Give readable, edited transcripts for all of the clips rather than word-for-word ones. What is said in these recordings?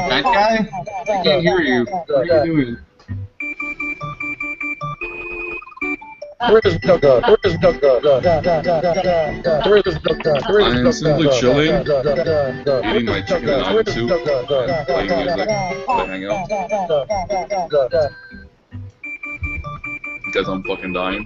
That guy? I can't hear you. What are you doing? I'm simply chilling, eating my chicken and onion soup, and playing music while I hang out. Because I'm fucking dying.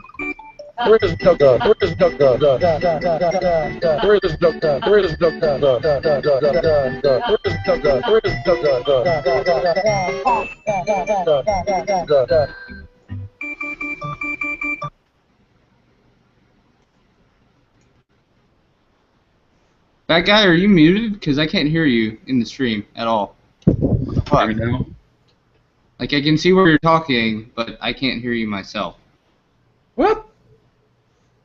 That guy, are you muted? Because I can't hear you in the stream at all. What the fuck? Right now? Like, I can see where you're talking, but I can't hear you myself. What?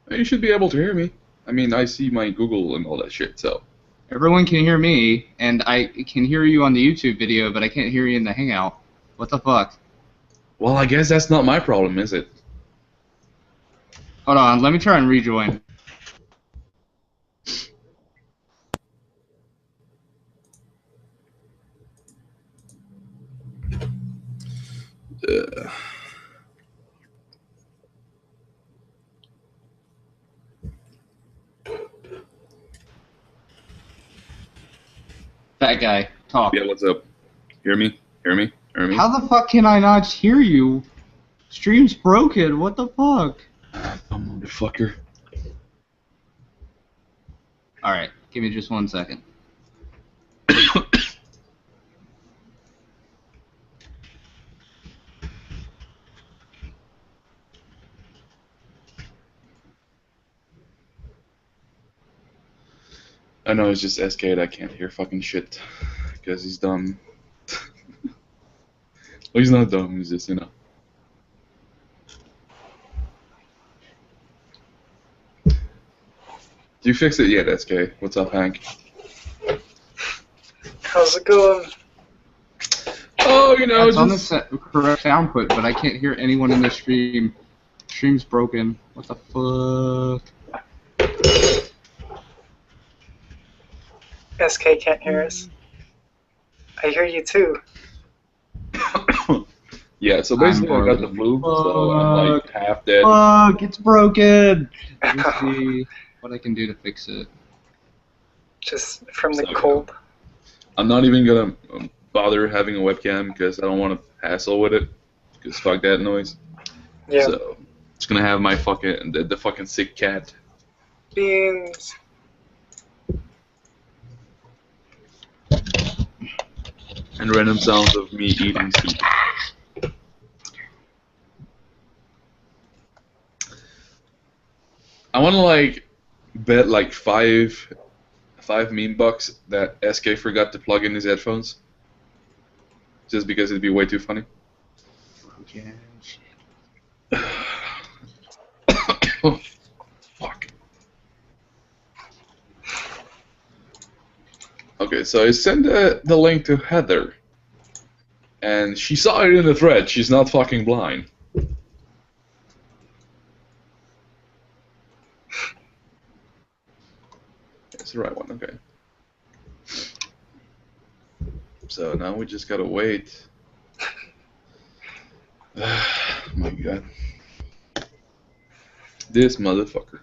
You should be able to hear me. I mean, I see my Google and all that shit, so. Everyone can hear me, and I can hear you on the YouTube video, but I can't hear you in the Hangout. What the fuck? Well, I guess that's not my problem, is it? Hold on, let me try and rejoin. That guy, talk. Yeah, what's up? Hear me? Hear me? Hear me? How the fuck can I not hear you? Stream's broken, what the fuck? Dumb motherfucker. Alright, give me just 1 second. I know it's just SK that can't hear fucking shit. Because he's dumb. Well, he's not dumb, he's just, you know. Do you fix it yet, SK? What's up, Hank? How's it going? Oh, you know, It's on just... the correct output, but I can't hear anyone in the stream. Stream's broken. What the fuck? SK can't hear us. I hear you too. Yeah, so I'm basically I got the broken. flu, so I'm like half dead. Fuck, it's broken. Let me see what I can do to fix it. Just from the So, yeah. cold. I'm not even gonna bother having a webcam because I don't want to hassle with it. Because fuck that noise. Yeah. So just gonna have my fucking the fucking sick cat. Beans. And random sounds of me eating soup. I want to like bet like five meme bucks that SK forgot to plug in his headphones. Just because it'd be way too funny. Broken shit. Oh, fuck. Okay, so I sent the link to Heather. And she saw it in the thread. She's not fucking blind. It's the right one, okay. So now we just gotta wait. My god. This motherfucker.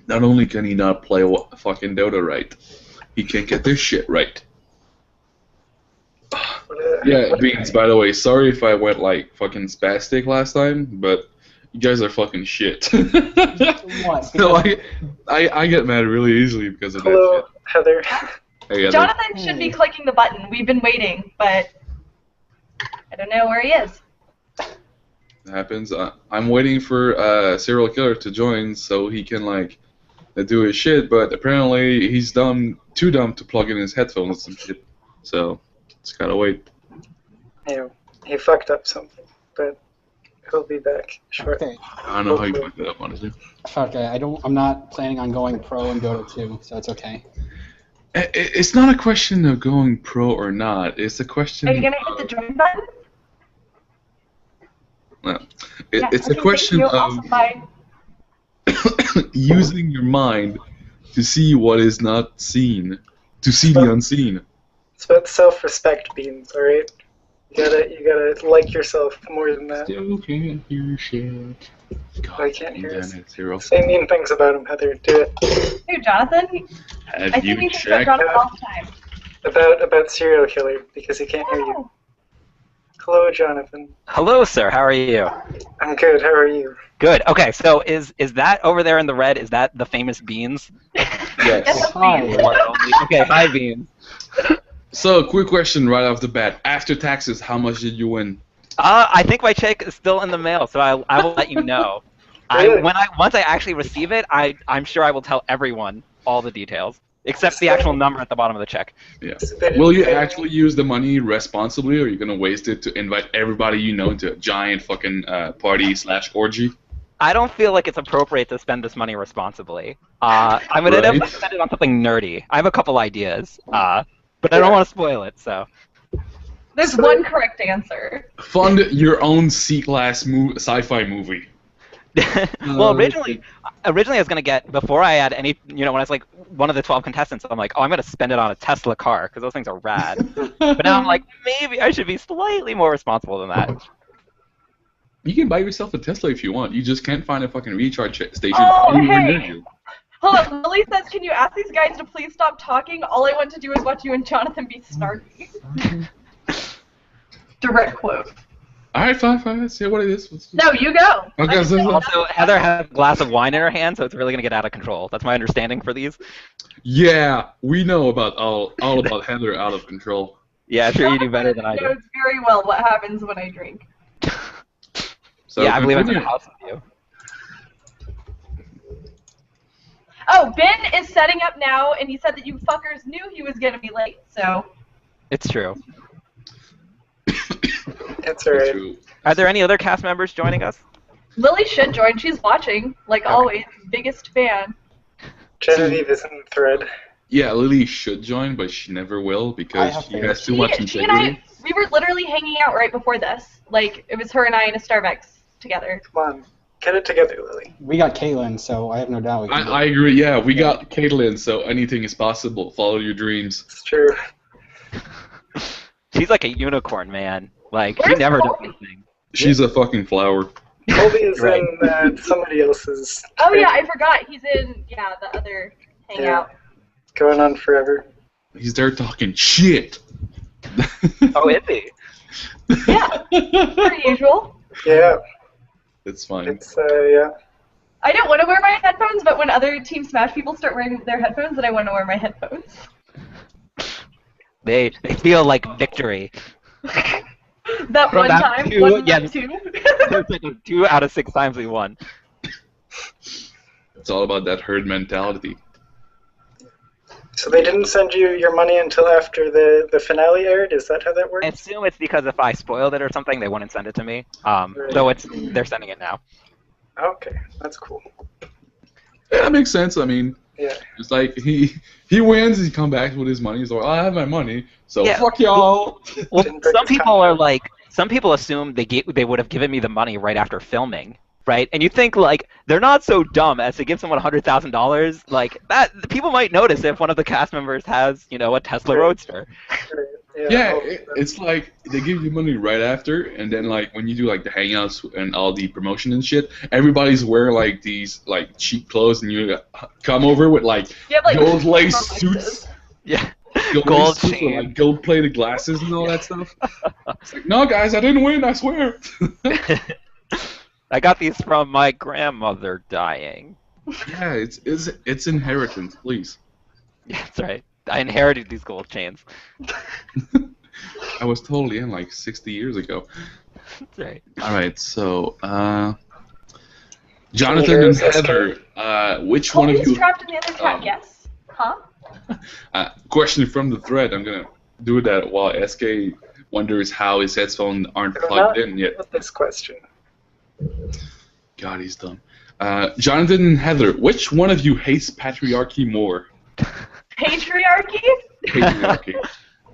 Not only can he not play fucking Dota right, he can't get this shit right. Yeah, Beans, by the way, sorry if I went like fucking spastic last time, but you guys are fucking shit. What? So I get mad really easily because of Hello, that Heather. shit. Hey, Heather. Jonathan should be clicking the button. We've been waiting, but I don't know where he is. It happens. I'm waiting for Serial Killer to join so he can like do his shit, but apparently he's too dumb to plug in his headphones and shit. So just gotta wait. Yeah, he fucked up something, but he'll be back shortly. Okay. I don't know how you fucked it up, honestly. Okay. I'm not planning on going pro in Dota 2, so it's okay. It's not a question of going pro or not. It's a question. Are you gonna hit the join button? Well, Yeah, it's okay, a question thank you. of Awesome, bye. using your mind to see what is not seen, to see the unseen. It's about self-respect, Beans, alright? You gotta like yourself more than that. Still can't hear shit. God, I can't hear us. damn it, Zero. Say mean things about him, Heather. Do it. Hey, Jonathan. I Have think you you should put checked? Jonathan all the time. About serial killer, because he can't hear you. Oh. Hello, Jonathan. Hello, sir. How are you? I'm good. How are you? Good. Okay, so is that over there in the red? Is that the famous Beans? Yes. Yes. Hi. Okay, hi Beans. So, quick question right off the bat. After taxes, how much did you win? I think my check is still in the mail, so I will let you know. Really? Once I actually receive it, I'm sure I will tell everyone all the details, except the actual number at the bottom of the check. Yeah. So they didn't Will you pay- actually use the money responsibly, or are you gonna waste it to invite everybody you know to a giant fucking party/orgy? I don't feel like it's appropriate to spend this money responsibly. I'm gonna definitely Right. spend it on something nerdy. I have a couple ideas, but I don't want to spoil it. So There's one correct answer. Fund your own C-class sci-fi movie. well, originally I was gonna get, before I had any, when I was like one of the 12 contestants, I'm like, oh, I'm gonna spend it on a Tesla car because those things are rad. But now I'm like, maybe I should be slightly more responsible than that. You can buy yourself a Tesla if you want. You just can't find a fucking recharge station Oh, anywhere hey. near you. Hold on, Lily says, can you ask these guys to please stop talking? All I want to do is watch you and Jonathan be snarky. Direct quote. All right, fine. Let's see what it is. No, you go. Okay, so Also, Heather has a glass of wine in her hand, so it's really gonna get out of control. That's my understanding for these. yeah, we know about all about Heather out of control. Yeah, I'm sure you do better than I do. knows very well what happens when I drink. So Yeah, I believe I'm in the continue. house with you. Oh, Ben is setting up now, and he said that you fuckers knew he was gonna be late, so. It's true. It's alright. True. Are there any other cast members joining us? Lily should join. She's watching, like always. Biggest fan. Genevieve is in the thread. Yeah, Lily should join, but she never will because have she faith. has too much She and integrity. we were literally hanging out right before this. Like, it was her and I in a Starbucks together. Come on. Get it together, Lily. We got Caitlyn, so I have no doubt we can. I agree. Yeah, we got Caitlyn, so anything is possible. Follow your dreams. It's true. She's like a unicorn, man. Like, she Where's never does Colby? anything. She's a fucking flower. Colby is Right. in somebody else's. Oh yeah, I forgot. He's in the other hangout. Going on forever. He's there talking shit. Oh, is he? Yeah, per usual. Yeah, It's fine. it's yeah. I don't want to wear my headphones, but when other Team Smash people start wearing their headphones, then I want to wear my headphones. They feel like victory. That From one that time, two- wasn't yeah. that two? It's like 2 out of 6 times we won. It's all about that herd mentality. So they didn't send you your money until after the finale aired? Is that how that works? I assume it's because if I spoiled it or something, they wouldn't send it to me. Though they're sending it now. Okay, that's cool. Yeah, that makes sense. I mean, Yeah. it's like he wins, he comes back with his money. He's like, I have my money, so Yeah. fuck y'all. Well, Didn't break some his people are contract. like, some people assume they would have given me the money right after filming, right? And you think like they're not so dumb as to give someone $100,000 like that. People might notice if one of the cast members has, a Tesla Right. Roadster. Right. Yeah, oh, it's like they give you money right after, and then like when you do like the hangouts and all the promotion and shit, everybody's wearing like these like cheap clothes, and you come over with like You have, like, gold lace sunglasses. suits, Yeah, gold gold lace suits with, chain. like gold plated glasses and all that stuff. It's like, no, guys, I didn't win, I swear. I got these from my grandmother dying. Yeah, it's inheritance, please. Yeah, that's right. I inherited these gold chains. I was totally in like 60 years ago. That's right. All right, so Jonathan and Heather, which one of Colby's you? trapped in the other chat. um, Yes. Huh? Question from the thread. I'm gonna do that while SK wonders how his headphones aren't plugged in yet. Not this question. God, he's dumb. Jonathan and Heather, which one of you hates patriarchy more? Patriarchy? Patriarchy.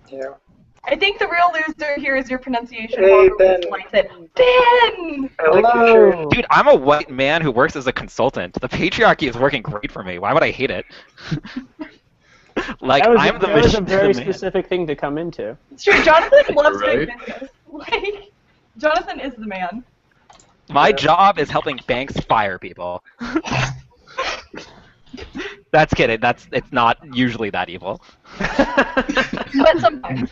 Yeah. I think the real loser here is your pronunciation. Hey, However Ben. you like it. Ben! I like your shirt. Dude, I'm a white man who works as a consultant. The patriarchy is working great for me. Why would I hate it? Like, I'm the that was a machine. very the man. specific thing to come into. It's true. Jonathan loves Right? big business. Like, Jonathan is the man. My job is helping banks fire people. That's kidding. It's not usually that evil. But sometimes,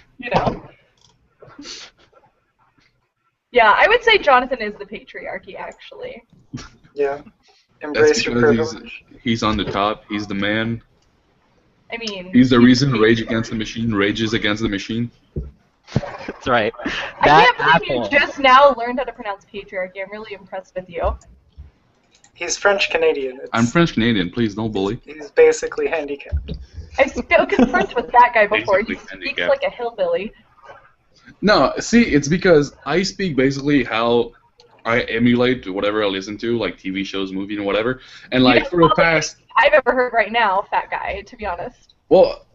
Yeah, I would say Jonathan is the patriarchy, actually. Yeah. That's Embrace your because privilege. he's on the top. He's the man. I mean... He's the reason Rage Against the Machine rages against the machine. That's right. I That can't believe asshole. you just now learned how to pronounce patriarchy. I'm really impressed with you. He's French-Canadian. I'm French Canadian. Please don't bully. He's basically handicapped. I've spoken French with that guy before. He Basically speaks handicapped. like a hillbilly. No, see, it's because I speak basically how I emulate whatever I listen to, like TV shows, movies, and whatever. And like for the past, I've ever heard right now, fat guy, to be honest. well,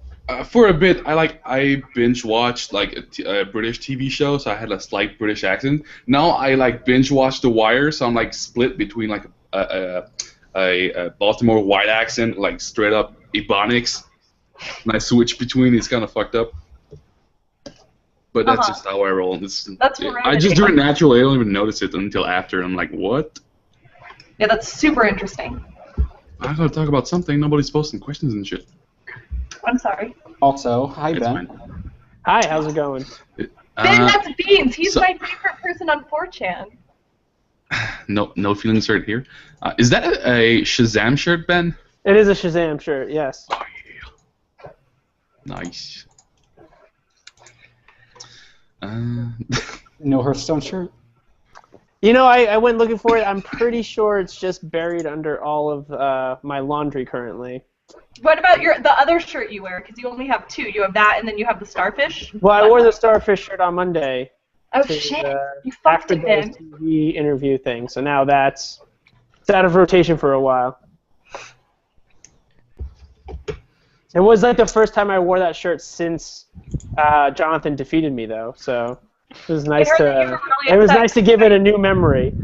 for a bit, I binge watched like a British TV show, so I had a slight British accent. Now I like binge watch The Wire, so I'm like split between like a Baltimore white accent, like straight up Ebonics, and I switch between. It's kind of fucked up. But that's Uh-huh. just how I roll. That's That's I just do it naturally. I don't even notice it until after. I'm like, what? Yeah, that's super interesting. I gotta talk about something. Nobody's posting questions and shit. I'm sorry. Also, hi It's Ben. fine. Hi, how's it going? Ben, that's Beans. He's so- my favorite person on 4chan. No feelings hurt here. Is that a Shazam shirt, Ben? It is a Shazam shirt, yes. Oh yeah. Nice. No Hearthstone shirt. You know, I went looking for it. I'm pretty sure it's just buried under all of my laundry currently. What about the other shirt you wear? Because you only have two. You have that, and then you have the starfish. Well, I wore the Starfish shirt on Monday. Oh to, shit! uh, You fucked after it, the Ben. TV interview thing. So now it's out of rotation for a while. It was like the first time I wore that shirt since Jonathan defeated me, though. So it was nice heard that you were to really upset. give it a new memory.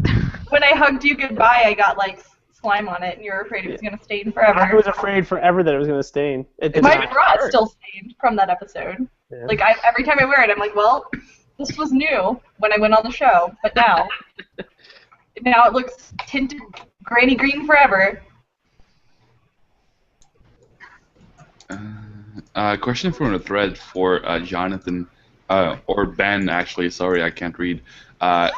when I hugged you goodbye, I got like slime on it, and you were afraid it was gonna stain forever. I was afraid forever that it was going to stain. It did My not. bra is still stained from that episode. Yeah. Like every time I wear it, I'm like, well, this was new when I went on the show, but now it looks tinted granny green forever. Question from a thread for Jonathan, or Ben, actually. Sorry, I can't read.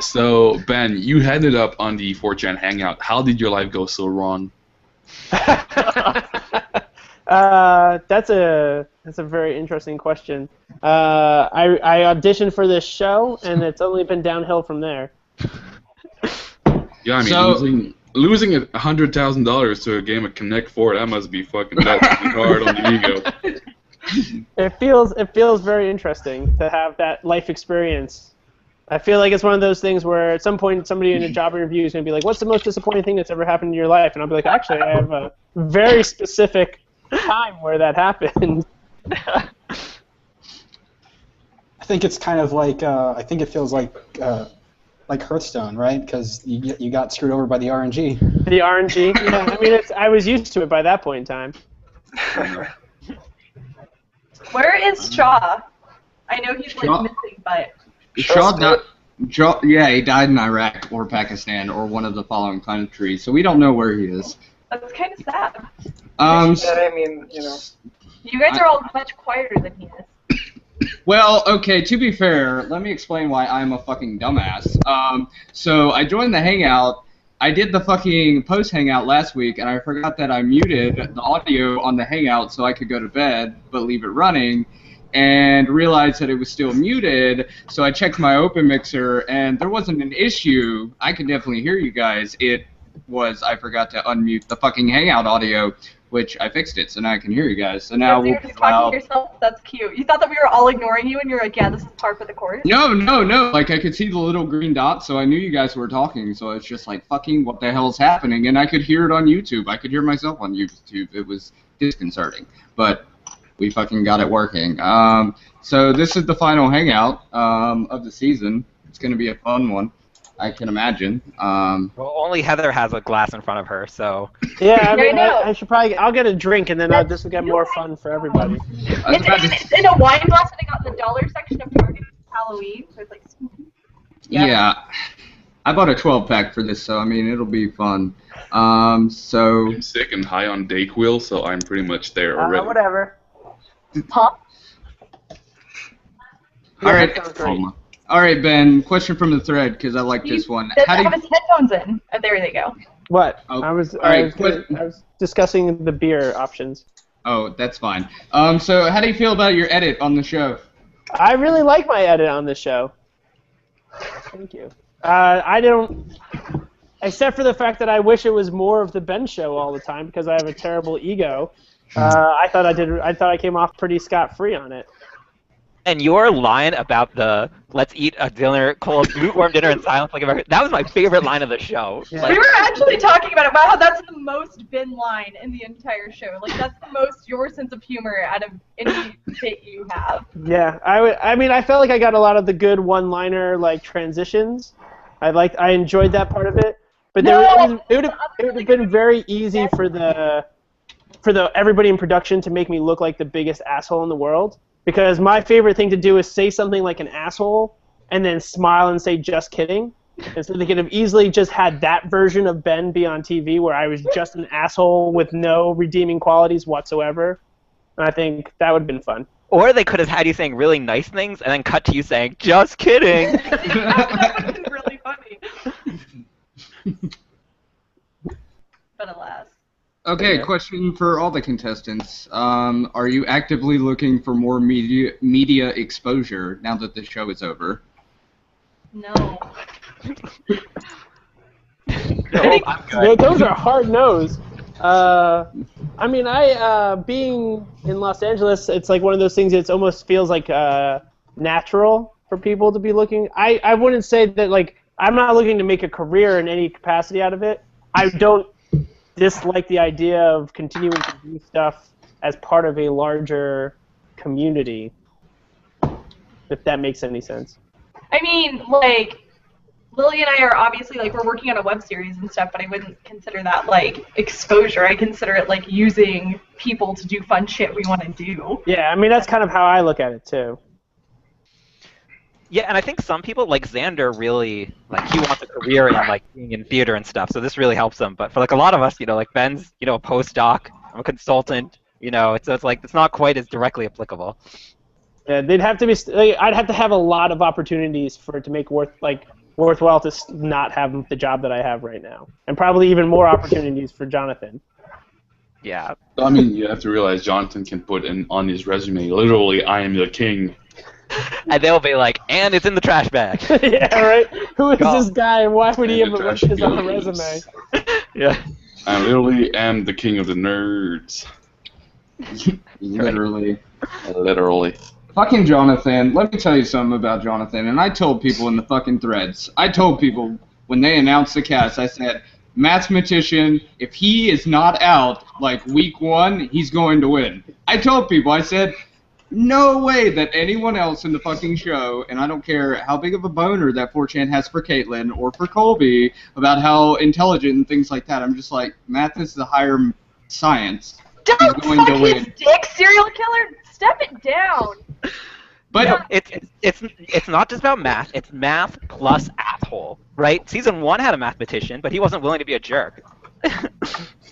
So, Ben, you headed up on the 4chan Hangout. How did your life go so wrong? That's a very interesting question. I auditioned for this show, and it's only been downhill from there. Yeah, I mean, So- losing $100,000 to a game of Connect 4, that must be fucking hard on the ego. It feels very interesting to have that life experience. I feel like it's one of those things where at some point somebody in a job interview is going to be like, "What's the most disappointing thing that's ever happened in your life?" And I'll be like, "Actually, I have a very specific time where that happened." I think it's kind of like I think it feels like Hearthstone, right? Because you got screwed over by the RNG. The RNG. Yeah, I mean, I was used to it by that point in time. Where is Shaw? I know he's Shaw- like missing, but Yeah, he died in Iraq or Pakistan or one of the following countries, so we don't know where he is. that's kind of sad. I mean, You guys are all much quieter than he is. Well, okay, to be fair, let me explain why I'm a fucking dumbass. So I joined the Hangout. I did the fucking post Hangout last week, and I forgot that I muted the audio on the Hangout so I could go to bed, but leave it running, and realized that it was still muted, so I checked my open mixer, and there wasn't an issue. I could definitely hear you guys. It was I forgot to unmute the fucking Hangout audio, which I fixed it, so now I can hear you guys. So now You're we'll just be talking loud. to yourself? That's cute. You thought that we were all ignoring you, and you're like, yeah, this is par for the course? No. Like, I could see the little green dot, so I knew you guys were talking, so it's just like, fucking, what the hell's happening? And I could hear it on YouTube. I could hear myself on YouTube. It was disconcerting. But we fucking got it working. So this is the final hangout of the season. It's going to be a fun one, I can imagine. Well, only Heather has a glass in front of her, so. Yeah, I mean, know. I should probably. I'll get a drink, and then this will get more fun for everybody. I was about to- It's in a wine glass that I got in the dollar section of Target for Halloween. So it's like, yeah. I bought a 12-pack for this, so, I mean, it'll be fun. So... I'm sick and high on Dayquil, so I'm pretty much there already. Whatever. huh? All right. that sounds great. All right, Ben. Question from the thread because I like this one. Does How do have you, his headphones in? Oh, there they go. What? Oh, I was. all right, I was discussing the beer options. Oh, that's fine. So how do you feel about your edit on the show? I really like my edit on this show. Thank you. I don't, except for the fact that I wish it was more of the Ben show all the time because I have a terrible ego. I thought I came off pretty scot-free on it. And your line about the let's eat a dinner, cold lukewarm dinner in silence like America, that was my favorite line of the show. Yeah. Like, We were actually talking about it. Wow, that's the most Ben line in the entire show. Like, that's the most your sense of humor out of any bit you have. Yeah, I mean, I felt like I got a lot of the good one-liner like transitions. I enjoyed that part of it. But No! it would have been very easy for the everybody in production to make me look like the biggest asshole in the world. Because my favorite thing to do is say something like an asshole and then smile and say just kidding. And so they could have easily just had that version of Ben be on TV where I was just an asshole with no redeeming qualities whatsoever. And I think that would have been fun. or they could have had you saying really nice things and then cut to you saying, just kidding. That would have been really funny. But alas. Okay, question for all the contestants. Are you actively looking for more media exposure now that the show is over? No. Those are hard no's. I mean, being in Los Angeles, it's like one of those things that almost feels like natural for people to be looking. I wouldn't say that, like, I'm not looking to make a career in any capacity out of it. I don't dislike the idea of continuing to do stuff as part of a larger community, if that makes any sense. I mean, like Lily and I are obviously, like, we're working on a web series and stuff, but I wouldn't consider that, like, exposure. I consider it, like, using people to do fun shit we want to do. Yeah, I mean, that's kind of how I look at it, too. Yeah, and I think some people, like Xander, really, like, he wants a career in, like, being in theater and stuff, so this really helps him. But for, like, a lot of us, you know, like, Ben's, you know, a postdoc, I'm a consultant, you know, it's like, it's not quite as directly applicable. Yeah, they'd have to be. Like, I'd have to have a lot of opportunities for it to make worthwhile to not have the job that I have right now, and probably even more opportunities for Jonathan. Yeah. I mean, you have to realize Jonathan can put on his resume, literally, I am the king. And they'll be like, and it's in the trash bag. Yeah, right. Who is God. this guy, and why would he And have the put trash this on a billions. resume? Yeah. I literally am the king of the nerds. Literally. Literally. Fucking Jonathan. Let me tell you something about Jonathan. And I told people in the fucking threads. I told people when they announced the cast, I said, mathematician, if he is not out like week 1, he's going to win. I told people, I said, no way that anyone else in the fucking show, and I don't care how big of a boner that 4chan has for Caitlyn or for Colby about how intelligent and things like that. I'm just like, math is the higher science. Don't He's going suck to his win. dick, serial killer! Step it down! But No, it's not just about math. It's math plus asshole, right? Season 1 had a mathematician, but he wasn't willing to be a jerk.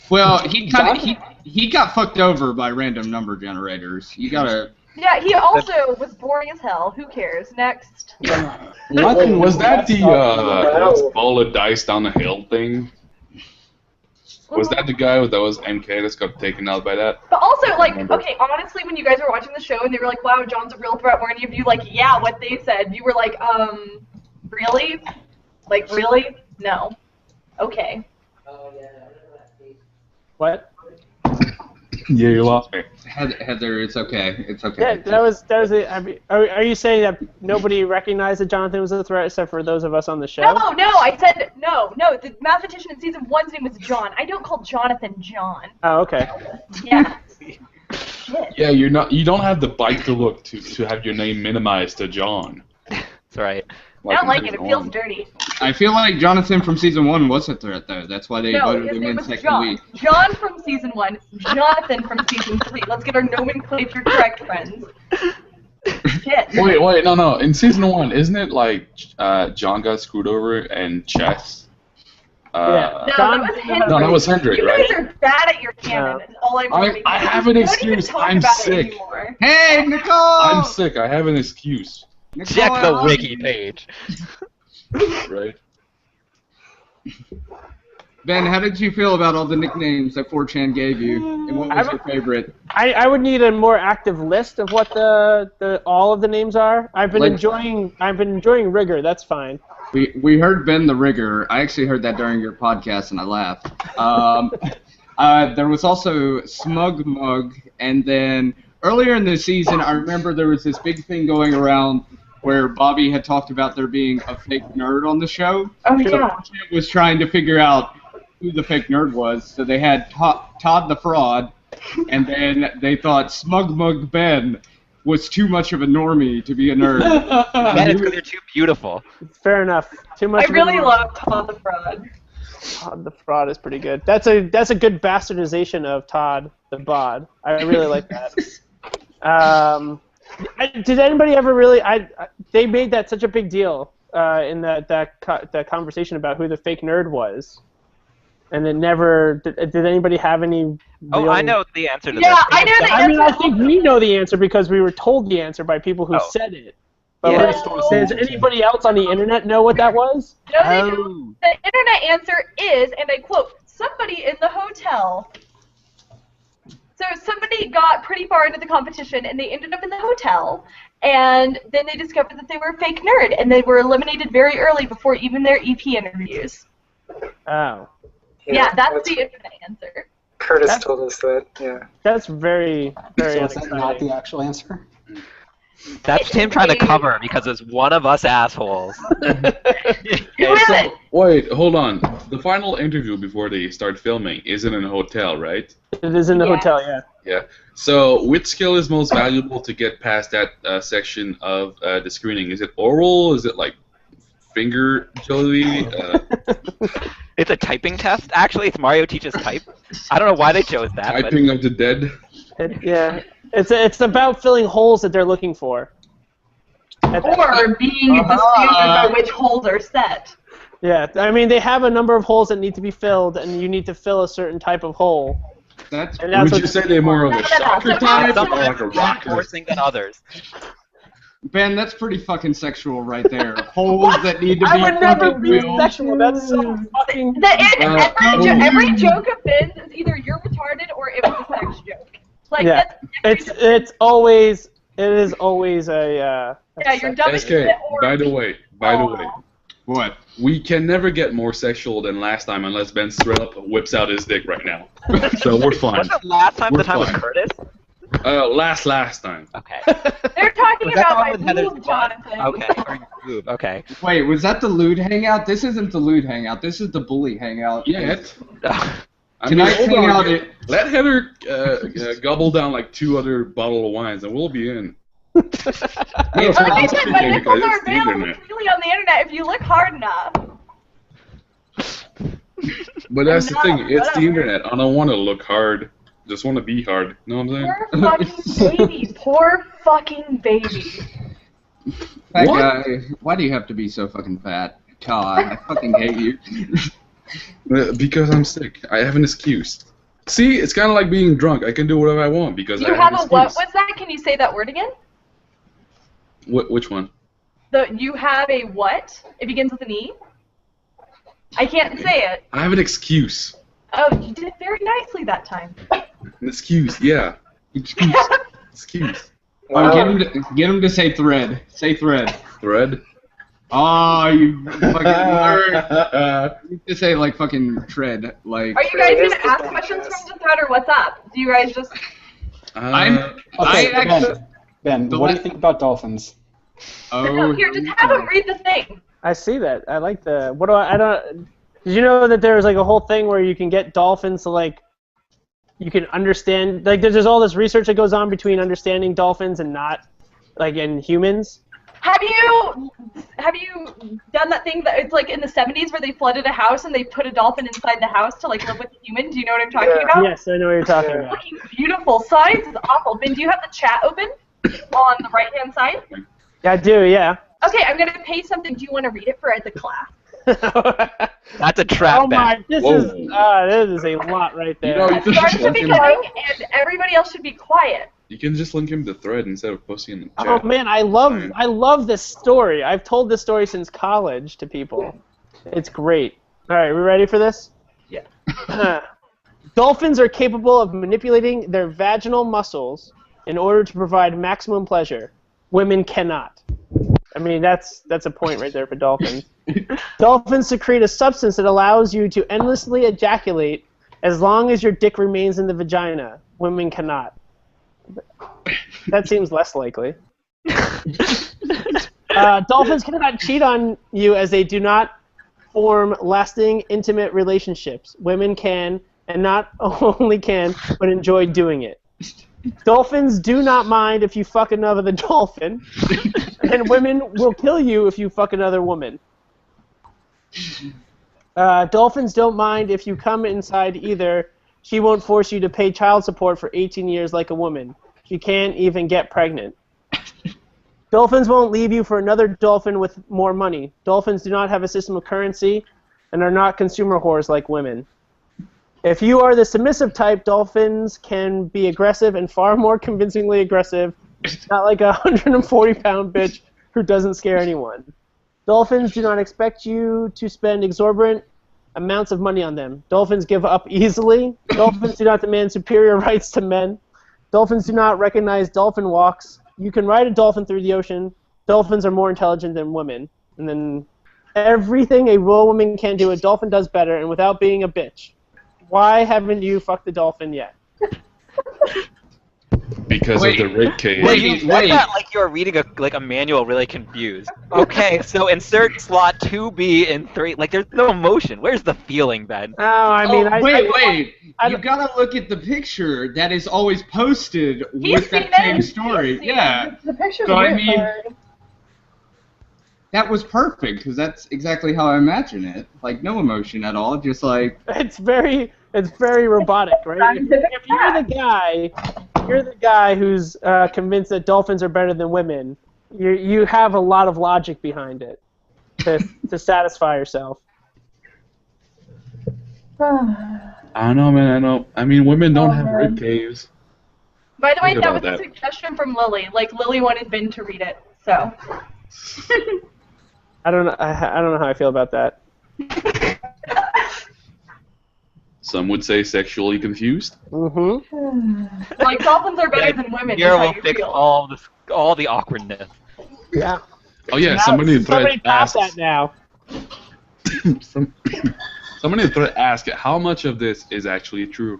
well, he got fucked over by random number generators. You gotta. Yeah, he also was boring as hell. Who cares? Next. Wait, was that the Wow. let's roll a dice down the hill thing? Was that the guy that was MK that got taken out by that? But also, like, remember. okay, honestly, when you guys were watching the show and they were like, wow, John's a real threat, were any of you like, yeah, what they said? You were like, really? Like, really? No. Okay. What? Yeah, you lost me. Heather, it's okay. It's okay. Yeah, that was it. I mean, are you saying that nobody recognized that Jonathan was a threat except for those of us on the show? No, I said, no, the mathematician in season 1's name was John. I don't call Jonathan John. Oh, okay. Yeah. Shit. Yeah, you don't have the bite to look to have your name minimized to John. That's right. I don't like in it. It season feels one. dirty. I feel like Jonathan from season 1 was a threat, though. That's why they No, voted his him name in was second John. week. John from season 1, Jonathan from season 3. Let's get our nomenclature correct, friends. Shit. Wait, no. In season 1, isn't it like John got screwed over and Chess? Yeah. No, John- that was Henry. No, that was Hendrik, You right? guys are bad at your canon. That's all I'm saying. I have an Don't even excuse. talk I'm about it sick. anymore. Hey, Nicole! I'm sick. I have an excuse, Nicole, Check I the love wiki you. page. right? Ben, how did you feel about all the nicknames that 4chan gave you? And what was your favorite? I would need a more active list of what the all of the names are. I've been Like- enjoying Rigor. That's fine. We heard Ben the Rigger. I actually heard that during your podcast, and I laughed. There was also Smug Mug, and then earlier in the season, I remember there was this big thing going around where Bobby had talked about there being a fake nerd on the show. Oh, So yeah. 4chan was trying to figure out who the fake nerd was, so they had Todd the Fraud, and then they thought Smug Mug Ben was too much of a normie to be a nerd. Man, it's because you're too beautiful. Fair enough. Too much. I of a- really love Todd the Fraud. Todd the Fraud is pretty good. That's a good bastardization of Todd the Bod. I really like that. Did anybody ever really? They made that such a big deal in that conversation about who the fake nerd was, and it never. Did anybody have any? Oh, real- I know the answer to Yeah, this. I know the I mean, I answer. think we know the answer because we were told the answer by people who Oh. said it. But Yeah. does anybody else on the internet know what that was? No, they Oh. don't. The internet answer is, and I quote, somebody in the hotel. So somebody got pretty far into the competition, and they ended up in the hotel, and then they discovered that they were a fake nerd, and they were eliminated very early before even their EP interviews. Oh, Yeah, that's the internet answer. Curtis That's- told us that. Yeah. that's very very So is that not unexciting. the actual answer? That's Tim trying to cover because it's one of us assholes. Who is it? Wait, hold on. The final interview before they start filming is in a hotel, right? It is in the Yeah. hotel, yeah. Yeah. So, which skill is most valuable to get past that section of the screening? Is it oral? Is it like finger agility. It's a typing test. Actually, it's Mario Teaches Type. I don't know why they chose that. Typing of the dead. Yeah, it's about filling holes that they're looking for. Or being the standard by which holes are set. Yeah, I mean they have a number of holes that need to be filled, and you need to fill a certain type of hole. That's Would you say they're more of a soccer type Some or like a are rocker? reinforcing than others. Ben, that's pretty fucking sexual right there. Holes that need to be I would never fucking be filled. sexual. That's so fucking. Every joke of Ben's is either you're retarded or it was a sex joke. Like Yeah, that's it is always a. yeah, you're dumb as SK, shit or by the way, What? we can never get more sexual than last time unless Ben straight up whips out his dick right now. So we're fine. Wasn't last time We're the time with fine. Curtis? Last time. Okay. they're talking Was that about the one my with Heather's boob, butt? Jonathan. Okay. Or your boob. Okay. Wait, was that the lewd hangout? This isn't the lewd hangout. This is the bully hangout. Yet. Tonight's hold on. hangout. Let Heather gobble down like 2 other bottles of wines and we'll be in. It's Like I It's said, my okay nipples because are it's the available internet. freely on the internet if you look hard enough. But that's the thing, it's the whatever. internet. I don't want to look hard. Just want to be hard. You know what I'm saying? Poor fucking baby. Poor fucking baby. That What? guy. Why do you have to be so fucking fat? God, I fucking hate you. Because I'm sick. I have an excuse. See, it's kind of like being drunk. I can do whatever I want because You I have have a an what excuse. was that? Can you say that word again? Which one? You have a what? It begins with an E? I can't say it. I have an excuse. Oh, you did it very nicely that time. An excuse, yeah. Excuse. Excuse. Oh, get him to say thread. Say thread. Thread. Oh, you fucking nerd. You need to say like fucking tread. Like. Are you guys gonna ask questions from the thread or what's up? Do you guys just I'm. I Okay, actually. Ben, The what do la- you think about dolphins? Oh. here, just have him read the thing. I see that. I like the. What do I don't. Did you know that there's like a whole thing where you can get dolphins to like. You can understand like there's all this research that goes on between understanding dolphins and not, like in humans. Have you done that thing that it's like in the 70s where they flooded a house and they put a dolphin inside the house to like live with a human? Do you know what I'm talking Yeah. about? Yes, I know what you're talking about. Fucking beautiful. Science is awful. Ben, do you have the chat open on the right-hand side? Yeah, I do. Yeah. Okay, I'm gonna paste something. Do you want to read it for the class? That's a trap, Oh my! Ben. This Whoa. is a lot right there. You know, you I'm can starting just to link be him. coming, and everybody else should be quiet. You can just link him to thread instead of posting in the Oh chat. man, I love this story. I've told this story since college to people. It's great. All right, we ready for this? Yeah. Dolphins are capable of manipulating their vaginal muscles in order to provide maximum pleasure. Women cannot. I mean, that's a point right there for dolphins. Dolphins secrete a substance that allows you to endlessly ejaculate as long as your dick remains in the vagina. Women cannot. That seems less likely. Dolphins cannot cheat on you as they do not form lasting, intimate relationships. Women can, and not only can, but enjoy doing it. Dolphins do not mind if you fuck another dolphin, and women will kill you if you fuck another woman. Dolphins don't mind if you come inside either. She won't force you to pay child support for 18 years like a woman. She can't even get pregnant. Dolphins won't leave you for another dolphin with more money. Dolphins do not have a system of currency and are not consumer whores like women. If you are the submissive type, dolphins can be aggressive and far more convincingly aggressive, not like a 140-pound bitch who doesn't scare anyone. Dolphins do not expect you to spend exorbitant amounts of money on them. Dolphins give up easily. Dolphins do not demand superior rights to men. Dolphins do not recognize dolphin walks. You can ride a dolphin through the ocean. Dolphins are more intelligent than women. And then everything a real woman can do, a dolphin does better, and without being a bitch. Why haven't you fucked the dolphin yet? Because Wait. of the rape case. Wait. You said that like you were reading a manual really confused. Okay, so insert slot 2B in 3. Like, there's no emotion. Where's the feeling, Ben? Oh, I mean, wait. I- You gotta look at the picture that is always posted He's with that seen same it. story. He's seen Yeah. it. The picture's So, I weird, mean- but- that was perfect because that's exactly how I imagine it. Like no emotion at all, just like. It's very robotic, right? If you're the guy who's convinced that dolphins are better than women, you have a lot of logic behind it to satisfy yourself. I don't know, man. I know. I mean, women don't have rib caves. By the way, Think that about was a that. suggestion from Lily. Like Lily wanted Ben to read it, so. I don't know. I don't know how I feel about that. Some would say sexually confused. Mm-hmm. Like dolphins are better than women. Here Is how we'll you fix feel. all the awkwardness. Yeah. Oh yeah, Now, somebody in somebody thread pass asks. that now. Somebody in thread asked how much of this is actually true.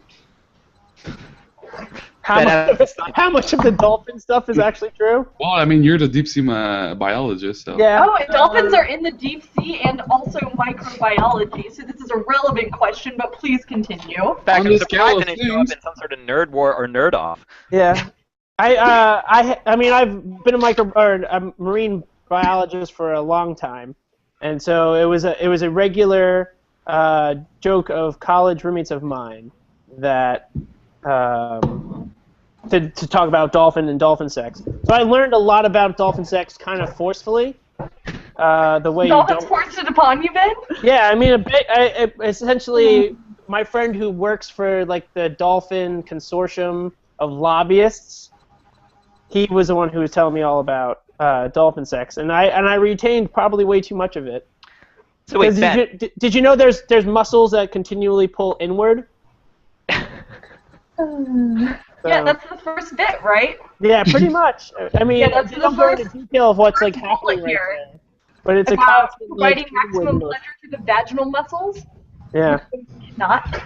How much of the dolphin stuff is actually true? Well, I mean, you're the deep sea biologist, so. Yeah. Oh, and dolphins are in the deep sea and also microbiology, so this is a relevant question, but please continue. In fact, On I'm the surprised scale it of didn't show up things- in some sort of nerd war or nerd off. Yeah. I mean, I've been a marine biologist for a long time, and so it was a regular joke of college roommates of mine that to talk about dolphin and dolphin sex. So I learned a lot about dolphin sex kind of forcefully. The way Dolphins you don't. forced it upon you, Ben? Yeah, I mean, a bit. Essentially, my friend who works for like the dolphin consortium of lobbyists, he was the one who was telling me all about dolphin sex, and I retained probably way too much of it. So wait, 'Cause Ben. did you know there's muscles that continually pull inward? Yeah, that's the first bit, right? Yeah, pretty much. I mean, Yeah, that's they the don't go into first- detail of what's like first happening bullet right here. there, but it's a About constant providing like, maximum inward motion. pleasure to the vaginal muscles? Yeah. Not.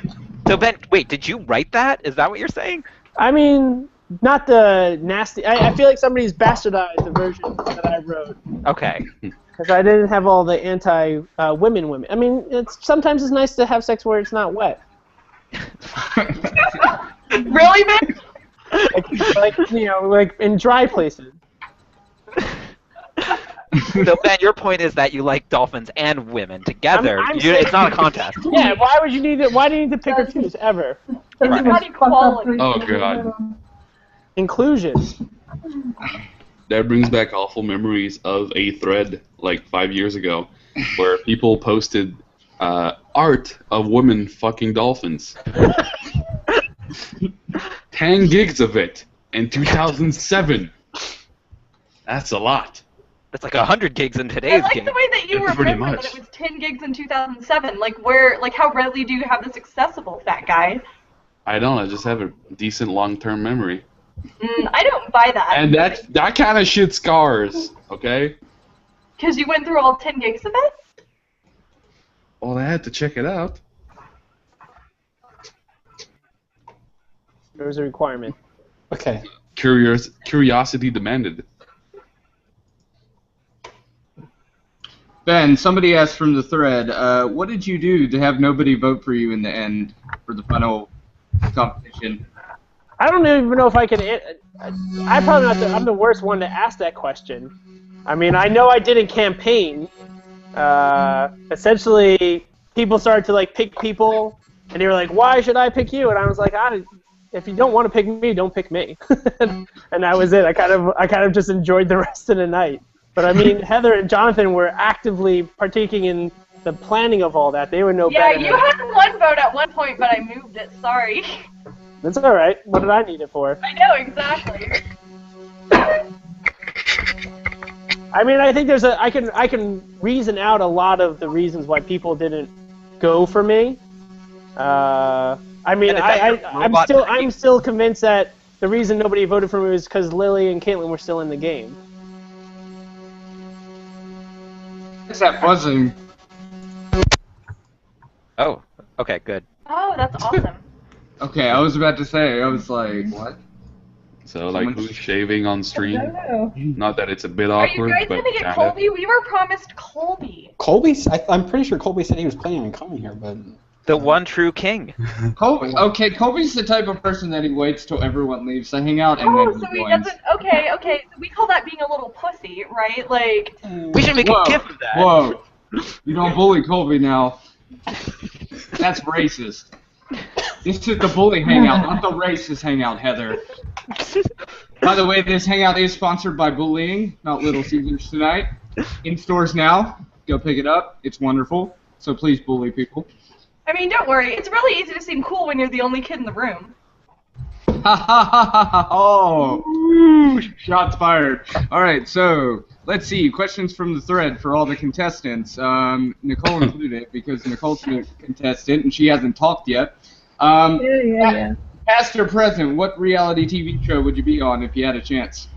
So Ben, wait, did you write that? Is that what you're saying? I mean, not the nasty. I feel like somebody's bastardized the version that I wrote Okay. because I didn't have all the anti-women. I mean, sometimes it's nice to have sex where it's not wet. Really, Ben? like in dry places. So Ben, your point is that you like dolphins and women together. I'm It's not a contest. Yeah. Why would you need it? Why do you need to pick or choose ever? It's about equality. Oh god. Inclusion. That brings back awful memories of a thread like 5 years ago where people posted art of women fucking dolphins. 10 gigs of it in 2007. That's a lot. It's like 100 gigs in I today's like game. the way that you Yeah, pretty remember much. that it was 10 gigs in 2007. Like, how readily do you have this accessible, fat guy? I don't. I just have a decent long-term memory. I don't buy that. And that kind of shit scars, okay? Because you went through all 10 gigs of it? Well, I had to check it out. There was a requirement. Okay. Curiosity demanded. Ben, somebody asked from the thread, what did you do to have nobody vote for you in the end for the final competition? I don't even know if I can. I'm probably not. I'm the worst one to ask that question. I mean, I know I didn't campaign. Essentially, people started to like pick people, and they were like, "Why should I pick you?" And I was like, "If you don't want to pick me, don't pick me." And that was it. I kind of just enjoyed the rest of the night. But I mean, Heather and Jonathan were actively partaking in the planning of all that. They would know Yeah, better. you had one vote at one point, but I moved it. Sorry. That's all right. What did I need it for? I know, exactly. I mean, I think I can reason out a lot of the reasons why people didn't go for me. I mean, And is that your robot I'm still convinced that the reason nobody voted for me was because Lily and Caitlin were still in the game. What's that buzzing? Oh, okay, good. Oh, that's awesome. Okay, I was about to say, I was like, what? So, like, who's shaving on stream? know. Not that it's a bit Are you awkward, guys but gonna get kinda. Colby? We were promised Colby. I'm pretty sure Colby said he was planning on coming here, but The one true king. Kobe's the type of person that he waits till everyone leaves to hang out and Oh, then so he joins. doesn't. Okay. So we call that being a little pussy, right? Like. We should make a gift of that. Whoa. You don't bully Kobe now. That's racist. This is the bully hangout, not the racist hangout, Heather. By the way, this hangout is sponsored by bullying, not Little Caesars tonight. In stores now. Go pick it up. It's wonderful. So please bully people. I mean, don't worry. It's really easy to seem cool when you're the only kid in the room. Ha ha ha ha ha! Oh, shots fired. All right, so let's see. Questions from the thread for all the contestants. Nicole included because Nicole's a contestant and she hasn't talked yet. Yeah. Past or present, what reality TV show would you be on if you had a chance?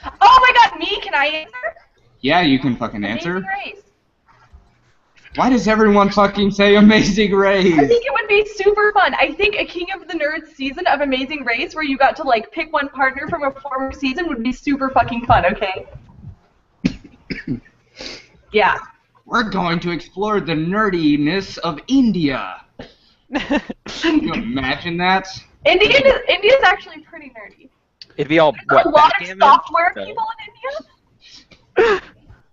Oh my God, me? Can I answer? Yeah, you can fucking answer. Amazing Race. Why does everyone fucking say Amazing Race? I think it would be super fun. I think a King of the Nerds season of Amazing Race where you got to like pick one partner from a former season would be super fucking fun, okay? Yeah. We're going to explore the nerdiness of India. Can you imagine that? India's actually pretty nerdy. It'd be all There's what? a lot of backgammon? software people in India.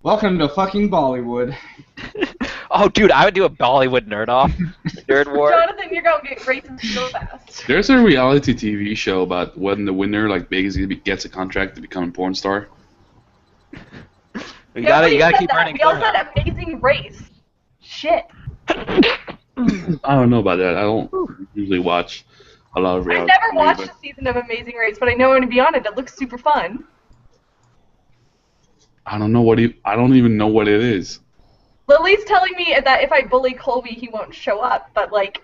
Welcome to fucking Bollywood. Oh, dude, I would do a Bollywood nerd off. Nerd war. Jonathan, you're going to get racist so fast. There's a reality TV show about when the winner like basically gets a contract to become a porn star. You gotta keep that. earning. We all said Amazing Race. Shit. I don't know about that. I don't usually watch a lot of I reality. never TV, watched but a season of Amazing Race, but I know I'm going to be on it. It looks super fun. I don't know I don't even know what it is. Lily's telling me that if I bully Colby, he won't show up, but like...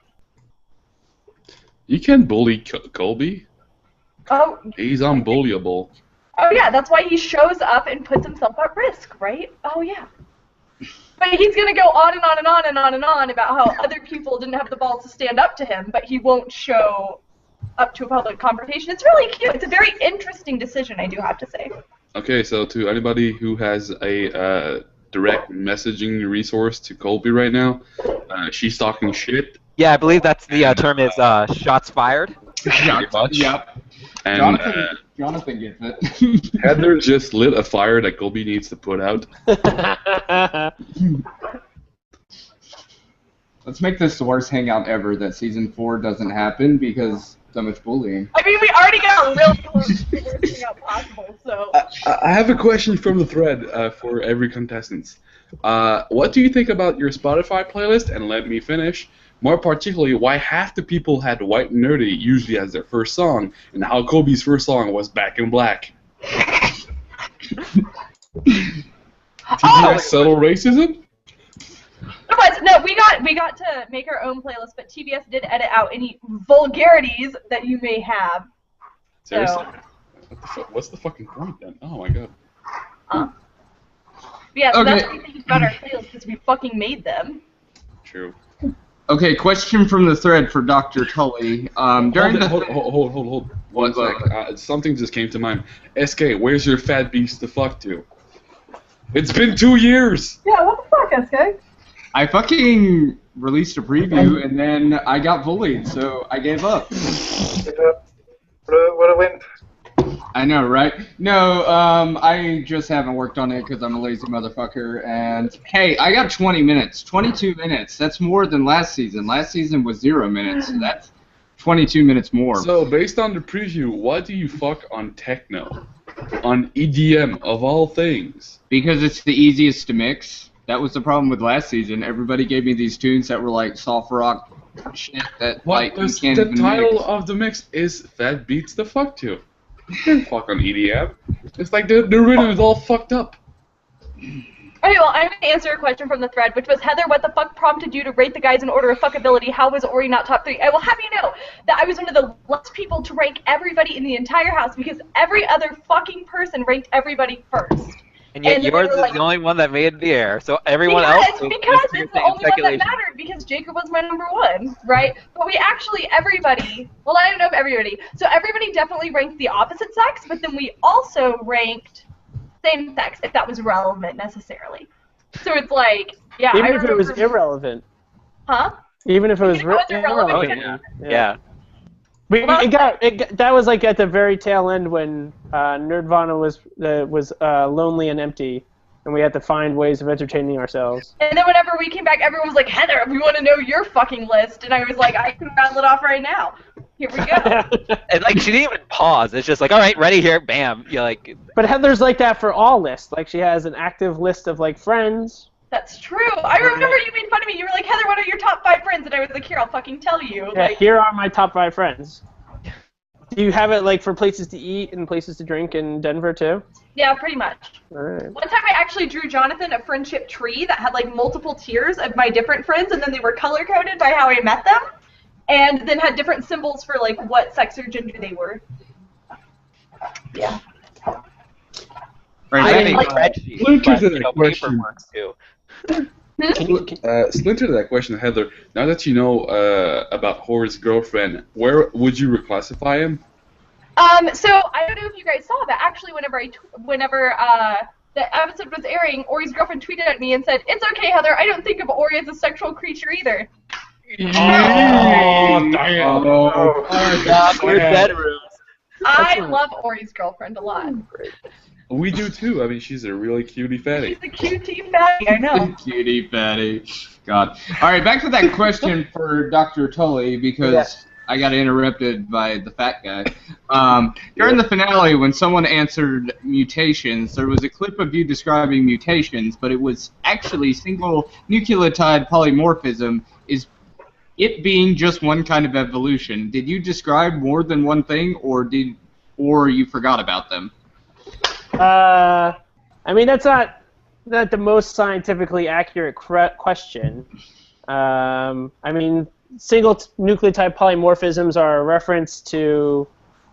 You can bully Colby. Oh, He's unbullyable. oh yeah, that's why he shows up and puts himself at risk, right? Oh yeah. But he's going to go on and on and on and on and on about how other people didn't have the balls to stand up to him, but he won't show up to a public confrontation. It's really cute. It's a very interesting decision, I do have to say. Okay, so to anybody who has a direct messaging resource to Colby right now, she's talking shit. Yeah, I believe that's the term is shots fired. Pretty much. Yep. And Jonathan gets it. Heather just lit a fire that Colby needs to put out. Let's make this the worst hangout ever that season 4 doesn't happen because so much bullying. I mean, we already got really close to the worst thing out possible, so... I have a question from the thread for every contestant. What do you think about your Spotify playlist? And let me finish. More particularly, why half the people had White Nerdy usually as their first song, and how Kobe's first song was Back in Black. TBS subtle racism? No, we got to make our own playlist, but TBS did edit out any vulgarities that you may have. Seriously? So. What's the fucking point then? Oh my god. Yeah, so Okay. that's what we think about our playlist, because we fucking made them. True. Okay, question from the thread for Dr. Tully. During Hold. One sec. Something just came to mind. SK, where's your fat beast to fuck to? It's been 2 years! Yeah, what the fuck, SK? I fucking released a preview and then I got bullied, so I gave up. What a wimp. I know, right? No, I just haven't worked on it because I'm a lazy motherfucker. And hey, I got 20 minutes, 22 minutes. That's more than last season. Last season was 0 minutes, so that's 22 minutes more. So, based on the preview, what do you fuck on techno? On EDM, of all things? Because it's the easiest to mix. That was the problem with last season. Everybody gave me these tunes that were like soft rock shit that like you can't The even title mix. of the mix is Fat Beats to Fuck To. You can't fuck on EDM. It's like the rhythm is all fucked up. Okay, well, I'm going to answer a question from the thread, which was, Heather, what the fuck prompted you to rate the guys in order of fuckability? How was Ori not top 3? I will have you know that I was one of the last people to rank everybody in the entire house because every other fucking person ranked everybody first. And yet And then yours they were is like- the only one that made the air. So everyone because else is it's the only one that speculation. mattered because Jacob was my number 1, right? But we actually, everybody, well, I don't know if everybody, so everybody definitely ranked the opposite sex, but then we also ranked same sex, if that was relevant necessarily. So it's like, yeah, Even I if it was remember- irrelevant. Huh? Even if it was Even if it wasn't relevant. irrelevant. Yeah. That was like at the very tail end when Nerdvana was lonely and empty, and we had to find ways of entertaining ourselves. And then whenever we came back, everyone was like, Heather, we want to know your fucking list. And I was like, I can rattle it off right now. Here we go. And like she didn't even pause. It's just like, all right, ready here, bam. You're like. But Heather's like that for all lists. Like she has an active list of like friends. That's true. I remember you made fun of me. You were like, Heather, what are your top 5 friends? And I was like, here, I'll fucking tell you. Yeah, Like, here are my top 5 friends. Do you have it like for places to eat and places to drink in Denver too? yeah, pretty much. All right. One time I actually drew Jonathan a friendship tree that had like multiple tiers of my different friends, and then they were color-coded by how I met them, and then had different symbols for like what sex or gender they were. Yeah. I have a Right, spreadsheet, Splinter but, to that paper question. works too. Splinter to that question, Heather. Now that you know about Hor's girlfriend, where would you reclassify him? So I don't know if you guys saw, but actually whenever the episode was airing, Ori's girlfriend tweeted at me and said, "It's okay, Heather, I don't think of Ori as a sexual creature either." Oh, damn. Awkward bedrooms. I love Ori's girlfriend a lot. We do too. I mean, she's a really cutie fatty. She's a cutie fatty, I know. Cutie fatty. God. All right, back to that question for Dr. Tully, because Yes. I got interrupted by the fat guy. During the finale, when someone answered mutations, there was a clip of you describing mutations, but it was actually single nucleotide polymorphism, is it being just one kind of evolution. Did you describe more than one thing, or you forgot about them? I mean, that's not the most scientifically accurate question. I mean, single nucleotide polymorphisms are a reference to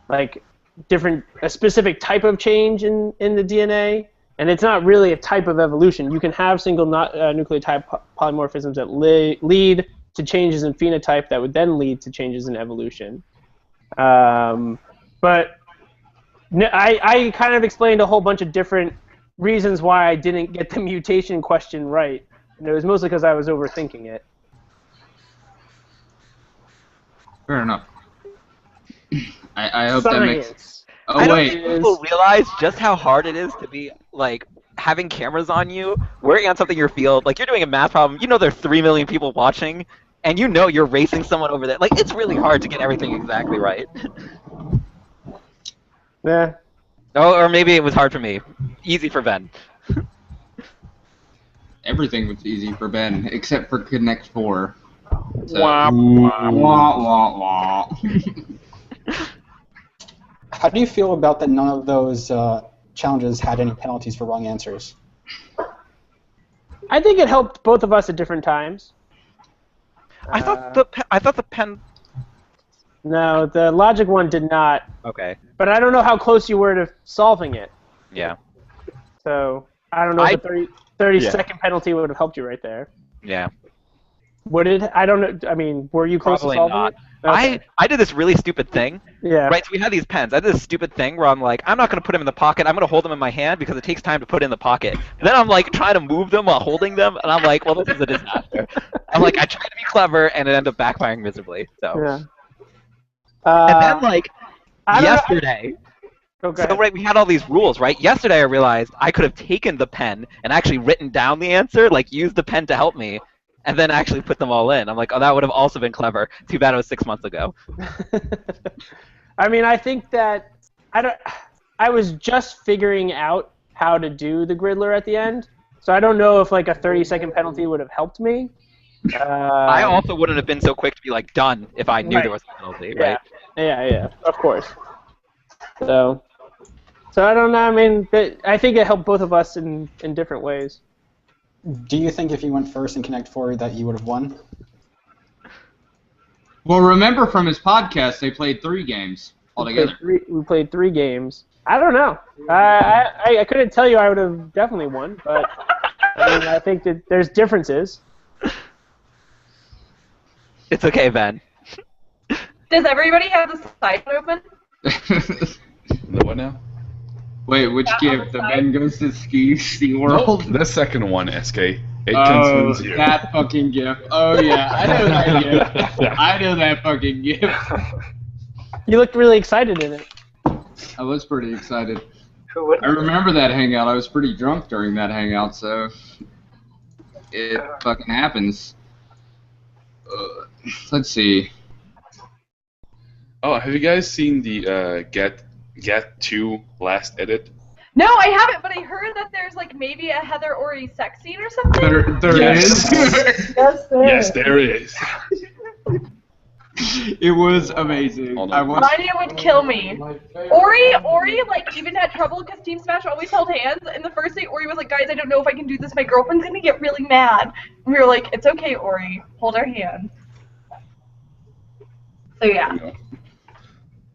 like a specific type of change in the DNA, and it's not really a type of evolution. You can have single nucleotide polymorphisms that lead to changes in phenotype that would then lead to changes in evolution. But I kind of explained a whole bunch of different reasons why I didn't get the mutation question right, and it was mostly because I was overthinking it. Fair enough. I hope that makes... Science. Oh, I don't wait. think people realize just how hard it is to be, like, having cameras on you, working on something in your field. Like, you're doing a math problem, you know there are 3 million people watching, and you know you're racing someone over there. Like, it's really hard to get everything exactly right. Yeah. Oh, or maybe it was hard for me. Easy for Ben. Everything was easy for Ben, except for Connect 4. So, Wah, wah, wah, wah. How do you feel about that none of those challenges had any penalties for wrong answers? I think it helped both of us at different times. I thought the pen. No, the logic one did not. Okay. But I don't know how close you were to solving it. Yeah. So I don't know if a 30-second penalty would have helped you right there. Yeah. Would it? I don't know. I mean, were you close Probably to solving not. it? Okay. I did this really stupid thing. Yeah. Right, so we had these pens. I did this stupid thing where I'm like, I'm not going to put them in the pocket. I'm going to hold them in my hand because it takes time to put in the pocket. And then I'm like trying to move them while holding them, and I'm like, well, this is a disaster. I'm like, I tried to be clever, and it ended up backfiring miserably. So. Yeah. And then like I don't know- yesterday. Okay. So right, we had all these rules, right? Yesterday I realized I could have taken the pen and actually written down the answer, like used the pen to help me, and then actually put them all in. I'm like, oh, that would have also been clever. Too bad it was 6 months ago. I mean, I think that I was just figuring out how to do the Griddler at the end, so I don't know if like a 30-second penalty would have helped me. I also wouldn't have been so quick to be like done if I knew Right. there was a penalty, Yeah. right? Yeah, of course. So I don't know. I mean, I think it helped both of us in different ways. Do you think if you went first in Connect 4 that you would have won? Well, remember from his podcast, they played 3 games altogether. We played 3 games. I don't know. I couldn't tell you I would have definitely won, but I mean, I think that there's differences. It's okay, Ben. Does everybody have the site open? What now? Wait, which Yeah, gift? on the The side. Ben goes to Ski Oh, World? the second one, SK. It Oh, consumes you. that fucking gif. Oh yeah, I know that gif. I know that fucking gif. You looked really excited in it. I was pretty excited. Who wouldn't? I remember that hangout. I was pretty drunk during that hangout, so it fucking happens. Let's see. Oh, have you guys seen the Get 2 last edit? No, I haven't, but I heard that there's like maybe a Heather Ori sex scene or something. There Yes. is. Yes, there Yes, is. there is. It was amazing. Hold on. I was. Rania would kill me. Ori, like even had trouble because Team Smash always held hands. And the first day, Ori was like, "Guys, I don't know if I can do this. My girlfriend's gonna get really mad." And we were like, "It's okay, Ori. Hold our hand." So yeah.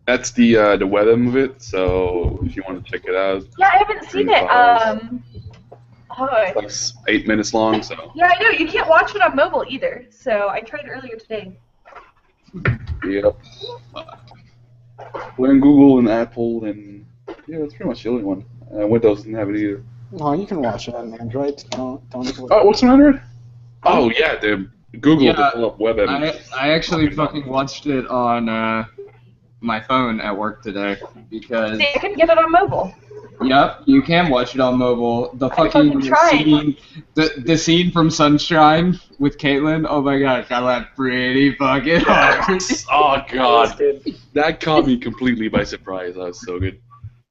That's the web of it. So if you want to check it out, Yeah, I haven't seen it. it's like 8 minutes long. So Yeah, I know. You can't watch it on mobile either. So I tried earlier today. yep. We're in Google and Apple, and yeah, that's pretty much the only one. Windows doesn't have it either. No, you can watch it on Android. Don't. Oh, what's on Android? Oh yeah, the Google Yeah, developed web. I actually fucking watched it on my phone at work today because. See, I couldn't get it on mobile. Yep, you can watch it on mobile. The fucking tried. scene, the scene from Sunshine with Caitlyn. Oh my gosh, I laughed pretty fucking hard. Oh god, Dude. that caught me completely by surprise. That was so good.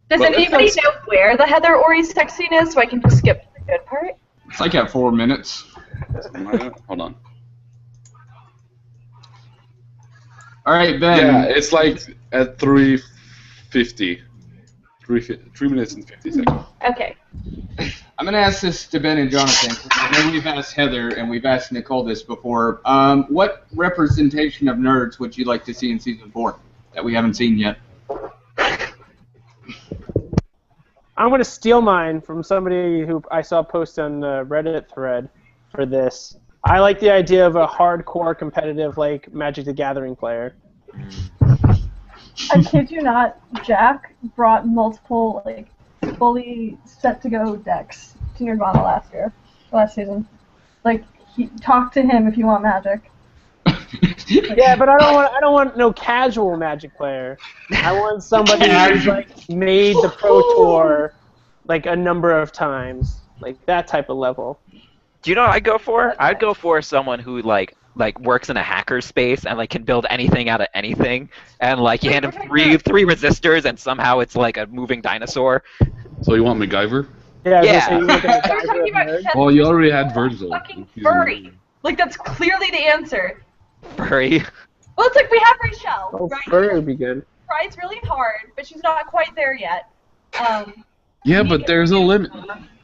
Does Well, anybody know where the Heather Ori sex scene is so I can just skip to the good part? It's like at 4 minutes. Hold on. All right, Ben. Yeah, it's like at 3:50. 3 minutes and 50 seconds. Okay. I'm gonna ask this to Ben and Jonathan. 'Cause I know we've asked Heather and we've asked Nicole this before. What representation of nerds would you like to see in season 4 that we haven't seen yet? I'm going to steal mine from somebody who I saw post on the Reddit thread for this. I like the idea of a hardcore competitive, like, Magic the Gathering player. I kid you not, Jack brought multiple, like, fully set-to-go decks to Nirvana last season. Like, talk to him if you want Magic. Yeah, but I don't want no casual Magic player. I want somebody who's like made the Pro Tour like a number of times, like that type of level. Do you know what I'd go for? I'd go for someone who like works in a hacker space and like can build anything out of anything, and like you hand him three resistors and somehow it's like a moving dinosaur. So you want MacGyver? Yeah. Yeah. You look at the You're talking about nerd. Well, you already had Virgil. fucking furry. Like, that's clearly the answer. Furry. Well, it's like we have Rachel, Oh, right? furry would be good. Tries really hard, but she's not quite there yet. Yeah, but there's a limit.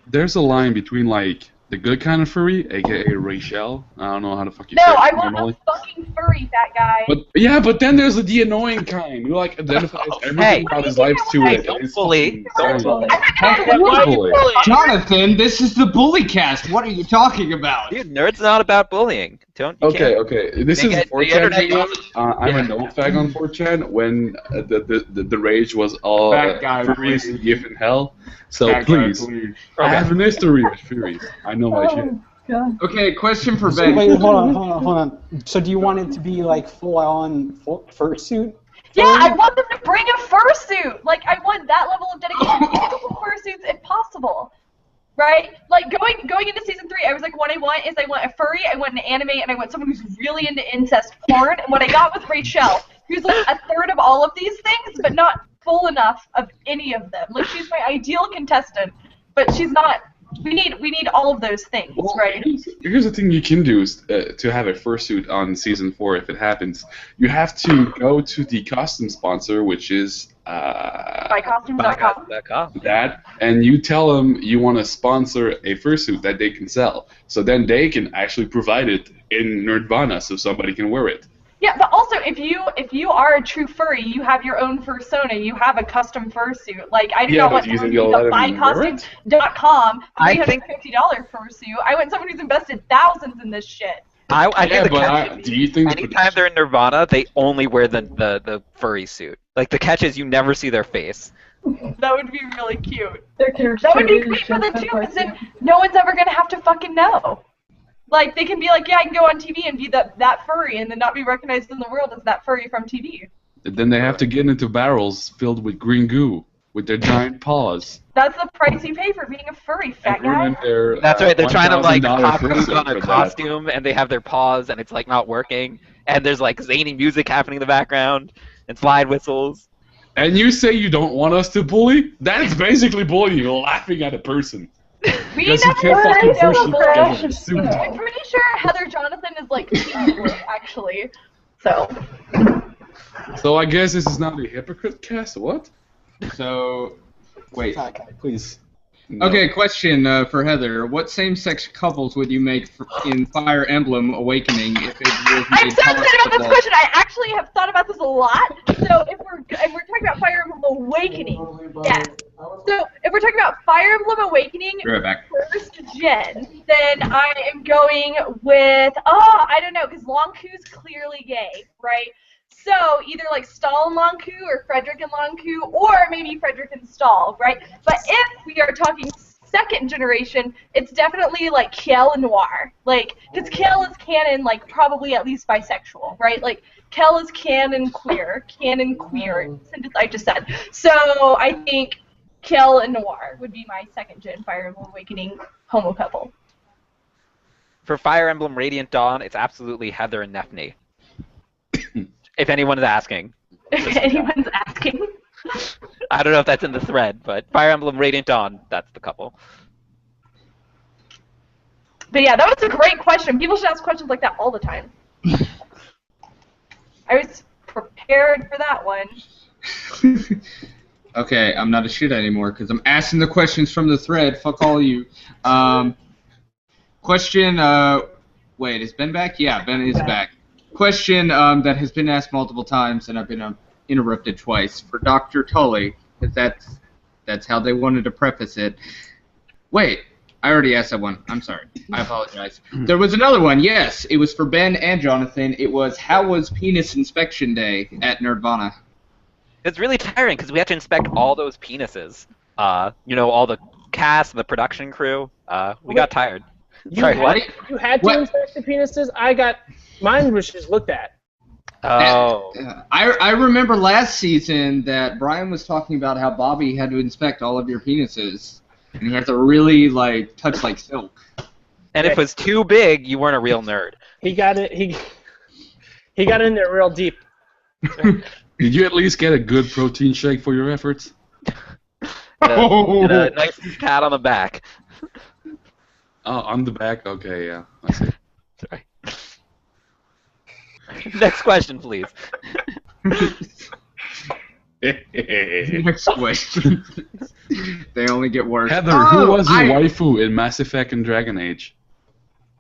There's a line between like the good kind of furry, aka Rachel. I don't know how the fuck you No, say it I want normally. a fucking furry fat guy. But yeah, but then there's the annoying kind who like identifies everything Hey. about his life to Hey, it. don't It's bully. fucking Don't bully. bully. Jonathan, this is the bully cast. What are you talking about? Dude, nerd's not about bullying. You Okay, can't- okay. This They is get- the 4chan internet hangout. uses- I'm a no fag on 4chan when the rage was all That guy, furries please. give in hell. So That guy, please, I have an history with furries. I know my shit. Oh, God. Okay, question for So, Ben. wait, hold on. So do you want it to be like full-on fursuit? Yeah, I want them to bring a fursuit. Like, I want that level of dedication. Fursuits, if possible. Right? Like, going into season 3, I was like, what I want is I want a furry, I want an anime, and I want someone who's really into incest porn. And what I got with Rachel, who's like a third of all of these things, but not full enough of any of them. Like, she's my ideal contestant, but she's not. We need all of those things, Well, right? here's the thing you can do is, to have a fursuit on season 4 if it happens. You have to go to the costume sponsor, which is Buycostumes.com. that, and you tell them you want to sponsor a fursuit that they can sell. So then they can actually provide it in Nerdvana so somebody can wear it. Yeah, but also if you are a true furry, you have your own fursona, you have a custom fursuit. Like, I do Yeah, not but want do you someone think who's you'll a let him wear it? buycostumes.com I think- $350 fursuit. I want someone who's invested thousands in this shit. I Yeah, think the but catch should be, do you think the anytime they're in Nirvana, they only wear the furry suit. Like, the catch is you never see their face. That would be really cute. Their character That would be is great for just the so two, because then funny. no one's ever gonna have to fucking know. Like, they can be like, yeah, I can go on TV and be that furry and then not be recognized in the world as that furry from TV. And then they have to get into barrels filled with green goo with their giant paws. That's the price you pay for being a furry, fat guy. That's right, they're trying to, like, $1,000 copy on a for that. costume, and they have their paws, and it's, like, not working. And there's, like, zany music happening in the background, and slide whistles. And you say you don't want us to bully? That's basically bullying. You're laughing at a person. We Because he never can't fucking know push you that. together in a suit. I'm pretty sure Heather Jonathan is like teamwork, actually. So. So I guess this is not a hypocrite cast. What? So, wait. Fat guy, please. No. Okay, question for Heather. What same-sex couples would you make in Fire Emblem Awakening if it was I'm made so excited about this possible? question. I actually have thought about this a lot. So if we're talking about Fire Emblem Awakening, yes. So if we're talking about Fire Emblem Awakening, Be right back. first gen, then I am going with I don't know, because Lonku's clearly gay, right? So either like Stahl and Lonku or Frederick and Lonku, or maybe Frederick and Stahl, right? But if we are talking second generation, it's definitely like Kiel and Noir, like because Kiel is canon, like probably at least bisexual, right? Like Kiel is canon queer, sentence I just said. So I think Kiel and Noir would be my second gen Fire Emblem Awakening homo couple. For Fire Emblem Radiant Dawn, it's absolutely Heather and Nephne. If anyone's asking. If anyone's asking. I don't know if that's in the thread, but Fire Emblem Radiant Dawn, that's the couple. But yeah, that was a great question. People should ask questions like that all the time. I was prepared for that one. Okay, I'm not a shit anymore because I'm asking the questions from the thread. Fuck all you. Question, wait, is Ben back? Yeah, Ben is back. Question that has been asked multiple times, and I've been interrupted twice, for Dr. Tully, because that's how they wanted to preface it. Wait, I already asked that one. I'm sorry. I apologize. There was another one, yes. It was for Ben and Jonathan. It was, how was Penis Inspection Day at Nerdvana? It's really tiring because we have to inspect all those penises. You know, all the cast, the production crew. We got tired. Sorry, what? You had to inspect the penises? Mine was just looked at. Oh. I remember last season that Brian was talking about how Bobby had to inspect all of your penises. And you had to really, like, touch like silk. And if it was too big, you weren't a real nerd. He got it. He got in there real deep. Did you at least get a good protein shake for your efforts? And a nice pat on the back. Oh, on the back? Okay, yeah. I see. Sorry. Next question, please. Next question. They only get worse. Heather, who was your waifu in Mass Effect and Dragon Age?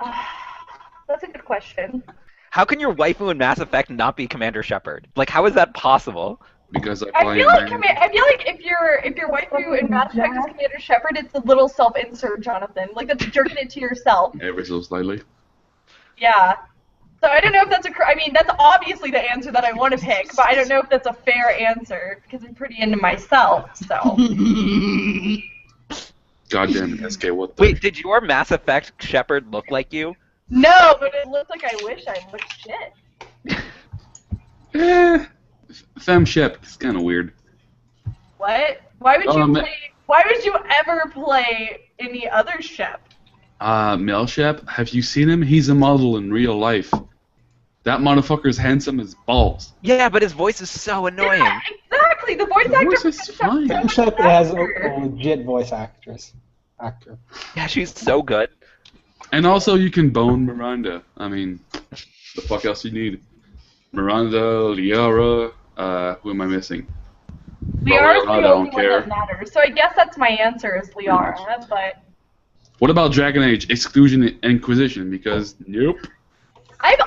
That's a good question. How can your waifu in Mass Effect not be Commander Shepard? Like, how is that possible? Because I feel like if your waifu in Mass Effect is Commander Shepard, it's a little self-insert, Jonathan. Like that's jerking it to yourself. Ever so slightly. Yeah. So I don't know if that's I mean, that's obviously the answer that I want to pick, but I don't know if that's a fair answer because I'm pretty into myself. So. Goddamn it, SK, what the... Wait, did your Mass Effect Shepard look like you? No, but it looked like I wish I looked shit. Fem Shep, it's kind of weird. What? Why would you play? Why would you ever play any other Shep? Mel Shep, have you seen him? He's a model in real life. That motherfucker's handsome as balls. Yeah, but his voice is so annoying. Yeah, exactly. The voice actor. Voice is fine. Fem Shep has a legit voice actor. Yeah, she's so good. And also, you can bone Miranda. I mean, the fuck else you need? Miranda, Liara, who am I missing? Liara's I the don't only one care. that matters. So I guess that's my answer is Liara, but What about Dragon Age Exclusion Inquisition? Because nope. I've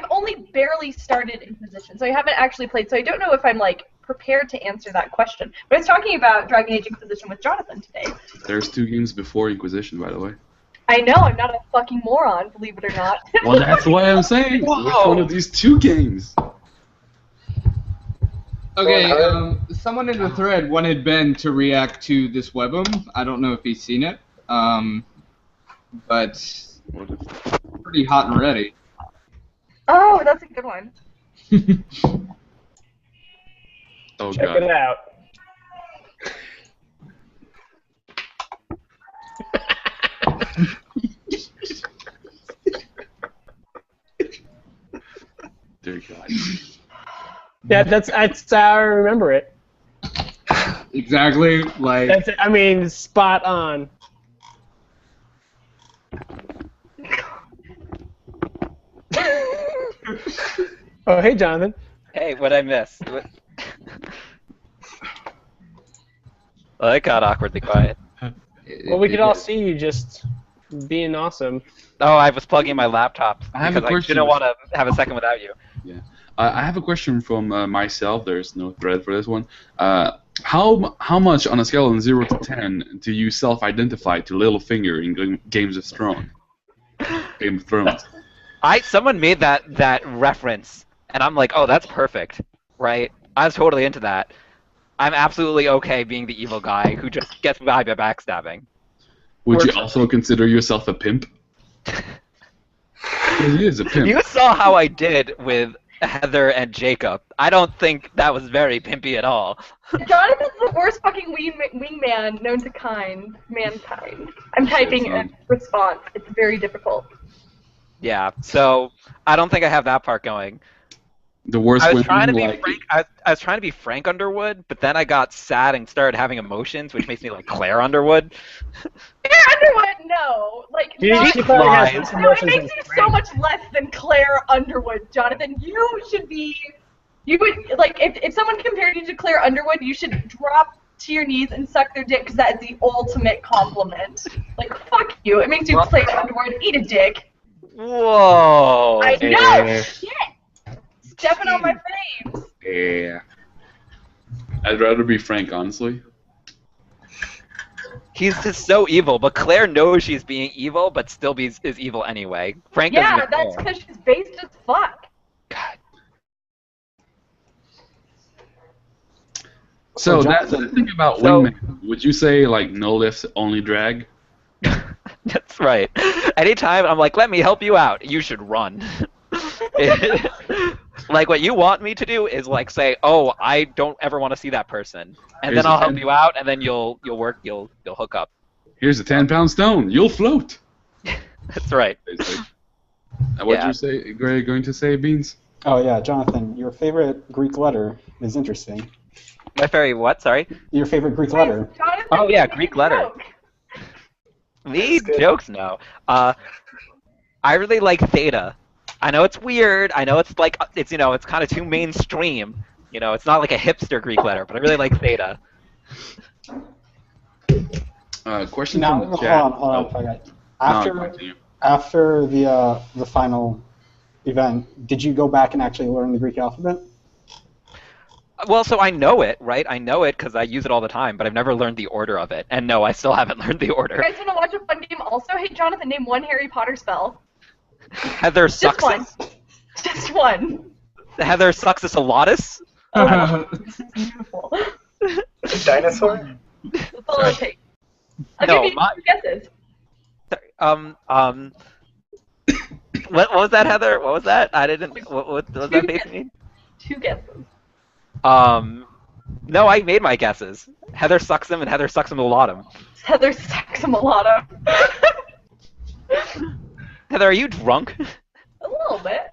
only barely started Inquisition, so I haven't actually played. So I don't know if I'm like prepared to answer that question. But I was talking about Dragon Age Inquisition with Jonathan today. There's 2 games before Inquisition, by the way. I know, I'm not a fucking moron, believe it or not. Well, that's why I'm saying. Whoa. Which one of these 2 games? Okay, someone in the thread wanted Ben to react to this webum. I don't know if he's seen it, but What is pretty hot and ready. Oh, that's a good one. Oh Check god. it out. Dear God. Yeah, that's how I remember it. Exactly, like... That's it. I mean, spot on. Oh, hey, Jonathan. Hey, what'd I miss? What... Well, it got awkwardly quiet. Well, we could all see you just being awesome. Oh, I was plugging my laptop I have a because I question. didn't want to have a second without you. Yeah. I have a question from myself. There's no thread for this one. How much on a scale of 0 to 10 do you self-identify to Littlefinger in Games of Thrones? Game of Thrones. Someone made that reference, and I'm like, oh, that's perfect, right? I was totally into that. I'm absolutely okay being the evil guy who just gets by by backstabbing. Would you also consider yourself a pimp? He is a pimp. You saw how I did with Heather and Jacob. I don't think that was very pimpy at all. Jonathan's the worst fucking wingman known to mankind. I'm typing a response. It's very difficult. Yeah, so I don't think I have that part going. The worst I was women, trying to be like, Frank. I was trying to be Frank Underwood, but then I got sad and started having emotions, which makes me like Claire Underwood. Claire Underwood, no. Like, She probably has less no, it emotions makes than you so Frank. much less than Claire Underwood, Jonathan. You should be. You would like if someone compared you to Claire Underwood, you should drop to your knees and suck their dick because that is the ultimate compliment. Like, fuck you. It makes you Claire Underwood. Eat a dick. Whoa! I know. Shit. Stepping on my face. yeah. I'd rather be Frank, honestly. He's just so evil, but Claire knows she's being evil, but still is evil anyway. Frank doesn't Yeah, even that's care. because she's based as fuck. God. So that's Jonathan- the thing about So- wingman. Would you say like no lifts, only drag? That's right. Anytime I'm like, let me help you out, you should run. Like what you want me to do is like say, oh, I don't ever want to see that person, and Here's then I'll the help thing. you out, and then you'll hook up. Here's a 10-pound stone. You'll float. That's right. Basically. What Yeah. you say, Gray? Going to say, Beans? Oh yeah, Jonathan, your favorite Greek letter is interesting. My fairy, what? Sorry. Your favorite Greek letter. Jonathan, Oh, yeah, you made Greek a letter. joke. Me That's good. jokes no. I really like Theta. I know it's weird. I know it's like it's it's kind of too mainstream. It's not like a hipster Greek letter, but I really like Theta. Question Now, from the hold chat. on. No, continue. After the final event, did you go back and actually learn the Greek alphabet? Well, so I know it, right? I know it because I use it all the time, but I've never learned the order of it. And no, I still haven't learned the You order. guys want to watch a fun game also? Hey, Jonathan, name one Harry Potter spell. Heather Just one. Succus. Just one. Heather Succus Alatus. This is beautiful. Dinosaur? That's all it takes. I'll No, give you two guesses. Sorry, what was that, Heather? What was that? I didn't. What was that face mean? Two guesses. No, I made my guesses. Heather sucks him, and Heather sucks him a lot of. Heather Saxamalato. Heather, are you drunk? A little bit.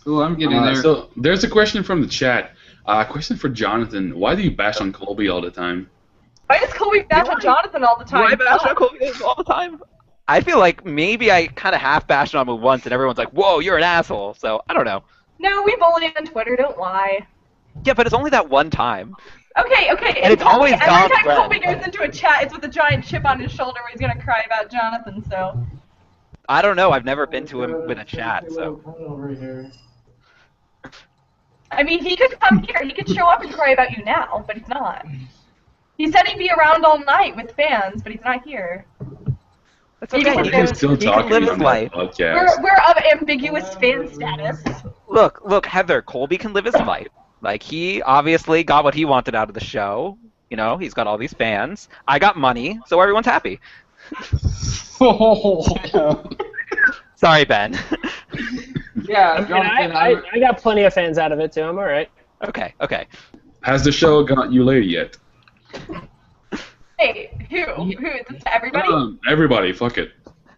Ooh, I'm getting there. So there's a question from the chat. Question for Jonathan. Why do you bash on Colby all the time? Why does Colby bash on Jonathan all the time? Do I bash on Colby all the time? I feel like maybe I kind of half bashed on him once, and everyone's like, "Whoa, you're an asshole." So I don't know. No, we bully on Twitter. Don't lie. Yeah, but it's only that one time. Okay. And it's always every Don's time friend. Colby goes into a chat, it's with a giant chip on his shoulder where he's gonna cry about Jonathan. So. I don't know. I've never been to him with a chat, so. I mean, he could come here. He could show up and cry about you now, but he's not. He said he'd be around all night with fans, but he's not here. That's Even okay. if He there's- can, Still he can talking live his on that life. podcast. We're of ambiguous fan status. Look, Heather, Colby can live his life. Like, he obviously got what he wanted out of the show. He's got all these fans. I got money, so everyone's happy. Sorry, Ben. Yeah, I got plenty of fans out of it too. I'm all right. Okay. Has the show got you laid yet? Hey, who? Is this to everybody? Everybody, fuck it.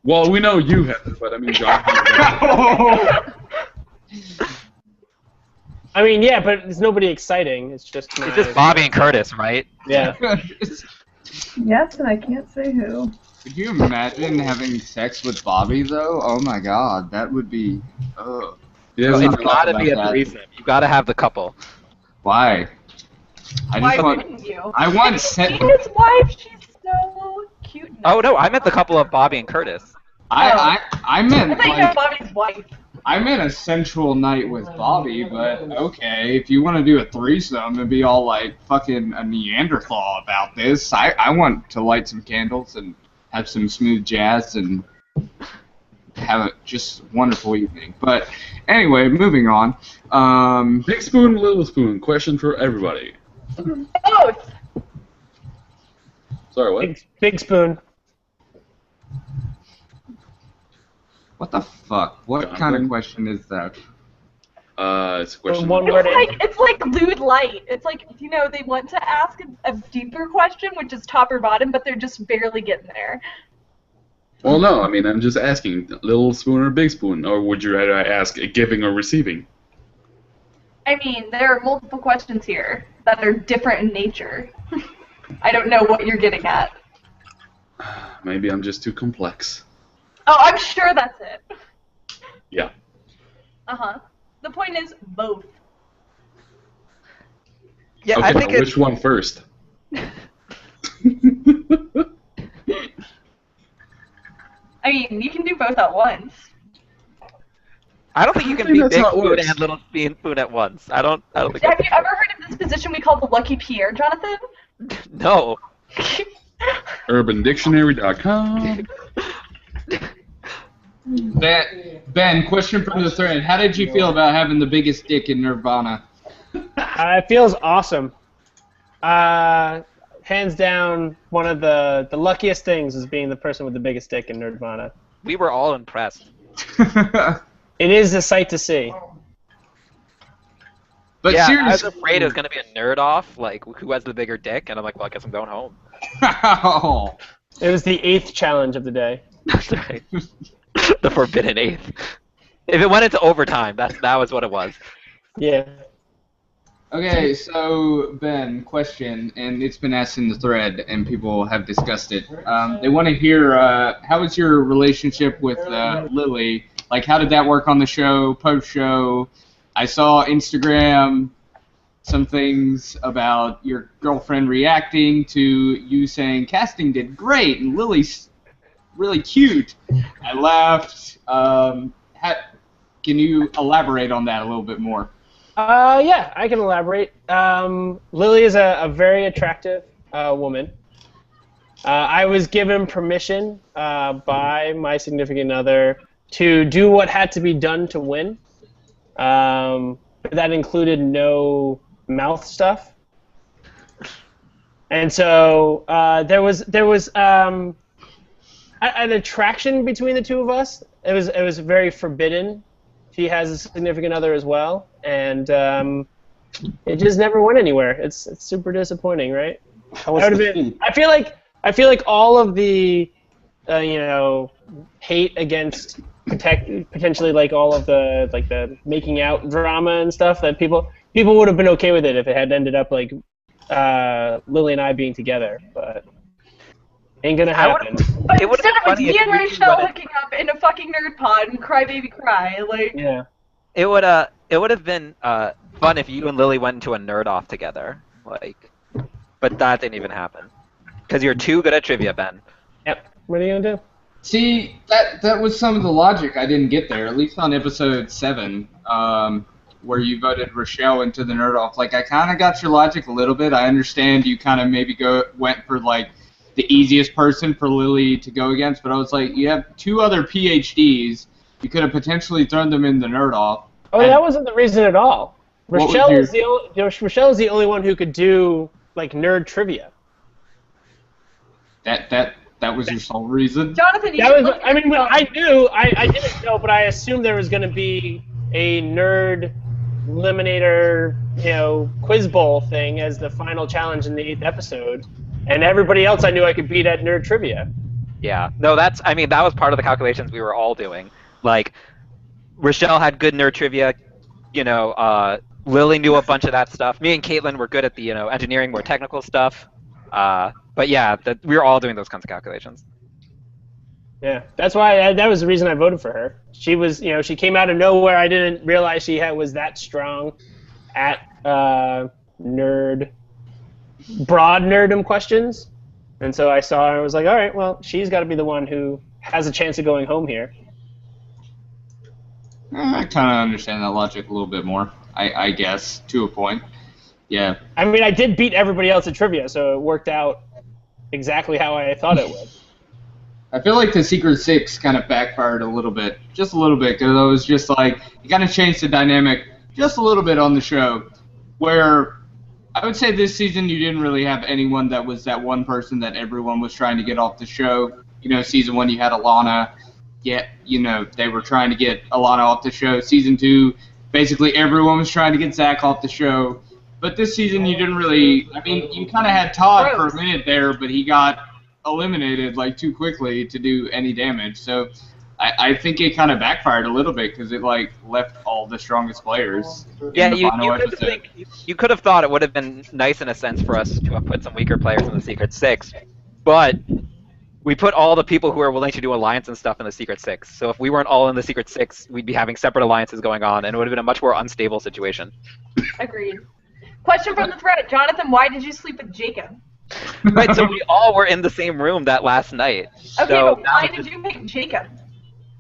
Well, we know you haven't, but I mean, John. I mean, yeah, but it's nobody exciting. It's just It's just Bobby and Curtis, right? Yeah. Yes, and I can't say who. Could you imagine having sex with Bobby, though? Oh my god, that would be... Oh. Yeah, So we it's know. gotta be a threesome. You gotta have the couple. Why? I Why just want... wouldn't you? I want sex... His wife, she's so cute. Oh no, I meant the couple of Bobby and Curtis. I meant, I thought you meant Bobby's wife. I meant a sensual night with Bobby, but okay, if you want to do a threesome and be all like fucking a Neanderthal about this, I want to light some candles and have some smooth jazz and have a just wonderful evening. But anyway, moving on. Big spoon, little spoon. Question for everybody. Both. Sorry, what? Big spoon. What the fuck? What kind of question is that? It's a question. One word. It's like lewd light. It's like, you know, they want to ask a deeper question, which is top or bottom, but they're just barely getting there. Well, no, I mean, I'm just asking, little spoon or big spoon, or would you rather I ask giving or receiving? I mean, there are multiple questions here that are different in nature. I don't know what you're getting at. Maybe I'm just too complex. Oh, I'm sure that's it. Yeah. Uh-huh. The point is both. Yeah, Okay, I think now which one first? I mean, you can do both at once. I don't think you can think be that's big how it spoon works. and little spoon at once. I don't think. Have you ever heard of this position we call the Lucky Pierre, Jonathan? No. UrbanDictionary.com. Ben, question from the thread. How did you feel about having the biggest dick in Nirvana? It feels awesome. Hands down, one of the luckiest things is being the person with the biggest dick in Nirvana. We were all impressed. It is a sight to see. But yeah, seriously, I was afraid it was gonna be a nerd off, like who has the bigger dick, and I'm like, well, I guess I'm going home. Oh. It was the 8th challenge of the day. That's right. The forbidden eighth. If it went into overtime, that was what it was. Yeah. Okay, so Ben, question, and it's been asked in the thread, and people have discussed it. They want to hear how was your relationship with Lily? Like, how did that work on the show, post-show? I saw Instagram, some things about your girlfriend reacting to you saying casting did great and Lily's really cute. I laughed. Can you elaborate on that a little bit more? Yeah, I can elaborate. Lily is a very attractive woman. I was given permission by my significant other to do what had to be done to win. That included no mouth stuff. And so there was an attraction between the two of us. It was very forbidden. She has a significant other as well, and it just never went anywhere. It's super disappointing, right? I feel like all of the hate against potentially like all of the making out drama and stuff that people would have been okay with it if it had ended up like Lily and I being together, but ain't gonna happen. But It would've instead been of funny me if and you Rachel would've- hooking up in a fucking nerd pod and cry baby cry, like Yeah. It would have been fun if you and Lily went into a nerd off together, like, but that didn't even happen because you're too good at trivia, Ben. Yep. What are you gonna do? See, that was some of the logic I didn't get there, at least on episode 7, where you voted Rochelle into the nerd off. Like, I kind of got your logic a little bit. I understand you kind of maybe went for, like, the easiest person for Lily to go against, but I was like, you have 2 other PhDs. You could have potentially thrown them in the nerd off. Oh, that wasn't the reason at all. What was Rochelle your- Rochelle is the only one who could do like nerd trivia. That That was your sole reason? Jonathan, you That should was. look I mean, well, I at knew. I didn't know, but I assumed there was going to be a nerd eliminator, quiz bowl thing as the final challenge in the 8th episode, and everybody else I knew I could beat at nerd trivia. Yeah. No, that was part of the calculations we were all doing. Like, Rochelle had good nerd trivia. Lily knew a bunch of that stuff. Me and Caitlin were good at the engineering, more technical stuff. But yeah, we were all doing those kinds of calculations. Yeah, that's why that was the reason I voted for her. She was, she came out of nowhere. I didn't realize she was that strong at broad nerdum questions, and so I saw her. I was like, all right, well, she's got to be the one who has a chance of going home here. I kind of understand that logic a little bit more, I guess, to a point. Yeah. I mean, I did beat everybody else at trivia, so it worked out exactly how I thought it would. I feel like the Secret Six kind of backfired a little bit, just a little bit, because it was just like, it kind of changed the dynamic just a little bit on the show, where I would say this season you didn't really have anyone that was that one person that everyone was trying to get off the show. Season 1 you had Alana. Yeah, they were trying to get Alana off the show. Season 2, basically everyone was trying to get Zach off the show. But this season you didn't really, you kind of had Todd for a minute there, but he got eliminated too quickly to do any damage. So I think it kind of backfired a little bit because it left all the strongest players. Yeah, you could have thought it would have been nice in a sense for us to have put some weaker players in the Secret Six, but we put all the people who are willing to do alliance and stuff in the Secret Six. So if we weren't all in the Secret Six, we'd be having separate alliances going on, and it would have been a much more unstable situation. Agreed. Question from the thread. Jonathan, why did you sleep with Jacob? Right, so we all were in the same room that last night. Okay, so but why did you pick Jacob?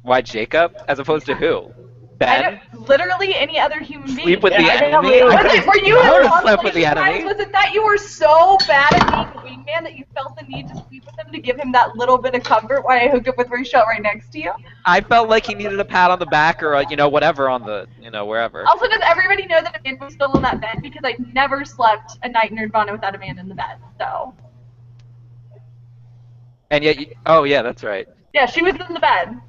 Why Jacob? As opposed to who? Ben? Literally any other human being. Sleep with the enemy? Were you I in would've slept with the enemy. Was it that you were so bad at being a wingman that you felt the need to sleep with him to give him that little bit of comfort while I hooked up with Rochelle right next to you? I felt like he needed a pat on the back or, whatever on the, wherever. Also, does everybody know that Amanda was still in that bed? Because I never slept a night in Nerdvana without Amanda in the bed, so. And yet, oh yeah, that's right. Yeah, she was in the bed.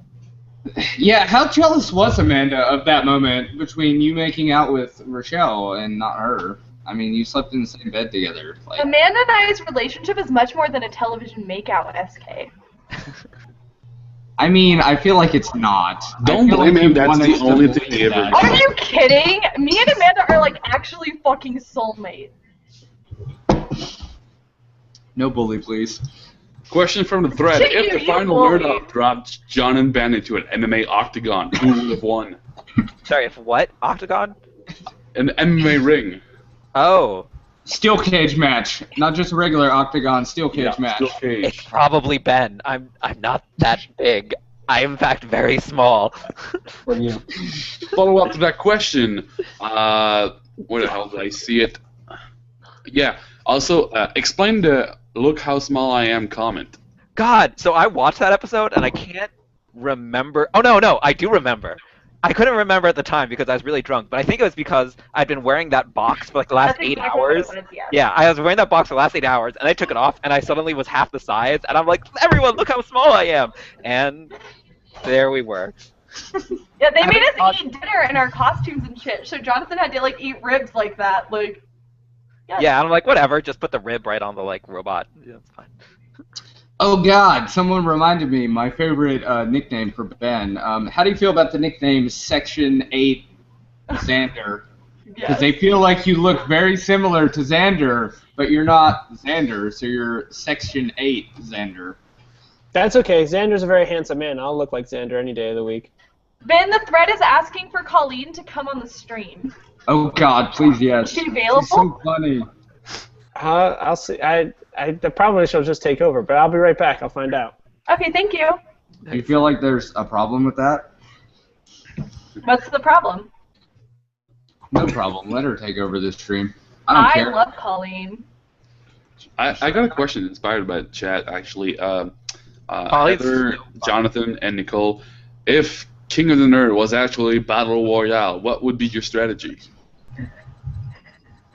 Yeah, how jealous was Amanda of that moment between you making out with Rochelle and not her? You slept in the same bed together. Amanda and I's relationship is much more than a television makeout, SK. I feel like it's not. Don't blame him, that's the only thing he ever did. Are you kidding? Me and Amanda are actually fucking soulmates. No bully, please. Question from the thread. If the final nerd-up dropped John and Ben into an MMA octagon, who would have won? Sorry, if what? Octagon? An MMA ring. Oh. Steel cage match. Not just a regular octagon, steel cage match. Steel cage. It's probably Ben. I'm not that big. I am in fact very small. For you. Follow up to that question. Where the hell did I see it? Yeah. Also, explain the "look how small I am" comment. God, so I watched that episode and I can't remember. Oh no, I do remember. I couldn't remember at the time because I was really drunk, but I think it was because I'd been wearing that box for the last 8 hours. Yeah, I was wearing that box for the last 8 hours, and I took it off, and I suddenly was half the size, and I'm like, everyone, look how small I am! And there we were. Yeah, they made us eat dinner in our costumes and shit, so Jonathan had to, eat ribs like that, Yeah, I'm like, whatever, just put the rib right on the, robot. Yeah, it's fine. Oh God! Someone reminded me my favorite nickname for Ben. How do you feel about the nickname Section 8 Xander? Because they feel like you look very similar to Xander, but you're not Xander, so you're Section 8 Xander. That's okay. Xander's a very handsome man. I'll look like Xander any day of the week. Ben, the thread is asking for Colleen to come on the stream. Oh God, please yes. Is she available? She's so funny. I'll see. The problem is she'll just take over, but I'll be right back. I'll find out. Okay, thank you. Do you feel like there's a problem with that? What's the problem? No problem. Let her take over this stream. I don't care. I love Colleen. I got a question inspired by the chat, actually. Heather, Jonathan, and Nicole. If King of the Nerd was actually Battle Royale, what would be your strategy?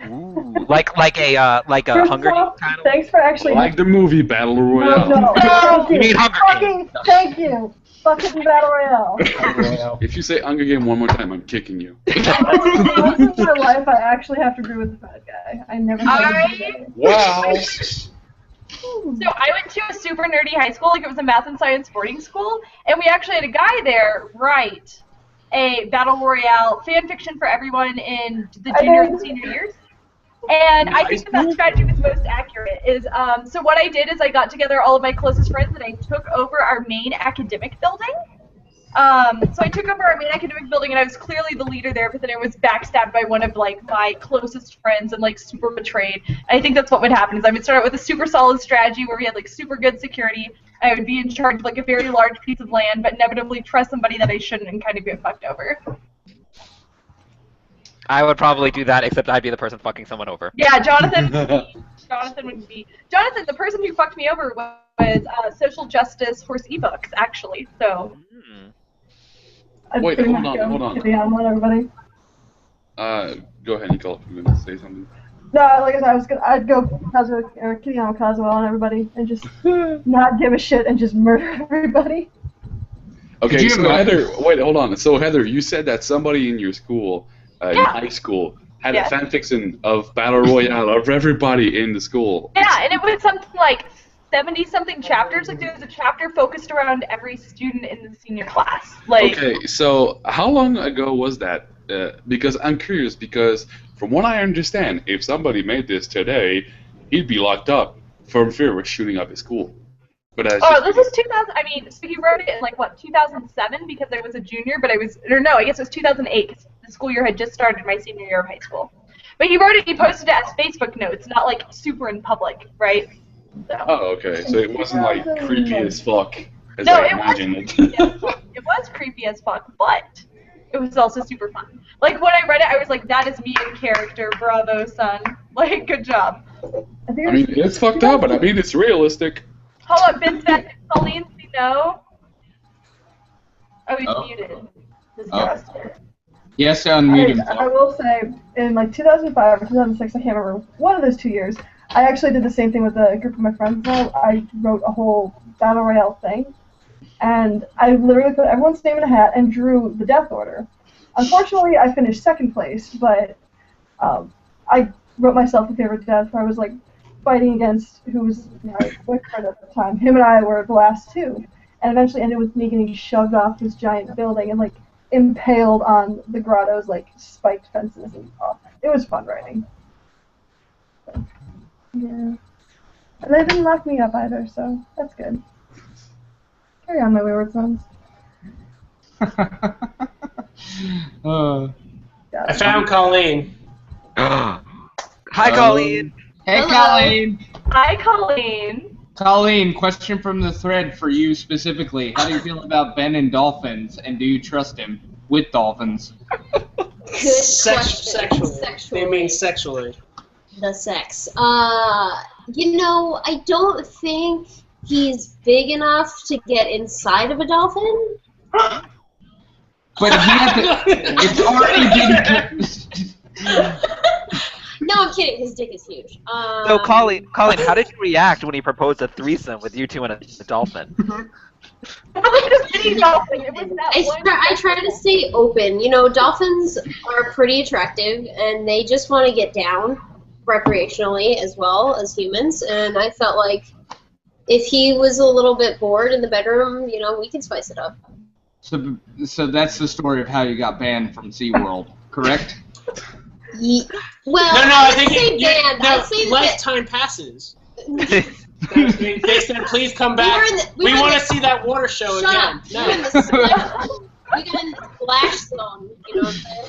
Ooh, like a First Hunger of all, Games kind of. thanks for actually. Like the movie Battle Royale. No, thank You you. mean Hunger Fucking thank you. Fucking Battle Royale. If you say Hunger Game one more time, I'm kicking you. Once in my life, I actually have to agree with the bad guy. I never thought I'd do that. Wow. So I went to a super nerdy high school, like it was a math and science boarding school, and we actually had a guy there write a battle royale fan fiction for everyone in the junior and senior years. And I think that strategy was most accurate. So what I did is I got together all of my closest friends and I took over our main academic building. So I took over our main academic building and I was clearly the leader there, but then I was backstabbed by one of like my closest friends and like super betrayed. I think that's what would happen is I would start out with a super solid strategy where we had like super good security. I would be in charge of like a very large piece of land, but inevitably trust somebody that I shouldn't and kind of get fucked over. I would probably do that, except I'd be the person fucking someone over. Yeah, Jonathan would be. Jonathan, the person who fucked me over was social justice horse ebooks, actually. So. I'd Wait, pretty hold much on, go hold on. to the on one, everybody. Go ahead, Nicole. You're gonna say something. No, like I said, I'd go Kiriyama Kazuo on everybody and just not give a shit and just murder everybody. Okay, so Heather, wait, hold on. So Heather, you said that somebody in your school, in high school, had a fanfiction of Battle Royale of everybody in the school. Yeah, and it was something like 70-something chapters. Like there was a chapter focused around every student in the senior class. Like. Okay, so how long ago was that? Because I'm curious, because from what I understand, if somebody made this today, he'd be locked up for fear of shooting up his school. But this was 2000. I mean, so he wrote it in like what 2007 because I was a junior, but I guess it was 2008 because the school year had just started my senior year of high school. But he wrote it. He posted it as Facebook notes, not like super in public, right? So. Oh, okay. So it wasn't like creepy as fuck as No, I it imagined was creepy as fuck. It was creepy as fuck, but it was also super fun. Like when I read it, I was like, "That is me in character. Bravo, son. Like, good job." I mean, it's fucked up, but I mean, it's realistic. Hold on, Vincent. Colleen, say no. Oh, he's muted. Yes, unmute him. I will say, in like 2005 or 2006, I can't remember, one of those 2 years, I actually did the same thing with a group of my friends. I wrote a whole Battle Royale thing, and I literally put everyone's name in a hat and drew the death order. Unfortunately, I finished second place, but I wrote myself a favorite death where I was like fighting against who was my boyfriend at the time. Him and I were the last two, and eventually ended with me getting shoved off this giant building and like impaled on the grotto's like spiked fences, and it was fun writing. So, yeah, and they didn't lock me up either, so that's good. Carry on, my wayward sons. I found Colleen. Hi, Colleen. Hey, Colleen. Hi, Colleen. Colleen, question from the thread for you specifically. How do you feel about Ben and dolphins, and do you trust him with dolphins? Good question. Sexually. They mean sexually. The sex. You know, I don't think he's big enough to get inside of a dolphin. But he had to, it's already been... No, I'm kidding. His dick is huge. So, Colleen, how did you react when he proposed a threesome with you two and a dolphin? I try to stay open. You know, dolphins are pretty attractive, and they just want to get down recreationally as well as humans. And I felt like if he was a little bit bored in the bedroom, you know, we could spice it up. So that's the story of how you got banned from SeaWorld, correct? Well, no, I think less time passes. They said, please come back. We want to see that water show again. We got in the splash zone, you know what I'm saying?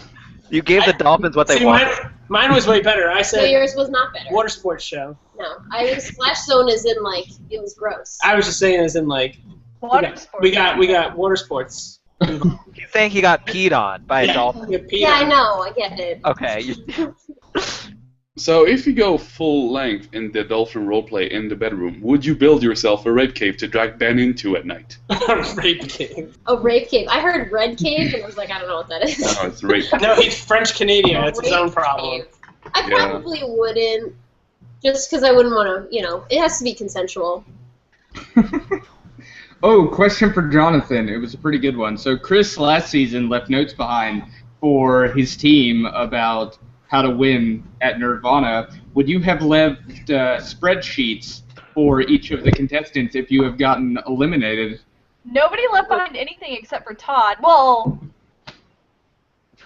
You gave the dolphins what they wanted. Mine was way better. I said yours was not better. Water sports show. No, I mean splash zone is in like it was gross. I was just saying as in like we got water sports. You saying he got peed on by a dolphin? Yeah, I know. I get it. Okay. So if you go full length in the dolphin roleplay in the bedroom, would you build yourself a rape cave to drag Ben into at night? Rape cave. A rape cave. I heard red cave and I was like, I don't know what that is. No, it's rape. No, he's French Canadian. It's his own problem. I probably wouldn't, just because I wouldn't want to, it has to be consensual. Oh, question for Jonathan. It was a pretty good one. So Chris last season left notes behind for his team about how to win at Nirvana. Would you have left spreadsheets for each of the contestants if you have gotten eliminated? Nobody left behind anything except for Todd. Well,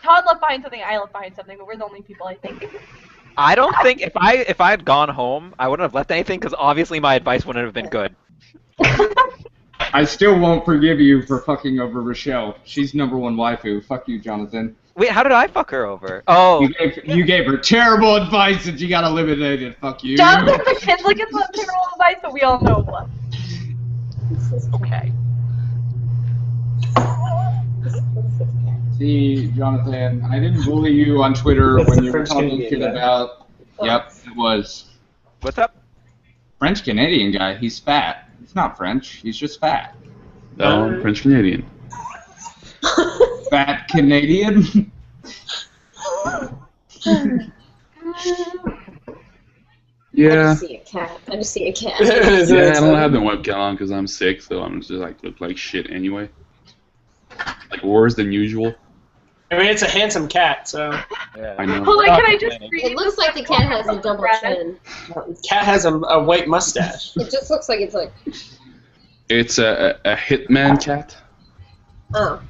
Todd left behind something, I left behind something, but we're the only people, I think. I don't think if I had gone home, I wouldn't have left anything because obviously my advice wouldn't have been good. I still won't forgive you for fucking over Rochelle. She's #1 waifu. Fuck you, Jonathan. Wait, how did I fuck her over? Oh. You gave her terrible advice and she got eliminated. Fuck you. Jonathan pretends like it's not terrible advice, but we all know what. Okay. See, Jonathan, I didn't bully you on Twitter when you were talking shit about... Yep, it was. What's up? French-Canadian guy. He's fat. He's not French. He's just fat. No, I'm French-Canadian. Fat Canadian? Yeah. I just see a cat. I just see a cat. Yeah, I don't have the webcam on because I'm sick, so I'm just like look like shit anyway. Like worse than usual. I mean, it's a handsome cat, so. Yeah. I know. Hold on, can I just read? It looks like the cat has a double chin. Cat has a white mustache. It just looks like it's like. It's a hitman cat. Oh.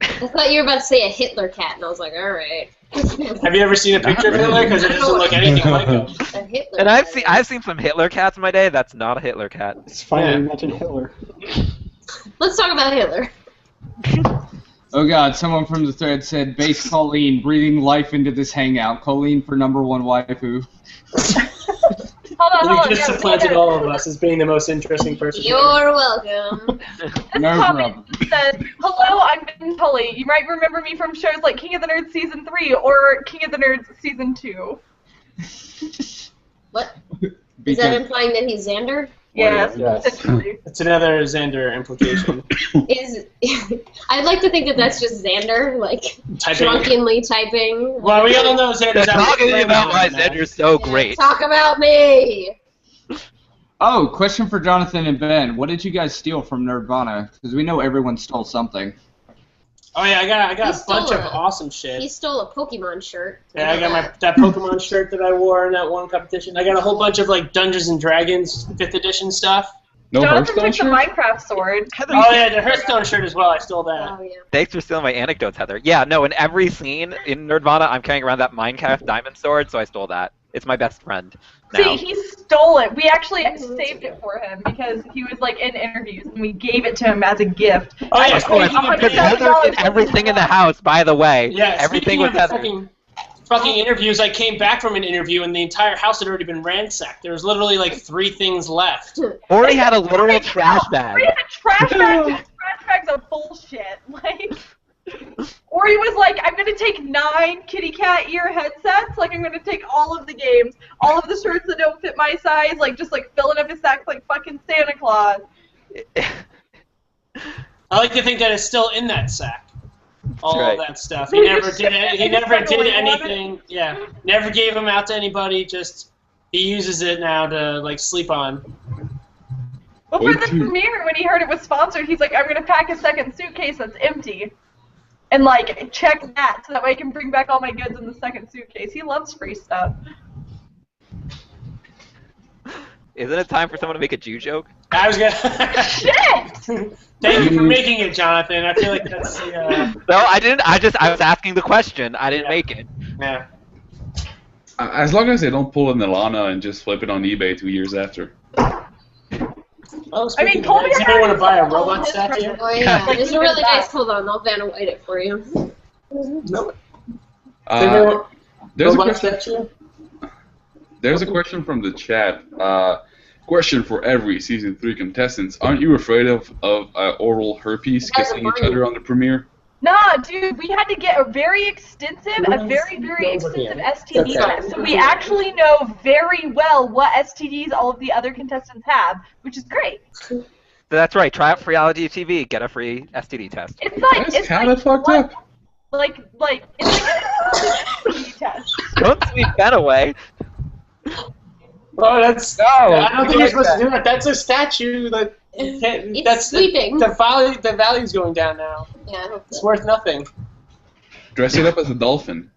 I thought you were about to say a Hitler cat, and I was like, alright. Have you ever seen a picture of Hitler? Because it doesn't look anything like him. A Hitler And cat. I've seen some Hitler cats in my day. That's not a Hitler cat. It's finally mentioned Hitler. Let's talk about Hitler. Oh god, someone from the thread said, base Colleen, breathing life into this hangout. Colleen for #1 waifu. Hold on. You just supplanted all of us as being the most interesting person. You're welcome. No comment problem. said, hello, I'm Ben Tully. You might remember me from shows like King of the Nerds Season 3 or King of the Nerds Season 2. What? Is that implying that he's Xander? Yes, Yes. essentially. It's another Xander implication. I'd like to think that that's just Xander, like, Typing. drunkenly typing. Well, we all know Xander's Talking about why Xander's so great. Talk about me! Oh, question for Jonathan and Ben. What did you guys steal from Nirvana? Because we know everyone stole something. Oh yeah, I got He a bunch stole of a- awesome shit. He stole a Pokemon shirt. Yeah, I got that Pokemon shirt that I wore in that one competition. I got a whole bunch of like Dungeons and Dragons 5th edition stuff. No Jonathan Hearthstone took the shirt? Minecraft sword. Oh yeah, the Hearthstone shirt as well. I stole that. Oh, yeah. Thanks for stealing my anecdotes, Heather. Yeah, no, in every scene in Nerdvana, I'm carrying around that Minecraft diamond sword, so I stole that. It's my best friend now. See, he stole it. We actually saved it for him because he was like in interviews, and we gave it to him as a gift. Oh yeah, Of course, because Heather did everything in the house, by the way. Yeah, Everything speaking was of Heather. fucking interviews, I came back from an interview and the entire house had already been ransacked. There was literally like 3 things left. Or he had a literal trash bag. We had a trash bag. Trash bags of bullshit. Like, or he was like, I'm gonna take 9 kitty cat ear headsets. Like, I'm gonna take all of the games, all of the shirts that don't fit my size. Like, just like filling up his sacks like fucking Santa Claus. I like to think that it's still in that sack. All right. of that stuff. He never did. He never did anything. Yeah, never gave them out to anybody. Just he uses it now to like sleep on. Well, for the premiere, when he heard it was sponsored, he's like, I'm gonna pack a second suitcase that's empty. And, like, check that so that way I can bring back all my goods in the second suitcase. He loves free stuff. Isn't it time for someone to make a Jew joke? I was gonna. Shit! Thank you for making it, Jonathan. I feel like that's the. No, I didn't. I was asking the question. I didn't make it. Yeah. As long as they don't pull an Alana and just flip it on eBay 2 years after. Oh, I mean, speaking of Colby that, does had anyone want to buy a all robot his statue? presents. Oh yeah, Like, there's he a really did that. nice. Hold on, I'll Vanna White it for you. No. There's a Robot question. statue? There's a question from the chat. Question for every season 3 contestants: aren't you afraid of oral herpes That's kissing a each other on the premiere? Nah, dude, we had to get a very extensive STD test. So we actually know very well what STDs all of the other contestants have, which is great. So that's right. Try out Freology TV. Get a free STD test. It's like, That's it's kind like of fucked one- up. Like it's like a test. Don't sweep that away. Well, that's. No, I don't think you're like supposed that. to do that. That's a statue. That you can't, It's that's sweeping. The value's going down now. Yeah, I hope It's so. worth nothing. Dress it up as a dolphin.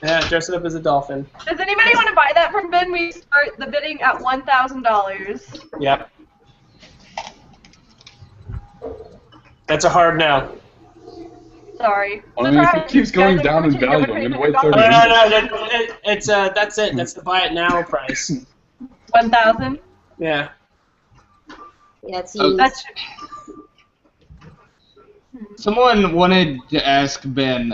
Yeah, dress it up as a dolphin. Does anybody want to buy that from Ben? We start the bidding at $1,000. Yep. That's a hard no. Sorry. I mean, if it keeps going down in value, I'm gonna wait 30 No, minutes. it's that's it. That's the buy it now price. 1,000. Yeah. Yeah, it's Oh, used. That's. Someone wanted to ask Ben,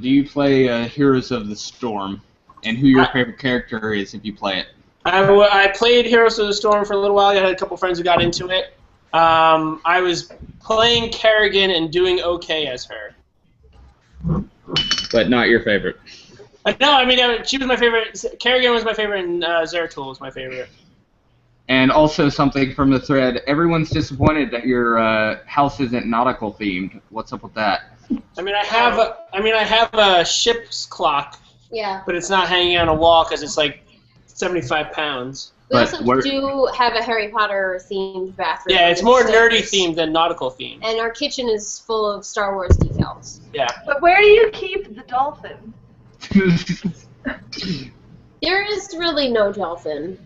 do you play Heroes of the Storm, and who your favorite character is if you play it? I played Heroes of the Storm for a little while. I had a couple friends who got into it. I was playing Kerrigan and doing okay as her. But not your favorite. No, I mean she was my favorite. Kerrigan was my favorite, and Zeratul was my favorite. And also something from the thread, everyone's disappointed that your house isn't nautical themed. What's up with that? I mean, I have a ship's clock, Yeah. but it's not hanging on a wall because it's like 75 pounds. We But also where- do have a Harry Potter themed bathroom. Yeah, it's more nerdy upstairs. themed than nautical themed. And our kitchen is full of Star Wars decals. Yeah. But where do you keep the dolphin? There is really no dolphin.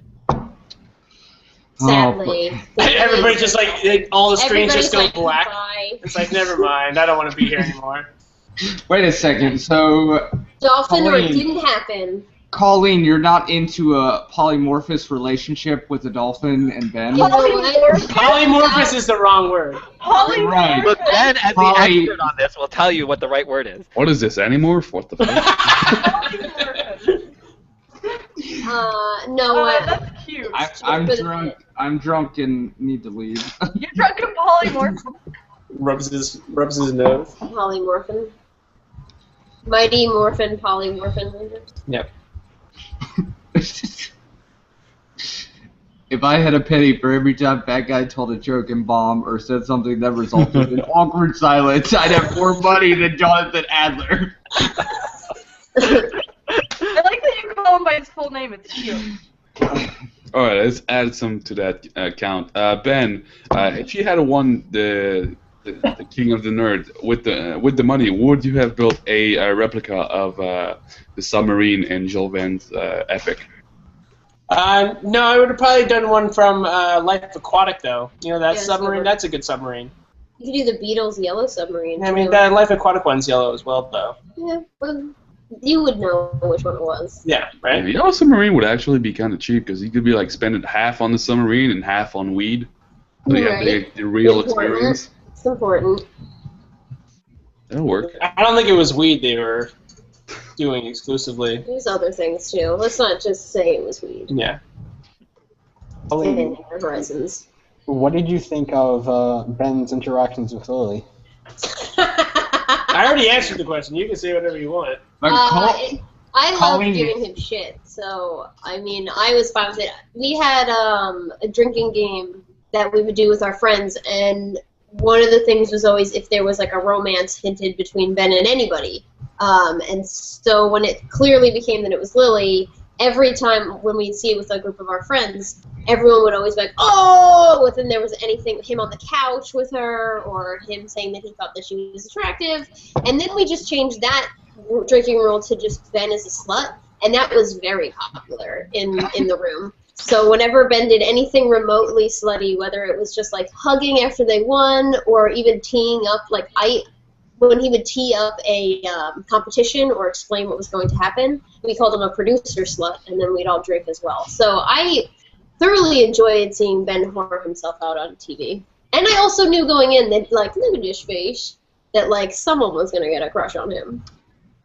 Oh, Sadly. Everybody's just like all the screens Everybody's just go like, black. bye. It's like never mind. I don't want to be here anymore. Wait a second, so Dolphin or Colleen. it didn't happen. Colleen, you're not into a polymorphous relationship with a dolphin and Ben? You know what? Polymorphous is the wrong word. Right. But Ben, as the Polly- expert on this, will tell you what the right word is. What is this, Animorph? What the fuck? No, That's cute. I'm But- drunk. I'm drunk and need to leave. You're drunk and polymorph. Rubs his nose. polymorphin. Mighty Morphin Polymorphin. Yep. If I had a penny for every time Bad Guy told a joke and bombed or said something that resulted in awkward silence, I'd have more money than Jonathan Adler. I like that you call him by his full name. It's cute. All right, let's add some to that count. Ben, if you had won the King of the Nerd with the money, would you have built a replica of the submarine in Jules Verne's epic? No, I would have probably done one from Life Aquatic, though. You know, that Yeah, submarine, super. that's a good submarine. You could do the Beatles Yellow Submarine. I mean, too. that Life Aquatic one's yellow as well, though. Yeah, well, you would know which one it was. Yeah, And right? the yellow submarine would actually be kind of cheap because you could be like spending half on the submarine and half on weed. So you have Right. the real Important. experience. It's important. That'll work. I don't think it was weed they were doing exclusively. There's other things, too. Let's not just say it was weed. Yeah. And Horizons. What did you think of Ben's interactions with Lily? I already answered the question. You can say whatever you want. But I love Colleen- giving him shit, so I mean, I was fine with it. We had a drinking game that we would do with our friends, and one of the things was always if there was like a romance hinted between Ben and anybody. And so when it clearly became that it was Lily, every time when we'd see it with a group of our friends, everyone would always be like, oh, within there was anything, him on the couch with her, or him saying that he thought that she was attractive. And then we just changed that drinking rule to just Ben as a slut, and that was very popular in the room. So whenever Ben did anything remotely slutty, whether it was just like hugging after they won, or even teeing up, like when he would tee up a competition or explain what was going to happen, we called him a producer slut, and then we'd all drink as well. So I thoroughly enjoyed seeing Ben whore himself out on TV. And I also knew going in that, like, look at his face, that, like, someone was going to get a crush on him.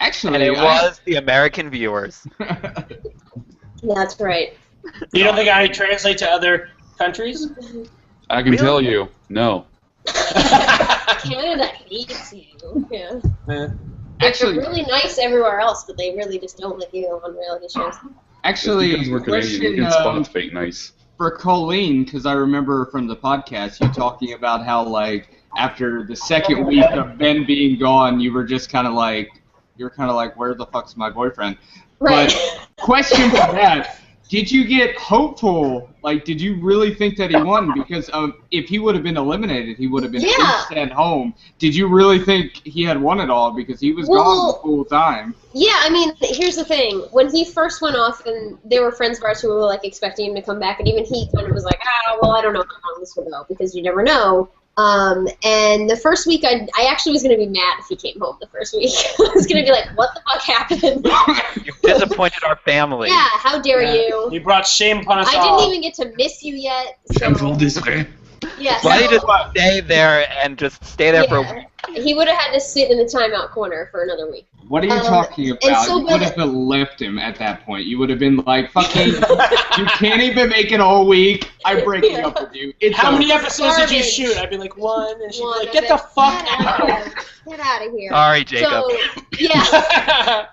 Actually, And it was the American viewers. That's right. You don't think I translate to other countries? I can tell you, no. Canada hates you. Yeah. Actually, They're really nice everywhere else, but they really just don't like you on reality shows. Actually, Because we're Canadian, you question can spot fake nice. for Colleen, because I remember from the podcast you talking about how, like, after the second week of Ben being gone, you were just kind of like, you're kind of like, where the fuck's my boyfriend? Right. But question for that. Did you get hopeful? Like, did you really think that he won? Because if he would have been eliminated, he would have been sent home. Did you really think he had won it all? Because he was gone the whole time. Yeah, I mean, here's the thing. When he first went off, and there were friends of ours who were, like, expecting him to come back, and even he kind of was like, well, I don't know how long this will go, because you never know. And the first week, I actually was going to be mad if he came home the first week. I was going to be like, what the fuck happened? You disappointed our family. Yeah, how dare you? You brought shame upon us I all. didn't even get to miss you yet. So. Yes. Why don't you just stay there and just stay there for a week? He would have had to sit in the timeout corner for another week. What are you talking about? So you would have left him at that point. You would have been like, fucking, you can't even make it all week. I'm breaking up with you. It's How many episodes did you shoot? I'd be like, 1, and she'd be like, get the fuck out. Get out of here. Sorry, Jacob. So, yeah.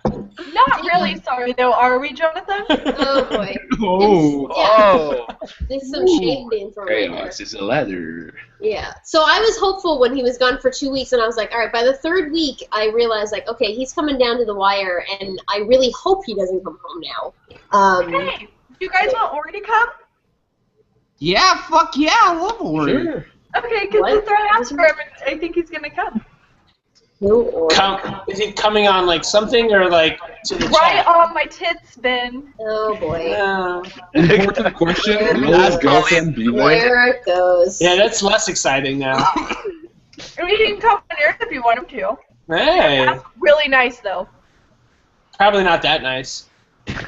Not really sorry, though, are we, Jonathan? Oh, boy. Oh. There's some shade being thrown right there. It's a ladder. Yeah. So I was hopeful when he was gone for 2 weeks, and I was like, all right, by the 3rd week, I realized, like, okay, he's coming down to the wire, and I really hope he doesn't come home now. Hey, do you guys want Ori to come? Yeah, fuck yeah, I love Ori. Sure. Okay, because the threat asked for him, and I think he's gonna come. Is he coming on, like, something, or, like, to the Right chat? on my tits, Ben. Oh, boy. Important question. Will his girlfriend be there? There it goes. Yeah, that's less exciting now. And we can come on Earth if you want him to. Hey. That's really nice, though. Probably not that nice. Yeah,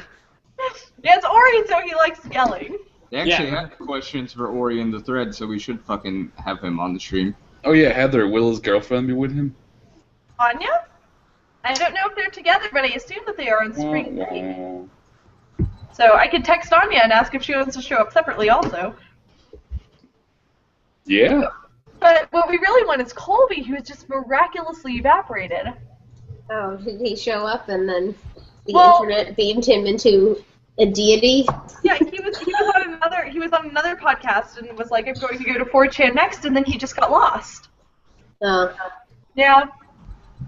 it's Ori, so he likes yelling. They actually have questions for Ori in the thread, so we should fucking have him on the stream. Oh yeah, Heather, will his girlfriend be with him? Anya? I don't know if they're together, but I assume that they are on spring break. So I could text Anya and ask if she wants to show up separately also. Yeah. But what we really want is Colby, who is just miraculously evaporated. Oh, did he show up and then the internet beamed him into a deity? Yeah, he was on another podcast and was like, I'm going to go to 4chan next, and then he just got lost. Oh. Yeah,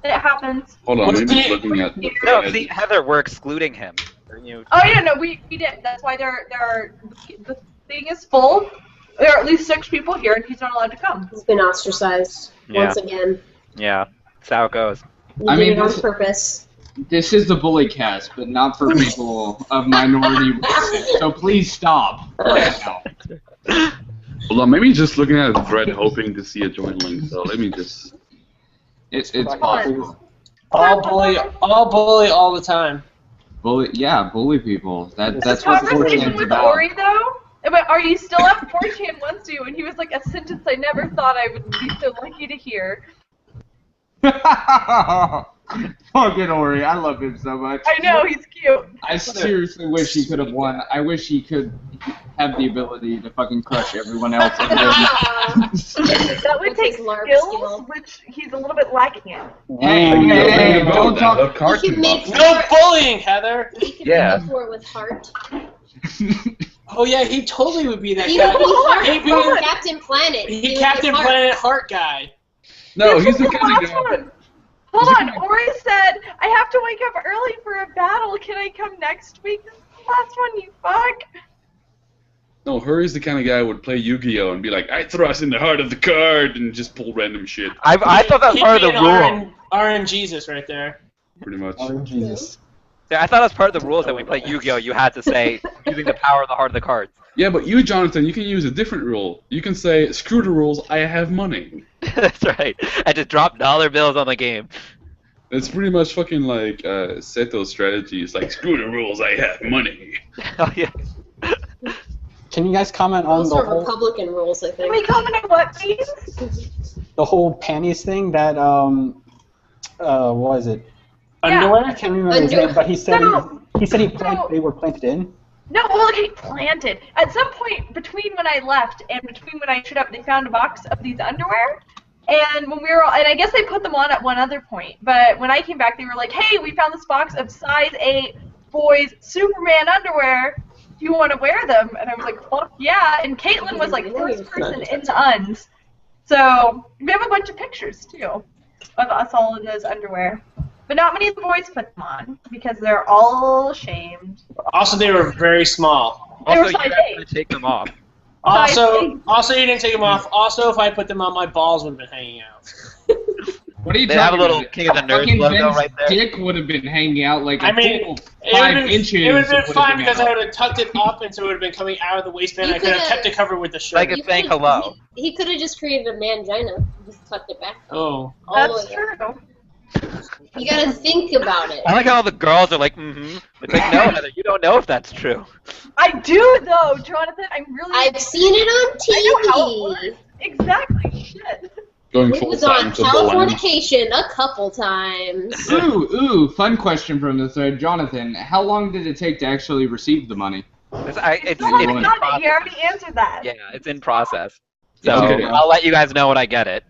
it happens. Hold on, maybe he's looking at. No, see, Heather, we're excluding him. Oh yeah, no, we did. That's why the thing is full. There are at least 6 people here, and he's not allowed to come. He's been ostracized once again. Yeah, that's how it goes. You did it on purpose. This is the bully cast, but not for people of minority races. So please stop right now. Hold on, maybe just looking at the thread, hoping to see a join link. So let me just. It's possible. All bully all the time. Bully people. That's the what conversation 4chan's with about. Ori, though. But are you still at 4chan wants you? And he was like, a sentence I never thought I would be so lucky to hear. Fucking Ori, I love him so much. I know, he's cute. I seriously wish he could have won. I wish he could have the ability to fucking crush everyone else. That would take skills, which he's a little bit lacking in. Hey, don't talk. No bullying, Heather. He could make for it with heart. Oh yeah, he totally would be that He guy. would be heart. He'd be Captain Planet. He Captain Planet Heart guy. No, This he's is the the kind of last guy. one. Hold on, Ori said, I have to wake up early for a battle. Can I come next week? This is the last one, you fuck. No, Hurry's the kind of guy who would play Yu-Gi-Oh! And be like, I thrust in the heart of the card, and just pull random shit. I thought that was part of the rule. RN Jesus right there. Pretty much. Jesus. Yeah, I thought that's part of the rules that we play Yu-Gi-Oh! You had to say, using the power of the heart of the cards. Yeah, but you, Jonathan, you can use a different rule. You can say, screw the rules, I have money. That's right. I just drop dollar bills on the game. It's pretty much fucking like Seto's strategy. It's like, screw the rules, I have money. Oh, yeah. Can you guys comment on Those the are whole, Republican rules, I Can think. we comment on what, please? the whole panties thing that what was it? Underwear? I can't remember his name, but he said they were planted in. No, well, he planted. At some point between when I left and between when I showed up, they found a box of these underwear. And when we were all, and I guess they put them on at one other point. But when I came back, they were like, hey, we found this box of size 8 boys Superman underwear. Do you want to wear them? And I was like, fuck yeah. And Caitlin was like first person in the uns. So we have a bunch of pictures, too, of us all in those underwear. But not many of the boys put them on because they're all ashamed. Also, they were very small. They were Also, size you have 8. to take them off. Also, you didn't take them off. Also, if I put them on, my balls would have been hanging out. What are you They talking have a little about? King of the Nerds Fucking logo Ben's right there. dick would have been hanging out like I mean, full it 5 would inches. have been would've fine been because I out. would have tucked it up, and so it would have been coming out of the waistband. You I could have could've- kept it covered with the shirt. Like it's saying hello. He could have just created a mangina. Just tucked it back. Oh. All the That's way up. true. You gotta think about it. I like how all the girls are like, mm-hmm. It's like, no, Heather, you don't know if that's true. I do though, Jonathan. I'm really. I've seen it on I know how it TV. works. Exactly. Shit. Going It full was time on to the land. Californication a couple times. Ooh, fun question from the thread. Jonathan, how long did it take to actually receive the money? It's Oh in my god, process. you already answered that. Yeah, it's in process. So Okay. I'll let you guys know when I get it.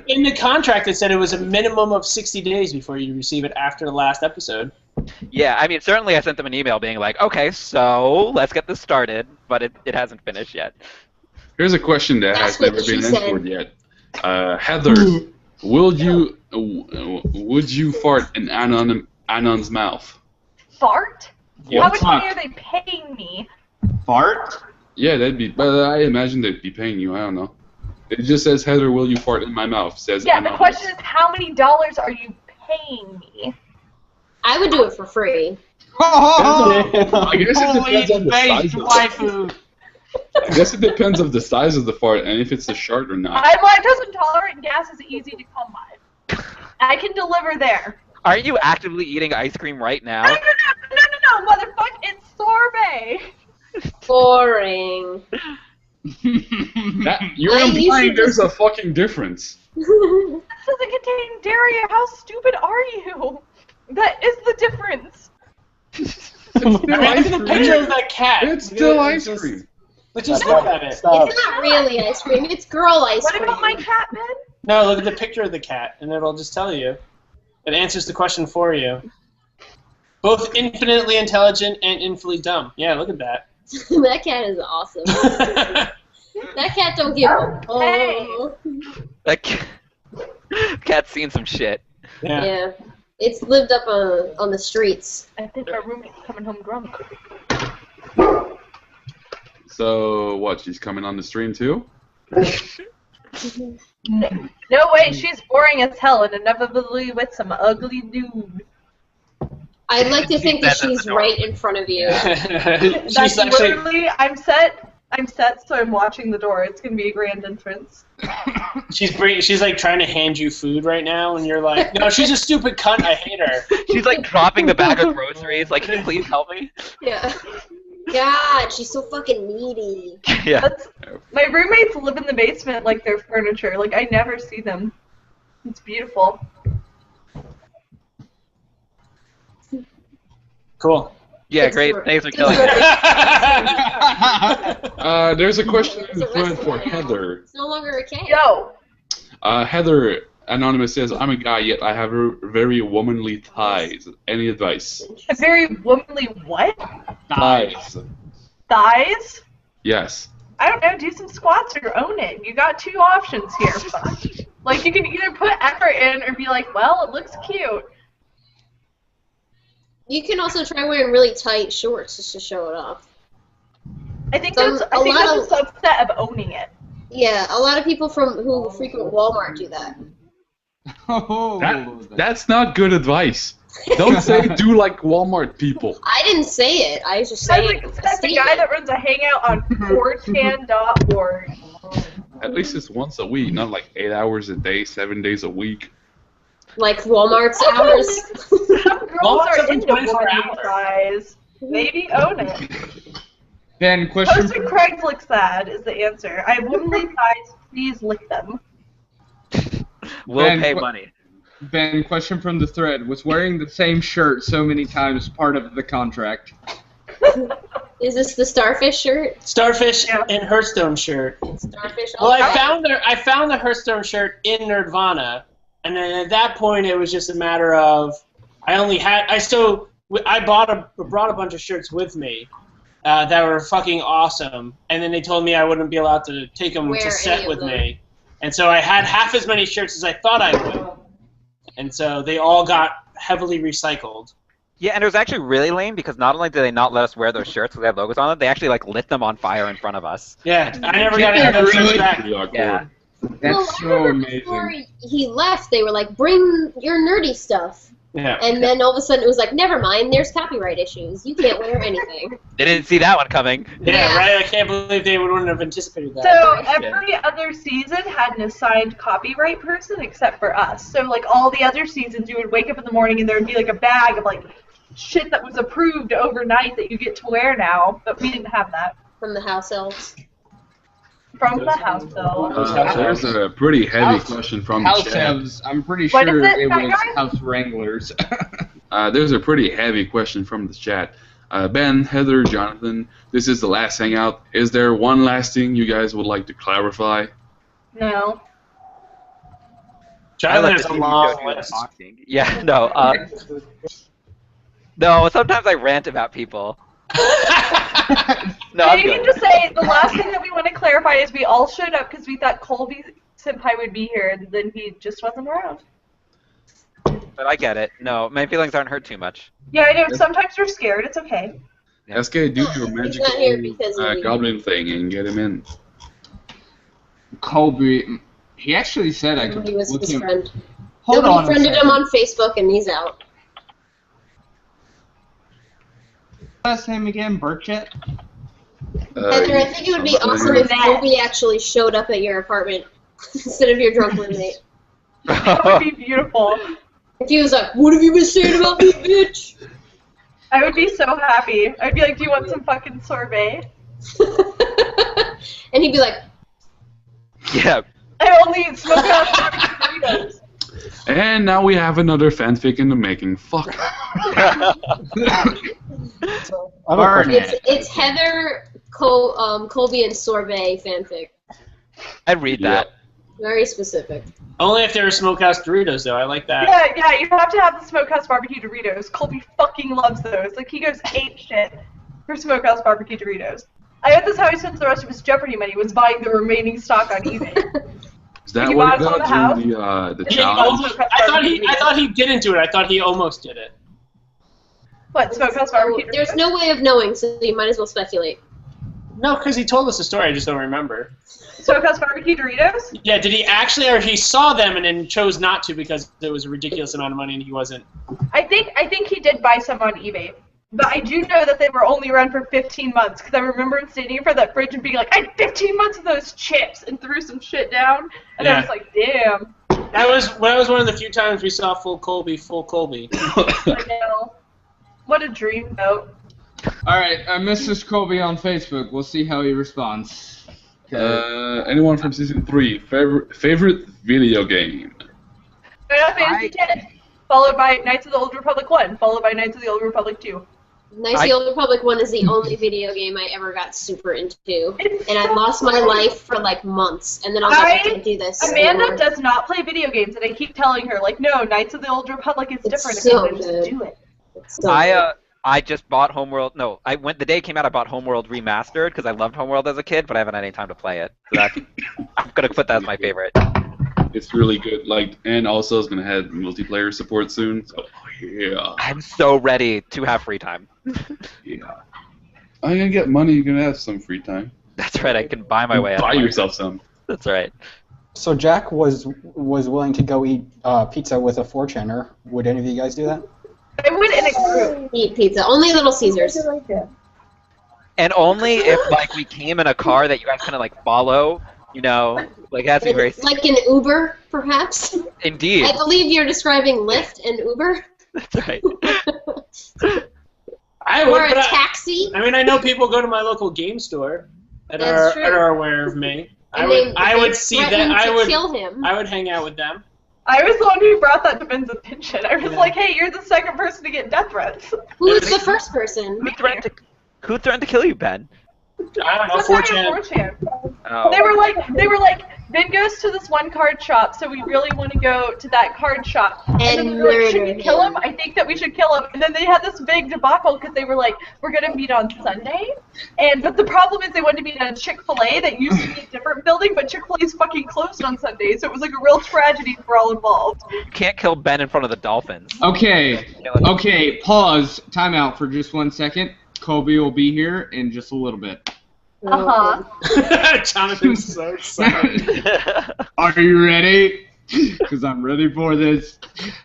In the contract, it said it was a minimum of 60 days before you receive it after the last episode. Yeah, I mean, certainly I sent them an email being like, okay, so let's get this started, but it hasn't finished yet. Here's a question that That's has what never she been said. answered yet. Heather, would you fart in Anon's mouth? Fart? Yeah, How much fuck. money are they paying me? Fart? Yeah, that'd be. But I imagine they'd be paying you. I don't know. It just says Heather, will you fart in my mouth? Says Yeah, the Anon. question is how many dollars are you paying me? I would do it for free. I guess it depends on the size. Of waifu. I guess it depends of the size of the fart and if it's a shart or not. I'm lactose intolerant and gas is easy to come by. I can deliver there. Are you actively eating ice cream right No, now? no, motherfucker, it's sorbet. Boring. You're I implying usually there's a fucking difference. This doesn't contain dairy. How stupid are you? That is the difference. It's I still mean, ice look at the cream. picture of that cat. It's still ice Just- cream. Let's just Stop. look at it. Stop. It's not really ice cream. It's girl ice What cream. about my cat, man? No, look at the picture of the cat, and it'll just tell you. It answers the question for you. Both infinitely intelligent and infinitely dumb. Yeah, look at that. That cat is awesome. That cat don't give a oh. That cat's seen some shit. Yeah. Yeah. It's lived up on the streets. I think our roommate's coming home drunk. So what? She's coming on the stream too? No way, she's boring as hell and inevitably with some ugly dude. I'd like to think that That's she's adorable. right in front of you. She's That's actually. literally, I'm set, so I'm watching the door. It's gonna be a grand entrance. She's like trying to hand you food right now, and you're like, no, she's a stupid cunt. I hate her. She's like dropping the bag of groceries. Like, can you please help me? Yeah. God, she's so fucking needy. Yeah. That's, my roommates live in the basement like they're furniture. Like, I never see them. It's beautiful. Cool. Yeah, It's great. for- Thanks for it's killing for- me. There's a question in It's the a thread wrestling for match. Heather. It's no longer a cat. Yo! Heather Anonymous says, I'm a guy, yet I have very womanly thighs. Any advice? A very womanly what? Thighs. Thighs? Yes. I don't know, do some squats or own it. You got two options here, fuck. Like, you can either put effort in or be like, well, it looks cute. You can also try wearing really tight shorts just to show it off. I think Some- that's a lot a subset of owning it. Yeah, a lot of people who frequent Walmart do that. That's not good advice. Don't say do like Walmart people. I didn't say it. I was just saying That's, a that's the guy statement. that runs a hangout on 4chan.org. At least it's once a week, not like 8 hours a day, 7 days a week. Like Walmart's hours. Some girls Walmart's are open into 24 womanly hours. thighs. Maybe own it. Then question. Posting Craig's look sad is the answer. I have womanly thighs, please lick them. We'll Ben, pay qu- money. Ben, question from the thread. Was wearing the same shirt so many times part of the contract? Is this the starfish shirt? Starfish Yeah. and Hearthstone shirt. Starfish. Well, also- I found the Hearthstone shirt in Nerdvana, and then at that point it was just a matter of I brought a bunch of shirts with me that were fucking awesome, and then they told me I wouldn't be allowed to take them Wear to any set of with them. me, and so I had half as many shirts as I thought I would, and so they all got heavily recycled. Yeah, and it was actually really lame because not only did they not let us wear those shirts because they had logos on them, they actually like lit them on fire in front of us. Yeah, I never got any of those shirts back. Yeah. That's so Before amazing. he left, they were like, "Bring your nerdy stuff." Yeah. And then all of a sudden it was like, never mind, there's copyright issues. You can't wear anything. They didn't see that one coming. Yeah, right? I can't believe they wouldn't have anticipated that. So every other season had an assigned copyright person except for us. So like all the other seasons, you would wake up in the morning and there would be like a bag of like shit that was approved overnight that you get to wear now, but we didn't have that. From the house elves. From the house though. There's a pretty heavy question from the House chat. elves. I'm pretty What sure is it, it that was guy? house wranglers. There's a pretty heavy question from the chat. Ben, Heather, Jonathan, this is the last hangout. Is there one last thing you guys would like to clarify? No. Jonathan has a long list. Yeah, no. No, sometimes I rant about people. No, I'm You can good. just say the last thing that we want to clarify is we all showed up because we thought Colby Senpai would be here, and then he just wasn't around. But I get it. No, my feelings aren't hurt too much. Yeah, I know. Sometimes you're scared. It's okay. SK, do your magical not here because of you. goblin thing and get him in. Colby, he actually said I could Nobody was look his him. friend. Hold Nobody on a friended second. him on Facebook, and he's out. Last name again, Burchett? Heather, I think it would be awesome if Colby actually showed up at your apartment instead of your drunk roommate. That would be beautiful. If he was like, "What have you been saying about me, bitch?" I would be so happy. I'd be like, do you want some fucking sorbet? And he'd be like, Yeah. I only eat smokehouse burritos. And now we have another fanfic in the making. Fuck. Burn it. it's Heather, Colby, and Sorbet fanfic. I'd read that. Very specific. Only if there were smokehouse Doritos, though. I like that. Yeah, you have to have the smokehouse barbecue Doritos. Colby fucking loves those. Like, he goes ape shit for smokehouse barbecue Doritos. I bet that's how he spends the rest of his Jeopardy money, was buying the remaining stock on eBay. Is that You what bought it it from got the during the He challenge? almost- I thought he didn't do it. I thought he almost did it. What, smokehouse barbecue Doritos? There's no way of knowing, so you might as well speculate. No, because he told us the story. I just don't remember. Smokehouse barbecue Doritos? Yeah, did he actually, or he saw them and then chose not to because it was a ridiculous amount of money and he wasn't? I think he did buy some on eBay. But I do know that they were only around for 15 months, because I remember him standing in front of that fridge and being like, I had 15 months of those chips, and threw some shit down, and I was like, damn. That was one of the few times we saw full Colby. I know. What a dream, though. Alright, Mrs. Colby on Facebook. We'll see how he responds. Anyone from season 3? Favorite video game? Final Fantasy X, followed by Knights of the Old Republic 1, followed by Knights of the Old Republic 2. Knights of the Old Republic 1 is the only video game I ever got super into. And I lost my life for like months. And then I was like, I can't do this. Amanda anymore. does not play video games, and I keep telling her, like, no, Knights of the Old Republic is different. so if you good. just do it. It's so good. I just bought Homeworld. No, the day it came out, I bought Homeworld Remastered because I loved Homeworld as a kid, but I haven't had any time to play it. So I'm gonna put that as my favorite. It's really good. And also it's gonna have multiplayer support soon. So yeah. I'm so ready to have free time. Yeah. I'm gonna get money. You're gonna have some free time. That's right. I can buy my way out. Buy yourself some. That's right. So Jack was willing to go eat pizza with a 4chaner. Would any of you guys do that? I would in a group. Eat pizza. Only Little Caesars. And only if like we came in a car that you guys kind of like follow, like it has to be very. Like an Uber, perhaps? Indeed. I believe you're describing Lyft and Uber. That's right. I would, Or a but taxi. I mean, I know people go to my local game store that That's true. are aware of me. And I they would see that. threatened I to would kill him. I would hang out with them. I was the one who brought that to Ben's attention. I was like, hey, you're the second person to get death threats. Who's the first person? Who threatened to kill you, Ben? I don't know, Some guy 4chan. on 4chan. Oh. They were like, Ben goes to this one card shop, so we really want to go to that card shop. And then we were like, should we kill him? I think that we should kill him. And then they had this big debacle because they were like, we're going to meet on Sunday. But the problem is they wanted to meet at a Chick-fil-A that used to be a different building, but Chick-fil-A's fucking closed on Sunday, so it was like a real tragedy for all involved. You can't kill Ben in front of the Dolphins. Okay, pause, time out for just 1 second. Colby will be here in just a little bit. Jonathan's so excited. Are you ready? Because I'm ready for this.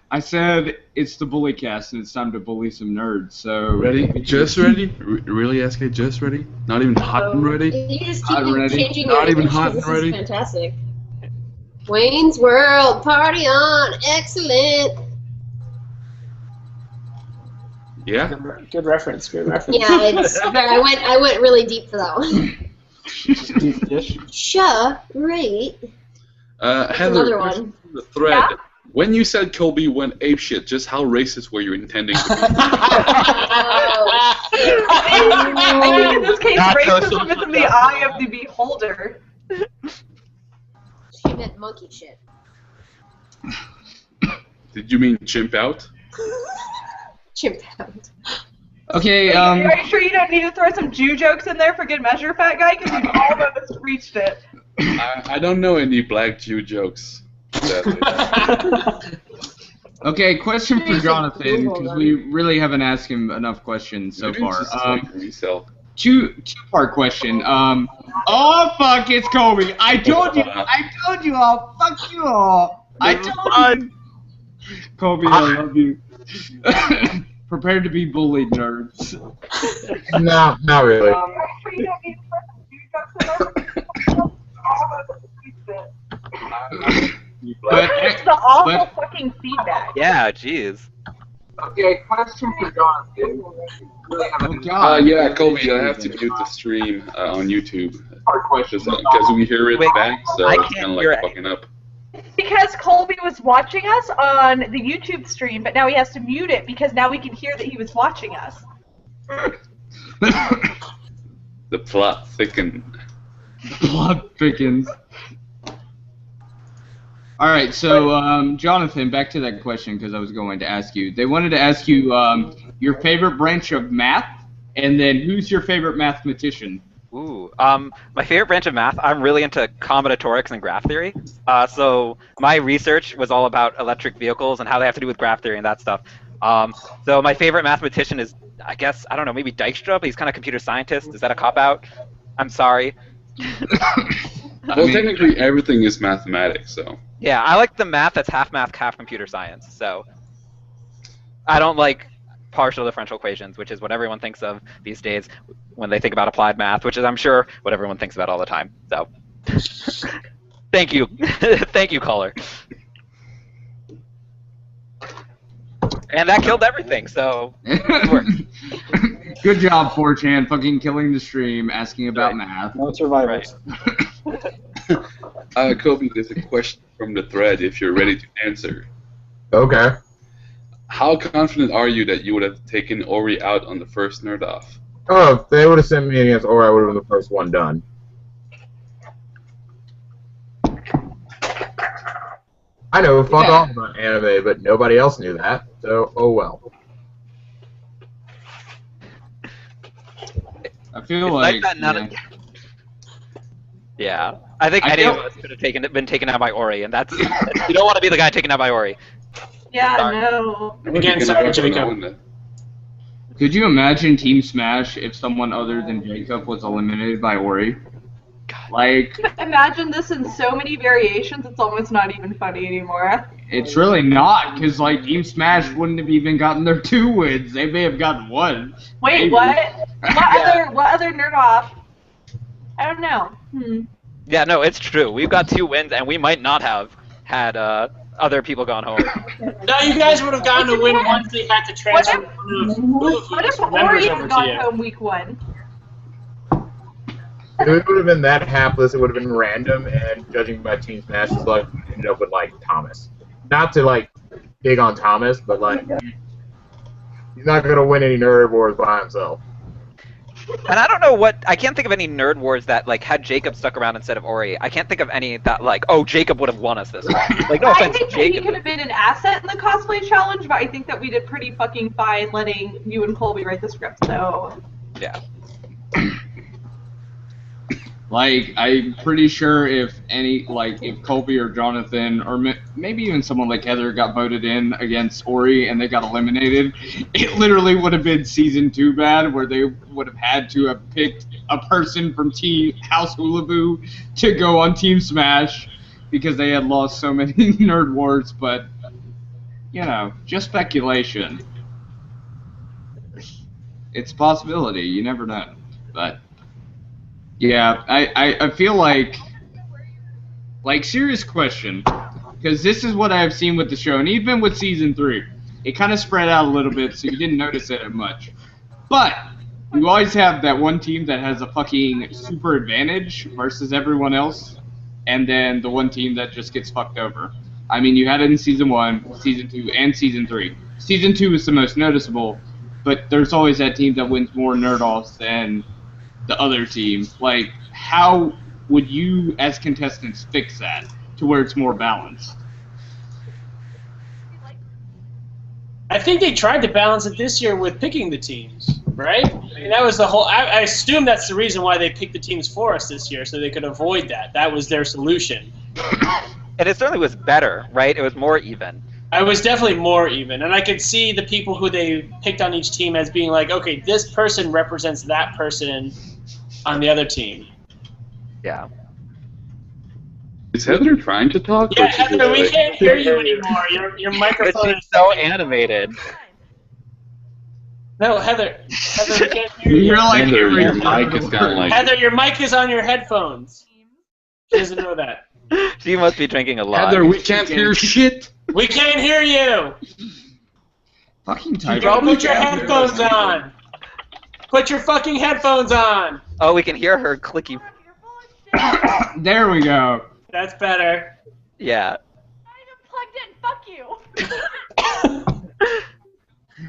I said it's the bully cast and it's time to bully some nerds. So ready? Just ready? Really, SK? Just ready? Not even hot and ready? You just keep Ready. changing Not your even image, hot 'cause and ready? This is fantastic. Wayne's World, party on, excellent. Yeah. Good reference. Good reference. Yeah, it's I went really deep for that one. Sure, right. Heather, Another one. the thread. Yeah? When you said Colby went apeshit, just how racist were you intending to be? I think in this case, Not racism is in the eye of the beholder. She meant monkey shit. Did you mean chimp out? Chimp out. Okay, Are you sure you don't need to throw some Jew jokes in there for good measure, fat guy? Because you've almost reached it. I don't know any black Jew jokes. Sadly. Okay, question for Jonathan, because we really haven't asked him enough questions so Maybe far. it's just like resell. Two-part question. Oh fuck, it's Colby. I told you all. Fuck you all. I told you. Colby, I love you. Prepare to be bullied, nerds. No, not really. Are you sure you don't need to throw some Jew jokes in there? Almost reached it. It's the awful fucking feedback. Yeah, jeez. Okay, question for Jonathan. Oh god. Yeah, Colby, I have to mute the stream on YouTube. Because we hear it Wait, back, so I it's can't kind of hear like it. fucking up. Because Colby was watching us on the YouTube stream, but now he has to mute it because now we can hear that he was watching us. The plot thickened. Plot thickens. Alright, so, Jonathan, back to that question, because I was going to ask you. They wanted to ask you your favorite branch of math, and then who's your favorite mathematician? Ooh, my favorite branch of math, I'm really into combinatorics and graph theory. So my research was all about electric vehicles and how they have to do with graph theory and that stuff. So my favorite mathematician is, I guess, I don't know, maybe Dijkstra, but he's kind of a computer scientist. Is that a cop-out? I'm sorry. Well, technically everything is mathematics, so. Yeah, I like the math that's half math, half computer science. So I don't like partial differential equations, which is what everyone thinks of these days when they think about applied math, which is, I'm sure, what everyone thinks about all the time. So thank you. Thank you, caller. And that killed everything, so it worked. Good job, 4chan, fucking killing the stream, asking about Right. math. No survivors. Kobe, there's a question from the thread if you're ready to answer. Okay. How confident are you that you would have taken Ori out on the first Nerd Off? Oh, if they would have sent me against Ori, I would have been the first one done. I know fuck all about anime, but nobody else knew that, so oh well. I feel It's like that none of- Yeah, I think any of us could have been taken out by Ori, and that's you don't want to be the guy taken out by Ori. Yeah, Sorry. no. Again, sorry, Jacob. Could you imagine Team Smash if someone other than Jacob was eliminated by Ori? Like, Imagine this in so many variations, it's almost not even funny anymore. it's really not, because, like, Team Smash wouldn't have even gotten their 2 wins. They may have gotten 1. Wait, Maybe. what? What other nerd off? I don't know. Yeah, no, it's true. We've got 2 wins, and we might not have had other people gone home. No, you guys would have gotten a win once they had to transfer What if Ori had gone home week 1? If it would have been that hapless, it would have been random, and judging by Team Smash's luck, we ended up with, like, Thomas. Not to, like, dig on Thomas, but, like, he's not going to win any Nerd Wars by himself. And I don't know I can't think of any nerd wars that like had Jacob stuck around instead of Ori. I can't think of any that like, oh, Jacob would have won us this one. Like, no I offense, think that he Jacob. could have been an asset in the cosplay challenge, but I think that we did pretty fucking fine letting you and Colby write the script, so... Yeah. Like, I'm pretty sure if Colby or Jonathan, or maybe even someone like Heather got voted in against Ori and they got eliminated, it literally would have been Season 2 bad, where they would have had to have picked a person from Team House Hula to go on Team Smash, because they had lost so many nerd wars, but, you know, just speculation. It's a possibility, you never know, but... Yeah, I feel like, serious question, because this is what I've seen with the show, and even with Season 3, it kind of spread out a little bit, so you didn't notice it much. But, you always have that one team that has a fucking super advantage versus everyone else, and then the one team that just gets fucked over. I mean, you had it in Season 1, Season 2, and Season 3. Season 2 is the most noticeable, but there's always that team that wins more nerd-offs than the other team. Like, how would you, as contestants, fix that to where it's more balanced? I think they tried to balance it this year with picking the teams, right? I mean, that was the whole... I assume that's the reason why they picked the teams for us this year, so they could avoid that. That was their solution. And it certainly was better, right? It was more even. I was definitely more even, and I could see the people who they picked on each team as being like, okay, this person represents that person on the other team. Yeah. Is Heather trying to talk? Yeah, Heather, we can't hear you anymore. Your microphone is so animated. No, Heather, we can't hear you. You're like Heather, your mic is kind of like... Heather, your mic is on your headphones. She doesn't know that. She must be drinking a lot. Heather, we can't hear shit. We can't hear you. Fucking type. Don't put your headphones on. Put your fucking headphones on. Oh, we can hear her clicky. There we go. That's better. Yeah. Plugged in. Fuck you.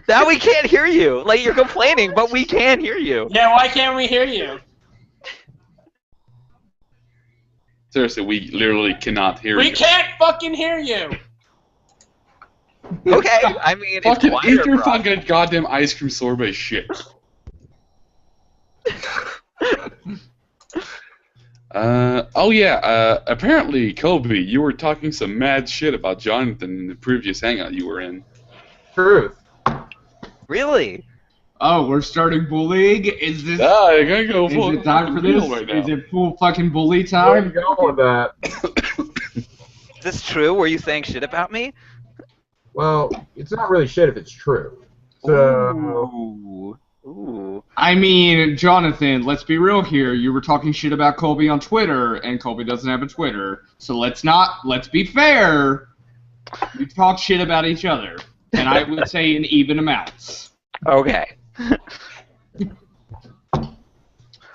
Now we can't hear you. Like, you're complaining, but we can hear you. Yeah, why can't we hear you? Seriously, we literally cannot hear you. We can't fucking hear you. Okay, I mean, Fucking it's eat your fucking goddamn ice cream sorbet shit. Oh yeah, apparently, Kobe, you were talking some mad shit about Jonathan in the previous hangout you were in. Truth. Really? Oh, we're starting bullying? Is this... you're gonna go full... Is it time for this? Right now. Is it full fucking bully Where are you time? going with that? Is this true? Were you saying shit about me? Well, it's not really shit if it's true. So... Ooh. I mean, Jonathan, let's be real here. You were talking shit about Colby on Twitter, and Colby doesn't have a Twitter. So let's be fair. We talk shit about each other. And I would say in even amounts. Okay.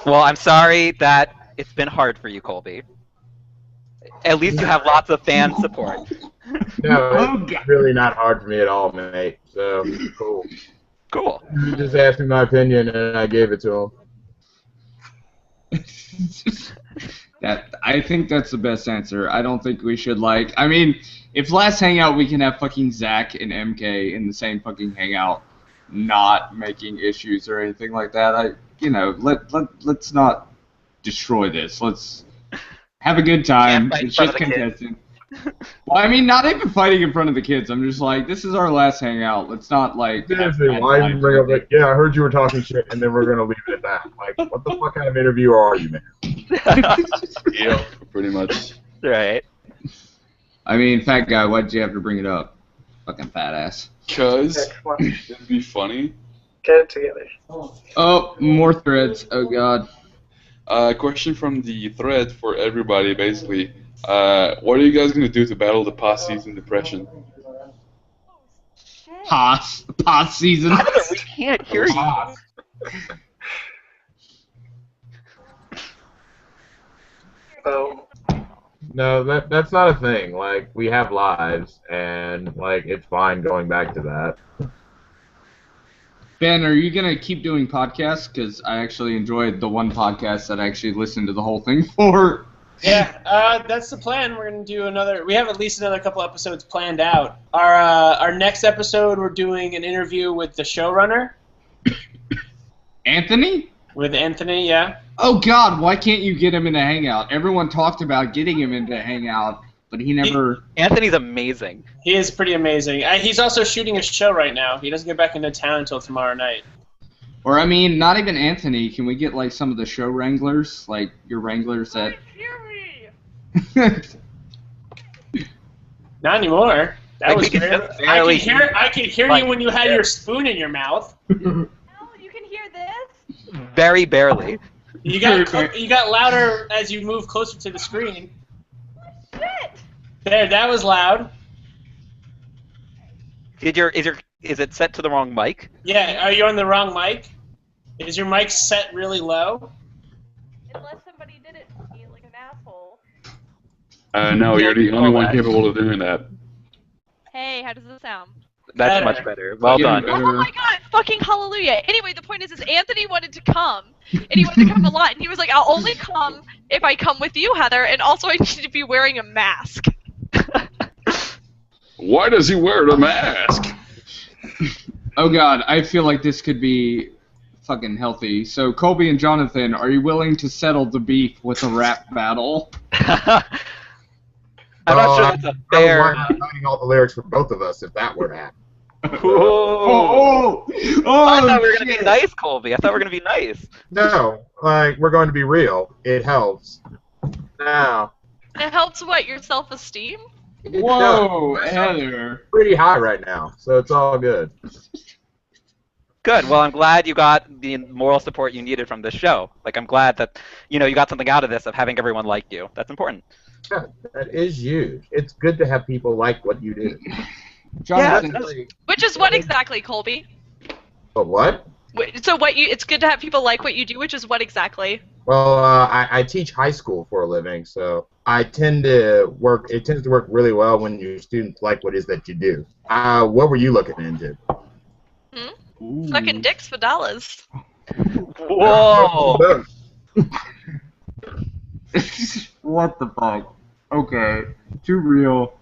Well, I'm sorry that it's been hard for you, Colby. At least you have lots of fan support. No, it's really not hard for me at all, mate. So, cool. Cool. You just asked me my opinion, and I gave it to him. I think that's the best answer. I don't think we should, I mean, if last hangout we can have fucking Zach and MK in the same fucking hangout, not making issues or anything like that, let's not destroy this. Let's have a good time. It's just contesting. Well, I mean, not even fighting in front of the kids. I'm just like, this is our last hangout. Let's not, Seriously, why did you bring up, yeah, I heard you were talking shit, and then we're going to leave it at that. Like, what the fuck kind of interviewer are you, man? Yeah, pretty much. Right. I mean, fat guy, why'd you have to bring it up? Fucking fat ass. Because it'd be funny. Get it together. Oh, more threads. Oh, God. Question from the thread for everybody, basically. What are you guys going to do to battle the post-season depression? Post season. We can't hear you. Oh. No, that's not a thing. Like, we have lives, and, it's fine going back to that. Ben, are you gonna keep doing podcasts? Because I actually enjoyed the one podcast that I actually listened to the whole thing for. Yeah, that's the plan. We're gonna do another. We have at least another couple episodes planned out. Our next episode, we're doing an interview with the showrunner. Anthony? With Anthony, yeah. Oh God, why can't you get him in a hangout? Everyone talked about getting him into a hangout, but he never. Anthony's amazing. He is pretty amazing. He's also shooting a show right now. He doesn't get back into town until tomorrow night. Or I mean, not even Anthony. Can we get like some of the show wranglers, like your wranglers that? Not anymore. That was weird. I could hear like, you when you had your spoon in your mouth. Oh, you can hear this? Very barely. You got louder as you move closer to the screen. Shit! There, that was loud. Is it set to the wrong mic? Yeah, are you on the wrong mic? Is your mic set really low? Unless somebody did it to me like an asshole. No, you're the only one capable of doing that. Hey, how does this sound? That's much better. Well done. Oh my god, fucking hallelujah. Anyway, the point is Anthony wanted to come, and he wanted to come a lot, and he was like, I'll only come if I come with you, Heather, and also I need to be wearing a mask. Why does he wear a mask? Oh God, I feel like this could be fucking healthy. So Colby and Jonathan, are you willing to settle the beef with a rap battle? I'm not sure that's a fair. I was writing all the lyrics for both of us if that were to happen. Oh! I thought we were gonna be nice, Colby. I thought we were gonna be nice. No, like we're going to be real. It helps. Now. It helps what, your self-esteem? Whoa, Heather. Pretty high right now, so it's all good. Good. Well, I'm glad you got the moral support you needed from this show. Like, I'm glad that you got something out of this of having everyone like you. That's important. Yeah, that is huge. It's good to have people like what you do. Jonathan, Which is what exactly, Colby? But what? So it's good to have people like what you do, which is what exactly? Well, I teach high school for a living, so it tends to work really well when your students like what it is that you do. What were you looking into? Fucking dicks for dollars. Whoa! What the fuck? Okay, too real.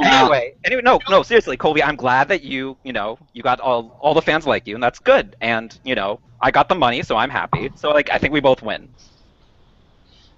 Anyway, no, seriously, Colby, I'm glad that you got all the fans like you, and that's good. And I got the money, so I'm happy. So like, I think we both win.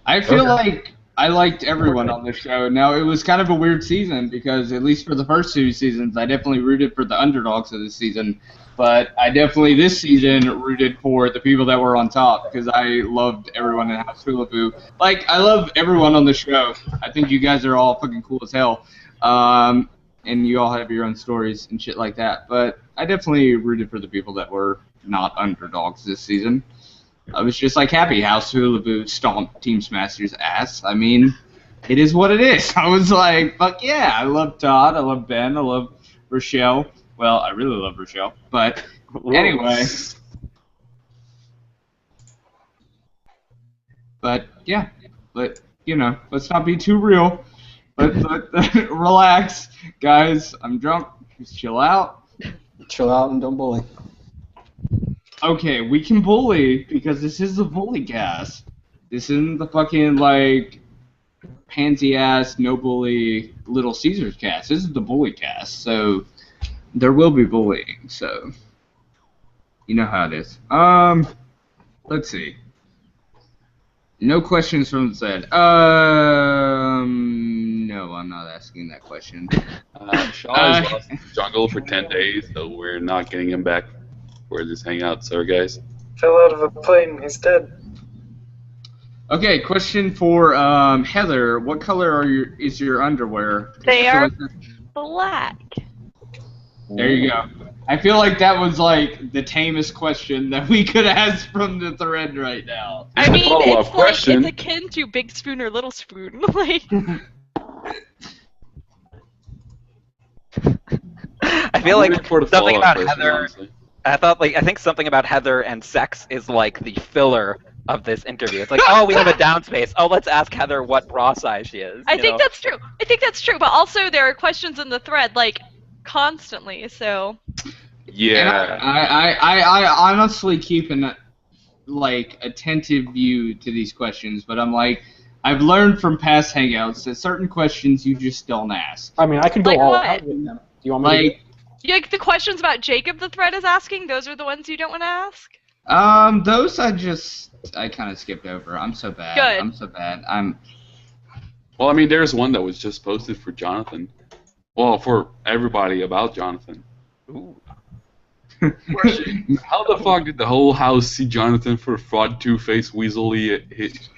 I feel like I liked everyone on the show. Now it was kind of a weird season because at least for the first two seasons, I definitely rooted for the underdogs of the season. But I definitely this season rooted for the people that were on top because I loved everyone in House Hula Boo. Like I love everyone on the show. I think you guys are all fucking cool as hell. And you all have your own stories and shit like that. But I definitely rooted for the people that were not underdogs this season. I was just like happy House Hula Boo stomped Team Smashers' ass. I mean, it is what it is. I was like, fuck yeah, I love Todd, I love Ben, I love Rochelle. Well, I really love Rochelle. But anyway. But yeah, let's not be too real. Let's relax, guys. I'm drunk. Just chill out. Chill out and don't bully. Okay, we can bully because this is the bully cast. This isn't the fucking like pansy ass no bully Little Caesars cast. This is the bully cast. So there will be bullying. So you know how it is. Let's see. No questions from Zed. No, I'm not asking that question. Sean has lost his jungle for 10 days, so we're not getting him back for this hangout. Sorry, guys. Fell out of a plane. He's dead. Okay, question for Heather. What color is your underwear? They are black. There you go. I feel like that was like the tamest question that we could ask from the thread right now. I mean, it's question. It's akin to Big Spoon or Little Spoon. Like. I feel like something about person, Heather. honestly. I think something about Heather and sex is like the filler of this interview. It's like, oh, we have a down space. Oh, let's ask Heather what bra size she is. I think that's true. I think that's true. But also, there are questions in the thread like constantly. So. Yeah. I honestly keep an attentive view to these questions, but I'm like, I've learned from past hangouts that certain questions you just don't ask. I mean, I could go Like all what? out with them. Do you want me to? Like the questions about Jacob the thread is asking, those are the ones you don't want to ask? Those I kind of skipped over. I'm so bad. Good. I'm so bad. Well, I mean, there's one that was just posted for Jonathan. Well, for everybody about Jonathan. Ooh. How the fuck did the whole house see Jonathan for fraud two-faced weasel he is?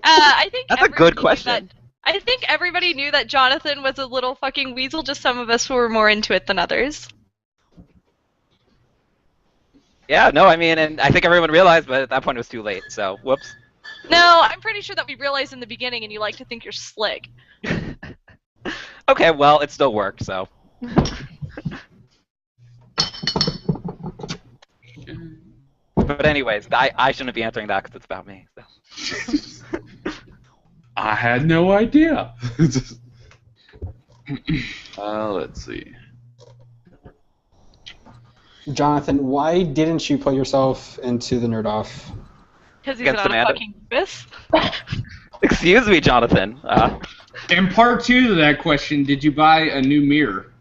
I think That's a good question. I think everybody knew that Jonathan was a little fucking weasel, just some of us were more into it than others. Yeah, no, I mean, and I think everyone realized, but at that point it was too late, so whoops. No, I'm pretty sure that we realized in the beginning and you like to think you're slick. Okay, well, it still worked, so. But anyways, I shouldn't be answering that because it's about me. So. I had no idea. Let's see. Jonathan, why didn't you put yourself into the nerd off? Because he's Against not a Amanda. fucking goofus. Excuse me, Jonathan. And part 2 to that question, did you buy a new mirror?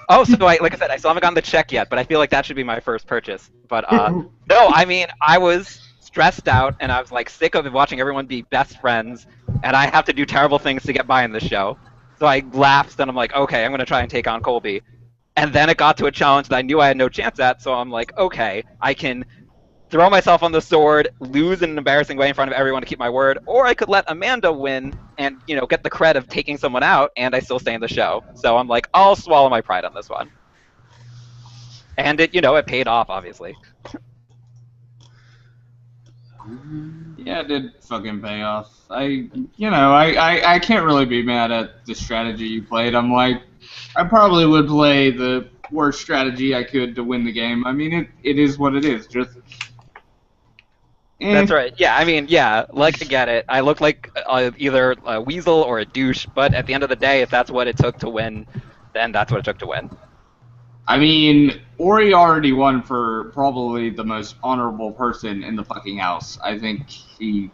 Oh, so like I said, I still haven't gotten the check yet, but I feel like that should be my first purchase. But no, I mean, I was stressed out, and I was like sick of watching everyone be best friends, and I have to do terrible things to get by in this show. So I lapsed, and I'm like, okay, I'm gonna try and take on Colby. And then it got to a challenge that I knew I had no chance at, so I'm like, okay, I can throw myself on the sword, lose in an embarrassing way in front of everyone to keep my word, or I could let Amanda win and, you know, get the cred of taking someone out, and I still stay in the show. So I'm like, I'll swallow my pride on this one. And it, you know, it paid off, obviously. Yeah, it did fucking pay off. I can't really be mad at the strategy you played. I'm like, I probably would play the worst strategy I could to win the game. I mean, it is what it is. Just. That's right. Yeah, I mean, yeah, like, I get it. I look like either a weasel or a douche, but at the end of the day, if that's what it took to win, then that's what it took to win. I mean, Ori already won for probably the most honorable person in the fucking house. I think he...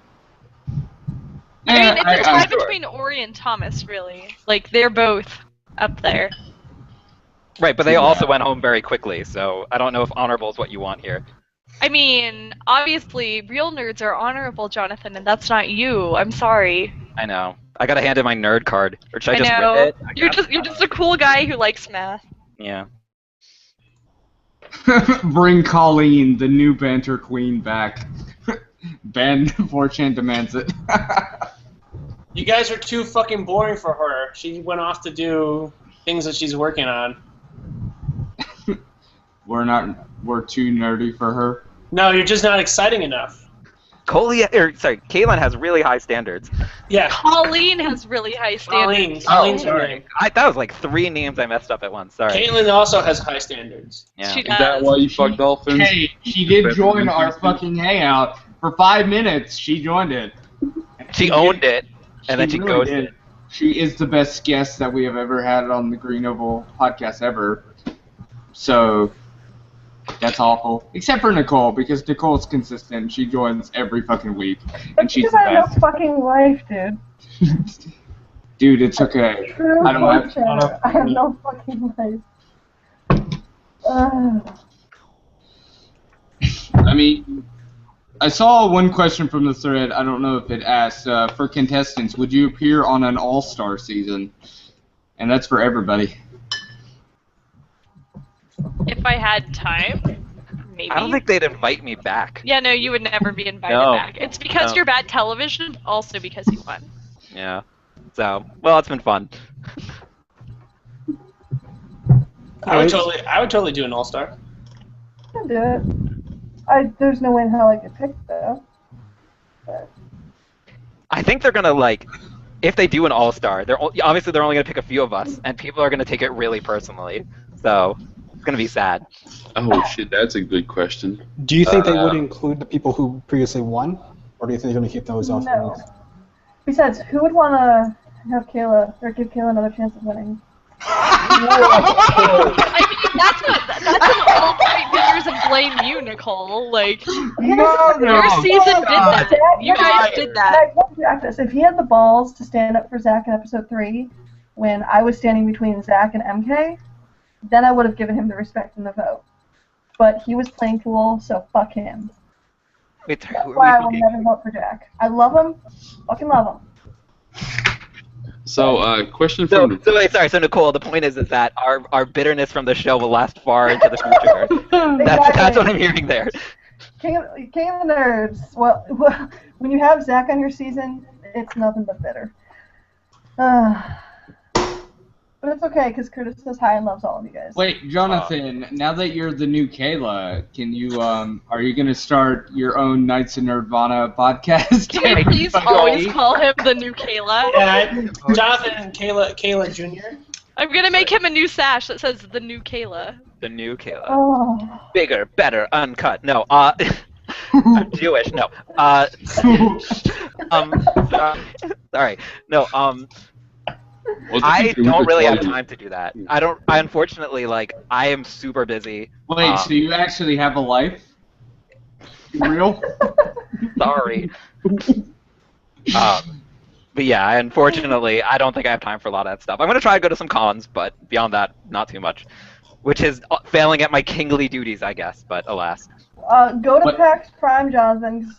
I mean, it's a tie between Ori and Thomas, really. Like, they're both up there. Right, but they also went home very quickly, so I don't know if honorable is what you want here. I mean, obviously, real nerds are honorable, Jonathan, and that's not you. I'm sorry. I know. I gotta hand in my nerd card. Or should I just know. rip it? You're just a cool guy who likes math. Yeah. Bring Colleen, the new banter queen, back. Ben 4chan demands it. You guys are too fucking boring for her. She went off to do things that she's working on. We're too nerdy for her. No, you're just not exciting enough. Caitlin has really high standards. Yeah. Colleen has really high standards. Colleen's her name. That was like 3 names I messed up at once. Sorry. Caitlin also has high standards. Yeah. She Is that why you fuck dolphins? Hey, she did join our fucking hangout for 5 minutes. She joined it. She owned it, and then she really ghosted. did. She is the best guest that we have ever had on the Green Oval podcast ever. So that's awful. Except for Nicole, because Nicole's consistent. She joins every fucking week. And she's Because the I have best. no fucking life, dude. Dude, it's okay. True I don't culture. I have no fucking life. I mean, I saw one question from the thread. I don't know if it asked, for contestants, would you appear on an all-star season? And that's for everybody. If I had time, maybe. I don't think they'd invite me back. Yeah, no, you would never be invited No. back. It's because No. you're bad television, also because you won. Yeah. So, well, it's been fun. I would totally do an all-star. I'll do it. There's no way in hell I get picked, though. But I think they're gonna if they do an all-star, obviously they're only gonna pick a few of us, and people are gonna take it really personally. So it's gonna be sad. Oh shit, that's a good question. Do you think they would include the people who previously won, or do you think they're going to keep those off no. limits? Besides, who would want to have Kayla, or give Kayla another chance of winning? I that's an old point fingers and blame you, Nicole. Like, your season did that. You guys did that. If he had the balls to stand up for Zach in episode 3, when I was standing between Zach and MK, then I would have given him the respect and the vote. But he was playing cool, so fuck him. Wait, That's why I will never vote for Jack. I love him. Fucking love him. So, question So from wait, sorry. So Nicole, the point is that our bitterness from the show will last far into the future. That's what I'm hearing there. King of the Nerds. Well, when you have Zach on your season, it's nothing but bitter. But it's okay, because Curtis says hi and loves all of you guys. Wait, Jonathan, now that you're the new Kayla, can you, are you going to start your own Knights of Nerdvana podcast? Can we please always call him the new Kayla? Yeah, Jonathan and Kayla Jr. I'm going to make him a new sash that says the new Kayla. The new Kayla. Oh. Bigger, better, uncut. No, I'm Jewish. No. Sorry. No, I don't really have time to do that. I unfortunately, I am super busy. Wait, so you actually have a life? You real? Sorry. But yeah, unfortunately, I don't think I have time for a lot of that stuff. I'm going to try to go to some cons, but beyond that, not too much. Which is failing at my kingly duties, I guess, but alas. Go to PAX Prime, Jonathan.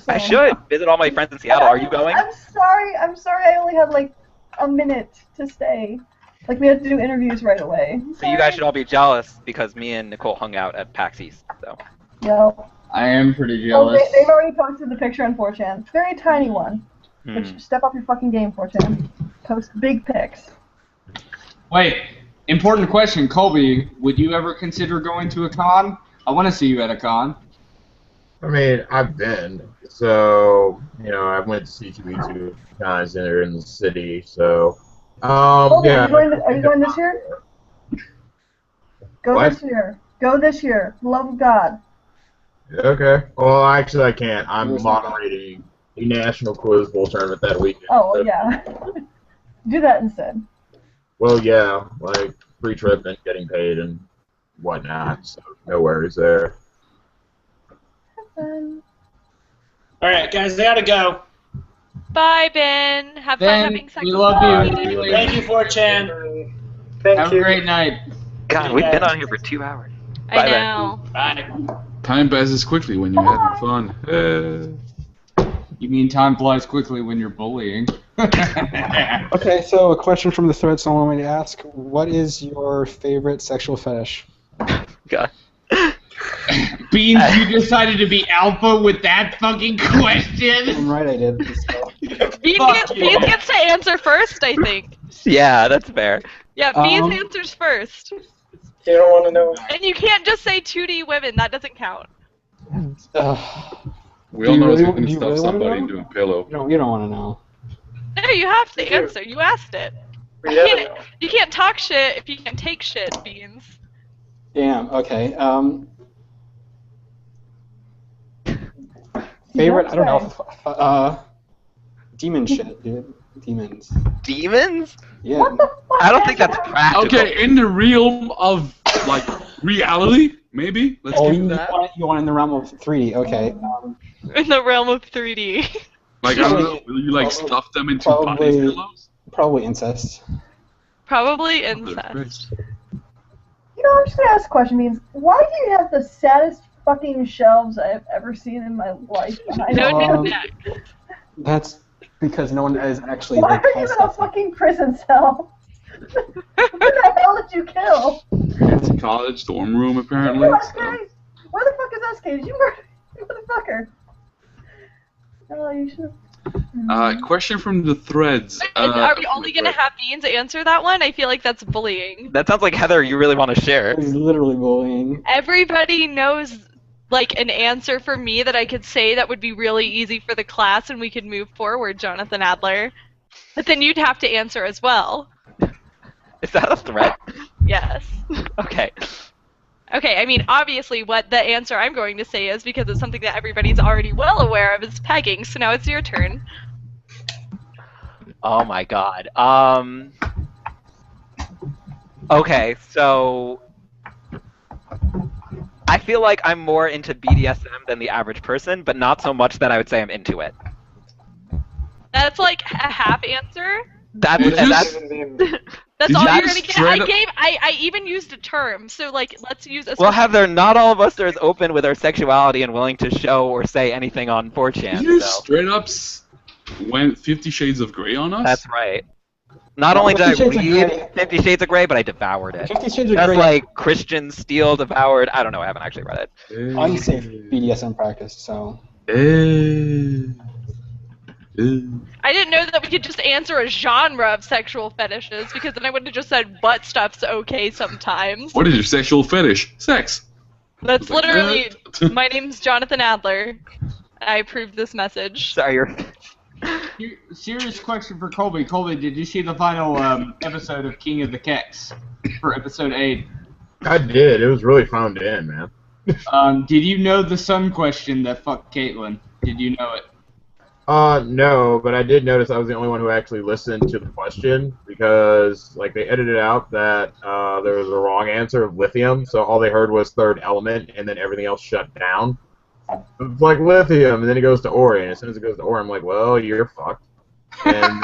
I should visit all my friends in Seattle. Are you going? I'm sorry. I only had, a minute to stay. We had to do interviews right away. So you guys should all be jealous because me and Nicole hung out at PAX East, so. Yo. I am pretty jealous. Oh, they've already posted the picture on 4chan. Very tiny one. Which, step up your fucking game, 4chan. Post big pics. Wait, important question, Colby. Would you ever consider going to a con? I want to see you at a con. I mean, I've been. So, I went to C2E2 cons that are in the city, so... yeah. Are you going this year? Go this year. Go this year. Love of God. Okay. Well, actually, I can't. I'm moderating a national quiz bowl tournament that weekend. Oh, so. Yeah. Do that instead. Well, yeah, free trip and getting paid and whatnot, so no worries there. Alright, guys, I gotta go. Bye, Ben. Have fun having sex. We love you. Thank you, 4chan. Have a great night. God, we've been on here for 2 hours. I know. Bye. Time passes quickly when you're having fun. You mean time flies quickly when you're bullying? Okay, so a question from the thread someone wanted me to ask. What is your favorite sexual fetish? God. Beans, you decided to be alpha with that fucking question? I'm right, I did. Beans gets to answer first, I think. Yeah, that's fair. Yeah, Beans answers first. You don't want to know. And you can't just say 2D women. That doesn't count. We all know it's going to do you stop really wanna somebody know? doing pillow. You don't want to know. No, you have to answer. You asked it. You can't talk shit if you can't take shit, Beans. Damn, okay. Favorite? I don't know. Demon shit, dude. Demons. Demons? Yeah. I don't think that's practical. Okay, in the realm of, reality, maybe? Let's give it that. You want in the realm of 3D, okay. In the realm of 3D. I don't know, will you, stuff them into body pillows? Probably incest. Probably incest. I'm just gonna ask a question, Means. Why do you have the saddest fucking shelves I've ever seen in my life? That's because no one is actually. Why are you in a fucking prison cell? Who the hell did you kill? It's a college dorm room, apparently. Where the fuck is Escade? You murdered you motherfucker. Oh, you should. Question from the threads. Are we only going to have Beans answer that one? I feel like that's bullying. That sounds like Heather, you really want to share. It's literally bullying. Everybody knows, an answer for me that I could say that would be really easy for the class and we could move forward, Jonathan Adler. But then you'd have to answer as well. Is that a threat? Yes. Okay. Okay, I mean, obviously what the answer I'm going to say is, because it's something that everybody's already well aware of, is pegging, so now it's your turn. Oh my god. Okay, so I feel like I'm more into BDSM than the average person, but not so much that I would say I'm into it. That's like a half answer. That's Did and you that's That's Did all you you're just gonna get. straight up- I even used a term. So like, let's use a. well, Heather. Not all of us are as open with our sexuality and willing to show or say anything on 4chan. You So straight up went 50 Shades of Grey on us? that's right. Not only did I 50 Shades of read Grey. 50 Shades of Grey, but I devoured it. 50 Shades of Just Grey. like Christian Steele devoured. I don't know. I haven't actually read it. Unsafe BDSM practice. So I didn't know that we could just answer a genre of sexual fetishes because then I would have just said butt stuff's okay sometimes. What is your sexual fetish? Sex. That's Like, literally. My name's Jonathan Adler. I approved this message. Sorry, you're. Serious question for Colby. Colby, did you see the final episode of King of the Kex for episode 8? I did. It was really phoned in, man. Did you know the son question that fucked Caitlyn? Did you know it? No, but I did notice I was the only one who actually listened to the question because, like, they edited out that there was a wrong answer of lithium, so all they heard was third element, and then everything else shut down. It's like lithium, and then it goes to Ori, and as soon as it goes to Ori, I'm like, well, you're fucked. And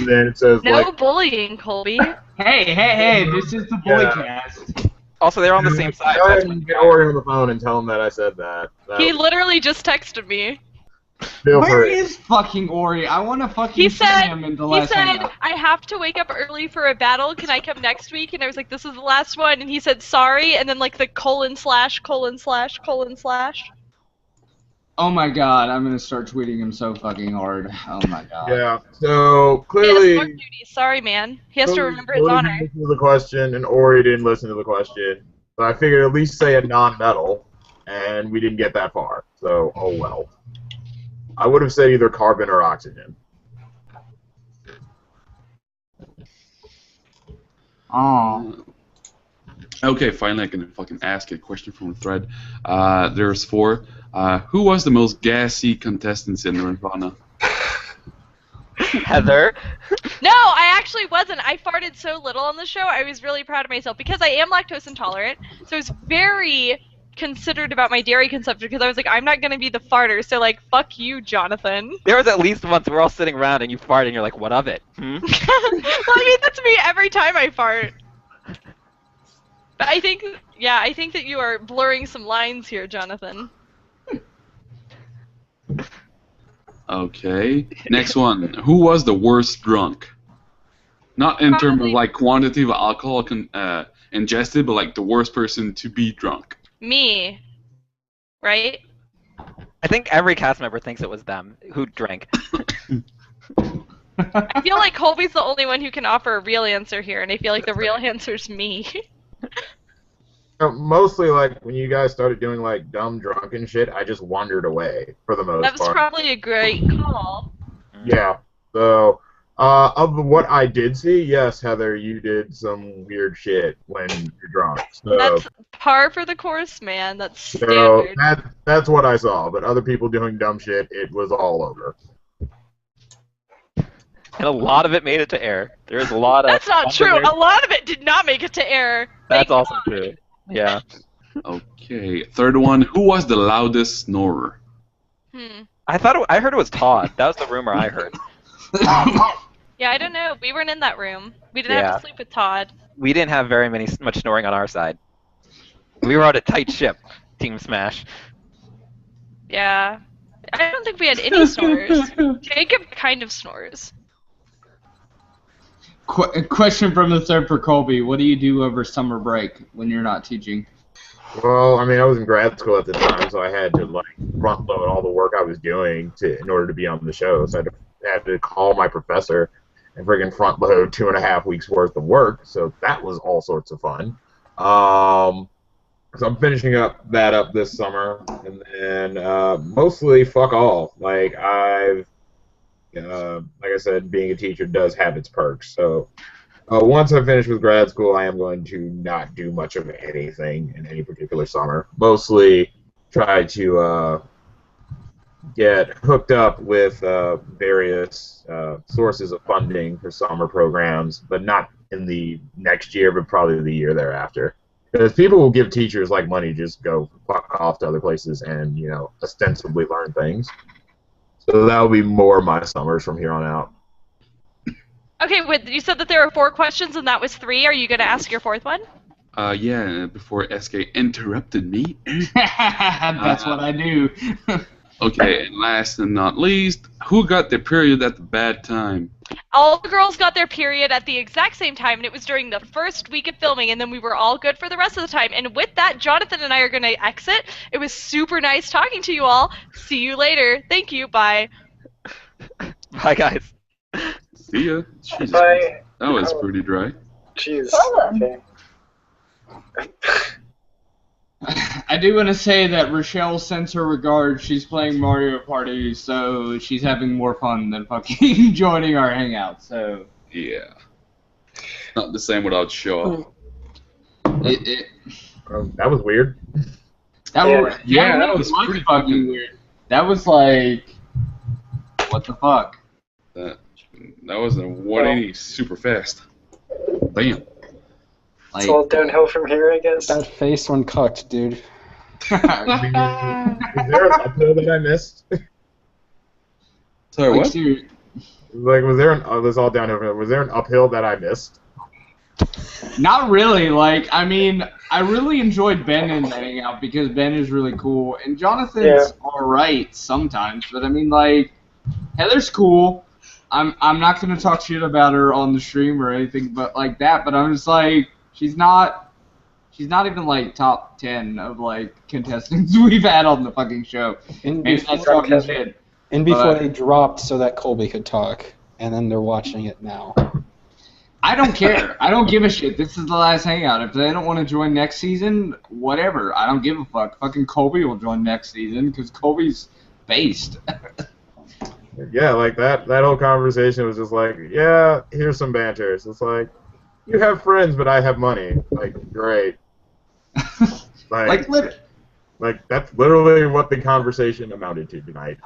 then it says, No like, bullying, Colby. Hey, this is the bully Yeah. cast. Also, they're on the same side. go That's ahead and get Ori on the phone and tell him that I said that. He literally just texted me. Feel Where free. is fucking Ori? I want to fucking He send said, him in the he last said, hangout. I have to wake up early for a battle. Can I come next week? And I was like, this is the last one. And he said, sorry. And then like the :/:::/. Oh my god, I'm gonna start tweeting him so fucking hard. Oh my god. Yeah. So He has clearly, work duty. Sorry, man. He has to remember his Cody honor. didn't listen to the question, and Ori didn't listen to the question. So I figured at least say a non-metal, and we didn't get that far. So oh well. I would have said either carbon or oxygen. Oh. Okay, finally I can fucking ask a question from the thread. There's 4. Who was the most gassy contestant in Nirvana? Heather. No, I actually wasn't. I farted so little on the show. I was really proud of myself because I am lactose intolerant. So I was very considered about my dairy consumption because I was like, I'm not gonna be the farter. So like, fuck you, Jonathan. There was at least once we're all sitting around and you fart and you're like, what of it? Well, I mean, that's me every time I fart. But I think that you are blurring some lines here, Jonathan. Okay. Next one. Who was the worst drunk? Not in terms of like quantity of alcohol ingested, but like the worst person to be drunk. Me. Right? I think every cast member thinks it was them who drank. I feel like Colby's the only one who can offer a real answer here, and I feel like the real answer's me. Mostly, like, when you guys started doing, like, dumb drunken shit, I just wandered away, for the most That was part. probably a great call. Yeah. So, of what I did see, yes, Heather, you did some weird shit when you're drunk. So, That's par for the course, man. That's so standard. that's what I saw. But other people doing dumb shit, it was all over. And a lot of it made it to air. There's a lot of. That's not true. A lot of it did not make it to air. That's also true. Yeah. Okay. Third one. Who was the loudest snorer? I heard it was Todd. That was the rumor I heard. Yeah, I don't know. We weren't in that room. We didn't have Yeah. to sleep with Todd. We didn't have very much snoring on our side. We were on a tight ship. Team Smash. Yeah. I don't think we had any snores. Jacob kind of snores. Question from the thread for Colby. What do you do over summer break when you're not teaching? Well, I mean, I was in grad school at the time, so I had to, like, front load all the work I was doing in order to be on the show. So I had to call my professor and friggin' front load 2.5 weeks worth of work. So that was all sorts of fun. So I'm finishing that up this summer, and then mostly fuck all. Like I said, being a teacher does have its perks. So once I finish with grad school, I am going to not do much of anything in any particular summer. Mostly try to get hooked up with various sources of funding for summer programs, but not in the next year, but probably the year thereafter. Because people will give teachers like money to just go fuck off to other places and ostensibly learn things. So that will be more my summers from here on out. Okay, you said that there were 4 questions and that was 3. Are you going to ask your 4th one? Yeah, before SK interrupted me. That's what I do. Okay, and last and not least, who got their period at the bad time? All the girls got their period at the exact same time, and it was during the first week of filming, and then we were all good for the rest of the time. And with that, Jonathan and I are going to exit. It was super nice talking to you all. See you later. Thank you. Bye. Bye, guys. See ya. Jesus Bye. Christ. That was pretty dry. Jeez. Well, Okay. I do want to say that Rochelle sends her regards. She's playing Mario Party, so she's having more fun than fucking joining our hangout. So Yeah. Not the same without Shaw. That was weird. That Yeah, was pretty fucking weird. That was like, what the fuck? That was a 180 super fast. Bam. It's all downhill from here, I guess. That face when cooked, dude. Is there an uphill that I missed? Sorry, Like, what? seriously. Like, was there this all downhill? Was there an uphill that I missed? Not really. Like, I mean, I really enjoyed Ben in the hangout because Ben is really cool, and Jonathan's alright sometimes. But I mean, like, Heather's cool. I'm not gonna talk shit about her on the stream or anything, but like that. But I'm just like, she's not even like top 10 of like contestants we've had on the fucking show. Maybe that's talking shit. And before they dropped so that Colby could talk, and then they're watching it now. I don't care. I don't give a shit. This is the last hangout. If they don't want to join next season, whatever. I don't give a fuck. Fucking Colby will join next season because Colby's based. Yeah, like that whole conversation was just like, yeah, here's some banter. It's like, you have friends, but I have money. Like, great. Like that's literally what the conversation amounted to tonight.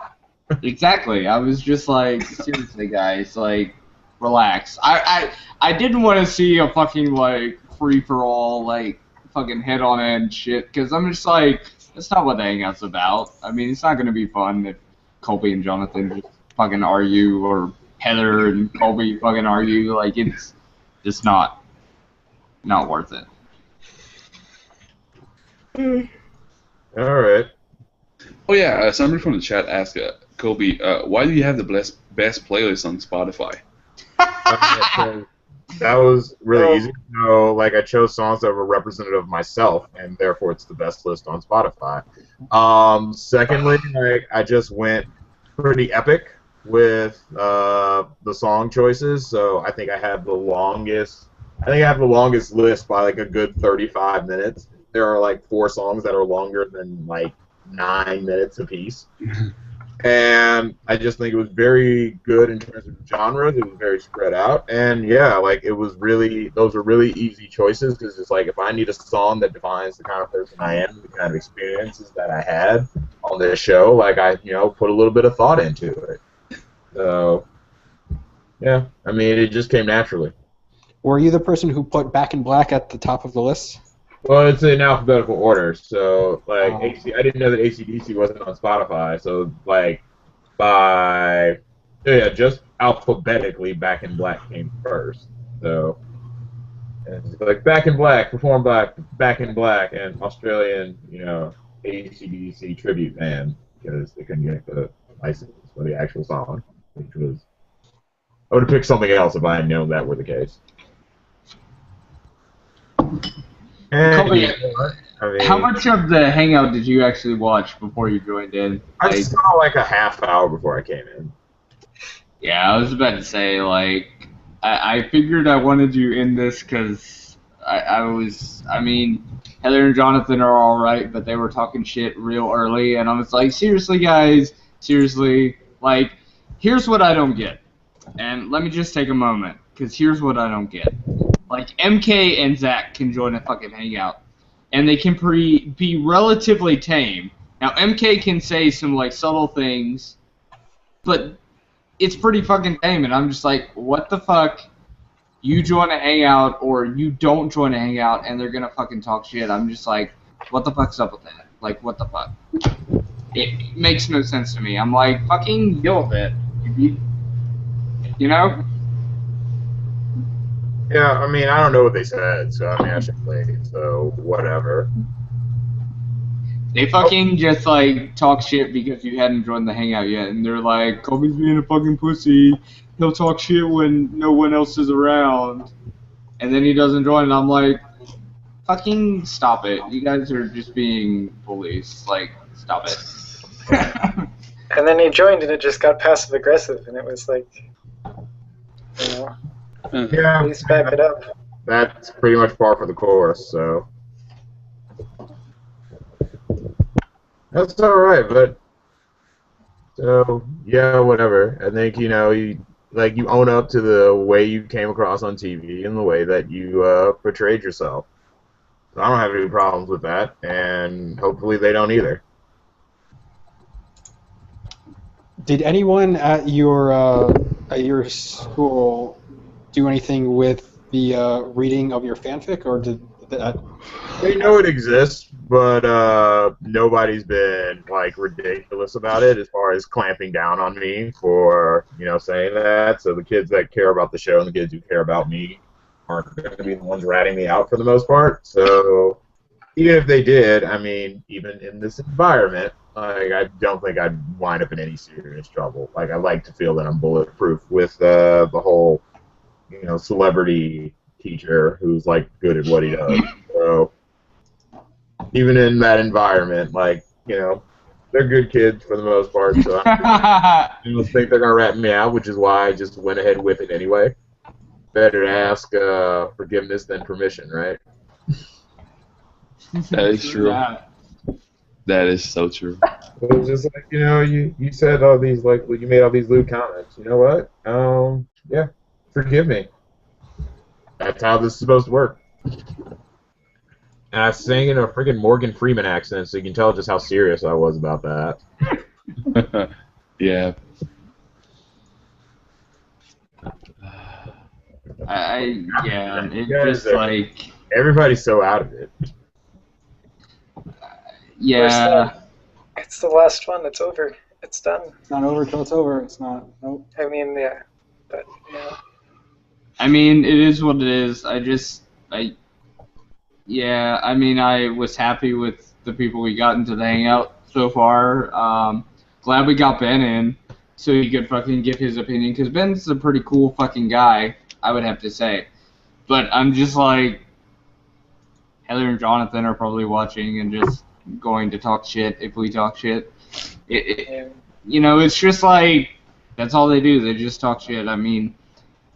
Exactly. I was just like, seriously, guys, like, relax. I didn't want to see a fucking like free for all, like fucking head on end shit, because I'm just like, that's not what the hangout's about. I mean, it's not gonna be fun if Colby and Jonathan just fucking argue, or Heather and Colby fucking argue. Like, it's just not worth it. All right. Oh yeah, somebody from the chat asked Colby, why do you have the best playlist on Spotify? That was really easy. So, like, I chose songs that were representative of myself, and therefore it's the best list on Spotify. Secondly, like, I just went pretty epic with the song choices. So I think I have the longest. List by like a good 35 minutes. There are like 4 songs that are longer than like 9 minutes apiece. And I just think it was very good in terms of genres. It was very spread out, and yeah, like those were really easy choices, because it's like, if I need a song that defines the kind of person I am, the kind of experiences that I had on this show, like I put a little bit of thought into it. So yeah, I mean, it just came naturally. Were you the person who put Back in Black at the top of the list? Well, it's in alphabetical order, so like I didn't know that AC/DC wasn't on Spotify, so like just alphabetically, Back in Black came first. So it's like Back in Black, performed by Back in Black, and Australian, AC/DC tribute band, because they couldn't get the license for the actual song, which was, I would have picked something else if I had known that were the case. Colby, I mean, how much of the hangout did you actually watch before you joined in? I saw like a half hour before I came in. Yeah, I was about to say, like, I figured I wanted you in this because I mean, Heather and Jonathan are alright, but they were talking shit real early, and I was like, seriously, guys, seriously, like, here's what I don't get. And let me just take a moment, because here's what I don't get. Like, MK and Zach can join a fucking hangout, and they can be relatively tame. Now, MK can say some, like, subtle things, but it's pretty fucking tame, and I'm just like, what the fuck? you join a hangout or you don't join a hangout and they're gonna fucking talk shit. I'm just like, what the fuck's up with that? Like, what the fuck? It makes no sense to me. I'm like, fucking deal with it. You know? Yeah, I mean, I don't know what they said, so I mean, I should play, so whatever. They fucking just like talk shit because you hadn't joined the hangout yet, and they're like, Kobe's being a fucking pussy. He'll talk shit when no one else is around, and then he doesn't join. And I'm like, fucking stop it. You guys are just being bullies. Like, stop it. And then he joined, and it just got passive aggressive, and it was like, you know, Yeah, at least back it up. that's pretty much par for the course, so. That's alright, but. So, yeah, whatever. I think, you know, you own up to the way you came across on TV and the way that you portrayed yourself. So I don't have any problems with that, and hopefully they don't either. Did anyone at your school do anything with the reading of your fanfic, or did that? They know it exists, but nobody's been like ridiculous about it as far as clamping down on me for, you know, saying that. So the kids that care about the show and the kids who care about me aren't going to be the ones ratting me out for the most part. So even if they did, I mean, even in this environment, like, I don't think I'd wind up in any serious trouble. Like, I like to feel that I'm bulletproof with the whole, you know, celebrity teacher who's like good at what he does. So even in that environment, like, you know, they're good kids for the most part. So I don't think they're gonna rat me out, which is why I just went ahead with it anyway. Better to ask forgiveness than permission, right? That is true. That is so true. It was just like, you know, you said all these, like, you made all these lewd comments. You know what? Yeah, forgive me. That's how this is supposed to work. And I sang in a freaking Morgan Freeman accent, so you can tell just how serious I was about that. Yeah. Yeah, it's just like... Everybody's so out of it. Yeah. It's the last one. It's over. It's done. It's not over till it's over. It's not. Nope. I mean, yeah, but yeah. I mean, it is what it is. Yeah, I mean, I was happy with the people we got into the hangout so far. Glad we got Ben in so he could fucking give his opinion, because Ben's a pretty cool fucking guy, I would have to say. But I'm just like, Heather and Jonathan are probably watching and just going to talk shit if we talk shit. You know, it's just like, that's all they do. They just talk shit. I mean,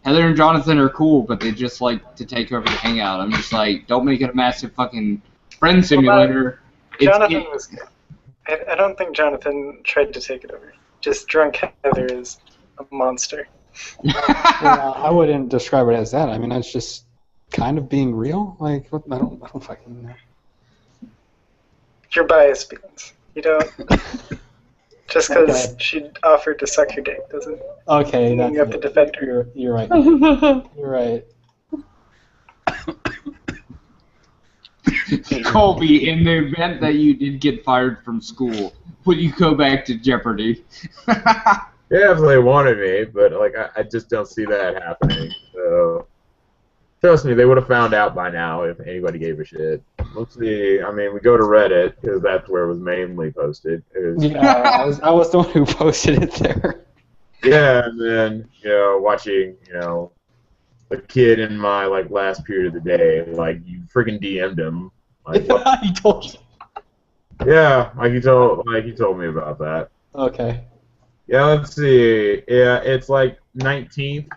Heather and Jonathan are cool, but they just like to take over the hangout. I'm just like, don't make it a massive fucking friend simulator. Jonathan was good. I don't think Jonathan tried to take it over. Just drunk Heather is a monster. Well, I wouldn't describe it as that. I mean, that's just kind of being real. Like, what? I don't fucking know. You're biased, Beans. You don't. Just because she offered to suck your dick doesn't mean you have to defend her. You're right. You're right. Colby, in the event that you did get fired from school, would you go back to Jeopardy? Yeah, if they wanted me, but like I just don't see that happening. So trust me, they would have found out by now if anybody gave a shit. Let's see. I mean, we go to Reddit because that's where it was mainly posted. Yeah, I was the one who posted it there. Yeah, and then watching a kid in my like last period of the day, like you freaking DM'd him. Like, He told you. Yeah, like he told me about that. Okay. Yeah, let's see. Yeah, it's like 19th.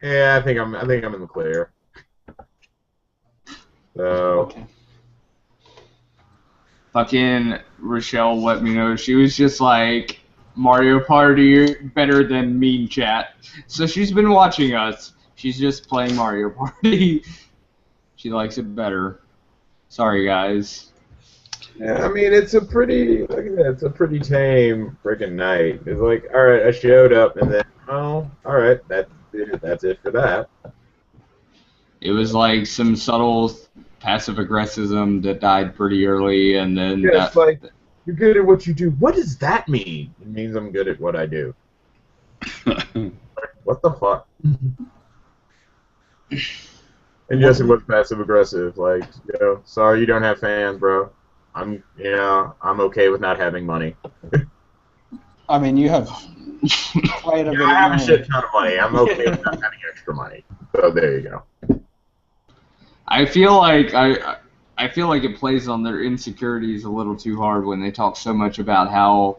Yeah, I think I'm in the clear. So. Okay. Fucking Rochelle let me know she was just like, Mario Party better than Mean Chat. So she's been watching us. She's just playing Mario Party. She likes it better. Sorry, guys. Yeah, I mean, it's a pretty tame freaking night. It's like, all right, I showed up, and then, oh, all right, that's it for that. It was like some subtle passive aggressivism that died pretty early, and then Yeah, it's like, you're good at what you do. What does that mean? It means I'm good at what I do. What the fuck? And yes, it was passive aggressive. Like, sorry you don't have fans, bro. I'm okay with not having money. I mean, you have quite a bit of money. I have a shit ton of money. I'm okay with not having extra money. So there you go. I feel like it plays on their insecurities a little too hard when they talk so much about how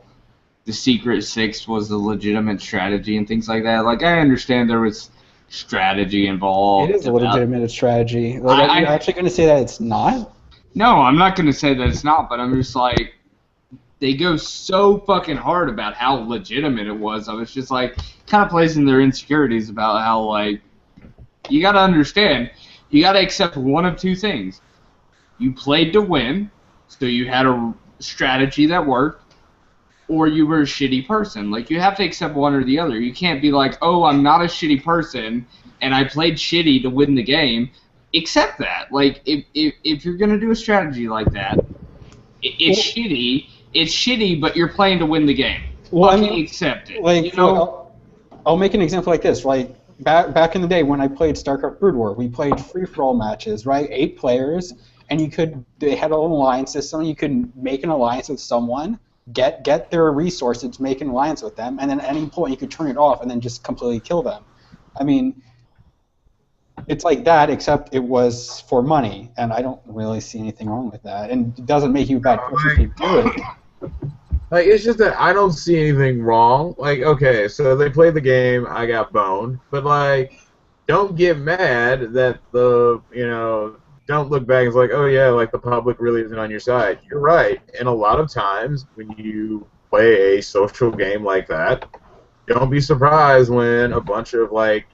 the Secret Six was a legitimate strategy and things like that. Like, I understand there was strategy involved. It is a legitimate strategy. Like, are you actually going to say that it's not? No, I'm not going to say that it's not, but I'm just like, they go so fucking hard about how legitimate it was. I was just like, kind of placing their insecurities about how, like, you got to understand, you got to accept one of two things. You played to win, so you had a strategy that worked, or you were a shitty person. Like, you have to accept one or the other. You can't be like, oh, I'm not a shitty person, and I played shitty to win the game. Accept that. Like, if you're going to do a strategy like that, it's shitty. It's shitty, but you're playing to win the game. Well, I mean, accept it. Like, I'll make an example like this. Like, back in the day when I played StarCraft Brood War, we played free-for-all matches, right? 8 players, and they had an alliance system. You could make an alliance with someone, get their resources, make an alliance with them, and then at any point you could turn it off and then just completely kill them. I mean, it's like that, except it was for money, and I don't really see anything wrong with that. And it doesn't make you a bad person if you do it. Like, it's just that I don't see anything wrong. Like, okay, so they played the game, I got boned, but, like, don't get mad that don't look back and it's like, oh yeah, like, the public really isn't on your side. You're right, and a lot of times when you play a social game like that, don't be surprised when a bunch of, like,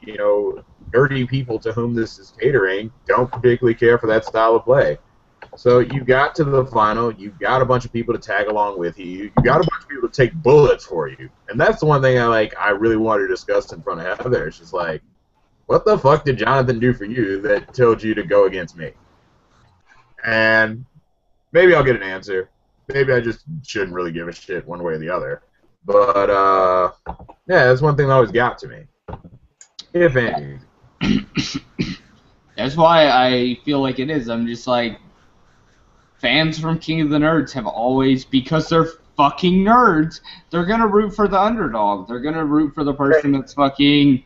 nerdy people to whom this is catering don't particularly care for that style of play. So you got to the final, you got a bunch of people to tag along with you, you got a bunch of people to take bullets for you. And that's the one thing I really wanted to discuss in front of Heather. It's just like, what the fuck did Jonathan do for you that told you to go against me? And maybe I'll get an answer. Maybe I just shouldn't really give a shit one way or the other. But, yeah, that's one thing that always got to me. If anything. That's why I feel like it is. I'm just like, fans from King of the Nerds have always, because they're fucking nerds, they're going to root for the underdog. They're going to root for the person that's fucking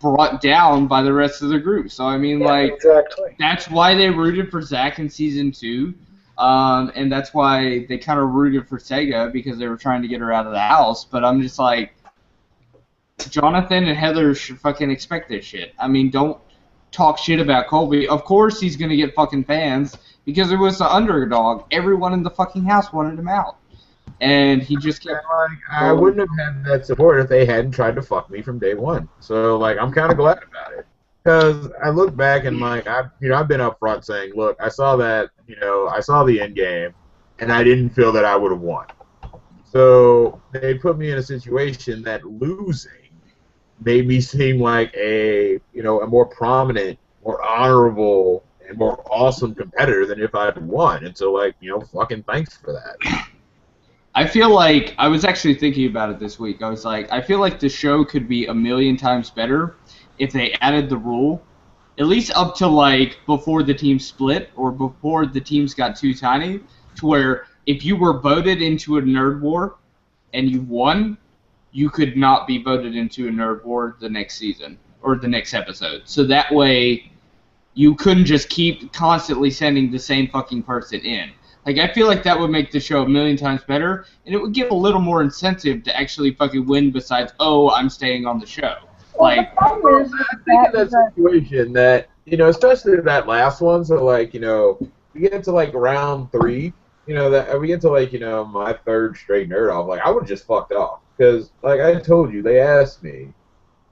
brought down by the rest of the group. So, I mean, exactly. That's why they rooted for Zack in Season 2. And that's why they kind of rooted for Sega, because they were trying to get her out of the house. But I'm just like, Jonathan and Heather should fucking expect this shit. I mean, don't talk shit about Colby. Of course he's going to get fucking fans, because it was the underdog. Everyone in the fucking house wanted him out. And he just kept... I wouldn't have had that support if they hadn't tried to fuck me from day one. So, like, I'm kind of glad about it. Because I look back and, like, I've been up front saying, look, I saw that, I saw the end game, and I didn't feel that I would have won. So they put me in a situation that losing made me seem like a more prominent, more honorable, and more awesome competitor than if I had won. And so, like, fucking thanks for that. I feel like, I was actually thinking about it this week. I was like, I feel like the show could be 1,000,000 times better if they added the rule, at least up to, like, before the team split or before the teams got too tiny, to where if you were voted into a nerd war and you won, you could not be voted into a nerd war the next season or the next episode. So that way, you couldn't just keep constantly sending the same fucking person in. Like, I feel like that would make the show 1,000,000 times better, and it would give a little more incentive to actually fucking win besides, oh, I'm staying on the show. Like, I think in that situation that, especially that last one, so, like, we get to, like, round 3, that we get to, like, my 3rd straight nerd off, like, I would have just fucked off. Because, like I told you, they asked me,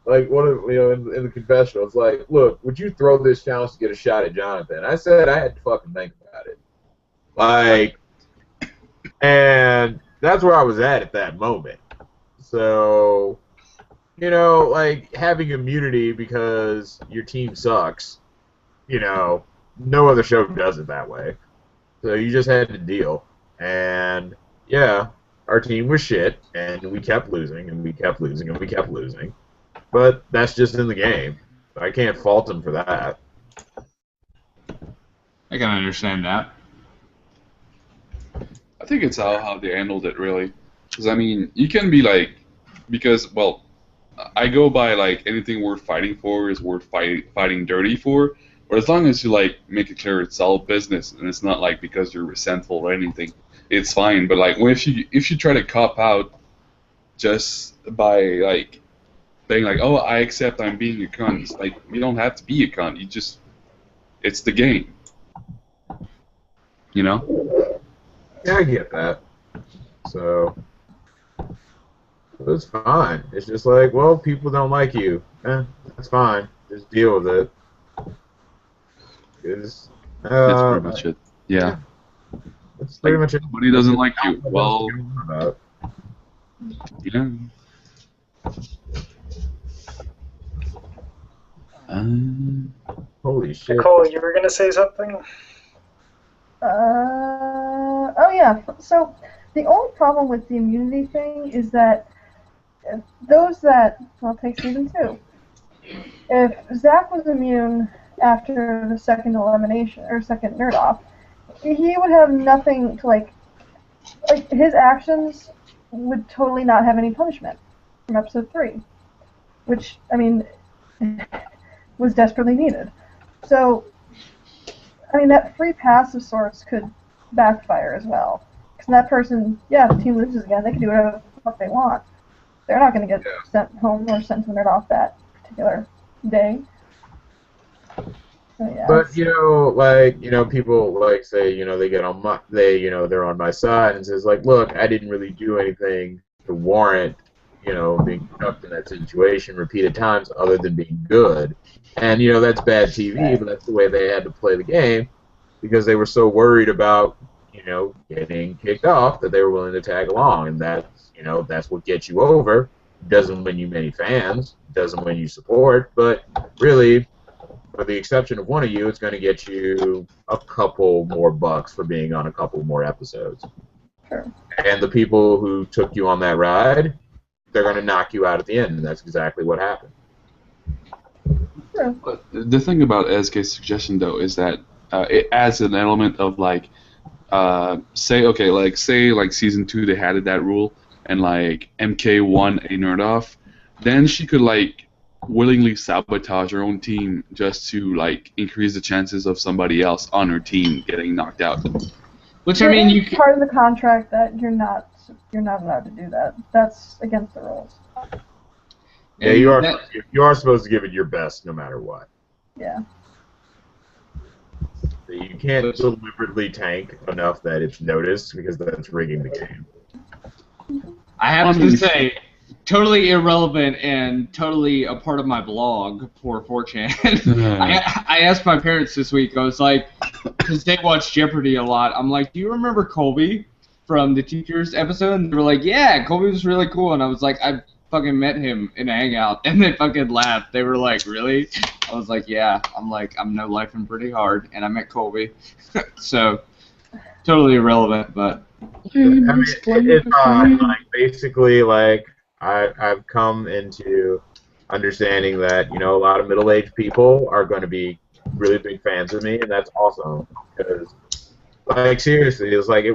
like, what in the confessional, it's like, look, would you throw this challenge to get a shot at Jonathan? I said I had to fucking think about it. Like, and that's where I was at that moment. So, like, having immunity because your team sucks you know, no other show does it that way. So you just had to deal. And yeah, our team was shit, and we kept losing, and we kept losing, and we kept losing. But that's just in the game. I can't fault them for that. I can understand that. I think it's how they handled it, really. Because, I mean, you can be like, because, well, I go by, like, anything worth fighting for is worth fighting dirty for. But as long as you, like, make it clear it's all business, and it's not, like, because you're resentful or anything, it's fine. But, like, if you try to cop out just by, like, being like, oh, I accept I'm being a cunt, it's like, you don't have to be a cunt. You just, it's the game. You know? Yeah, I get that. So it's fine. It's just like, well, people don't like you. That's fine. Just deal with it. That's pretty much it. Yeah. That's pretty much it. Nobody doesn't like you. Well, yeah. Holy shit. Nicole, you were going to say something? Oh yeah. So the only problem with the immunity thing is that those that, well, take season 2. If Zach was immune after the second elimination or second nerd off, he would have nothing to like his actions would totally not have any punishment from episode 3, which I mean was desperately needed. So I mean, that free pass of sorts could backfire as well. Because that person, yeah, if the team loses again, they can do whatever the fuck they want. They're not going to get sent home or sent to the nerd off that particular day. So, yeah, but you know, like, you know, people like say, you know, they get on my, they're on my side and says like, look, I didn't really do anything to warrant, you know, being stuck in that situation repeated times other than being good. And, you know, that's bad TV, but that's the way they had to play the game because they were so worried about, you know, getting kicked off that they were willing to tag along. And that's, you know, that's what gets you over. Doesn't win you many fans, doesn't win you support, but really, with the exception of one of you, it's going to get you a couple more bucks for being on a couple more episodes. Sure. And the people who took you on that ride, they're going to knock you out at the end, and that's exactly what happened. But the thing about SK's suggestion, though, is that it adds an element of, like, say season 2 they had that rule, and, like, MK won a nerd off, then she could, like, willingly sabotage her own team just to, like, increase the chances of somebody else on her team getting knocked out. Which, I mean, you part of the contract that you're not allowed to do that. That's against the rules. Yeah, you are supposed to give it your best no matter what. Yeah. You can't deliberately tank enough that it's noticed because that's rigging the game. I have to say, totally irrelevant and totally a part of my blog for 4chan. I asked my parents this week, I was like, because they watch Jeopardy a lot, I'm like, do you remember Colby from the Teachers episode? And they were like, yeah, Colby was really cool. And I was like, I fucking met him in a hangout, and they fucking laughed. They were like, really? I was like, yeah. I'm like, I'm no lifing pretty hard, and I met Colby. So, totally irrelevant, but... I mean, it's odd. Like, basically, like, I've come into understanding that, you know, a lot of middle-aged people are going to be really big fans of me, and that's awesome. Because, like, seriously, it's like,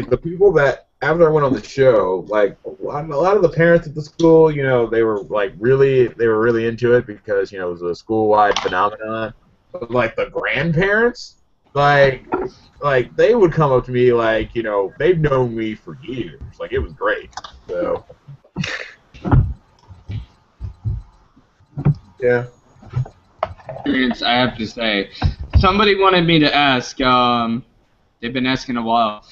the people that, after I went on the show, like, a lot of the parents at the school, you know, they were really into it because, you know, it was a school-wide phenomenon. But, like, the grandparents, like they would come up to me like, you know, they've known me for years. Like, it was great. So, yeah. Experience, I have to say. Somebody wanted me to ask, they've been asking a while,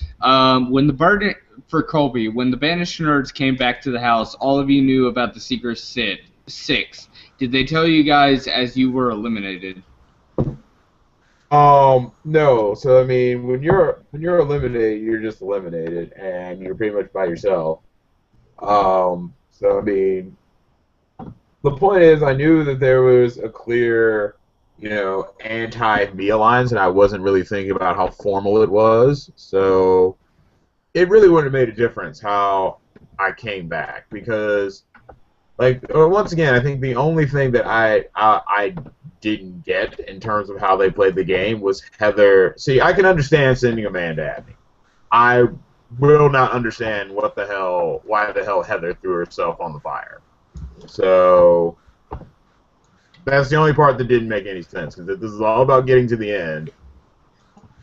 for Colby, when the Banished Nerds came back to the house, all of you knew about the Secret Six. Did they tell you guys as you were eliminated? No. So I mean, when you're eliminated, you're just eliminated, and you're pretty much by yourself. So I mean, the point is, I knew that there was a clear anti-me alliance, and I wasn't really thinking about how formal it was. So it really wouldn't have made a difference how I came back, because, once again, I think the only thing that I didn't get in terms of how they played the game was Heather. See, I can understand sending Amanda at me. I will not understand why the hell Heather threw herself on the fire. So that's the only part that didn't make any sense, because if this is all about getting to the end,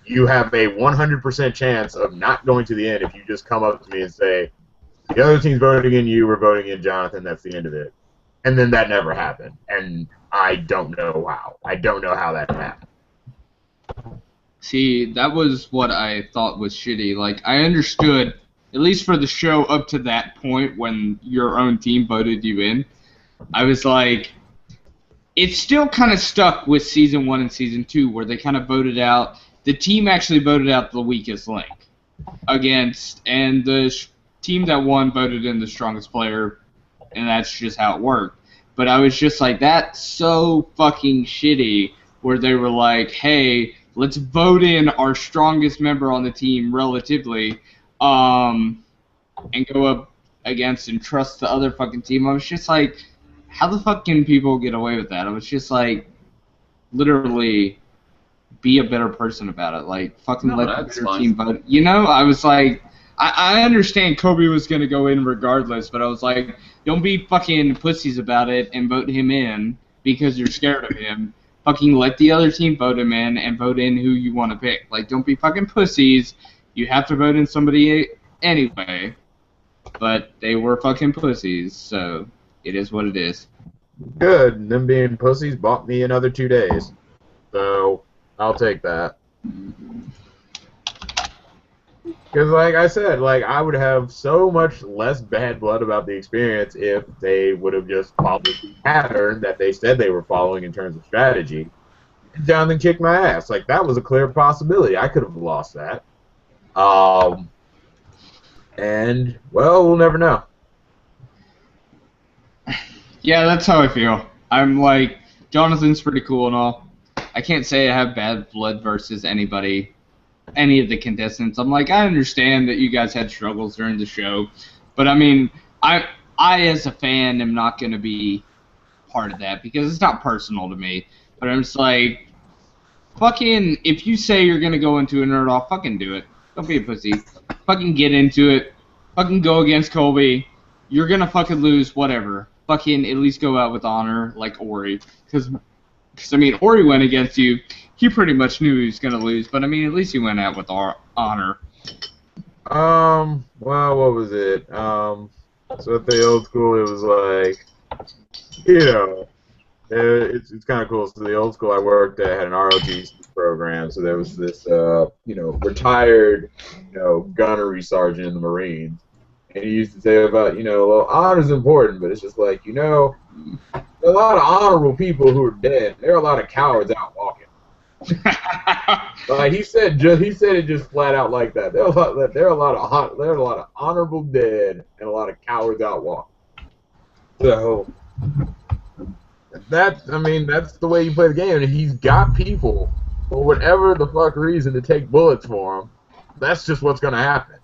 you have a 100% chance of not going to the end if you just come up to me and say, the other team's voting in you, we're voting in Jonathan, that's the end of it. And then that never happened. And I don't know how. I don't know how that happened. See, that was what I thought was shitty. Like, I understood, at least for the show up to that point when your own team voted you in, I was like, it's still kind of stuck with Season 1 and Season 2, where they kind of voted out, the team actually voted out the weakest link against, and the team that won voted in the strongest player, and that's just how it worked. But I was just like, that's so fucking shitty, where they were like, hey, let's vote in our strongest member on the team relatively, and go up against and trust the other fucking team. I was just like, how the fuck can people get away with that? I was just like, literally, be a better person about it. Like, fucking let the better team vote. You know, I was like, I understand Kobe was going to go in regardless, but I was like, don't be fucking pussies about it and vote him in because you're scared of him. Fucking let the other team vote him in and vote in who you want to pick. Like, don't be fucking pussies. You have to vote in somebody anyway. But they were fucking pussies, so it is what it is. Good. Them being pussies bought me another 2 days. So I'll take that. Because, like I said, I would have so much less bad blood about the experience if they would have just followed the pattern that they said they were following in terms of strategy. And Jonathan kicked my ass. Like, that was a clear possibility. I could have lost that. And, well, we'll never know. Yeah, that's how I feel. I'm like, Jonathan's pretty cool and all. I can't say I have bad blood versus anybody, any of the contestants. I'm like, I understand that you guys had struggles during the show, but I mean, I as a fan am not going to be part of that because it's not personal to me. But I'm just like, fucking, if you say you're going to go into a nerd off, fucking do it. Don't be a pussy. Fucking get into it. Fucking go against Colby. You're going to fucking lose, whatever. Fucking at least go out with honor like Ori. Because, I mean, Ori went against you. He pretty much knew he was going to lose, but I mean, at least he went out with honor. Well, what was it? So at the old school, it was like, it's kind of cool. So the old school I worked at had an ROTC program, so there was this, retired, gunnery sergeant in the Marines, and he used to say about, well, honor's important, but it's just like, there are a lot of honorable people who are dead. There are a lot of cowards out walking. He said it just flat out like that. There are a lot of honorable dead and a lot of cowards out walking. So that's the way you play the game. And he's got people for whatever the fuck reason to take bullets for him. That's just what's gonna happen.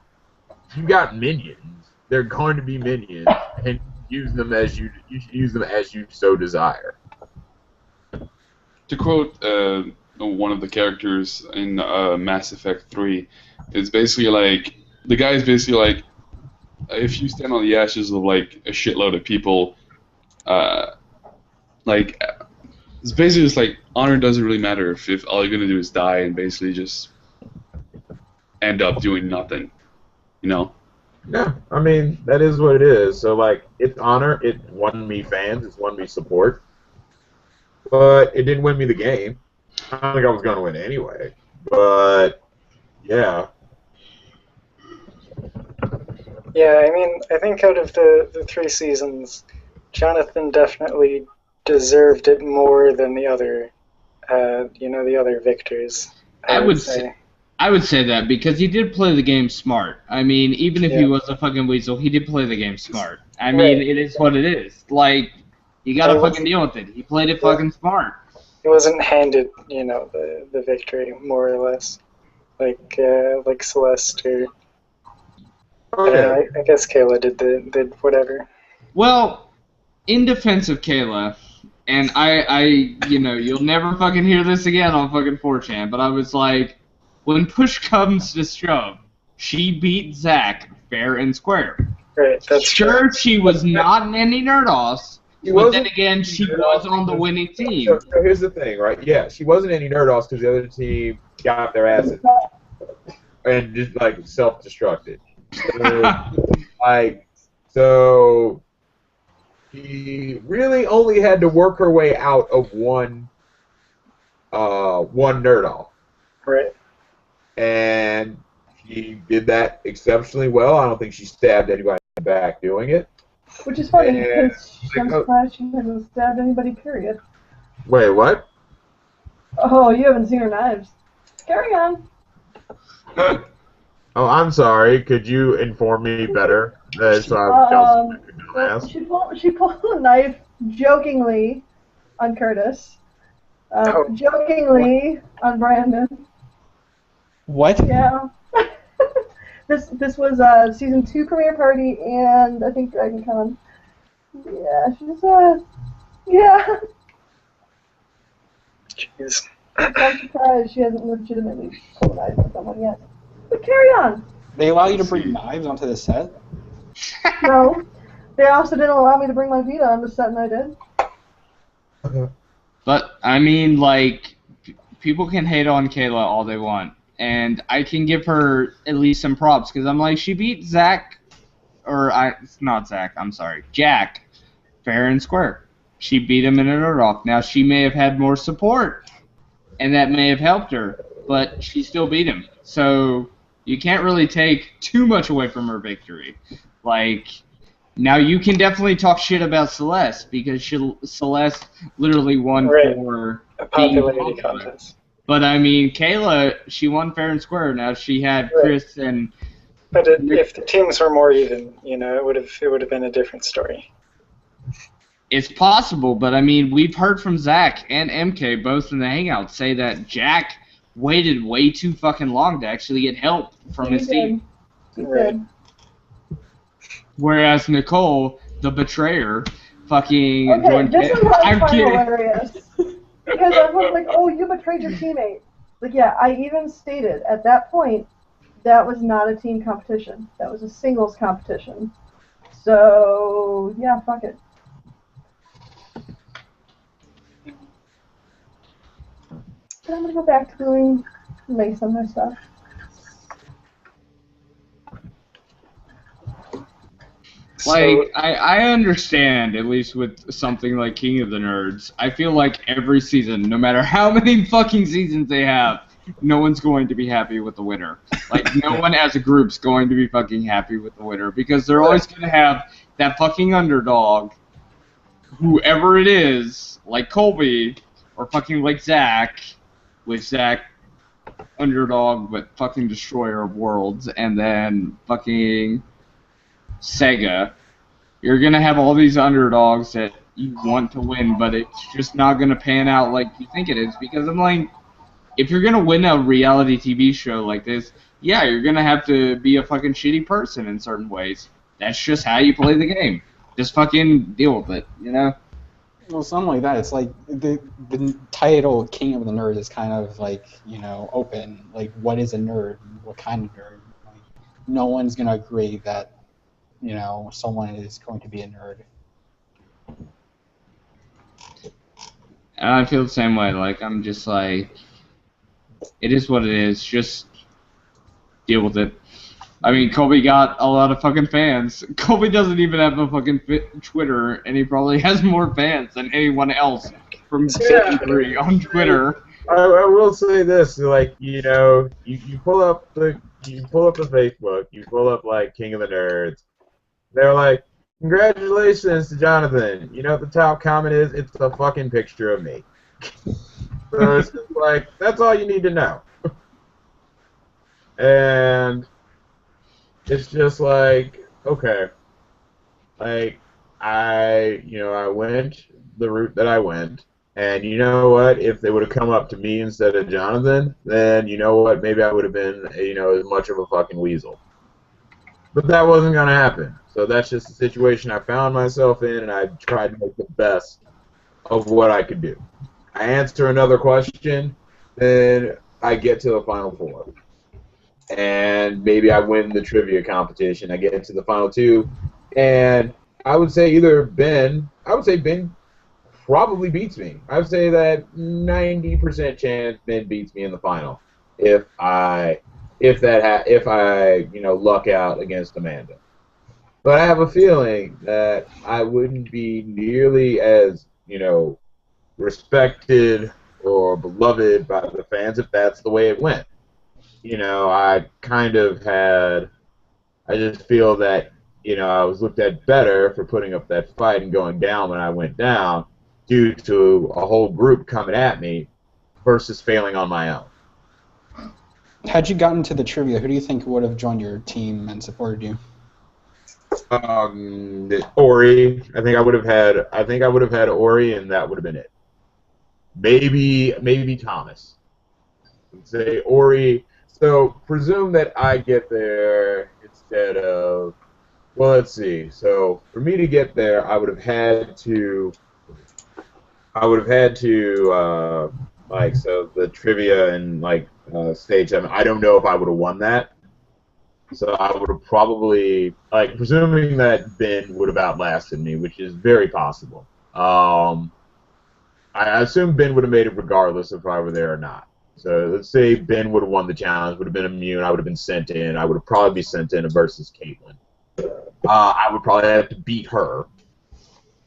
You got minions. They're going to be minions, and use them as you so desire. To quote one of the characters in Mass Effect 3, it's basically like, the guy is basically like, if you stand on the ashes of like a shitload of people, it's basically just like, honor doesn't really matter if all you're gonna do is die and basically just end up doing nothing, Yeah, that is what it is. So it's honor. It won me fans. It's won me support. But it didn't win me the game. I don't think I was going to win anyway. But, yeah. Yeah, I think out of the 3 seasons, Jonathan definitely deserved it more than the other, the other victors. I would say that because he did play the game smart. I mean, even if he was a fucking weasel, he did play the game smart. I mean, It is what it is. Like, you gotta fucking deal with it. He played it fucking smart. he wasn't handed, the victory more or less, like Celeste or. Oh, yeah. I guess Kayla did whatever. Well, in defense of Kayla, and you'll never fucking hear this again on fucking 4chan, but I was like, when push comes to shove, she beat Zach fair and square. Right, that's sure true. she was not in any nerd-offs, but then again, she was on the winning team. So here's the thing, right? Yeah, she wasn't any nerd-offs because the other team got their asses and just, like, self-destructed. So she really only had to work her way out of one nerd-off. Right. And she did that exceptionally well. I don't think she stabbed anybody back doing it. Which is funny because I'm surprised she hasn't stabbed anybody, period. Wait, what? Oh, you haven't seen her knives. Carry on. Oh, I'm sorry. Could you inform me better? She pulled a knife jokingly on Curtis. Jokingly on Brandon. What? Yeah. This was season 2 premiere party and I think DragonCon. Yeah, she's yeah. Jeez. I'm surprised she hasn't legitimately pulled a knife on someone yet. But carry on. They allow you to bring knives onto the set? No. They also didn't allow me to bring my Vita on the set, and I did. But, I mean, like, people can hate on Kayla all they want. And I can give her at least some props, because I'm like, she beat Jack, fair and square. She beat him in a nerd-off. Now, she may have had more support, and that may have helped her, but she still beat him. So, you can't really take too much away from her victory. Like, now you can definitely talk shit about Celeste, because Celeste literally won for a popularity contest. But I mean, Kayla, she won fair and square. Now she had Chris and. But if the teams were more even, it would have been a different story. It's possible, but I mean, we've heard from Zach and MK both in the Hangout say that Jack waited way too fucking long to actually get help from his team. He did. Whereas Nicole, the betrayer, fucking. Okay, this is what I find hilarious. Because I was like, oh, you betrayed your teammate. Like, yeah, I even stated at that point that was not a team competition. That was a singles competition. So, yeah, fuck it. But I'm going to go back to doing lace on my stuff. Like, I understand, at least with something like King of the Nerds. I feel like every season, no matter how many fucking seasons they have, no one's going to be happy with the winner. Like, no one as a group's going to be fucking happy with the winner, because they're always going to have that fucking underdog, whoever it is, like Colby, or fucking like Zach, with Zach underdog, but fucking destroyer of worlds, and then fucking Sega. You're gonna have all these underdogs that you want to win, but it's just not gonna pan out like you think it is, because I'm like, if you're gonna win a reality TV show like this, yeah, you're gonna have to be a fucking shitty person in certain ways. That's just how you play the game. Just fucking deal with it, you know? Well, something like that. It's like the title King of the Nerd is kind of like, open. Like, what is a nerd? What kind of nerd? Like, no one's gonna agree that someone is going to be a nerd. I feel the same way. Like, I'm just like, it is what it is. Just deal with it. I mean, Colby got a lot of fucking fans. Colby doesn't even have a fucking Twitter, and he probably has more fans than anyone else from season 3 on Twitter. I will say this, like, you pull up the Facebook, you pull up like King of the Nerds. They're like, congratulations to Jonathan. You know what the top comment is? It's a fucking picture of me. So it's just like, that's all you need to know. And it's just like, okay. Like, I went the route that I went, And you know what? If they would have come up to me instead of Jonathan, then you know what? Maybe I would have been, as much of a fucking weasel. But that wasn't going to happen. So that's just the situation I found myself in, and I tried to make the best of what I could do. I answer another question, then I get to the Final Four. And maybe I win the trivia competition. I get into the Final Two, and I would say Ben probably beats me. I would say that 90% chance Ben beats me in the final if I luck out against Amanda. But I have a feeling that I wouldn't be nearly as respected or beloved by the fans if that's the way it went. I just feel that I was looked at better for putting up that fight and going down when I went down, due to a whole group coming at me versus failing on my own. Had you gotten to the trivia, who do you think would have joined your team and supported you? Ori. I think I would have had Ori, and that would have been it. Maybe Thomas. I'd say Ori. So presume that I get there instead of. Well, let's see. So for me to get there, I would have had to. So the trivia and stage 7. I don't know if I would have won that. So I would have probably, presuming that Ben would have outlasted me, which is very possible. I assume Ben would have made it regardless if I were there or not. So let's say Ben would have won the challenge, would have been immune, I would have been sent in. I would have probably been sent in versus Caitlin. I would probably have to beat her.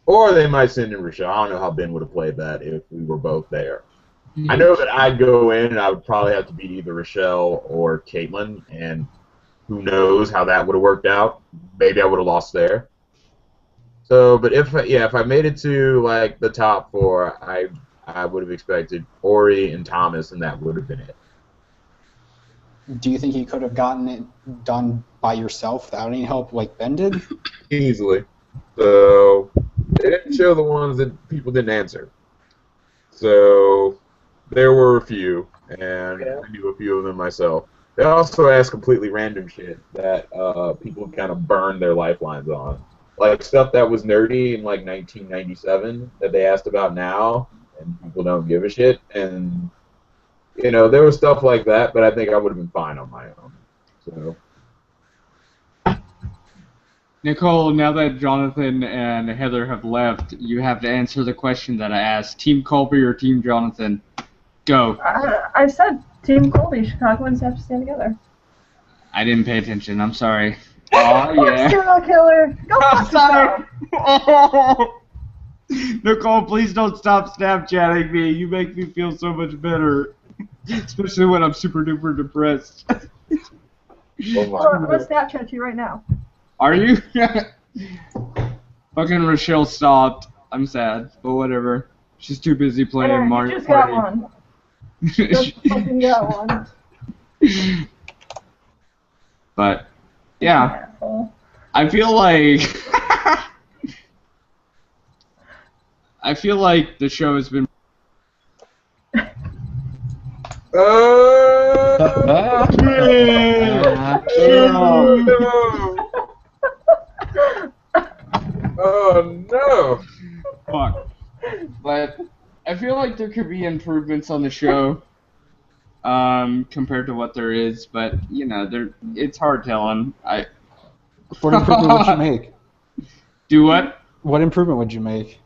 Or they might send in Rochelle. I don't know how Ben would have played that if we were both there. I know that I'd go in and I would probably have to beat either Rochelle or Caitlin, and who knows how that would have worked out. Maybe I would have lost there. So, but if I made it to the top 4, I would have expected Ori and Thomas, and that would have been it. Do you think you could have gotten it done by yourself without any help like Ben did? Easily. So they didn't show the ones that people didn't answer. So there were a few, and I knew a few of them myself. They also asked completely random shit that people kind of burned their lifelines on. Like stuff that was nerdy in 1997 that they asked about now, and people don't give a shit. And, there was stuff like that, but I think I would have been fine on my own. So. Nicole, now that Jonathan and Heather have left, you have to answer the question that I asked. Team Colby or Team Jonathan? Go. I said Team Colby. Chicagoans have to stand together. I didn't pay attention. I'm sorry. Oh, yeah. Serial killer. Go fuck yourself. Oh. Nicole, please don't stop Snapchatting me. You make me feel so much better. Especially when I'm super duper depressed. I'm going to Snapchat you right now. Are you? Fucking Rochelle stopped. I'm sad, but whatever. She's too busy playing Mario just Party. Got one. Just fucking got one. But, yeah. I feel like... I feel like the show has been... Oh no! Fuck. But I feel like there could be improvements on the show compared to what there is, but it's hard telling. What improvement would you make? Do what? What improvement would you make?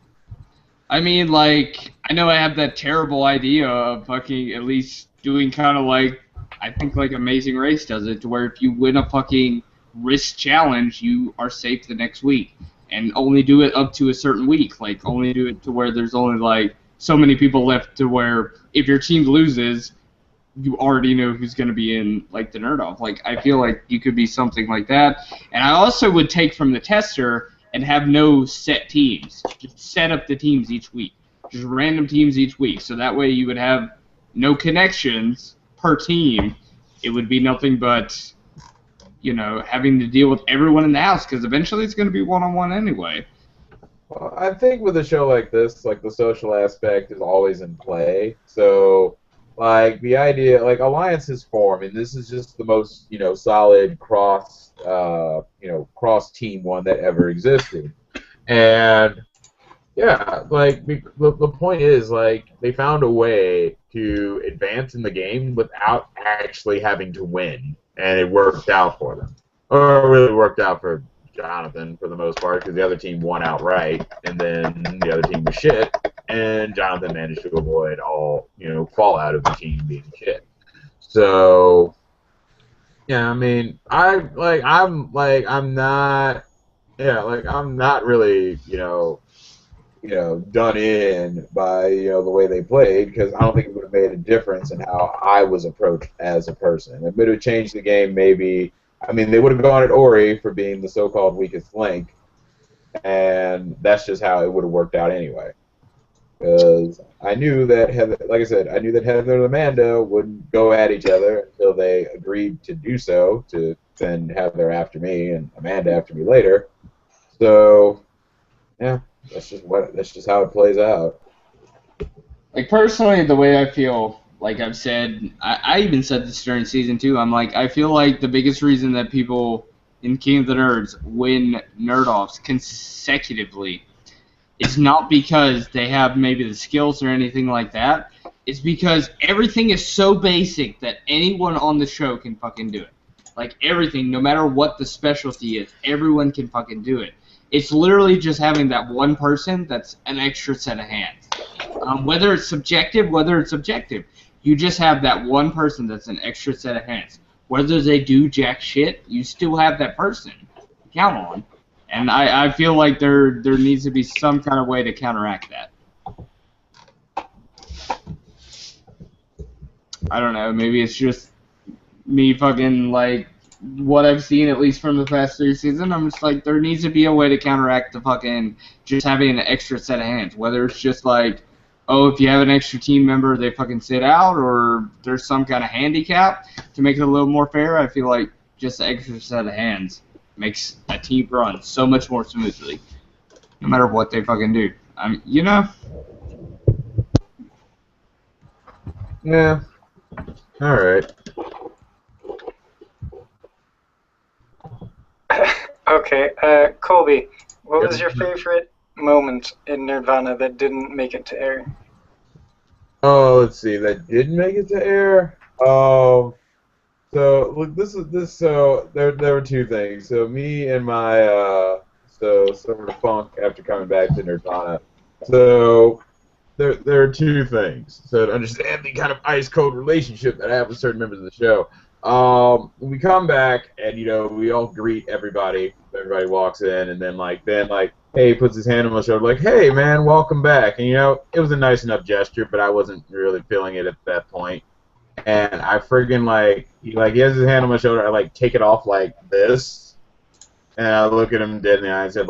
I mean, I know I have that terrible idea of fucking at least doing kind of I think Amazing Race does it, to where if you win a fucking risk challenge, you are safe the next week. And only do it up to a certain week. Only do it to where there's only, so many people left to where if your team loses, you already know who's going to be in, the Nerd-Off. I feel like you could be something like that. And I also would take from the tester and have no set teams. Just set up the teams each week. Just random teams each week. So that way you would have no connections per team. It would be nothing but... having to deal with everyone in the house, because eventually it's going to be one-on-one anyway. Well, I think with a show like this, like the social aspect is always in play. So, like the idea, like alliances form, and this is just the most, solid cross team one that ever existed. And yeah, like the point is, like they found a way to advance in the game without actually having to win, and it worked out for them. Or it really worked out for Jonathan for the most part, because the other team won outright, and then the other team was shit, and Jonathan managed to avoid all fallout of the team being shit. So yeah, I mean, I'm not really done in by the way they played, because I don't think it would have made a difference in how I was approached as a person. It would have changed the game maybe. I mean, they would have gone at Ori for being the so-called weakest link, and that's just how it would have worked out anyway. Because I knew that Heather, like I said, I knew that Heather and Amanda wouldn't go at each other until they agreed to do so, to send Heather after me and Amanda after me later. So yeah, that's just how it plays out. Like, personally, the way I feel, like I've said, I even said this during season 2, I'm like, I feel like the biggest reason that people in King of the Nerds win nerd-offs consecutively is not because they have maybe the skills or anything like that. It's because everything is so basic that anyone on the show can fucking do it. Like, everything, no matter what the specialty is, everyone can fucking do it. It's literally just having that one person that's an extra set of hands. Whether it's subjective, whether it's objective, you just have that one person that's an extra set of hands. Whether they do jack shit, you still have that person to count on. And I feel like there needs to be some kind of way to counteract that. I don't know, maybe it's just me fucking, like, what I've seen, at least from the past 3 seasons, I'm just like, there needs to be a way to counteract the fucking just having an extra set of hands. Whether it's just like, oh, if you have an extra team member, they fucking sit out, or there's some kind of handicap to make it a little more fair. I feel like just an extra set of hands makes a team run so much more smoothly, no matter what they fucking do. Yeah. All right. Okay, Colby, what was your favorite moment in Nirvana that didn't make it to air? Oh, let's see. That didn't make it to air. So look, so there were two things. So me and my sort of funk after coming back to Nirvana. So there are two things. So to understand the kind of ice cold relationship that I have with certain members of the show. We come back and we all greet everybody. Everybody walks in, and then hey, he puts his hand on my shoulder like, hey man, welcome back. And it was a nice enough gesture, but I wasn't really feeling it at that point. And I friggin' he has his hand on my shoulder. I take it off like this, and I look at him dead in the eye and said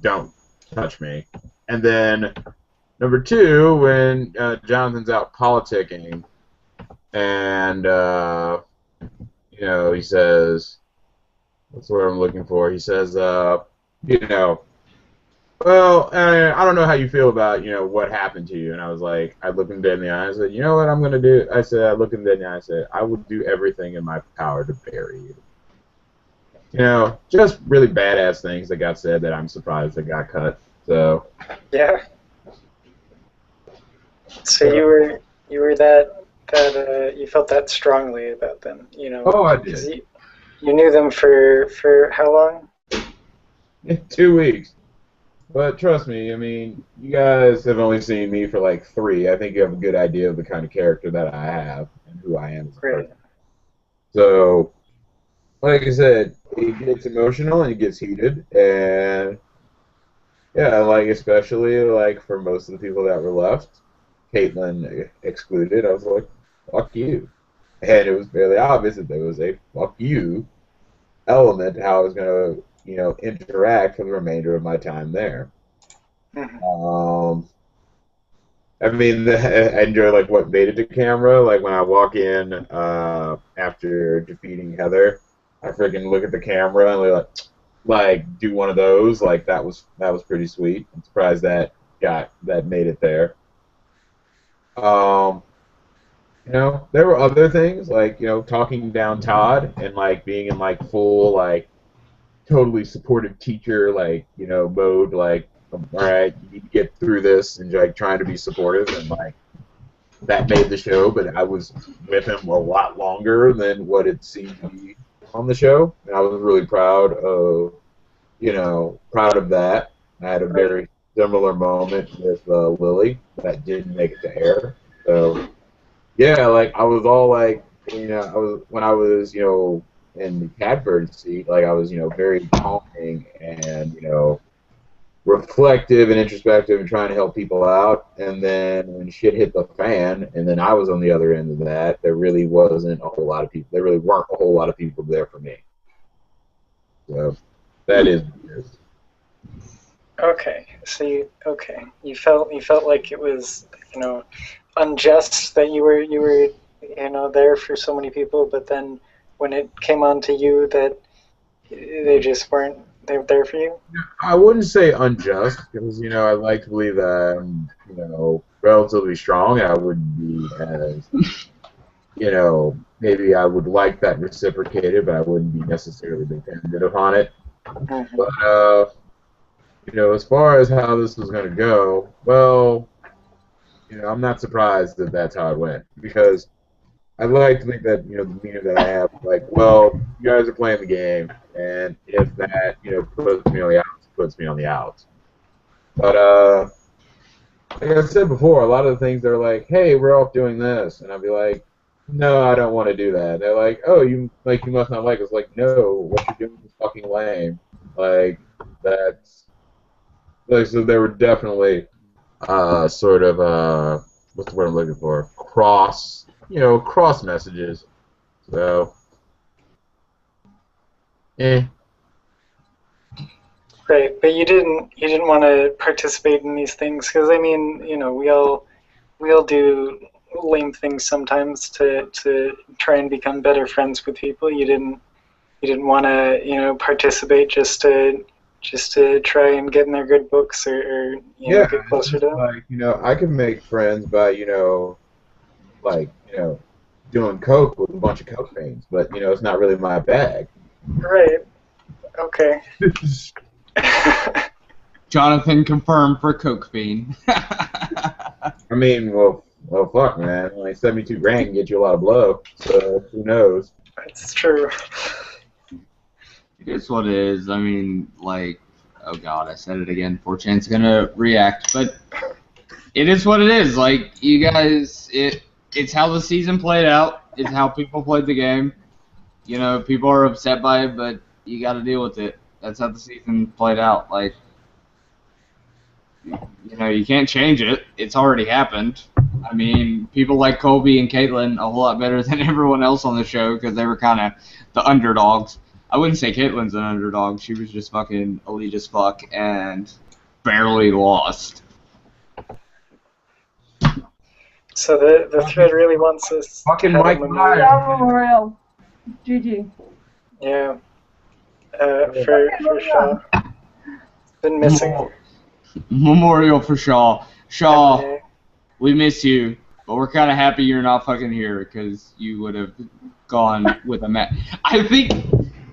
don't touch me. And then number two, when Jonathan's out politicking, and he says, what's the word I'm looking for? He says, well, I don't know how you feel about, what happened to you. And I was like, I looked him dead in the eye. I said, you know what I'm going to do? I looked him dead in the eye. I said, I will do everything in my power to bury you. Just really badass things that got said that I'm surprised that got cut. So. Yeah. So you were that you felt that strongly about them, Oh, I did. You knew them for how long? 2 weeks. But trust me, I mean, you guys have only seen me for 3. I think you have a good idea of the kind of character that I have and who I am as a person. So, like I said, it gets emotional and it gets heated, and yeah, especially for most of the people that were left, Caitlin excluded, I was like, fuck you. And it was fairly obvious that there was a fuck you element to how I was going to, interact for the remainder of my time there. I mean, I enjoy what made it to camera. When I walk in after defeating Heather, I freaking look at the camera and like do one of those. Like that was pretty sweet. I'm surprised that made it there. You know, there were other things like, you know, talking down Todd and like being in like full like totally supportive teacher like, you know, mode, like, all right, you need to get through this, and like trying to be supportive, and like that made the show. But I was with him a lot longer than what it seemed to be on the show, and I was really proud of that. I had a very similar moment with Lily that didn't make it to air. So yeah, like I was all like, you know, when I was, you know, in the catbird seat, like I was, you know, very calming and, you know, reflective and introspective and trying to help people out. And then when shit hit the fan, and then I was on the other end of that, there really wasn't a whole lot of people. There really weren't a whole lot of people there for me. So that is weird. Okay, so you felt like it was, you know, unjust that you were you know, there for so many people, but then when it came on to you that they just weren't there for you. I wouldn't say unjust, because, you know, I like to believe that I'm, you know, relatively strong. I wouldn't be as, you know, maybe I would like that reciprocated, but I wouldn't be necessarily dependent upon it. Mm-hmm. But you know, as far as how this was going to go, well, you know, I'm not surprised that that's how it went, because I like to think that, you know, the meaning that I have, like, well, you guys are playing the game, and if that, you know, puts me on the outs, it puts me on the outs. But like I said before, a lot of the things they're like, hey, we're off doing this, and I'd be like, no, I don't want to do that. They're like, oh, you must not like us. Like, no, what you're doing is fucking lame. Like, that's like, so there were definitely sort of what's the word I'm looking for? Cross messages. So, Right, but you didn't want to participate in these things, because I mean, you know, we all do lame things sometimes to try and become better friends with people. You didn't want to, you know, participate just to try and get in their good books, or you know, get closer to them. Like, you know, I can make friends by, you know, like, you know, doing coke with a bunch of coke fiends, but, you know, it's not really my bag. Right. Okay. Jonathan confirmed for Coke Fiend. I mean, well, fuck, man. Only 72 grand can get you a lot of blow, so who knows? It's true. It is what it is. I mean, like, oh god, I said it again. 4chan's gonna react, but it is what it is. Like, you guys, it's how the season played out. It's how people played the game. You know, people are upset by it, but you got to deal with it. That's how the season played out. Like, you know, you can't change it. It's already happened. I mean, people like Colby and Caitlyn a whole lot better than everyone else on the show, because they were kind of the underdogs. I wouldn't say Caitlyn's an underdog. She was just fucking elite as fuck and barely lost. So the thread really wants us fucking to have Mike a memorial. Yeah, memorial. GG. Yeah. For Shaw. Been missing. Memorial for Shaw. Shaw, MMA. we miss you, but we're kind of happy you're not fucking here, because you would have gone with a match. I think,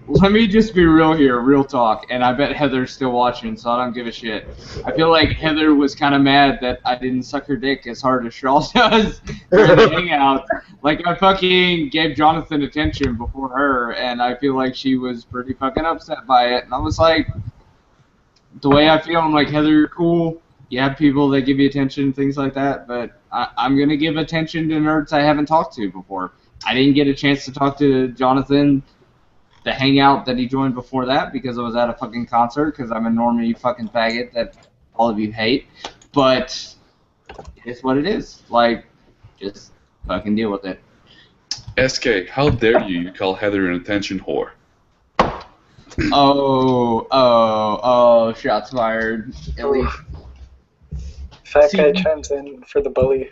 let me just be real here, real talk, and I bet Heather's still watching, so I don't give a shit. I feel like Heather was kind of mad that I didn't suck her dick as hard as Shaw does during the hangout. Like, I fucking gave Jonathan attention before her, and I feel like she was pretty fucking upset by it, and I was like, the way I feel, I'm like, Heather, you're cool. You have people that give you attention, things like that, but I'm going to give attention to nerds I haven't talked to before. I didn't get a chance to talk to Jonathan, the hangout that he joined before that, because I was at a fucking concert, because I'm a normie fucking faggot that all of you hate. But it's what it is. Like, just fucking deal with it. SK, how dare you call Heather an attention whore? Oh, shots fired. Ellie. Fat guy chimes in for the bully.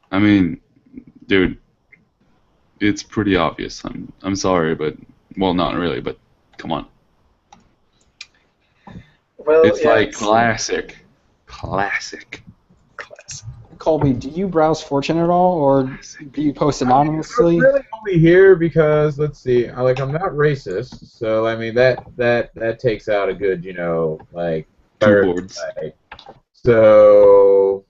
I mean, dude, it's pretty obvious. I'm sorry, but, well, not really, but come on. Well, It's yeah, like classic. Colby, do you browse Fortune at all, or do you post anonymously? I'm really only here because I'm not racist, so I mean that takes out a good like Two third. boards. So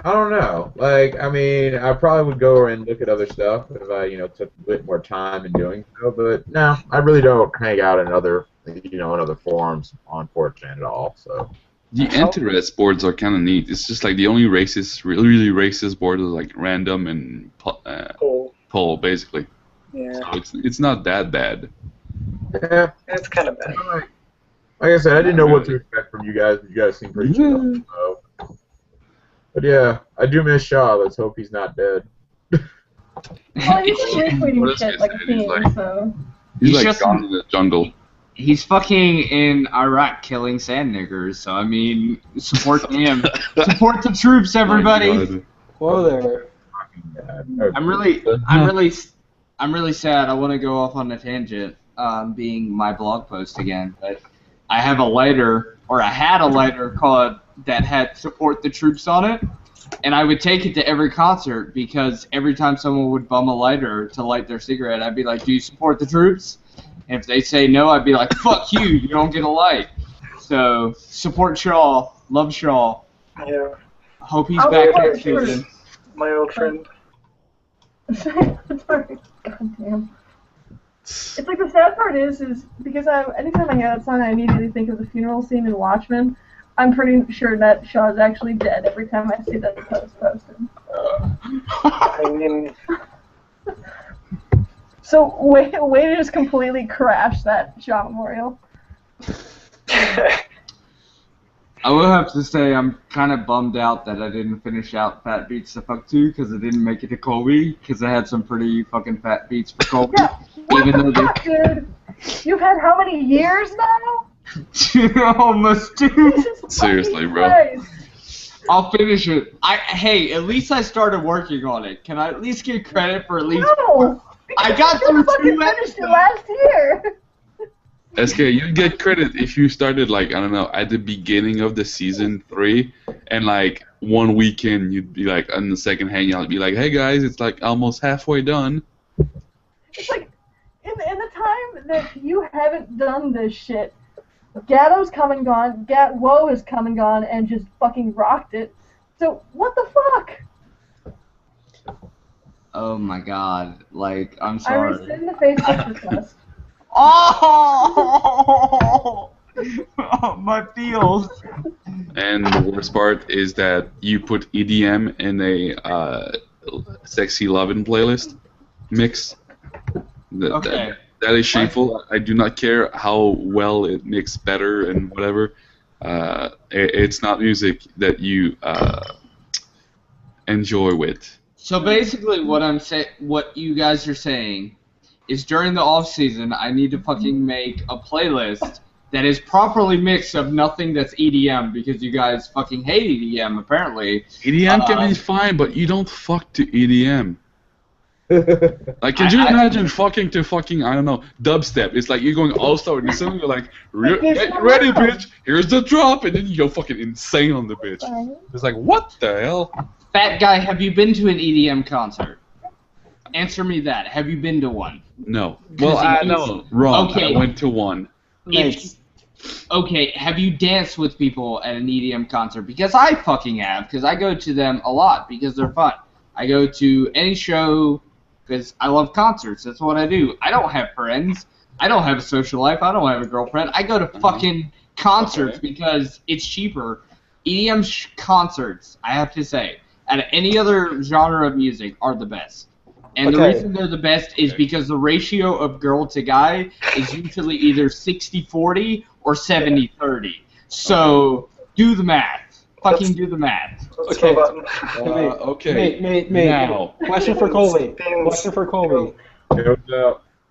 I don't know. I mean, I probably would go and look at other stuff if I took a bit more time in doing so. But no, I really don't hang out in other in other forums on 4chan at all. So. The interest boards are kind of neat. It's just like the only really racist board is like random and poll, basically. Yeah. So it's not that bad. Yeah, it's kind of bad. Like I said, I didn't know what to expect from you guys. You guys seem pretty chill. So. But yeah, I do miss Shaw. Let's hope he's not dead. Well, he's just retweeting shit like a fiend, so. He's like just gone in the jungle. He's fucking in Iraq killing sand niggers, so I mean, support him. Support the troops, everybody. Whoa there. I'm really sad. I want to go off on a tangent, being my blog post again, but I have a lighter, or I had a lighter called that had support the troops on it, and I would take it to every concert because every time someone would bum a lighter to light their cigarette, I'd be like, "Do you support the troops?" And if they say no, I'd be like, "Fuck you! You don't get a light." So support Shaw, love Shaw. Yeah. Hope he's back next Here's season. my old friend. Sorry. God damn. It's like the sad part is because anytime I hear that song, I immediately think of the funeral scene in Watchmen. I'm pretty sure that Shaw's actually dead every time I see that post posted. I mean. So way to just completely crash that Shaw memorial. I will have to say I'm kind of bummed out that I didn't finish out Fat Beats to Fuck 2 because I didn't make it to Colby because I had some pretty fucking fat beats for Colby. Yeah, dude? You've had how many years now? Almost 2. Seriously, bro. Christ. I'll finish it. Hey, at least I started working on it. Can I at least get credit for at least? No, I got through 2 finished it last year. SK, you get credit if you started like I don't know at the beginning of the season 3, and like one weekend you'd be like on the second hangout, be like, "Hey guys, it's like almost halfway done." It's like in the time that you haven't done this shit, Gatto's come and gone, Woe has come and gone, and just fucking rocked it. So what the fuck? Oh my god! Like I'm I sorry. rescind the Facebook request. Oh, my feels. And the worst part is that you put EDM in a sexy lovin' playlist mix. Okay. That is shameful. I do not care how well it mixes better and whatever. It's not music that you enjoy with. So basically, what you guys are saying is during the off season, I need to fucking make a playlist that is properly mixed of nothing that's EDM because you guys fucking hate EDM apparently. EDM can be fine, but you don't fuck to EDM. Like, could you imagine fucking to I don't know, dubstep? It's like you're going all-star and suddenly you're like, get ready, bitch, here's the drop, and then you go fucking insane on the bitch. It's like, what the hell? Fat guy, have you been to an EDM concert? Answer me that. Have you been to one? No. Well, I know. Wrong. Okay. I went to one. Okay, have you danced with people at an EDM concert? Because I fucking have, because I go to them a lot because they're fun. I go to any show because I love concerts. That's what I do. I don't have friends. I don't have a social life. I don't have a girlfriend. I go to fucking concerts because it's cheaper. EDM concerts, I have to say, out of any other genre of music, are the best. And the reason they're the best is because the ratio of girl to guy is usually either 60-40 or 70-30. So do the math. Fucking do the math. Okay. Okay. Mate. Now. Question for Colby.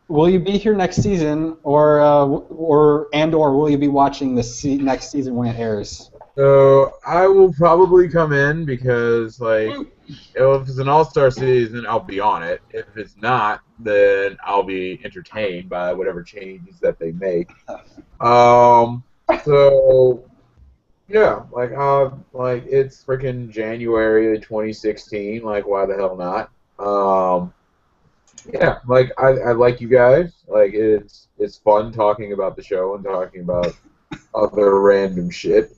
Will you be here next season, or will you be watching the next season when it airs? So I will probably come in because, like, if it's an all-star season, I'll be on it. If it's not, then I'll be entertained by whatever changes that they make. So yeah, like it's freaking January of 2016. Like, why the hell not? Yeah, like I like you guys. Like it's fun talking about the show and talking about other random shit.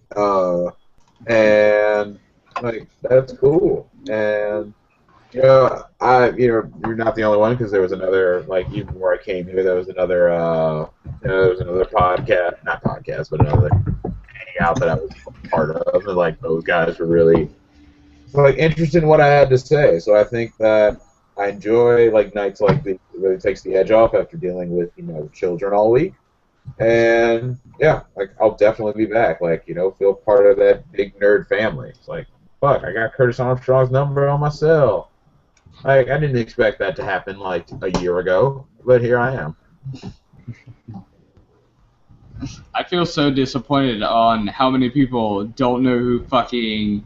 And like that's cool. And you're not the only one because there was another like even before I came here, there was another podcast, not podcast, but another hangout that I was part of, and like those guys were really like interested in what I had to say. So I think that I enjoy like nights like these. It really takes the edge off after dealing with children all week. And yeah, like I'll definitely be back. Like feel part of that big nerd family. It's like fuck, I got Curtis Armstrong's number on my cell. Like I didn't expect that to happen like a year ago, but here I am. I feel so disappointed on how many people don't know who fucking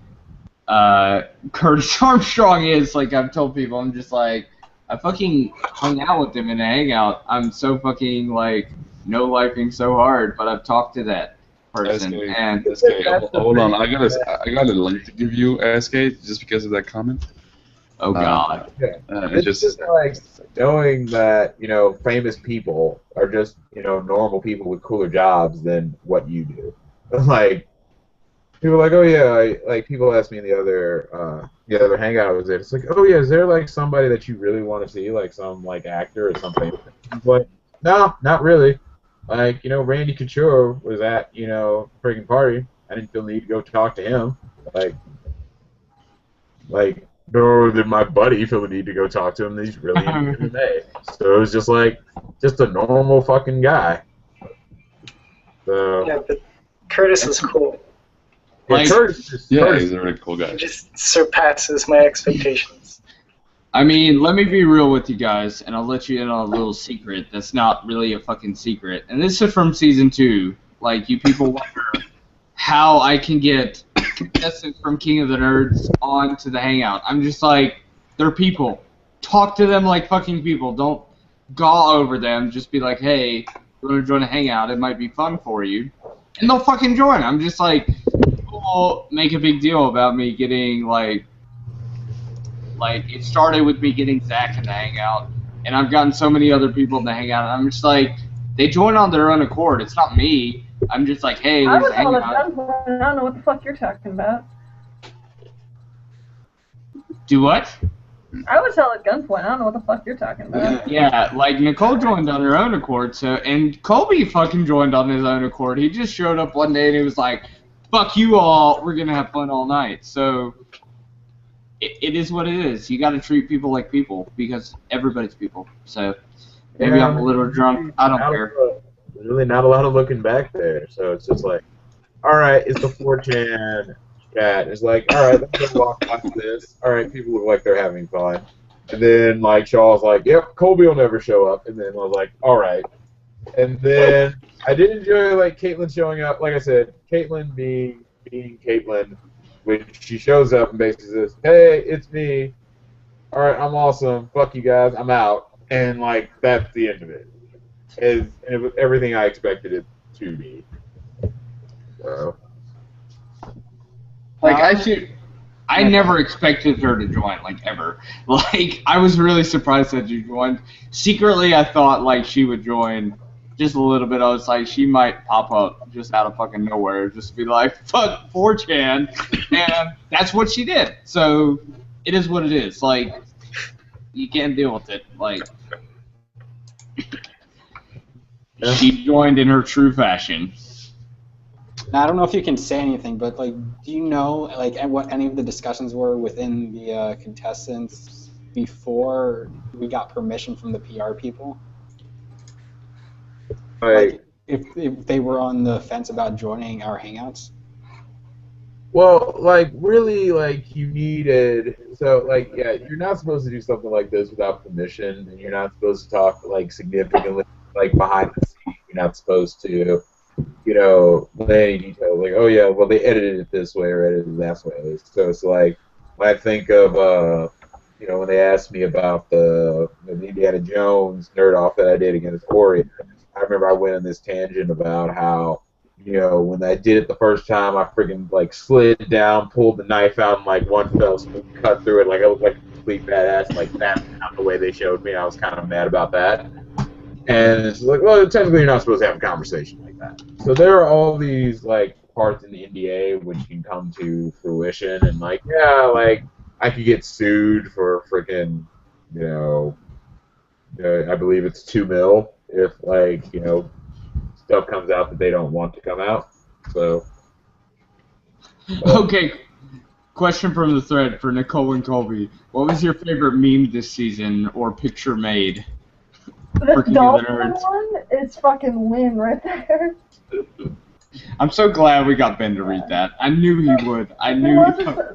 Curtis Armstrong is. Like I've told people, I'm just like, I fucking hung out with him in a hangout. I'm so fucking like no-lifing so hard, but I've talked to that person. And hold on, I got a link to give you, SK, just because of that comment. Oh God. It's just like knowing that famous people are just normal people with cooler jobs than what you do. Like people are like, oh yeah, like people asked me in the other hangout I was at. It's like, oh yeah, is there like somebody that you really want to see, like some like actor or something? I'm like, no, not really. Like Randy Couture was at freaking party. I didn't feel the need to go talk to him. Like. Nor did my buddy feel the need to go talk to him. He's really into MMA. So it was just a normal fucking guy. So yeah, but Curtis is cool. Like, Curtis he's a really cool guy. He just surpasses my expectations. I mean, let me be real with you guys, and I'll let you in on a little secret that's not really a fucking secret. And this is from season 2. Like, you people wonder how I can get contestants from King of the Nerds onto the hangout. I'm just like, they're people. Talk to them like fucking people. Don't gaw over them. Just be like, hey, you want to join a hangout? It might be fun for you. And they'll fucking join. I'm just like, people make a big deal about me getting like it started with me getting Zach in the hangout, and I've gotten so many other people in the hangout, and I'm just like, they join on their own accord. It's not me. I'm just like, hey, I there's was a all at hangout. gunpoint. I don't know what the fuck you're talking about. Do what? I was held at gunpoint. I don't know what the fuck you're talking about. Yeah, like Nicole joined on her own accord, and Colby fucking joined on his own accord. He just showed up one day and he was like, fuck you all, we're gonna have fun all night. So it is what it is. You gotta treat people like people because everybody's people. So maybe I'm a little drunk. I don't care. There's really not a lot of looking back there. So it's just like, all right, it's the 4chan chat. It's like, all right, let's walk past this. All right, people look like they're having fun. And then like Shaw's like, yep, Colby will never show up. And then I was like, all right. And then I did enjoy like Caitlyn showing up. Like I said, Caitlyn being Caitlyn, when she shows up and basically says, hey, it's me. All right, I'm awesome. Fuck you guys. I'm out. And like that's the end of it. And it was everything I expected it to be. So. Like I never expected her to join, like ever. Like I was really surprised that she joined. Secretly, I thought like she would join just a little bit. I was like, she might pop up just out of fucking nowhere, just be like, fuck 4chan, and that's what she did. So it is what it is. Like you can't deal with it. Like she joined in her true fashion. Now, I don't know if you can say anything, but like, do you know like what any of the discussions were within the contestants before we got permission from the PR people? Like, if they were on the fence about joining our hangouts? Well, like, really, like, you needed, so, like, yeah, you're not supposed to do something like this without permission, and you're not supposed to talk, like, significantly, like, behind the scenes. You're not supposed to, lay any details, like, oh, yeah, well, they edited it this way or edited it that way. So it's like, when I think of, when they asked me about the Indiana Jones nerd off that I did against Corey, I remember I went on this tangent about how, when I did it the first time, I freaking like slid down, pulled the knife out, and like one fell swoop, cut through it. Like I looked like a complete badass. Like that's not the way they showed me. I was kind of mad about that. And it's like, well, technically you're not supposed to have a conversation like that. So there are all these like parts in the NDA which can come to fruition, and like, yeah, like I could get sued for freaking, I believe it's $2 million if like, stuff comes out that they don't want to come out. So. Okay. Question from the thread for Nicole and Colby. What was your favorite meme this season or picture made? The dolphin one is fucking win right there. I'm so glad we got Ben to read that. I knew he would.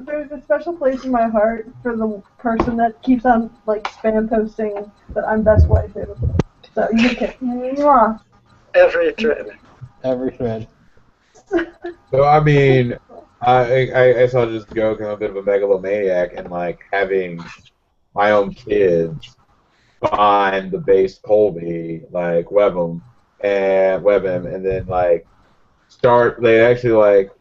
There's a special place in my heart for the person that keeps on like spam posting that I'm best wife to. So you can mwah. Every thread. Every thread. So I mean, I saw just go kind of a bit of a megalomaniac and like having my own kids find the base Colby, like web him, and then like start. They actually like.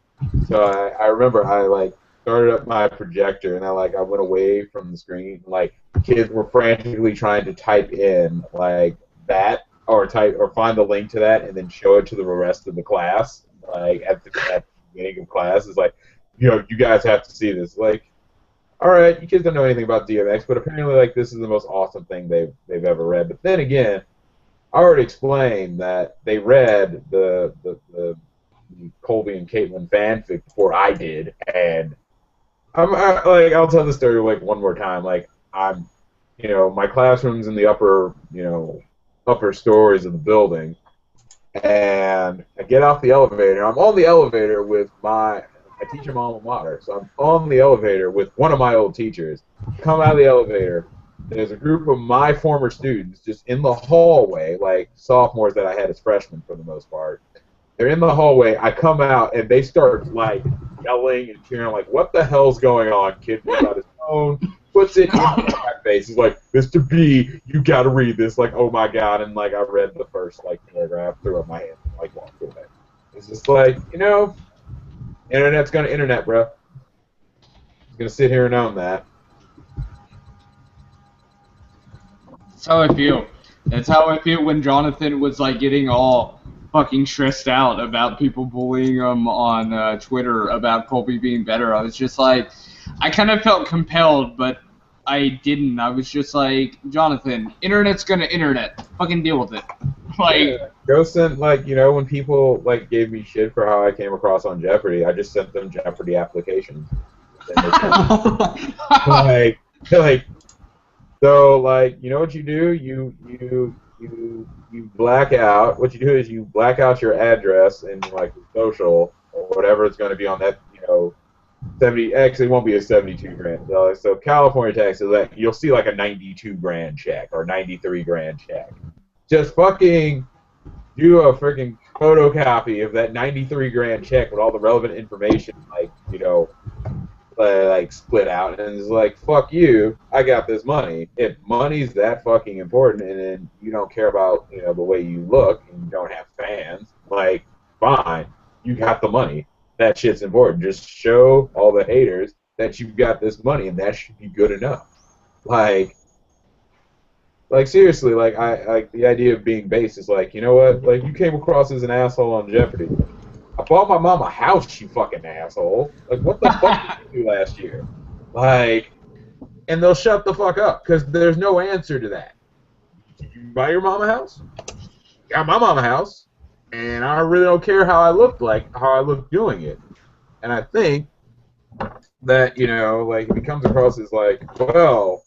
So I remember I like started up my projector and I went away from the screen. Like kids were frantically trying to type in like that or find the link to that and then show it to the rest of the class. Like at the beginning of class, it's like, you guys have to see this. Like, all right, you kids don't know anything about DMX, but apparently, like, this is the most awesome thing they've ever read. But then again, I already explained that they read the Colby and Caitlin fanfic before I did, and I'll tell the story like one more time. Like I'm, my classroom's in the upper stories of the building, and I get off the elevator. I'm on the elevator with I teach at alma mater, so I'm on the elevator with one of my old teachers. Come out of the elevator. There's a group of my former students just in the hallway, like sophomores that I had as freshmen for the most part. They're in the hallway. I come out, and they start, like, yelling and cheering. I'm like, what the hell's going on? Kid pulls out his phone, puts it in my face. He's like, Mr. B, you got to read this. Like, oh, my God. And, like, I read the first, like, paragraph, threw up my hand, and, like, walked away. It's just like, internet's going to internet, bro. I'm going to sit here and own that. That's how I feel. That's how I feel when Jonathan was, like, getting all fucking stressed out about people bullying him on Twitter about Colby being better. I was just like, I kind of felt compelled, but I didn't. I was just like, Jonathan, internet's gonna internet. Fucking deal with it. Like, yeah, go send, like, when people, like, gave me shit for how I came across on Jeopardy, I just sent them Jeopardy applications. So, like, you know what you do? You black out. What you do is you black out your address and like social or whatever it's going to be on that. 70. Actually, it won't be a 72 grand. So California taxes, you'll see like a 92 grand check or 93 grand check. Just fucking do a freaking photocopy of that 93 grand check with all the relevant information, like split out, and it's like, fuck you, I got this money. If money's that fucking important and then you don't care about, the way you look and you don't have fans, like, fine, you got the money. That shit's important. Just show all the haters that you've got this money and that should be good enough. Like seriously, like the idea of being base is like, you know what, like you came across as an asshole on Jeopardy. I bought my mom a house, you fucking asshole. Like, what the fuck did you do last year? Like, and they'll shut the fuck up, because there's no answer to that. Did you buy your mom a house? Got my mom a house, and I really don't care how I look doing it. And I think that, like, if it comes across as like, well,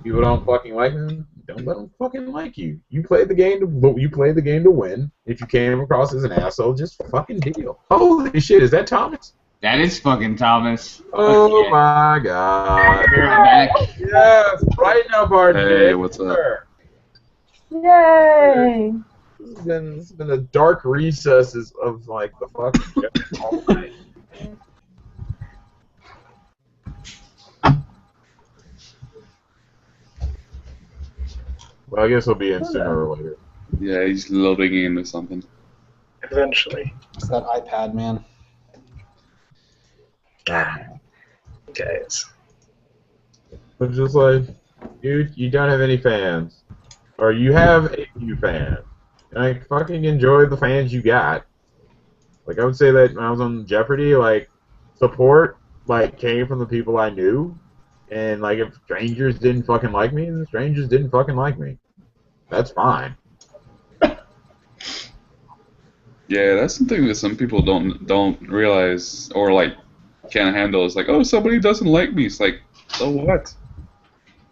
people don't fucking like them, don't let them fucking like you. You played the game to win. If you came across as an asshole, just fucking deal. Holy shit, is that Thomas? That is fucking Thomas. Oh my God. Yes, brighten up our day. Hey, what's up? Yay! This has been the dark recesses of like the fucking all night. Well, I guess he'll be in sooner or later. Yeah, he's loading in or something. Eventually. It's that iPad, man. Guys. But just like, dude, you don't have any fans. Or you have a few fans. Like, fucking enjoy the fans you got. Like, I would say that when I was on Jeopardy, like, support, like, came from the people I knew. And, like, if strangers didn't fucking like me, then strangers didn't fucking like me. That's fine. Yeah, that's something that some people don't realize or like can't handle. It's like, oh, somebody doesn't like me. It's like, so what?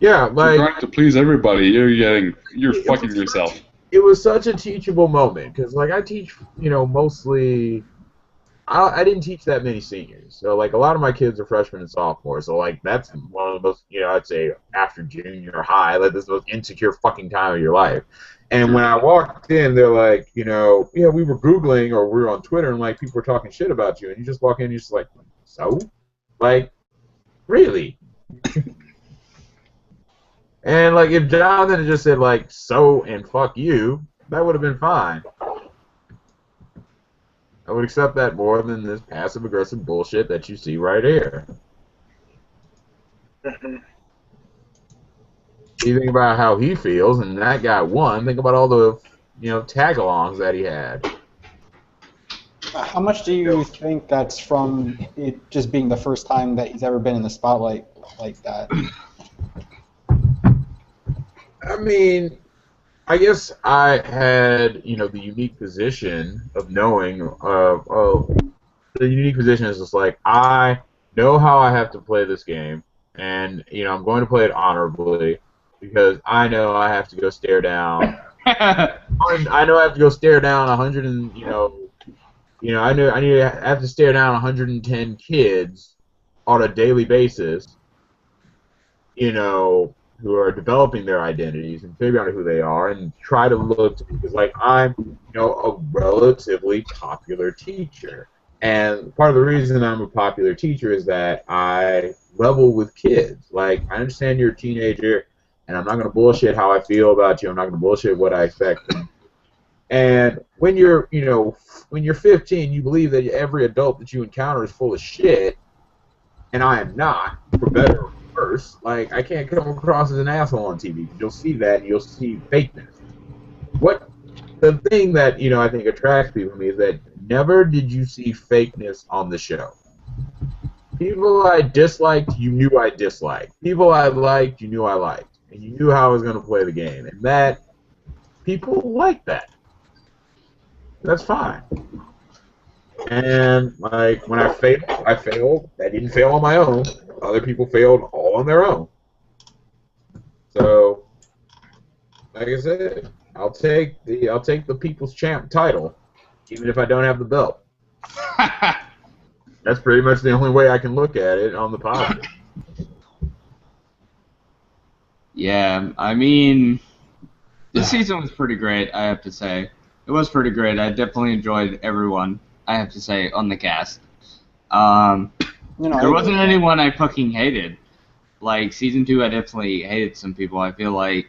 Yeah, like, You're trying to please everybody. You're fucking yourself. It was such a teachable moment because, like, I teach, you know, mostly. I didn't teach that many seniors, so like a lot of my kids are freshmen and sophomores. So like that's one of the most, you know, I'd say after junior high, like this is the most insecure fucking time of your life. And when I walked in, they're like, you know, yeah, we were Googling or we were on Twitter and like people were talking shit about you, and you just walk in and you're just like, so, like, really? And like if Jonathan had just said like so and fuck you, that would have been fine. I would accept that more than this passive-aggressive bullshit that you see right here. You think about how he feels, and that guy won. Think about all the, you know, tag-alongs that he had. How much do you think that's from it just being the first time that he's ever been in the spotlight like that? I mean, I guess I had, you know, the unique position of knowing, the unique position is just like, I know how I have to play this game, and, you know, I'm going to play it honorably, because I know I have to go stare down, I know I have to go stare down 100 and, I have to stare down 110 kids on a daily basis, you know, who are developing their identities and figuring out who they are and try to look to because like I'm, you know, a relatively popular teacher. And part of the reason I'm a popular teacher is that I level with kids. Like, I understand you're a teenager and I'm not going to bullshit how I feel about you. I'm not going to bullshit what I expect. And when you're, you know, when you're 15, you believe that every adult that you encounter is full of shit, and I am not, for better or worse. Like, I can't come across as an asshole on TV. You'll see that, and you'll see fakeness. What the thing that, you know, I think attracts people to me is that never did you see fakeness on the show. People I disliked, you knew I disliked. People I liked, you knew I liked. And you knew how I was going to play the game. And that, people like that. That's fine. And, like, when I failed, I failed. I didn't fail on my own. Other people failed all on their own. So, like I said, I'll take the People's Champ title, even if I don't have the belt. That's pretty much the only way I can look at it on the positive. Yeah, I mean, this season was pretty great, I have to say. It was pretty great. I definitely enjoyed everyone, I have to say, on the cast. There wasn't anyone I fucking hated. Like, Season 2, I definitely hated some people, I feel like.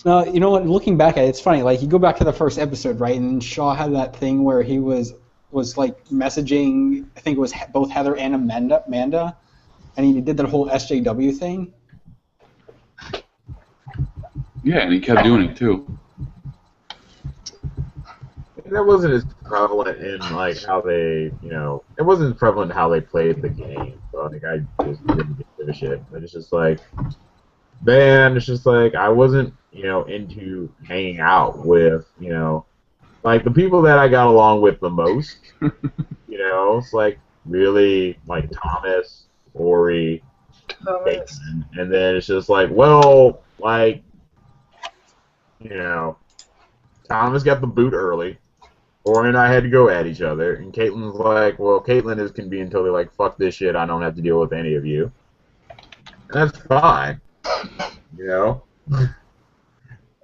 You know what, looking back at it, it's funny. Like, you go back to the first episode, right, and Shaw had that thing where he was like, messaging, I think it was both Heather and Amanda, and he did that whole SJW thing. Yeah, and he kept doing it, too. That wasn't as prevalent in like how they, you know, it wasn't as prevalent in how they played the game. So I think I just didn't give a shit. But it's just like, man, it's just like I wasn't, you know, into hanging out with, you know, like the people that I got along with the most. You know, it's like really like Thomas, Ori, Caitlin, and then it's just like, well, like, you know, Thomas got the boot early. Ori and I had to go at each other, and Caitlin's like, well, Caitlin can be totally like, fuck this shit, I don't have to deal with any of you. And that's fine, you know?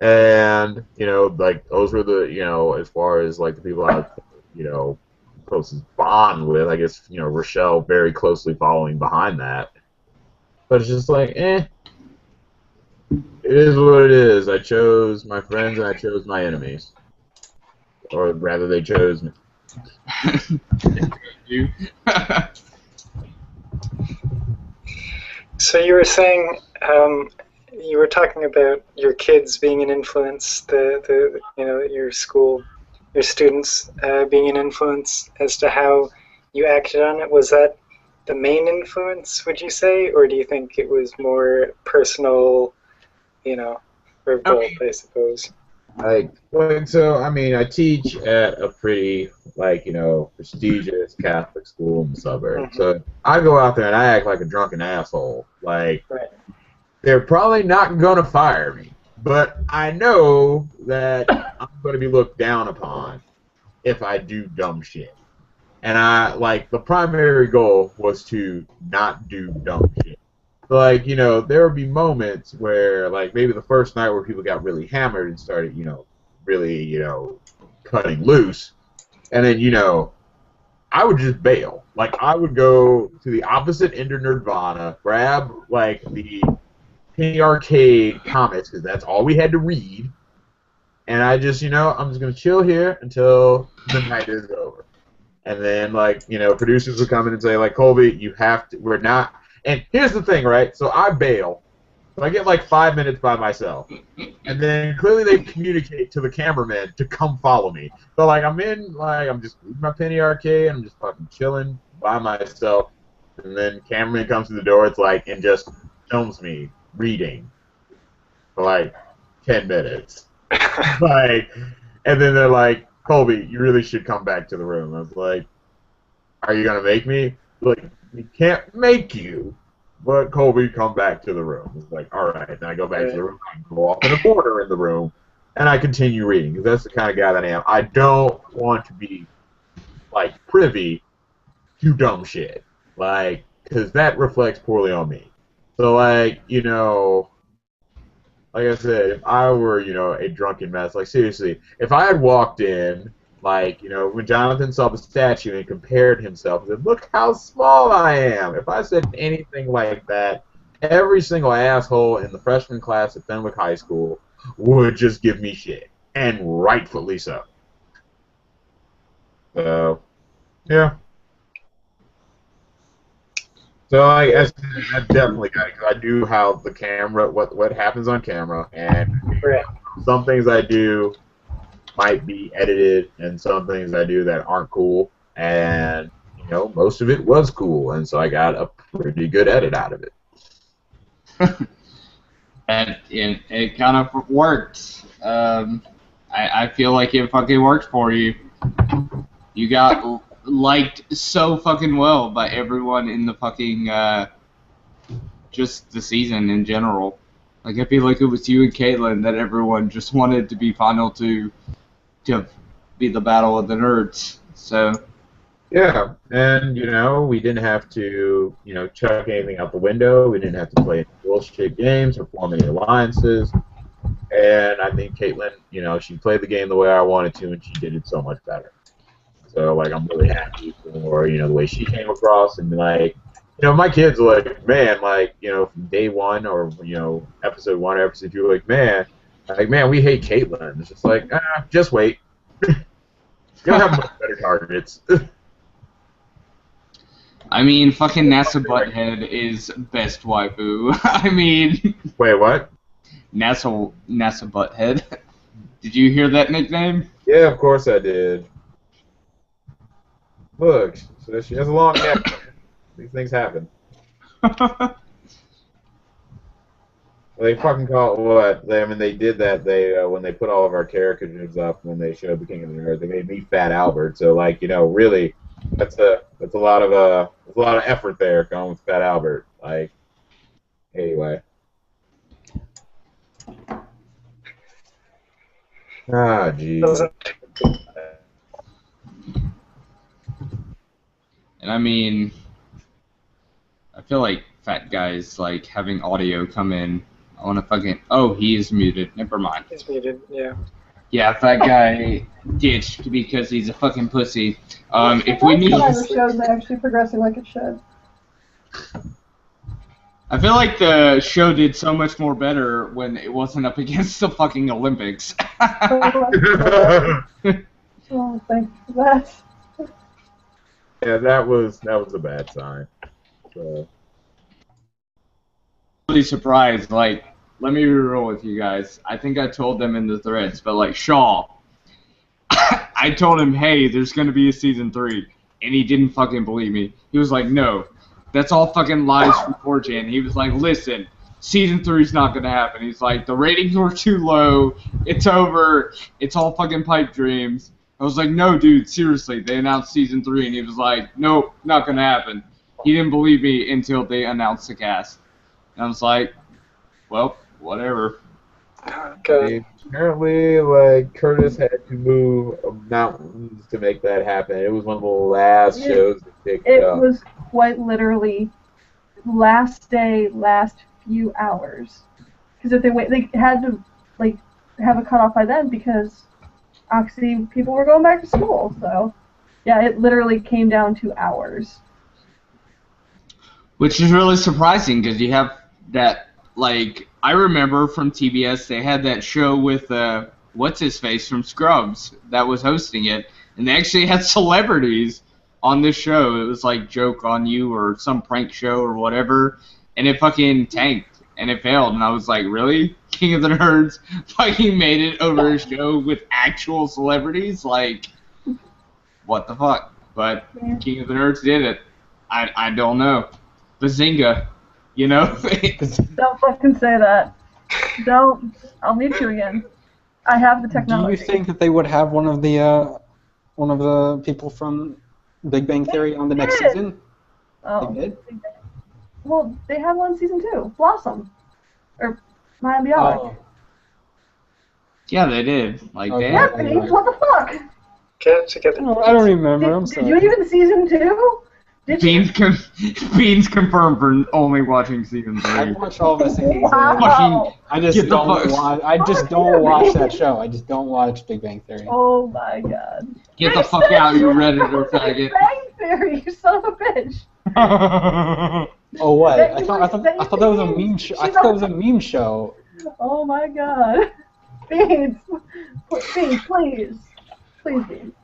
And, you know, like, those were the, you know, as far as, like, the people I, you know, closest bond with, I guess, you know, Rochelle very closely following behind that. But it's just like, it is what it is. I chose my friends and I chose my enemies. Or rather, they chose me. You. So you were saying, you were talking about your kids being an influence, your school, your students being an influence as to how you acted on it. Was that the main influence, would you say, or do you think it was more personal, or both, I suppose? So I mean, I teach at a pretty, prestigious Catholic school in the suburbs. So I go out there and I act like a drunken asshole. Like, they're probably not going to fire me, but I know that I'm going to be looked down upon if I do dumb shit. And the primary goal was to not do dumb shit. Like, there would be moments where, like, maybe the first night where people got really hammered and started, really, cutting loose. And then, I would just bail. Like, I would go to the opposite end of Nirvana, grab, like, the Penny Arcade comics, because that's all we had to read. And I just, I'm just going to chill here until the night is over. And then, producers would come in and say, like, Colby, you have to, we're not. And here's the thing, right? So I bail. So I get like 5 minutes by myself. And then clearly they communicate to the cameraman to come follow me. So I'm just reading my Penny Arcade, I'm just fucking chilling by myself. And then cameraman comes to the door, and just films me reading for 10 minutes. And then they're like, Colby, you really should come back to the room. I was like, are you gonna make me? Like, we can't make you, but Colby, come back to the room. It's like, all right. Then I go back to the room. I go off in a corner in the room, and I continue reading because that's the kind of guy that I am. I don't want to be privy to dumb shit, because that reflects poorly on me. So like I said, if I were a drunken mess, seriously, if I had walked in. When Jonathan saw the statue and compared himself, he said, look how small I am. If I said anything like that, every single asshole in the freshman class at Fenwick High School would just give me shit. And rightfully so. So, yeah. So, I definitely got it, because I do how the camera, what happens on camera, and some things I do might be edited, and some things I do that aren't cool, and most of it was cool, and so I got a pretty good edit out of it. And it kind of worked. I feel like it fucking worked for you. You got liked so fucking well by everyone in the fucking just the season in general. I feel like it was you and Caitlin that everyone just wanted to be final to be the battle of the nerds. So yeah, and we didn't have to chuck anything out the window. We didn't have to play bullshit games or form any alliances. And I think Caitlin, she played the game the way I wanted to, and she did it so much better. So I'm really happy for the way she came across, and my kids are like, man, from day one or episode 1 or episode 2, man, we hate Caitlin. It's just just wait. You'll have much better targets. I mean, fucking NASA Butthead is best waifu. I mean... Wait, what? NASA Butthead. Did you hear that nickname? Yeah, of course I did. Look, so she has a long neck. These things happen. They fucking call it what? They did that. When they put all of our caricatures up when they showed the King of the Nerds, they made me Fat Albert. So really, that's a lot of effort there going with Fat Albert. Anyway. Ah, jeez. And I mean, I feel like fat guys having audio come in. I want to fucking... Oh, he is muted. Never mind. He's muted, yeah. Yeah, fat guy ditched because he's a fucking pussy. If we need... The show's actually progressing like it should. I feel like the show did so much more better when it wasn't up against the fucking Olympics. Oh, thank you for that. Yeah, that was a bad sign. So. Really surprised. Like, let me be real with you guys. I think I told them in the threads, but like Shaw, I told him, hey, there's gonna be a season 3, and he didn't fucking believe me. He was like, no, that's all fucking lies from 4chan. He was like, listen, season 3's not gonna happen. He's like, the ratings were too low. It's over. It's all fucking pipe dreams. I was like, no, dude, seriously. They announced season 3, and he was like, nope, not gonna happen. He didn't believe me until they announced the cast. And I was like, well, whatever. Apparently, like, Curtis had to move mountains to make that happen. It was one of the last shows that picked up. It was quite literally last day, last few hours. Because if they had to like have a cutoff by then because obviously people were going back to school. So yeah, it literally came down to hours. Which is really surprising because you have that, like, I remember from TBS they had that show with what's-his-face from Scrubs that was hosting it, and they actually had celebrities on this show. It was like Joke on You or some prank show or whatever, and it fucking tanked, and it failed, and I was like, really? King of the Nerds fucking made it over a show with actual celebrities? Like, what the fuck? But King of the Nerds did it. I don't know. Bazinga. You know? Don't fucking say that. Don't. I'll mute you again. I have the technology. Do you think that they would have one of the people from Big Bang Theory on the next season? Oh. They did? Well, they have one season 2. Blossom. Or Maya Bialik. Oh. Yeah, they did. Like, they Yeah, Beans, what the fuck? Get it together. I don't remember. I'm Did sorry. you even season 2? Beans confirmed for only watching season 3. I watch all the seasons. Wow. I just Get the don't fuck- watch. I just don't watch that show. I just don't watch Big Bang Theory. Oh my god. Get the fuck out, you Redditor faggot. Big Bang Theory, you son of a bitch. Oh what? That I you thought were- that was a meme show. I thought it was a meme show. Oh my god. Beans. Beans, please. Please, Beans.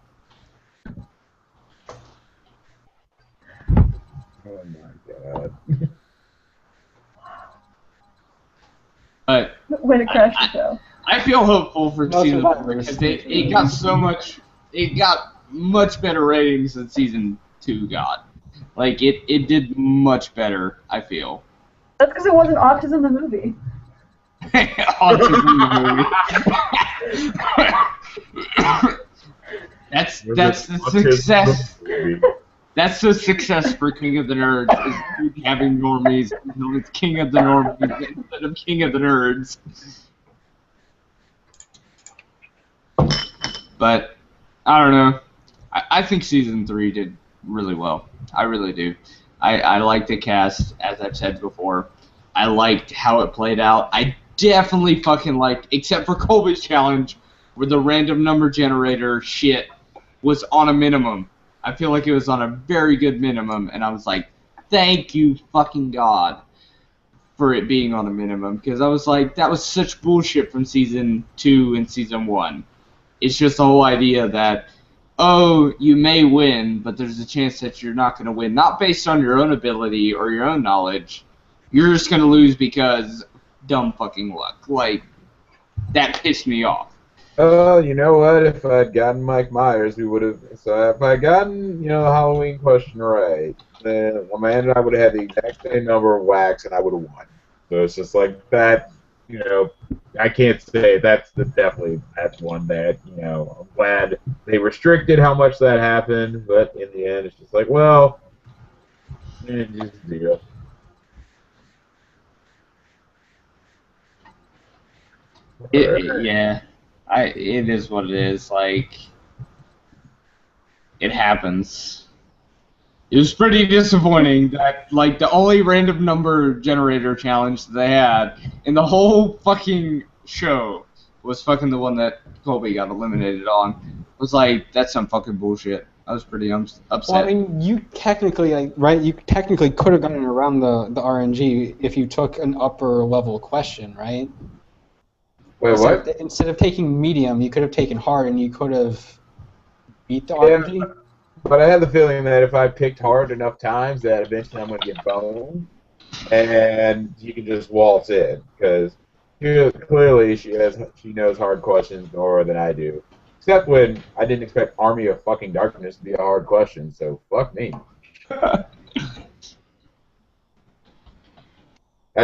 Oh my god. But Way to crash the show. I feel hopeful for No season 4 survivors. because it got so much. It got much better ratings than season 2 got. Like it did much better. I feel. That's because it wasn't Autism the movie. Autism movie. That's the success. That's the success for King of the Nerds, is having normies until it's King of the Normies instead of King of the Nerds. But, I don't know. I think Season 3 did really well. I really do. I liked the cast, as I've said before. I liked how it played out. I definitely fucking liked, except for Colby's challenge, where the random number generator shit was on a minimum. I feel like it was on a very good minimum, and I was like, thank you fucking God for it being on a minimum, because I was like, that was such bullshit from Season 2 and Season 1. It's just the whole idea that, oh, you may win, but there's a chance that you're not going to win, not based on your own ability or your own knowledge. You're just going to lose because dumb fucking luck. Like, that pissed me off. Oh, you know what? If I'd gotten Mike Myers, we would have. So if I'd gotten, the Halloween question right, then Amanda and I would have had the exact same number of whacks, and I would have won. So it's just like that. I can't say that's one that I'm glad they restricted how much that happened, but in the end, it's just like, well, just deal. Yeah. It is what it is. Like, it happens. It was pretty disappointing that, like, the only random number generator challenge that they had in the whole fucking show was fucking the one that Colby got eliminated on. It was like, that's some fucking bullshit. I was pretty upset. Well, I mean, you technically, you technically could have gotten around the RNG if you took an upper level question, right? Wait, what? Instead of taking medium, you could have taken hard, and you could have beat the Yeah, RNG. but I had the feeling that if I picked hard enough times, that eventually I'm going to get boned, and you can just waltz in because clearly she knows hard questions more than I do. Except when I didn't expect Army of fucking Darkness to be a hard question, so fuck me. I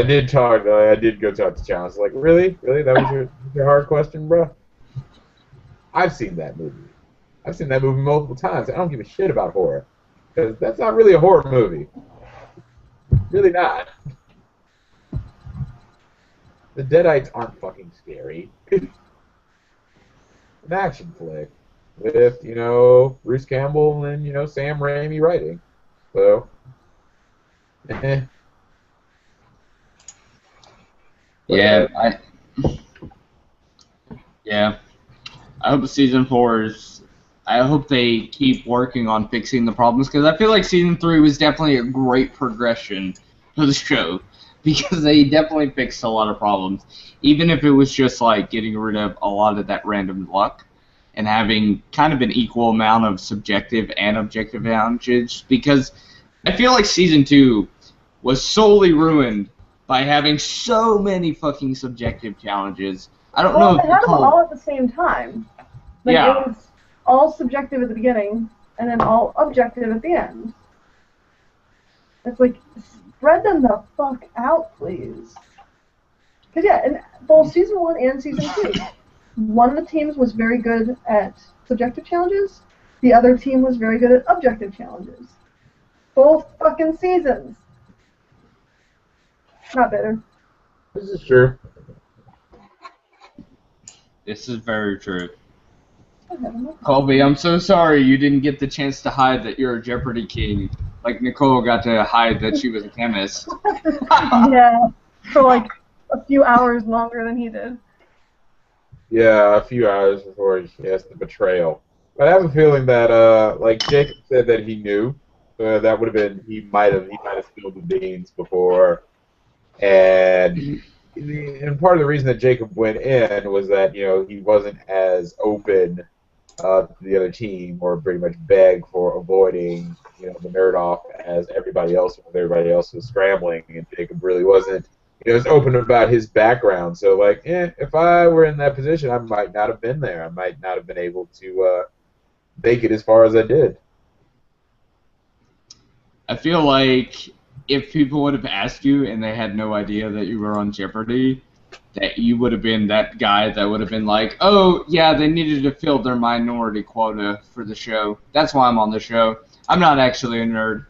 did talk though. I did go talk to Challenge. Like, really, that was your hard question, bro? I've seen that movie. I've seen that movie multiple times. I don't give a shit about horror because that's not really a horror movie. Really not. The Deadites aren't fucking scary. An action flick with, Bruce Campbell and, Sam Raimi writing. So, Yeah, I hope season 4 is. I hope they keep working on fixing the problems because I feel like season 3 was definitely a great progression for the show because they definitely fixed a lot of problems, even if it was just like getting rid of a lot of that random luck and having kind of an equal amount of subjective and objective challenges. Because I feel like season 2 was solely ruined by having so many fucking subjective challenges. I don't know. Well, they had them all at the same time. Like, Yeah. It was all subjective at the beginning, and then all objective at the end. It's like, spread them the fuck out, please. Because, yeah, in both Season 1 and Season 2, one of the teams was very good at subjective challenges, the other team was very good at objective challenges. Both fucking seasons. Not bitter. this is true. This is very true. Colby, I'm so sorry you didn't get the chance to hide that you're a Jeopardy king. Like Nicole got to hide that she was a chemist. Yeah, for like a few hours longer than he did. Yeah, a few hours before he has the betrayal. But I have a feeling that, like Jacob said that he knew, that would have been he might have spilled the beans before, and part of the reason that Jacob went in was that he wasn't as open to the other team or pretty much begged for avoiding the nerd off as everybody else was scrambling, and Jacob really wasn't. He was open about his background, so like, if I were in that position, I might not have been there. I might not have been able to make it as far as I did. I feel like if people would have asked you and they had no idea that you were on Jeopardy, that you would have been that guy that would have been like, oh, yeah, they needed to fill their minority quota for the show. That's why I'm on the show. I'm not actually a nerd.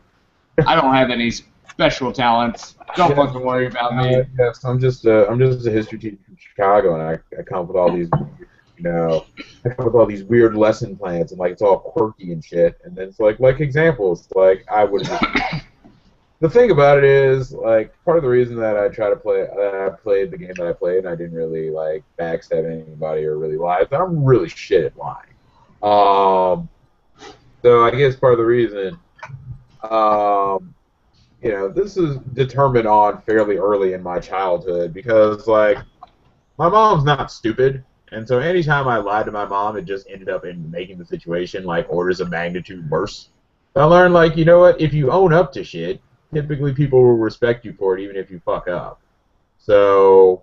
I don't have any special talents. Don't fucking worry about me. Yes, I'm just a history teacher from Chicago, and I come up with all these, I come up with all these weird lesson plans, and like it's all quirky and shit. And then it's like examples, like I would have. The thing about it is, like, part of the reason that I played the game that I played, and I didn't really like backstab anybody or really lie, is that I'm really shit at lying. So I guess part of the reason. This is determined on fairly early in my childhood because, like, my mom's not stupid, and so anytime I lied to my mom, it just ended up in making the situation, like, orders of magnitude worse. So I learned, like, you know what, if you own up to shit, typically people will respect you for it even if you fuck up. So,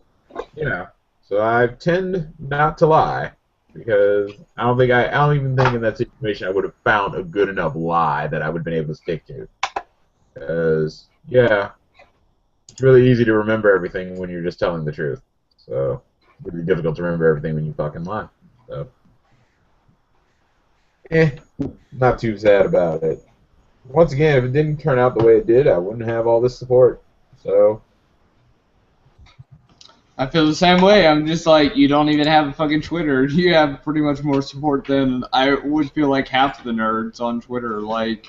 so I tend not to lie because I don't even think in that situation I would have found a good enough lie that I would have been able to stick to. Because, it's really easy to remember everything when you're just telling the truth. So, it's really difficult to remember everything when you fucking lie. So, not too sad about it. Once again, if it didn't turn out the way it did, I wouldn't have all this support. So, I feel the same way. I'm just like, you don't even have a fucking Twitter. You have pretty much more support than I would feel like half the nerds on Twitter. Like,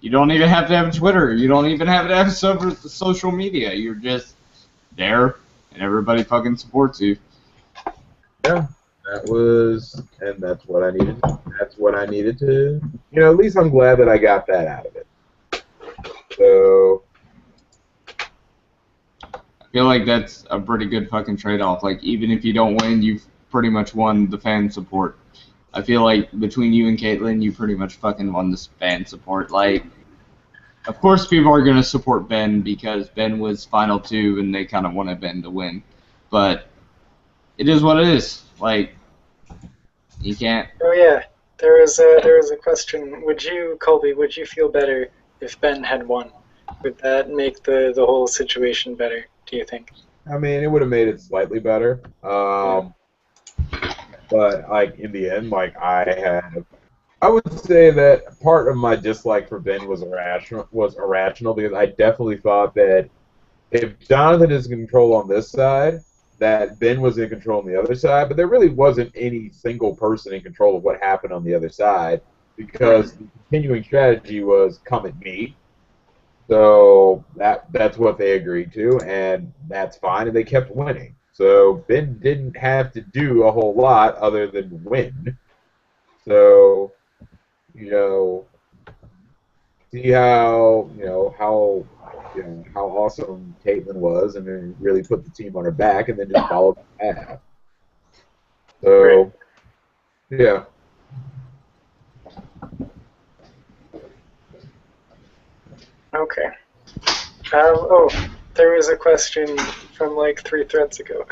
you don't even have to have Twitter. You don't even have to have social media. You're just there, and everybody fucking supports you. Yeah, that's what I needed. That's what I needed to, at least I'm glad that I got that out of it. So. I feel like that's a pretty good fucking trade-off. Like, even if you don't win, you've pretty much won the fan support. I feel like between you and Caitlyn, you pretty much fucking won this fan support. Like, of course people are going to support Ben because Ben was Final 2 and they kind of wanted Ben to win. But it is what it is. Like, you can't... Oh yeah, there was a question. Colby, would you feel better if Ben had won? Would that make the whole situation better, do you think? I mean, it would have made it slightly better. But, like, in the end, like, I would say that part of my dislike for Ben was irrational because I definitely thought that if Jonathan is in control on this side, that Ben was in control on the other side, but there really wasn't any single person in control of what happened on the other side because the continuing strategy was come at me. So that's what they agreed to, and that's fine, and they kept winning. So Ben didn't have to do a whole lot other than win. So, see how awesome Caitlyn was, and then really put the team on her back, and then just followed the path. So, yeah. Okay. There was a question from like 3 threads ago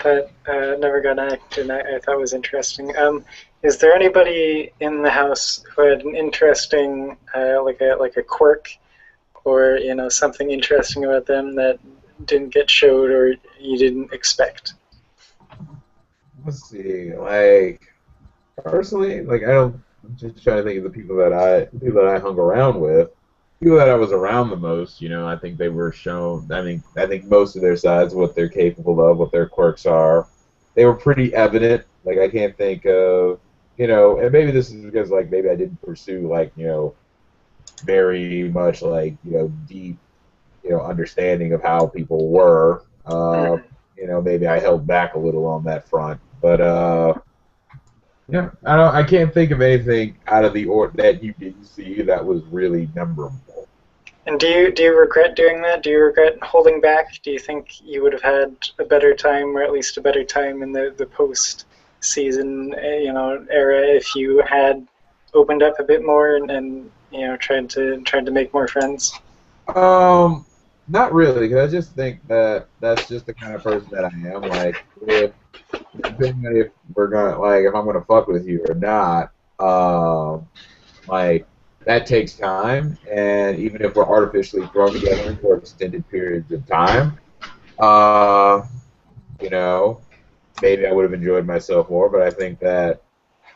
that never got acted, and I thought was interesting. Is there anybody in the house who had an interesting, like a quirk, or something interesting about them that didn't get showed or you didn't expect? Let's see. Like, personally, like I'm just trying to think of the people that I hung around with. People that I was around the most, I think they were shown. I think most of their sides, what they're capable of, what their quirks are, they were pretty evident. Like I can't think of, and maybe this is because like maybe I didn't pursue like very much like deep understanding of how people were. Maybe I held back a little on that front, but yeah, I can't think of anything out of the that you didn't see that was really memorable. And do you regret doing that? Do you regret holding back? Do you think you would have had a better time, or at least a better time in the post-season era if you had opened up a bit more and tried to make more friends? Not really, because I just think that that's just the kind of person that I am. Like, depending on if we're gonna if I'm gonna fuck with you or not, like that takes time, and even if we're artificially thrown together for extended periods of time, maybe I would have enjoyed myself more. But I think that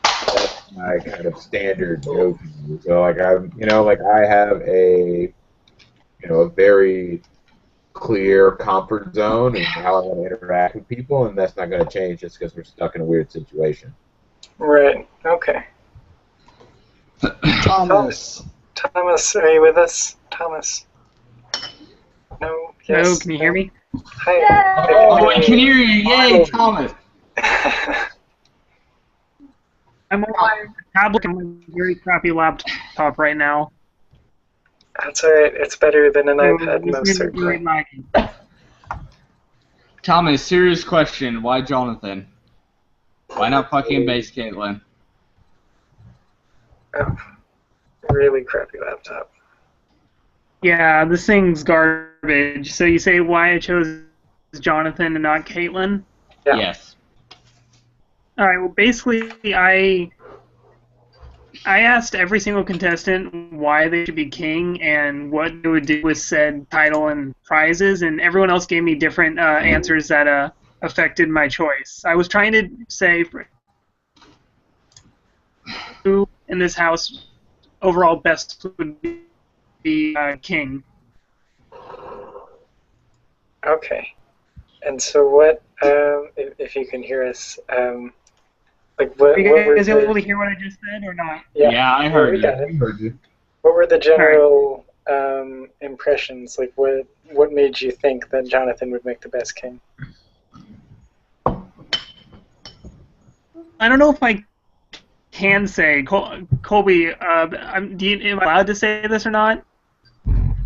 that's my kind of standard go-to. So I have a very clear comfort zone and how I want to interact with people, and that's not going to change just because we're stuck in a weird situation. Right. Okay. Thomas, are you with us? Thomas? No. Yes. Hello, can you hear me? Hi. Oh, I can hear you. Yay, Thomas. I'm on my tablet and my very crappy laptop right now. That's alright. It's better than an iPad, This most is certainly. really lagging. Thomas, serious question. Why Jonathan? Why not fucking base Caitlyn? Oh, really crappy laptop. Yeah, this thing's garbage. So you say why I chose Jonathan and not Caitlyn? Yeah. Yes. Alright, well basically I asked every single contestant why they should be king and what they would do with said title and prizes, and everyone else gave me different answers that affected my choice. I was trying to say who in this house overall best would be king. Okay. And so what, if you can hear us, what Are you were guys able the, to hear what I just said or not? Yeah, I heard we you. got it. I heard you. What were the general impressions? Like, what made you think that Jonathan would make the best king? I don't know if I can say, Colby, am I allowed to say this or not?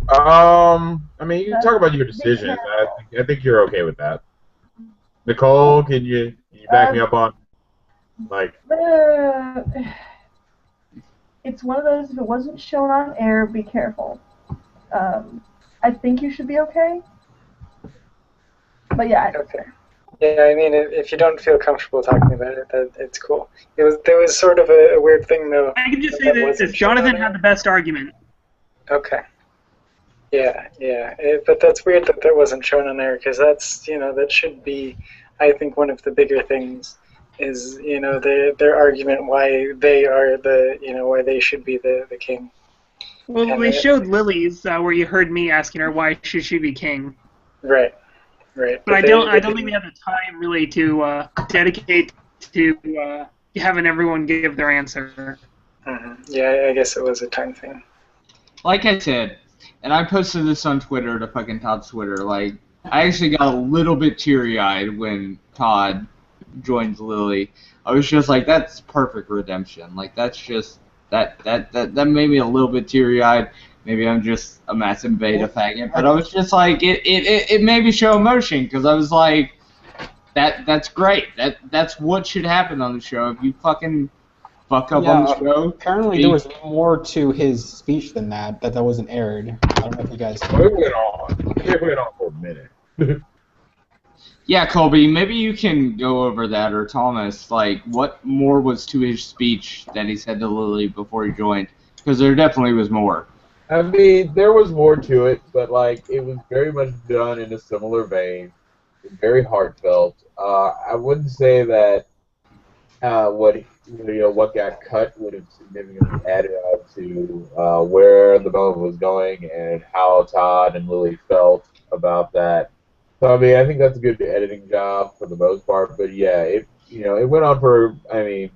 I mean, you can talk about your decisions. I think you're okay with that. Nicole, can you back me up on, like... It's one of those, if it wasn't shown on air, be careful. I think you should be okay. But yeah. Okay. Yeah, I mean, if you don't feel comfortable talking about it, it's cool. There was sort of a weird thing, though. I can just say this. Jonathan had the best argument. Okay. Yeah. But that's weird that wasn't shown on there, because that's, that should be, I think, one of the bigger things is, their argument why they are why they should be the king. Well, they showed Lily's, where you heard me asking her why should she be king. Right. But I don't think we have the time really to dedicate to having everyone give their answer. Mm-hmm. Yeah, I guess it was a time thing. Like I said, and I posted this on Twitter, to fucking Todd's Twitter, like, I actually got a little bit teary-eyed when Todd joins Lily. I was just like, that's perfect redemption. Like, that's just, that made me a little bit teary-eyed. Maybe I'm just a massive beta faggot, but I was just like, it made me show emotion, because I was like, that's great. That's what should happen on the show. If you fucking fuck up on the show. Apparently there was more to his speech than that wasn't aired. I don't know if you guys... It went on for a minute. Yeah, Colby, maybe you can go over that, or Thomas, like, what more was to his speech that he said to Lily before he joined? Because there definitely was more. I mean, there was more to it, but, like, it was very much done in a similar vein, very heartfelt. I wouldn't say that what got cut would have significantly added up to where the moment was going and how Todd and Lily felt about that. So I mean, I think that's a good editing job for the most part. But yeah, it went on for a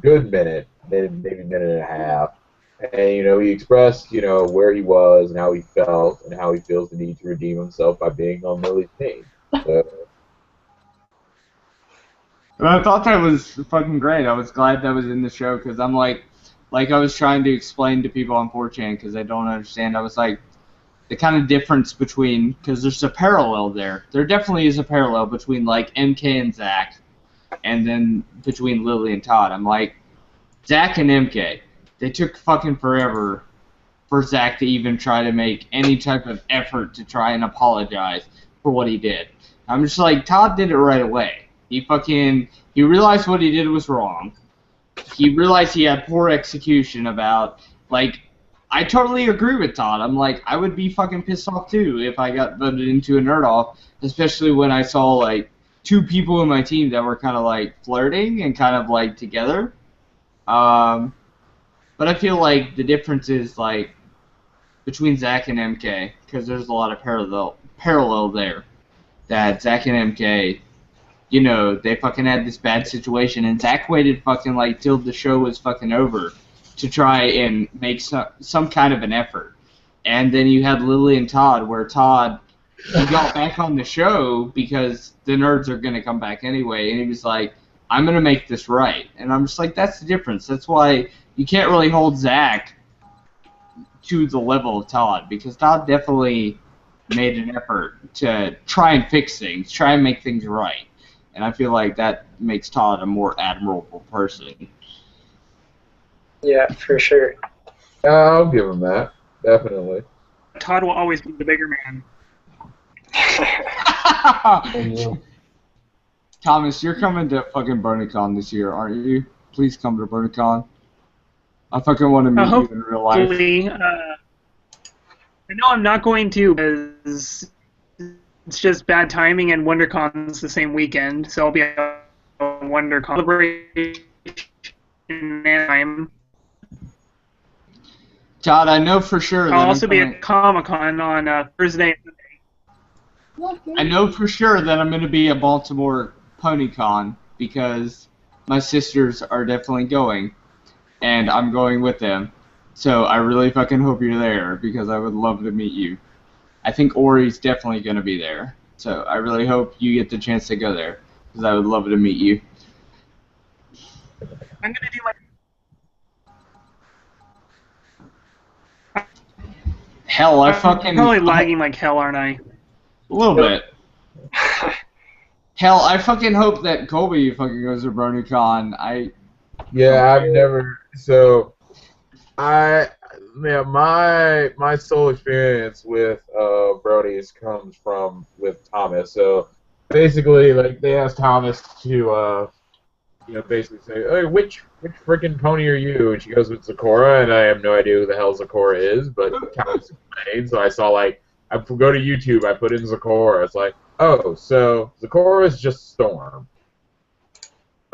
good minute, maybe a minute and a half. And he expressed where he was and how he felt and how he feels the need to redeem himself by being on Lily's team. So, But I thought that was fucking great. I was glad that was in the show, because I'm like I was trying to explain to people on 4chan because they don't understand. I was like, the kind of difference between, because there's a parallel there. There definitely is a parallel between like MK and Zach, and then between Lily and Todd. I'm like, Zach and MK, they took fucking forever for Zach to even try to make any type of effort to try and apologize for what he did. I'm just like, Todd did it right away. He realized what he did was wrong. He realized he had poor execution about, like, I totally agree with Todd. I'm like, I would be fucking pissed off too if I got voted into a nerd off, especially when I saw, like, two people in my team that were kind of, like, flirting and kind of, like, together. But I feel like the difference is, like, between Zach and MK, because there's a lot of parallel there. That Zach and MK, they fucking had this bad situation, and Zach waited fucking, like, till the show was fucking over to try and make some kind of an effort. And then you had Lily and Todd, where Todd, he got back on the show because the nerds are going to come back anyway, and he was like, I'm going to make this right. And I'm just like, that's the difference. That's why you can't really hold Zach to the level of Todd, because Todd definitely made an effort to try and fix things, try and make things right. And I feel like that makes Todd a more admirable person. Yeah, for sure. I'll give him that. Definitely. Todd will always be the bigger man. Thomas, you're coming to fucking BronyCon this year, aren't you? Please come to BronyCon. I fucking want to meet you in real life. I know I'm not going to, because it's just bad timing, and WonderCon's the same weekend, so I'll be at WonderCon celebration in Anaheim. Todd, I know for sure that I'll also be at Comic-Con on Thursday and Sunday. I know for sure that I'm going to be at Baltimore PonyCon, because my sisters are definitely going, and I'm going with them. So I really fucking hope you're there, because I would love to meet you. I think Ori's definitely going to be there. So I really hope you get the chance to go there, because I would love to meet you. I'm gonna do my. Hell, I I'm fucking probably lagging like hell, aren't I? a little bit. Hell, I fucking hope that Colby fucking goes to BronyCon. Yeah, I've never. So, my sole experience with Brody's comes from with Thomas. So, basically, like they asked Thomas to basically say, "Hey, which freaking pony are you?" And she goes with Zecora, and I have no idea who the hell Zecora is, but Thomas explained. So I saw I go to YouTube, I put in Zecora. It's like, oh, so Zecora is just Storm.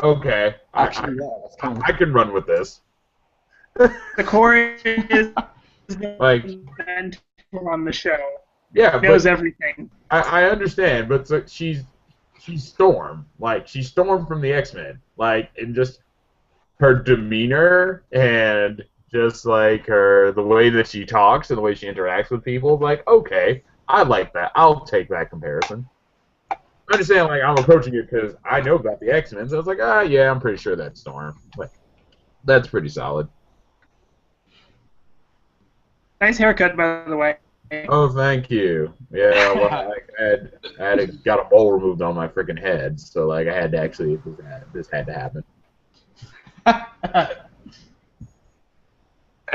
Okay, Actually, yeah, that's kind of I can run with this. The core is Like, mentor on the show. yeah, Knows but everything. I understand, but so she's Storm. Like, she's Storm from the X-Men. Like, and just her demeanor and just like the way that she talks and the way she interacts with people. Like, okay, I like that. I'll take that comparison. I understand, like, I'm approaching it because I know about the X-Men, so I was like, yeah, I'm pretty sure that's Storm. Like, that's pretty solid. Nice haircut, by the way. Oh, thank you. Yeah, well, I got a mole removed on my freaking head, so like I had to actually this had to happen.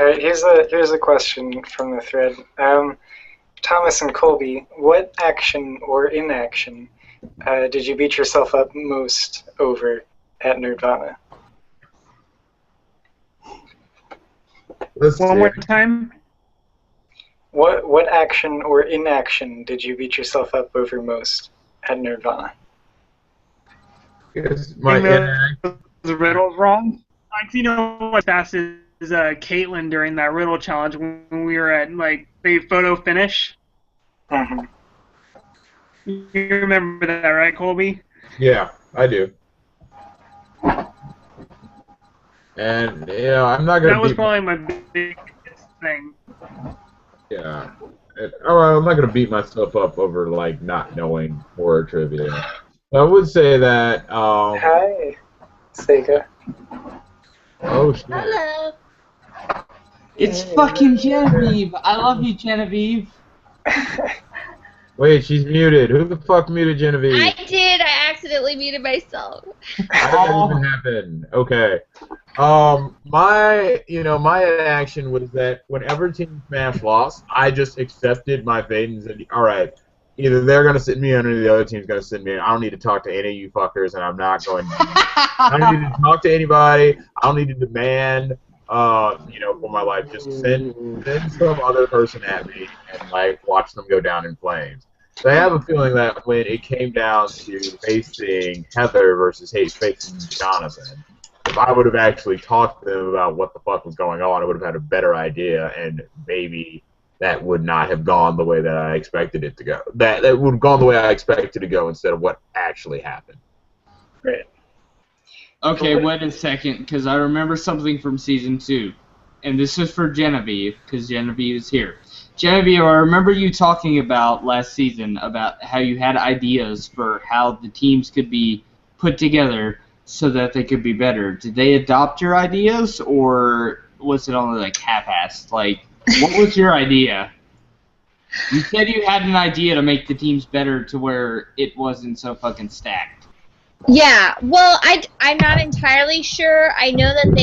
Alright, here's a question from the thread. Thomas and Colby, what action or inaction did you beat yourself up most over at Nerdvana? One more time. What action or inaction did you beat yourself up over most at Nerdvana? The riddle's wrong. Like, you know what fast is Caitlyn during that riddle challenge when we were at like the photo finish. Mm-hmm. You remember that, right, Colby? Yeah, I do. And I'm not gonna. That was probably my biggest thing. Yeah. I'm not gonna beat myself up over like not knowing horror trivia. I would say that. Hi, Sega. Oh shit. Hello. It's fucking Genevieve. I love you, Genevieve. Wait, she's muted. Who the fuck muted Genevieve? I did. I accidentally muted myself. How did that even happen? Okay. My inaction was that whenever Team Smash lost, I just accepted my fate and said, all right, either they're going to sit me in or the other team's going to sit me in. I don't need to talk to any of you fuckers, and I'm not going to. I don't need to talk to anybody. I don't need to demand, for my life. Just send some other person at me and, like, watch them go down in flames. So I have a feeling that when it came down to facing Heather versus facing Jonathan, if I would have actually talked to them about what the fuck was going on, I would have had a better idea, and maybe that would not have gone the way that I expected it to go. That would have gone the way I expected to go instead of what actually happened. Right. Okay, wait a second, because I remember something from Season 2. And this is for Genevieve, because Genevieve is here. Genevieve, I remember you talking about last season about how you had ideas for how the teams could be put together so that they could be better. Did they adopt your ideas, or was it only like half-assed? Like, what was your idea? You said you had an idea to make the teams better to where it wasn't so fucking stacked. Yeah, well, I'm not entirely sure. I know that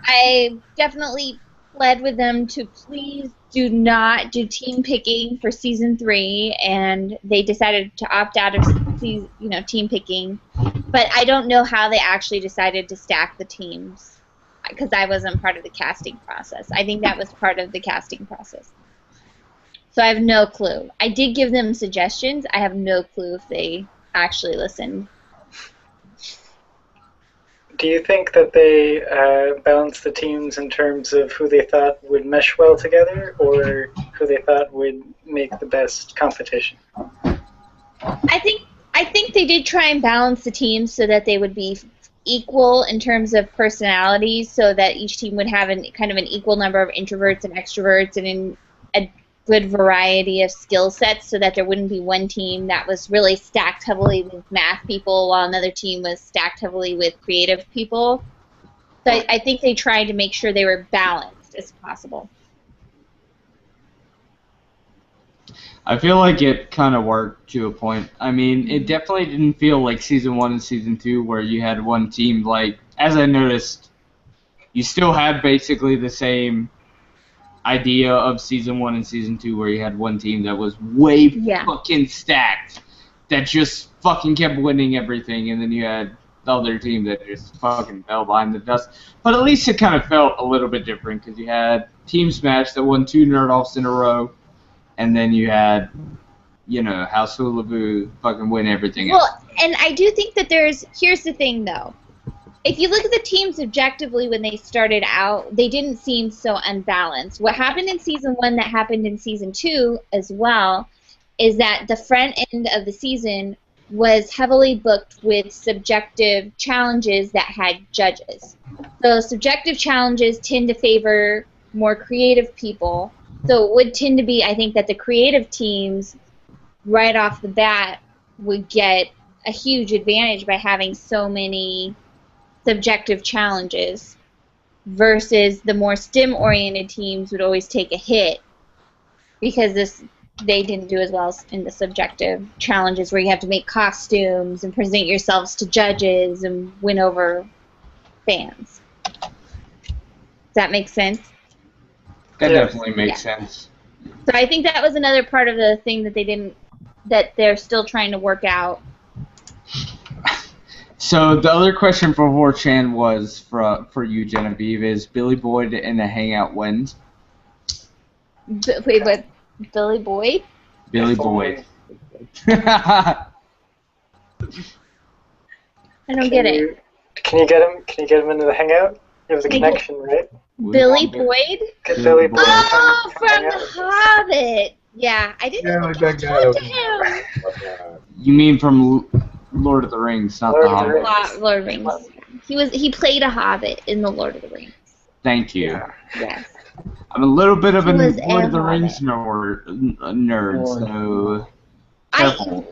I definitely pled with them to please do not do team picking for Season 3, and they decided to opt out of team picking. But I don't know how they actually decided to stack the teams, because I wasn't part of the casting process. I think that was part of the casting process. So I have no clue. I did give them suggestions. I have no clue if they actually listened. Do you think that they balanced the teams in terms of who they thought would mesh well together, or who they thought would make the best competition? I think they did try and balance the teams so that they would be equal in terms of personalities, so that each team would have kind of an equal number of introverts and extroverts, and a good variety of skill sets, so that there wouldn't be one team that was really stacked heavily with math people while another team was stacked heavily with creative people. So I think they tried to make sure they were balanced as possible. I feel like it kind of worked to a point. I mean, it definitely didn't feel like Season 1 and Season 2 where you had one team. Like, as I noticed, you still had basically the same idea of Season 1 and Season 2 where you had one team that was way fucking stacked that just fucking kept winning everything, and then you had the other team that just fucking fell behind the dust. But at least it kind of felt a little bit different because you had Team Smash that won 2 Nerd-Offs in a row, and then you had, you know, House Hulabu fucking win everything else. Well, and I do think that here's the thing, though. If you look at the teams objectively when they started out, they didn't seem so unbalanced. What happened in Season 1 that happened in Season 2 as well is that the front end of the season was heavily booked with subjective challenges that had judges. So subjective challenges tend to favor more creative people. So it would tend to be, I think, that the creative teams right off the bat would get a huge advantage by having so many subjective challenges versus the more STEM-oriented teams would always take a hit because they didn't do as well in the subjective challenges where you have to make costumes and present yourselves to judges and win over fans. Does that make sense? That definitely makes sense. So I think that was another part of the thing that they're still trying to work out. So the other question for 4chan was for you, Genevieve, is Billy Boyd in a Hangout wins? Wait, what? Billy Boyd? Billy Boyd. I don't get it. Can you get him? Can you get him into the Hangout? There's a connection, right? Billy Boyd? Billy Boyd. Oh, from The Hobbit. Yeah, I didn't get to him. You mean from Lord of the Rings, not The Hobbit? Lord of the Rings. He played a Hobbit in the Lord of the Rings. Thank you. Yes. I'm a little bit of a He was Lord of the a Rings nerd, so careful.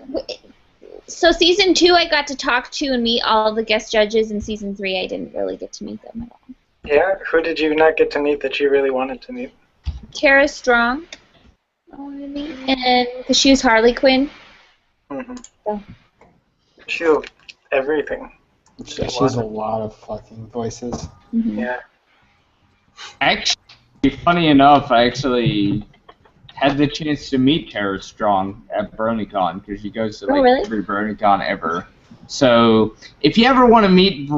So Season 2, I got to talk to and meet all the guest judges. In Season 3, I didn't really get to meet them at all. Yeah, who did you not get to meet that you really wanted to meet? Tara Strong, I wanted to meet, and because she was Harley Quinn. Mm-hmm. So. She's everything. She's a lot of fucking voices. Mm-hmm. Yeah. Actually, funny enough, I actually had the chance to meet Tara Strong at BronyCon because she goes to like every BronyCon ever. So if you ever want to meet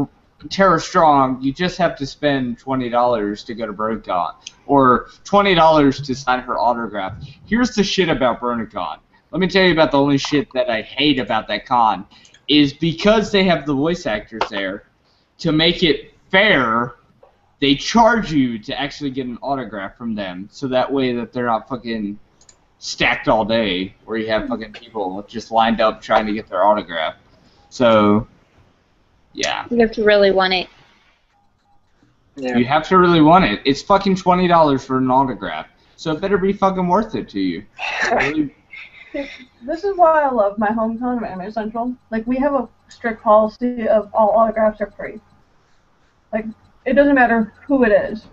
Tara Strong, you just have to spend $20 to go to BronyCon or $20 to sign her autograph. Here's the shit about BronyCon. Let me tell you about the only shit that I hate about that con is because they have the voice actors there. To make it fair, they charge you to actually get an autograph from them, so that way that they're not fucking stacked all day, where you have fucking people just lined up trying to get their autograph. So, yeah. You have to really want it. Yeah. You have to really want it. It's fucking $20 for an autograph, so it better be fucking worth it to you. Really. This is why I love my hometown of Anime Central. Like, we have a strict policy of all autographs are free. Like, it doesn't matter who it is.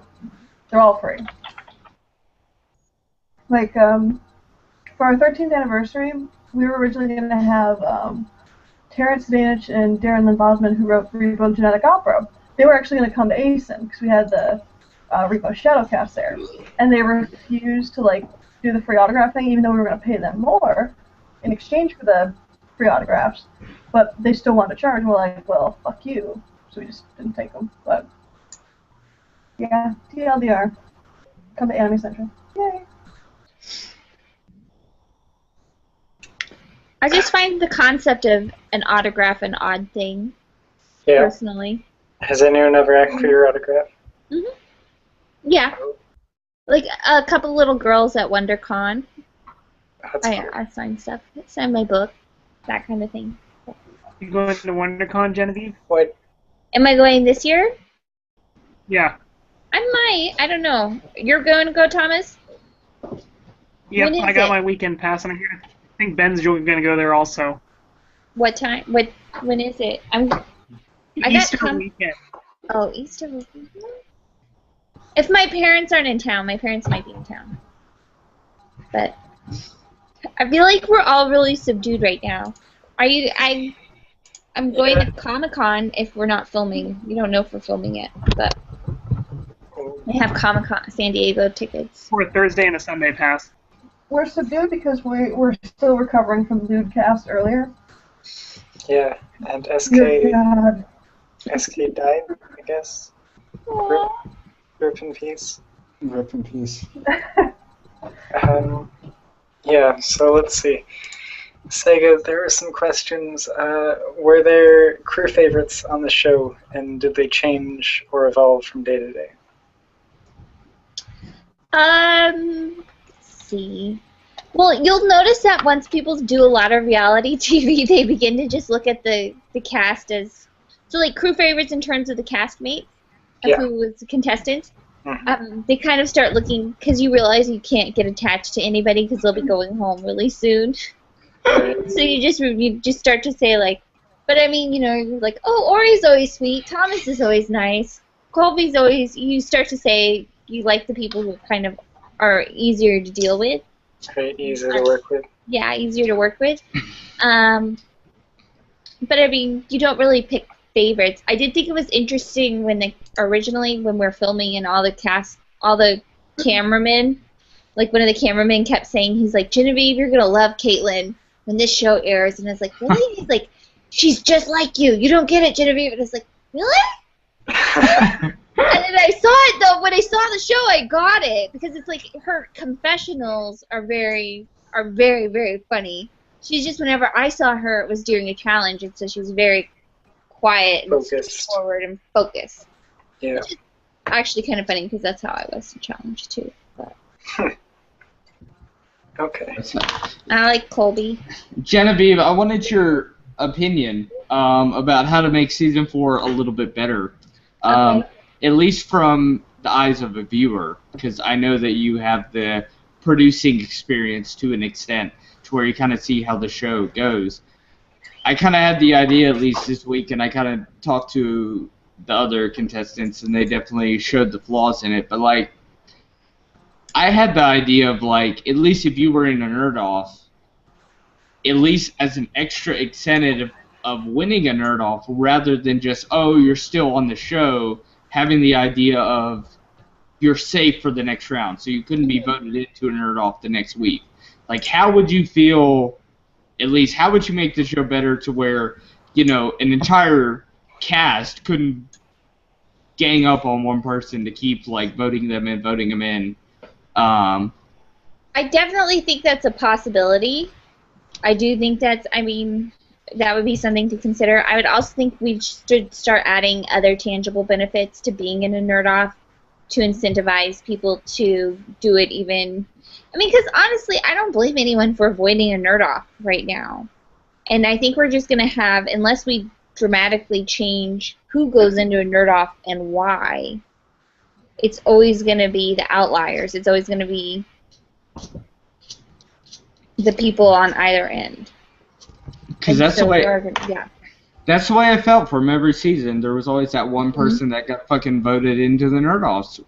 They're all free. Like, for our 13th anniversary, we were originally going to have Terrence Danich and Darren Lynn Bosman, who wrote Repo Genetic Opera. They were actually going to come to ASIN, because we had the Repo Shadowcast there. And they refused to, like, do the free autograph thing, even though we were going to pay them more in exchange for the free autographs. But they still wanted to charge, and we're like, well, fuck you. So we just didn't take them. But yeah, TLDR. Come to Anime Central. Yay! I just find the concept of an autograph an odd thing, personally. Has anyone ever asked for your autograph? Mm-hmm. Yeah. Like a couple little girls at WonderCon. I signed stuff. I signed my book. That kind of thing. You going to WonderCon, Genevieve? What? Am I going this year? Yeah. I might. I don't know. You're going to go, Thomas? Yep, I got my weekend pass, and I think Ben's going to go there also. What time? When is it? I got Easter weekend. Oh, Easter. If my parents aren't in town, my parents might be in town. But I feel like we're all really subdued right now. I'm going to Comic-Con if we're not filming. We don't know if we're filming yet, but we have Comic-Con San Diego tickets. For a Thursday and a Sunday pass. We're subdued because we're still recovering from the nude cast earlier. Yeah, and SK God. died, I guess. Rip in peace. Rip in peace. Yeah, so let's see. Sega, there were some questions. Were there crew favorites on the show, and did they change or evolve from day to day? Let's see. Well, you'll notice that once people do a lot of reality TV, they begin to just look at the cast as, so like crew favorites in terms of the castmates, of who was contestants. They kind of start looking, because you realize you can't get attached to anybody because they'll be going home really soon. So you just start to say like, but I mean, you know, you're like, oh, Ori's always sweet, Thomas is always nice, Colby's always, you start to say you like the people who kind of are easier to deal with. Right, easier to work with. Yeah, easier to work with. But I mean, you don't really pick favorites. I did think it was interesting when originally when we're filming and all the cameramen, like one of the cameramen kept saying, he's like, Genevieve, you're gonna love Caitlin when this show airs, and I was like, really? He's like, she's just like you. You don't get it, Genevieve. And I was like, really? And then I saw it though. When I saw the show, I got it because it's like her confessionals are very, very funny. She's just, whenever I saw her, it was during a challenge, and so she was very quiet and forward and focused. Yeah. Which is actually kind of funny because that's how I was in challenge too. But. Okay. I like Colby. Genevieve, I wanted your opinion about how to make season 4 a little bit better. At least from the eyes of a viewer, because I know that you have the producing experience to an extent to where you kind of see how the show goes. I kind of had the idea, at least this week, and I kind of talked to the other contestants, and they definitely showed the flaws in it, but, like, I had the idea of, like, at least if you were in a nerd-off, at least as an extra incentive of winning a nerd-off, rather than just, oh, you're still on the show, having the idea of you're safe for the next round, so you couldn't be voted into a nerd-off the next week. Like, how would you feel, at least, how would you make the show better to where, you know, an entire cast couldn't gang up on one person to keep, like, voting them in? I definitely think that's a possibility. I do think that would be something to consider. I would also think we should start adding other tangible benefits to being in a nerd-off to incentivize people to do it even. Because honestly, I don't blame anyone for avoiding a nerd-off right now. And I think we're just going to have, unless we dramatically change who goes into a nerd-off and why, it's always going to be the outliers. It's always going to be the people on either end. Because that's the way. That's the way I felt from every season. There was always that one person that got fucking voted into the nerd-offs,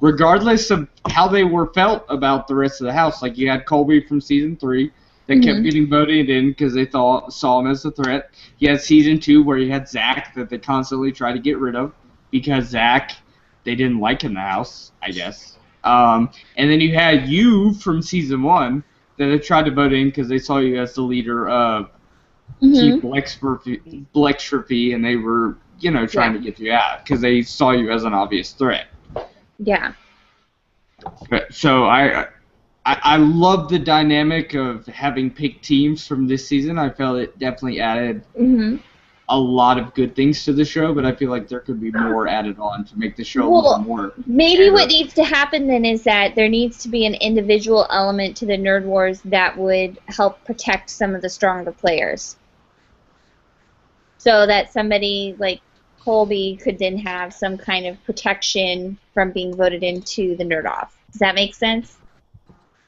regardless of how they were felt about the rest of the house. Like, you had Colby from season 3 that kept getting voted in because they saw him as a threat. You had season 2 where you had Zach that they constantly tried to get rid of because Zach, they didn't like in the house, I guess. And then you had you from season 1 that they tried to vote in because they saw you as the leader of Keep Blextrophy, and they were, you know, trying to get you out because they saw you as an obvious threat. Yeah. But, so I love the dynamic of having picked teams from this season. I felt it definitely added a lot of good things to the show, but I feel like there could be more added on to make the show a little more. Maybe what needs to happen then is that there needs to be an individual element to the Nerd Wars that would help protect some of the stronger players. So that somebody like Colby could then have some kind of protection from being voted into the Nerd Off. Does that make sense?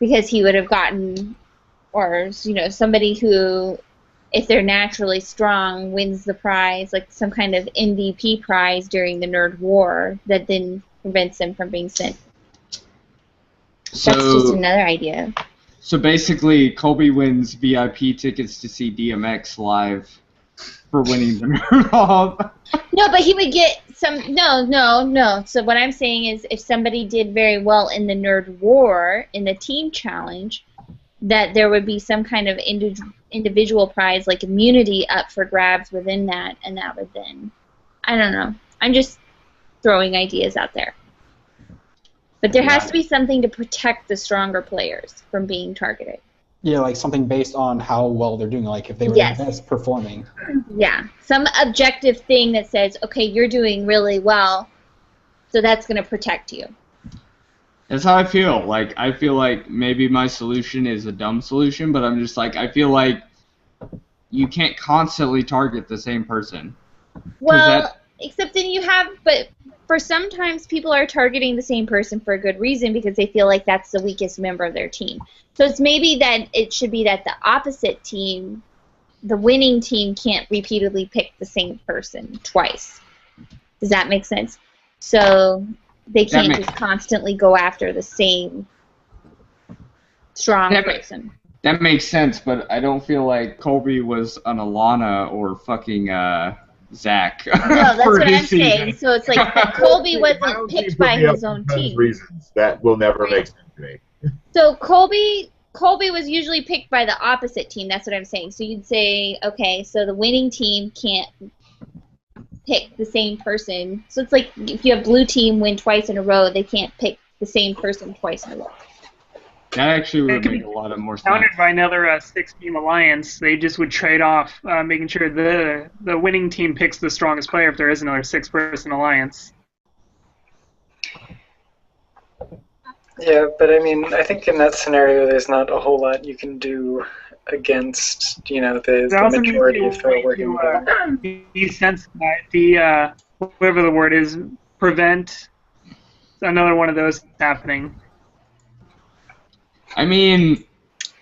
Because he would have gotten, or, you know, somebody who if they're naturally strong, wins the prize, like some kind of MVP prize during the Nerd War that then prevents them from being sent. So, That's just another idea. So basically, Colby wins VIP tickets to see DMX live for winning the Nerd Off. No, but he would get some. No. So what I'm saying is, if somebody did very well in the Nerd War in the team challenge, that there would be some kind of individual prize, like immunity, up for grabs within that, and that would then, I don't know. I'm just throwing ideas out there. But there has to be something to protect the stronger players from being targeted. Yeah, like something based on how well they're doing, like if they were the best performing. Yeah, some objective thing that says, okay, you're doing really well, so that's going to protect you. That's how I feel. Like, I feel like maybe my solution is a dumb solution, but I'm just like, I feel like you can't constantly target the same person. Well, except then you have, but for sometimes people are targeting the same person for a good reason because they feel like that's the weakest member of their team. So it's maybe that it should be that the opposite team, the winning team, can't repeatedly pick the same person twice. Does that make sense? So they can't just constantly go after the same strong person. That makes sense, but I don't feel like Colby was an Alana or fucking Zach. No, that's what I'm saying. So it's like Colby wasn't picked by his own team. Reasons that will never make sense to me. So Colby was usually picked by the opposite team. That's what I'm saying. So you'd say, okay, so the winning team can't pick the same person. So it's like if you have blue team win twice in a row, they can't pick the same person twice in a row. That actually would make a lot of more sense. Countered by another 6-team alliance, they just would trade off, making sure the winning team picks the strongest player if there is another 6-person alliance. Yeah, but I mean, I think in that scenario, there's not a whole lot you can do against, the majority of the working together. You sense that the whatever the word is, prevent another one of those happening. I mean,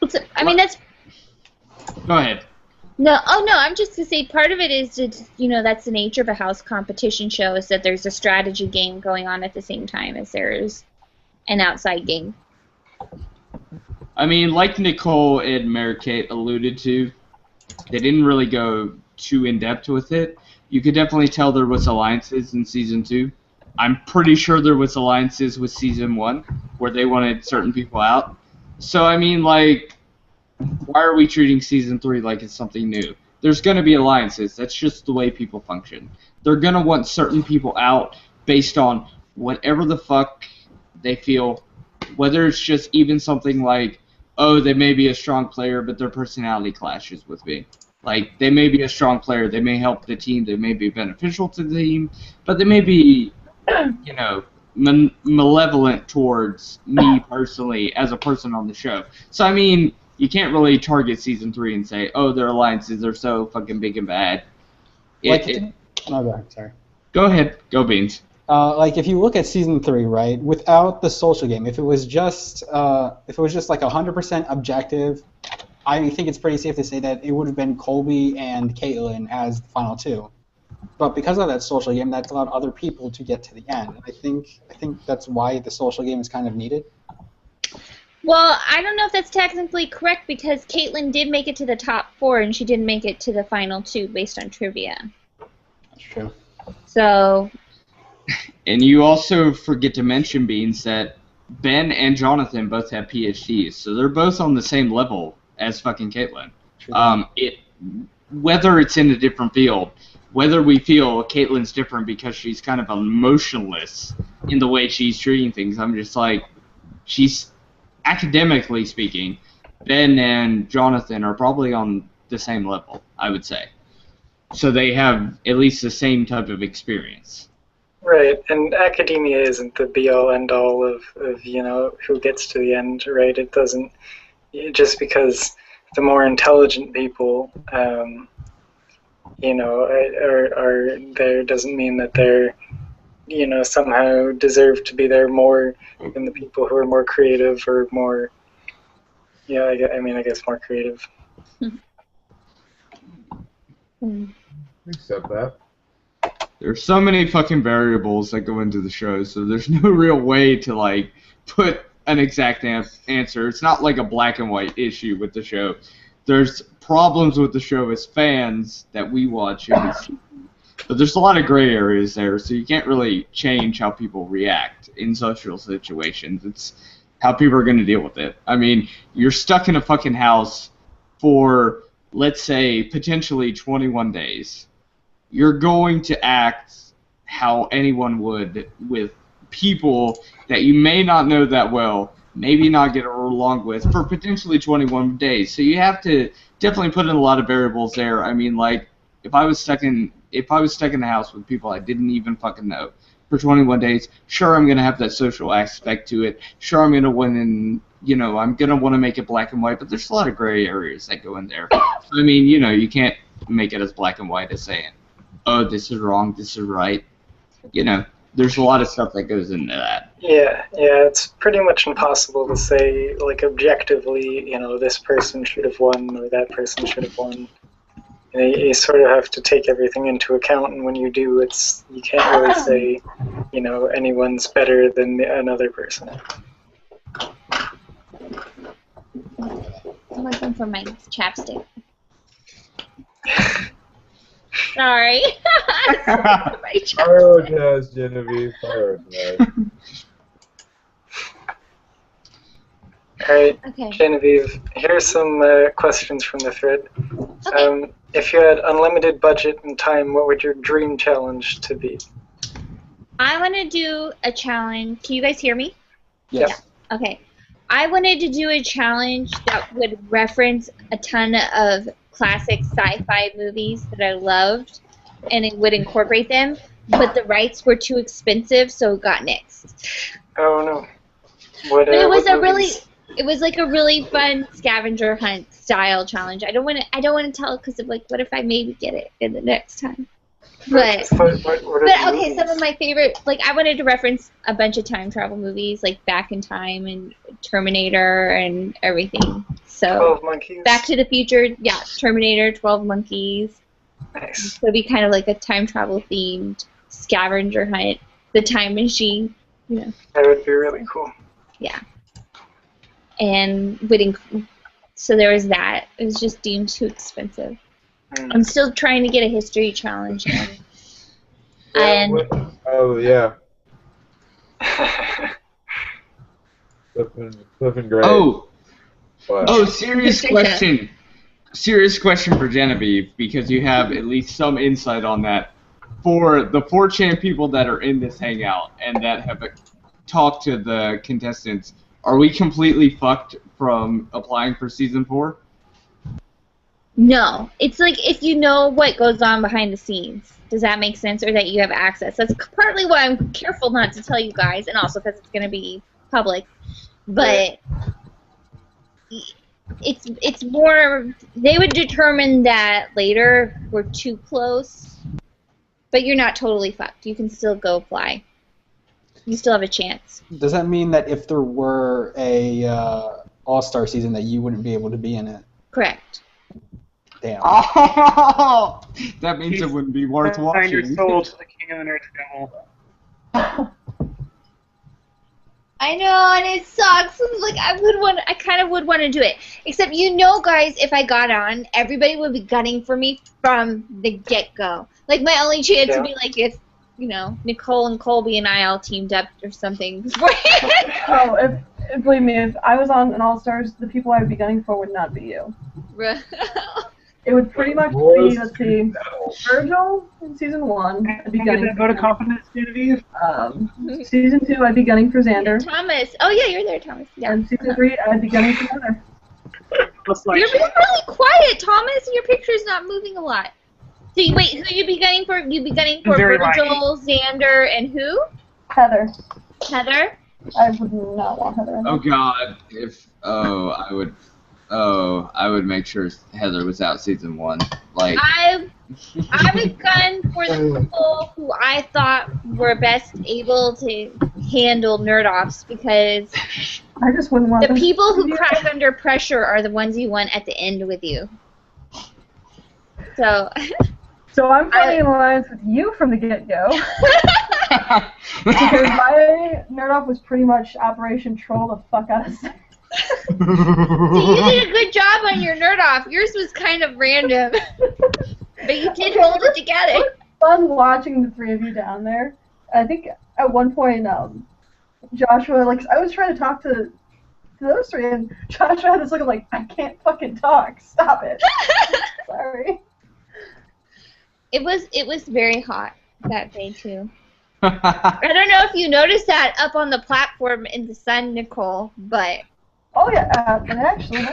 that's. Go ahead. No, I'm just to say part of it is that's the nature of a house competition show is that there's a strategy game going on at the same time as there's an outside game. I mean, like Nicole and Mary Kate alluded to, they didn't really go too in-depth with it. You could definitely tell there was alliances in Season 2. I'm pretty sure there was alliances with Season 1 where they wanted certain people out. So, I mean, like, why are we treating Season 3 like it's something new? There's going to be alliances. That's just the way people function. They're going to want certain people out based on whatever the fuck they feel, whether it's just even something like, oh, they may be a strong player, but their personality clashes with me. Like, they may be a strong player, they may help the team, they may be beneficial to the team, but they may be, malevolent towards me personally as a person on the show. So, I mean, you can't really target Season 3 and say, oh, their alliances are so fucking big and bad. Sorry. Go ahead. Go Beans. Like if you look at Season 3, right, without the social game, if it was just like 100% objective, I think it's pretty safe to say that it would have been Colby and Caitlyn as the final two. But because of that social game, that's allowed other people to get to the end. And I think that's why the social game is kind of needed. Well, I don't know if that's technically correct because Caitlyn did make it to the top 4 and she didn't make it to the final 2 based on trivia. That's true. So. And you also forget to mention, Beans, that Ben and Jonathan both have PhDs, so they're both on the same level as fucking Caitlyn. Whether it's in a different field, whether we feel Caitlyn's different because she's kind of emotionless in the way she's treating things, I'm just like, she's, academically speaking, Ben and Jonathan are probably on the same level, I would say. So they have at least the same type of experience. Right, and academia isn't the be-all, end-all of who gets to the end, right? It doesn't, just because the more intelligent people, are there doesn't mean that they're, somehow deserve to be there more than the people who are more creative or more, I guess more creative. Accept that. There's so many fucking variables that go into the show, so there's no real way to like put an exact answer. It's not like a black and white issue with the show. There's problems with the show as fans that we watch every season. But there's a lot of gray areas there, so you can't really change how people react in social situations. It's how people are going to deal with it. I mean, you're stuck in a fucking house for, let's say, potentially 21 days. You're going to act how anyone would with people that you may not know that well, maybe not get along with for potentially 21 days. So you have to definitely put in a lot of variables there. I mean, like, if I was stuck in the house with people I didn't even fucking know for 21 days, sure, I'm going to have that social aspect to it. Sure, I'm going to win and, I'm going to want to make it black and white, but there's a lot of gray areas that go in there. I mean, you can't make it as black and white as saying, oh, this is wrong, this is right. There's a lot of stuff that goes into that. Yeah, it's pretty much impossible to say, like, objectively, this person should have won or that person should have won. You sort of have to take everything into account, and when you do, you can't really say, anyone's better than another person. I'm looking for my chapstick. Sorry. Apologize, Genevieve. Apologize. Alright, okay. Genevieve, here's some questions from the thread. Okay. If you had unlimited budget and time, what would your dream challenge to be? I want to do a challenge. Can you guys hear me? Yes. Yeah. Okay. I wanted to do a challenge that would reference a ton of classic sci-fi movies that I loved, and it would incorporate them, but the rights were too expensive, so it got nixed. Oh no. What, it was what movies? It was like a really fun scavenger hunt style challenge. I don't want to tell because of like, what if I maybe get it in the next time? But okay, some of my favorite, like I wanted to reference a bunch of time travel movies, like Back in Time and Terminator and everything. So 12 Monkeys. Back to the Future, yeah, Terminator, 12 Monkeys. Nice. So it'd be kind of like a time travel themed scavenger hunt, the time machine, That would be really cool. Yeah. And so there was that. It was just deemed too expensive. I'm still trying to get a history challenge. Yeah. Flipping great. Serious question. Serious question for Genevieve, because you have at least some insight on that. For the 4chan people that are in this hangout and that have talked to the contestants, are we completely fucked from applying for season 4? No. It's like if you know what goes on behind the scenes. Does that make sense? Or that you have access. That's partly why I'm careful not to tell you guys, and also because it's going to be public. But it's more, they would determine that later if we're too close. But you're not totally fucked. You can still go apply. You still have a chance. Does that mean that if there were a All-Star season that you wouldn't be able to be in it? Correct. Damn. Oh, that means it wouldn't be worth watching. Find your soul to the king of the Nerd Devil. I know, and it sucks. Like I kind of would want to do it. Except guys, if I got on, everybody would be gunning for me from the get-go. Like my only chance would be like if, Nicole and Colby and I all teamed up or something. Believe me, if I was on an All-Stars, the people I would be gunning for would not be you. It would pretty much be, let's see, Virgil in season 1. I'd be gunning for Confidence, Genevieve. Season 2, I'd be gunning for Xander. Thomas. Oh yeah, you're there, Thomas. Yeah. And season 3, I'd be gunning for Heather. You're being really quiet, Thomas, and your picture's not moving a lot. So wait, who you be gunning for? You'd be gunning for Virgil, Xander, and who? Heather. Heather? I would not want Heather. Oh God! I would make sure Heather was out season 1. Like I would gun for the people who I thought were best able to handle nerd offs, because I just wouldn't want the people who crack under pressure are the ones you want at the end with you. So. So I'm playing alliance with you from the get-go. Because my nerd off was pretty much Operation Troll the fuck out of sex. See, you did a good job on your nerd off. Yours was kind of random. But you did hold it together. It was fun watching the three of you down there. I think at one point, Joshua, like, I was trying to talk to those three, and Joshua had this look of like, I can't fucking talk. Stop it. Sorry. It was very hot that day too. I don't know if you noticed that up on the platform in the sun, Nicole, but. Oh yeah, and actually.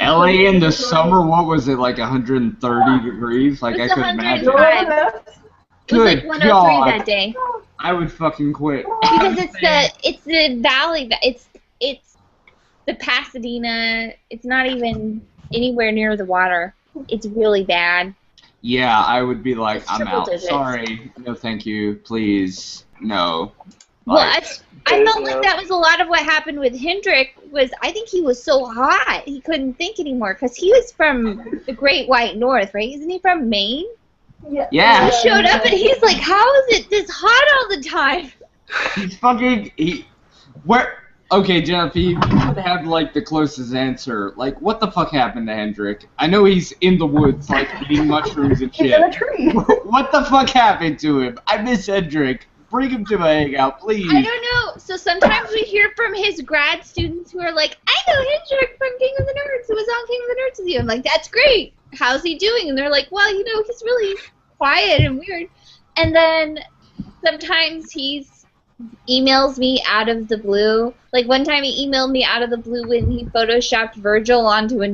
LA in the summer, what was it, like 130 degrees? Like, I could imagine. It was like 103 that day. I would fucking quit. Because it's the valley, it's the Pasadena, it's not even anywhere near the water. It's really bad. Yeah, I would be like, It's I'm triple out. digits. Sorry. No, thank you. Please. No. Well, I felt like that was a lot of what happened with Hendrick. Was I think he was so hot he couldn't think anymore because he was from the Great White North, right? Isn't he from Maine? Yeah. He showed up and he's like, "How is it this hot all the time?" He's fucking. Okay, Jeff, you would have, like, the closest answer. Like, what the fuck happened to Hendrick? I know he's in the woods, like, eating mushrooms and shit. He's in a tree. What the fuck happened to him? I miss Hendrick. Bring him to my hangout, please. I don't know. So sometimes we hear from his grad students who are like, "I know Hendrick from King of the Nerds who was on King of the Nerds with you." I'm like, "That's great. How's he doing?" And they're like, "Well, you know, he's really quiet and weird." And then sometimes he emails me out of the blue. Like one time he emailed me out of the blue when he photoshopped Virgil onto a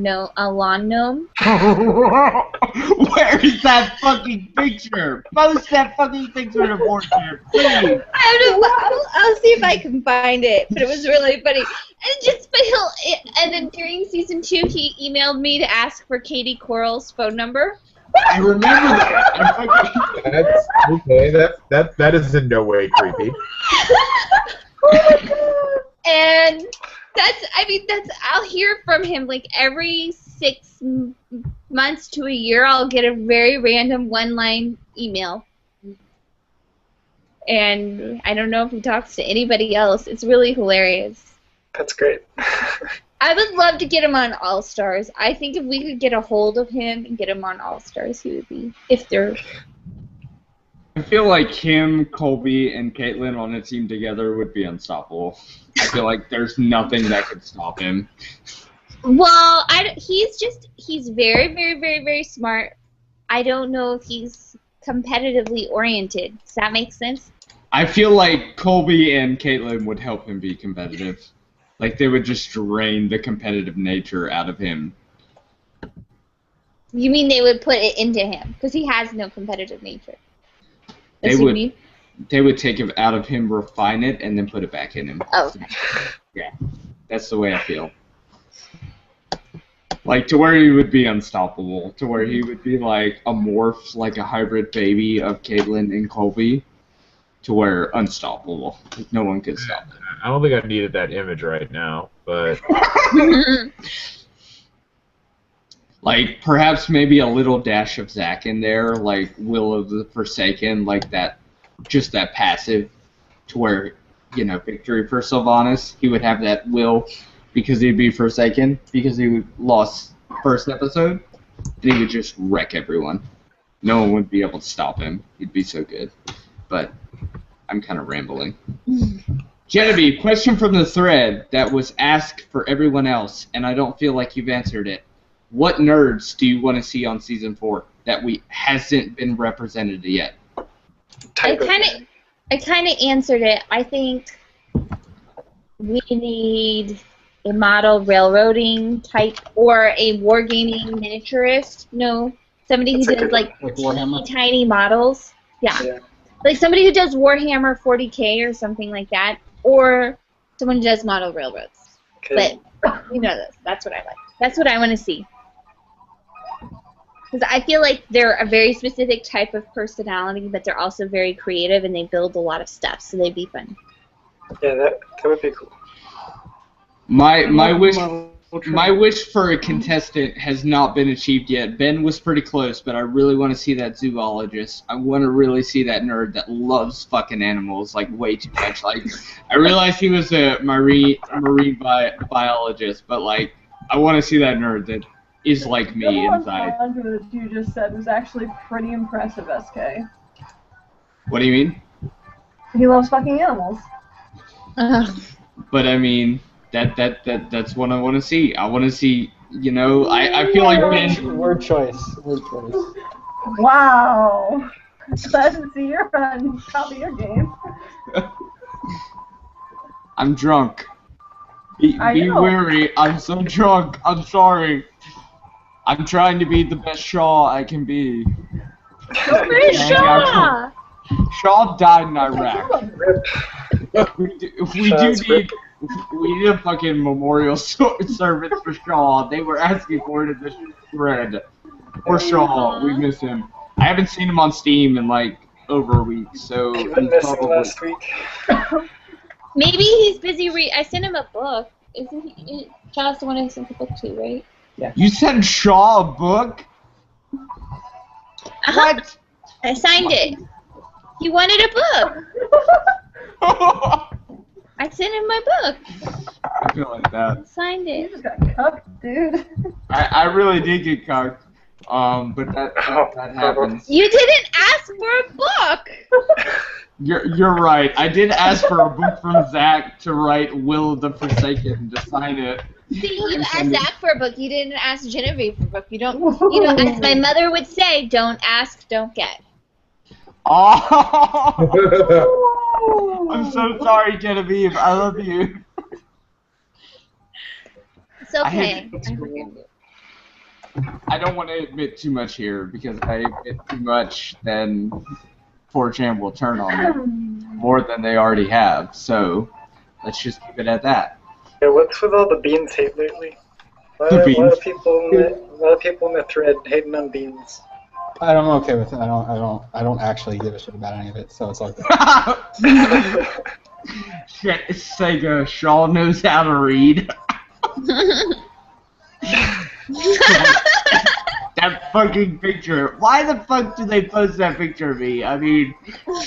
lawn gnome. Where is that fucking picture? Post that fucking picture to board here, please. I'll see if I can find it, but it was really funny. And then during season 2, he emailed me to ask for Katie Coral's phone number. I remember that. That's okay. That is in no way creepy. And I'll hear from him like every 6 months to a year. I'll get a very random one-line email. And I don't know if he talks to anybody else. It's really hilarious. That's great. I would love to get him on All Stars. I think if we could get a hold of him and get him on All Stars, he would be. If they're. I feel like him, Colby, and Caitlyn on a team together would be unstoppable. I feel like there's nothing that could stop him. Well, he's very, very, very, very smart. I don't know if he's competitively oriented. Does that make sense? I feel like Colby and Caitlyn would help him be competitive. Like, they would just drain the competitive nature out of him. You mean they would put it into him? Because he has no competitive nature. They would take it out of him, refine it, and then put it back in him. Oh, okay. Yeah, that's the way I feel. Like, to where he would be unstoppable. To where he would be like a morph, like a hybrid baby of Caitlyn and Colby. To where unstoppable. No one could stop him. I don't think I needed that image right now, but like perhaps maybe a little dash of Zack in there, like Will of the Forsaken, like that, just that passive, to where, you know, victory for Sylvanas. He would have that will because he'd be Forsaken, because he lost first episode, and he would just wreck everyone. No one would be able to stop him. He'd be so good. But I'm kind of rambling. Genevieve, question from the thread that was asked for everyone else, and I don't feel like you've answered it. What nerds do you want to see on season 4 that hasn't been represented yet? I kind of answered it. I think we need a model railroading type or a wargaming miniaturist. No, somebody who does like tiny models. Yeah. Like somebody who does Warhammer 40K or something like that, or someone who does model railroads. Okay. But you know this. That's what I like. That's what I want to see. Because I feel like they're a very specific type of personality, but they're also very creative and they build a lot of stuff, so they'd be fun. Yeah, that would be cool. My wish my wish for a contestant has not been achieved yet. Ben was pretty close, but I really want to see that zoologist. I want to really see that nerd that loves fucking animals like way too much. Like, I realized he was a marine biologist, but like, I want to see that nerd that is like me inside. That you just said was actually pretty impressive, SK. What do you mean? He loves fucking animals. But I mean, that's what I want to see. I want to see, you know, I feel like Ben. Word choice. Wow. Glad to see your friend copy your game. I'm drunk. Be wary. I'm so drunk. I'm sorry. I'm trying to be the best Shaw I can be. Shaw! Shaw died in Iraq. We need a fucking memorial service for Shaw. They were asking for it in the thread. Poor Shaw, we miss him. I haven't seen him on Steam in like over a week, so You've been missing last week. Maybe he's busy I sent him a book. Isn't he? Shaw's the one I sent the book to, right? Yeah. You sent Shaw a book? What? I signed it. He wanted a book. I sent him my book. I feel like that. I signed it. You just got cucked, dude. I really did get cucked. But that happens. You didn't ask for a book. You're right. I did ask for a book from Zach to write Will of the Forsaken to sign it. See, you asked Zach for a book. You didn't ask Genevieve for a book. You don't. As my mother would say, don't ask, don't get. Oh! I'm so sorry, Genevieve. I love you. It's okay. I forgive you. I don't want to admit too much here, because if I admit too much, then 4chan will turn on me more than they already have. So let's just keep it at that. Yeah, what's with all the beans hate lately? A lot of people in the thread hating on beans. I'm okay with it. I don't actually give a shit about any of it, so it's like. Shit, Sega. Shaw knows how to read. That fucking picture. Why the fuck do they post that picture of me? I mean,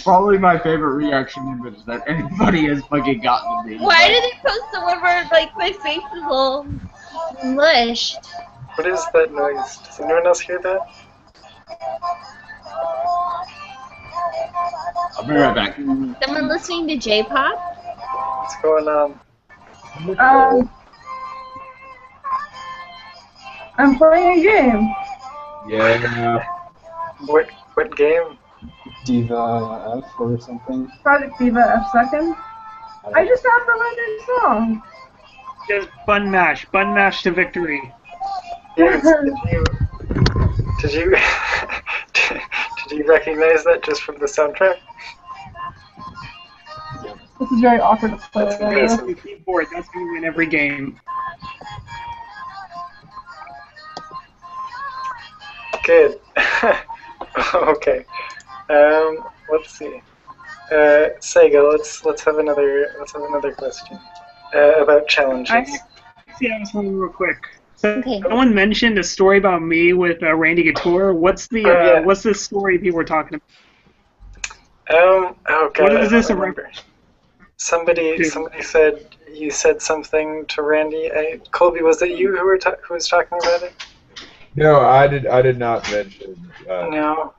probably my favorite reaction image that anybody has fucking gotten to me. Why do they post the one where like my face is all mushed? What is that noise? Does anyone else hear that? I'll be right back. Someone listening to J-pop? What's going on? I'm playing a game. Yeah. What game? Diva F or something. Project Diva F2nd. I just have to learn this song. Just button mash to victory. Yes, did you did you recognize that just from the soundtrack? This is very awkward to play. That's the keyboard. That's going to win every game. Good. Okay. Let's see. Sega, let's have another question about challenges. I was wondering real quick. So someone mentioned a story about me with Randy Couture. What's the what's the story people were talking about? Oh god. What is this a reference? Somebody said you said something to Randy. Colby, was it you who was talking about it? No, I did not mention. No.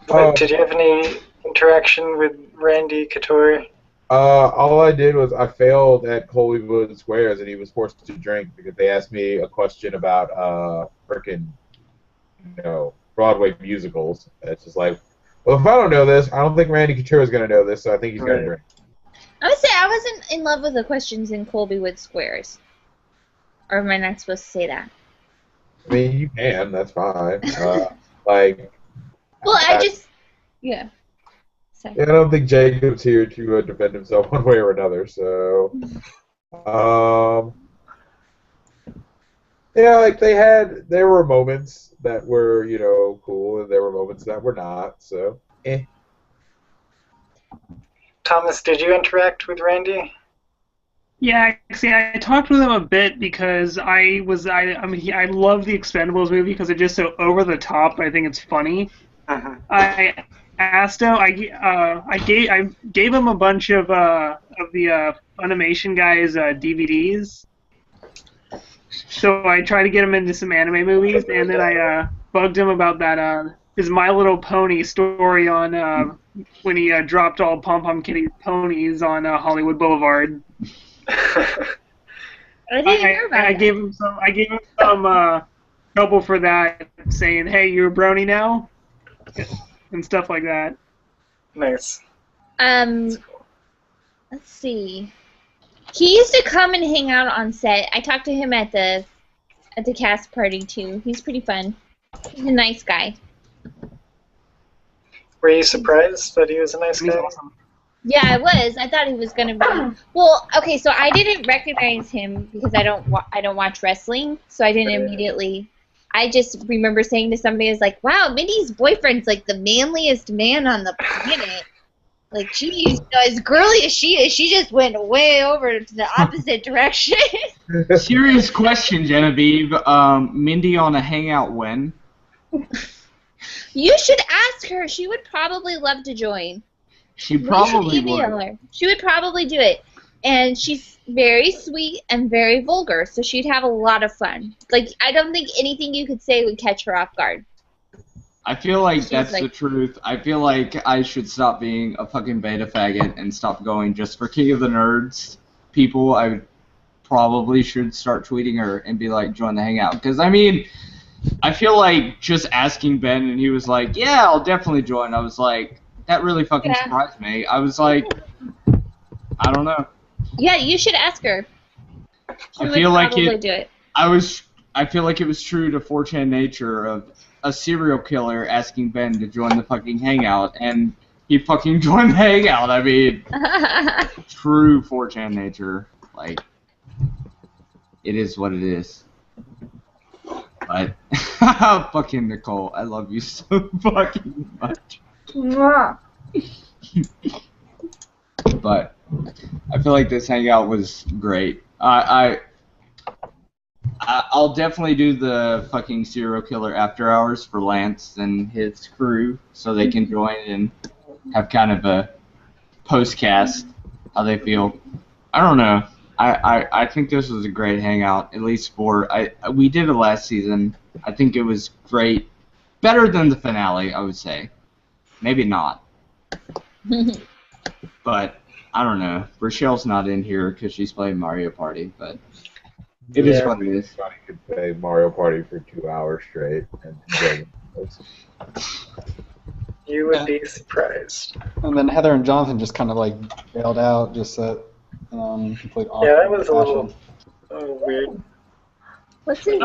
But did you have any interaction with Randy Couture? All I did was I failed at Hollywood Squares, and he was forced to drink because they asked me a question about frickin', Broadway musicals. And it's just like, well, if I don't know this, I don't think Randy Couture is gonna know this, so I think he's gonna drink. I would say I wasn't in love with the questions in Colbywood Squares. Or am I not supposed to say that? I mean, you can. That's fine. Well, yeah. Sorry. I don't think Jacob's here to defend himself one way or another. So, yeah, like there were moments that were cool, and there were moments that were not. So, Thomas, did you interact with Randy? Yeah, see, I talked with him a bit because I mean, I love the Expendables movie because it's just so over the top. I think it's funny. I asked him. I gave him a bunch of the Funimation guys' DVDs. So I tried to get him into some anime movies, and then I bugged him about that his My Little Pony story on when he dropped all Pom Pom Kitty ponies on Hollywood Boulevard. I didn't hear about I that. gave him some trouble for that, saying, "Hey, you're a brony now," and stuff like that. Nice. Let's see. He used to come and hang out on set. I talked to him at the cast party too. He's pretty fun. He's a nice guy. Were you surprised that he was a nice guy? Yeah, I was. I thought he was gonna be. Well, okay, so I didn't recognize him because I don't watch wrestling, so I didn't immediately. I just remember saying to somebody, "I was like, wow, Mindy's boyfriend's like the manliest man on the planet. Like, geez, as girly as she is, she just went way over to the opposite direction." Serious question, Genevieve. Mindy on a hangout when? You should ask her. She would probably love to join. She probably You should email would. her. She would probably do it. And she's very sweet and very vulgar, so she'd have a lot of fun. Like, I don't think anything you could say would catch her off guard. I feel like She's that's like- the truth. I feel like I should stop being a fucking beta faggot and stop going just for King of the Nerds people. I probably should start tweeting her and be like, join the hangout. Because, I mean, I feel like just asking Ben and he was like, yeah, I'll definitely join. I was like, that really fucking surprised me. I was like, I don't know. Yeah, you should ask her. She I would feel like probably do it. I feel like it was true to 4chan nature of a serial killer asking Ben to join the fucking hangout, and he fucking joined the hangout. I mean, true 4chan nature. Like, it is what it is. But, fucking Nicole, I love you so fucking much. Mwah. But I feel like this hangout was great. I'll definitely do the fucking serial killer after hours for Lance and his crew so they can join and have kind of a postcast how they feel. I don't know. I think this was a great hangout, at least for we did it last season. I think it was great. Better than the finale, I would say. Maybe not. But I don't know. Rochelle's not in here because she's playing Mario Party, but it is what it is. Everybody could play Mario Party for 2 hours straight and enjoy it. You would be surprised. And then Heather and Jonathan just kind of like bailed out, just that complete Yeah, that was a little weird. Let's see.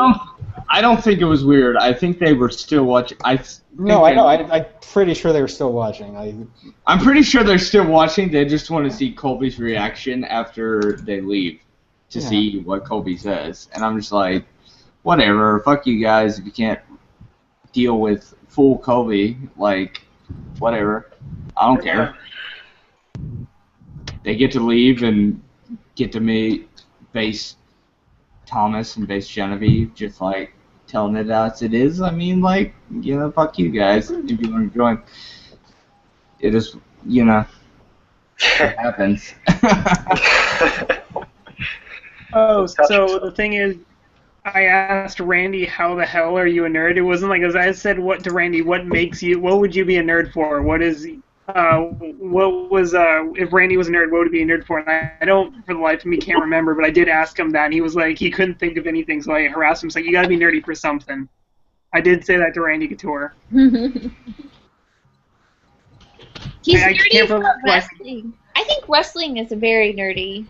I don't think it was weird. I think they were still watching. No, I know. I'm pretty sure they were still watching. I'm pretty sure they're still watching. They just want to see Colby's reaction after they leave to see what Colby says. And I'm just like, whatever. Fuck you guys if you can't deal with full Colby. Like, whatever. I don't care. They get to leave and get to meet Base Thomas and Base Genevieve, just like telling it as it is. I mean, like, you know, fuck you guys if you want to join. It is, you know, it happens. Oh, so the thing is, I asked Randy, how the hell are you a nerd? It wasn't like, as I said, what to Randy, what would you be a nerd for? If Randy was a nerd, what would he be a nerd for? And I don't, for the life of me, can't remember, but I did ask him that, and he was like, he couldn't think of anything, so I harassed him. He's like, you gotta be nerdy for something. I did say that to Randy Couture. He's I nerdy can't for remember what- wrestling. I think wrestling is very nerdy,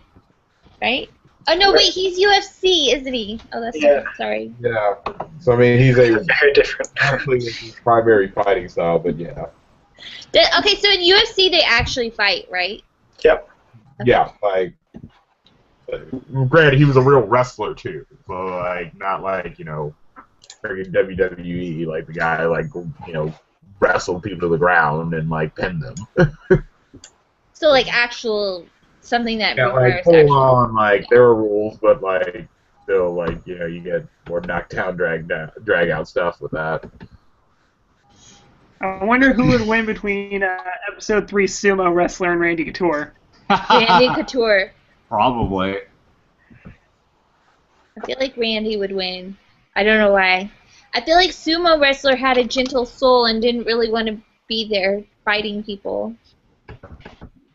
right? Oh no, wait, he's UFC, isn't he? Oh, that's right. Sorry. Yeah. So I mean, he's a very different. Actually, his primary fighting style, but yeah. Okay, so in UFC they actually fight, right? Yep. Yeah, like. Granted, he was a real wrestler too, so like not like freaking WWE, like the guy like wrestled people to the ground and like pinned them. So like actual something that Yeah, like requires full action. on, like there are rules, but like still, like you get more knockdown, drag out stuff with that. I wonder who would win between episode 3 sumo wrestler and Randy Couture. Randy Couture. Probably. I feel like Randy would win. I don't know why. I feel like sumo wrestler had a gentle soul and didn't really want to be there fighting people.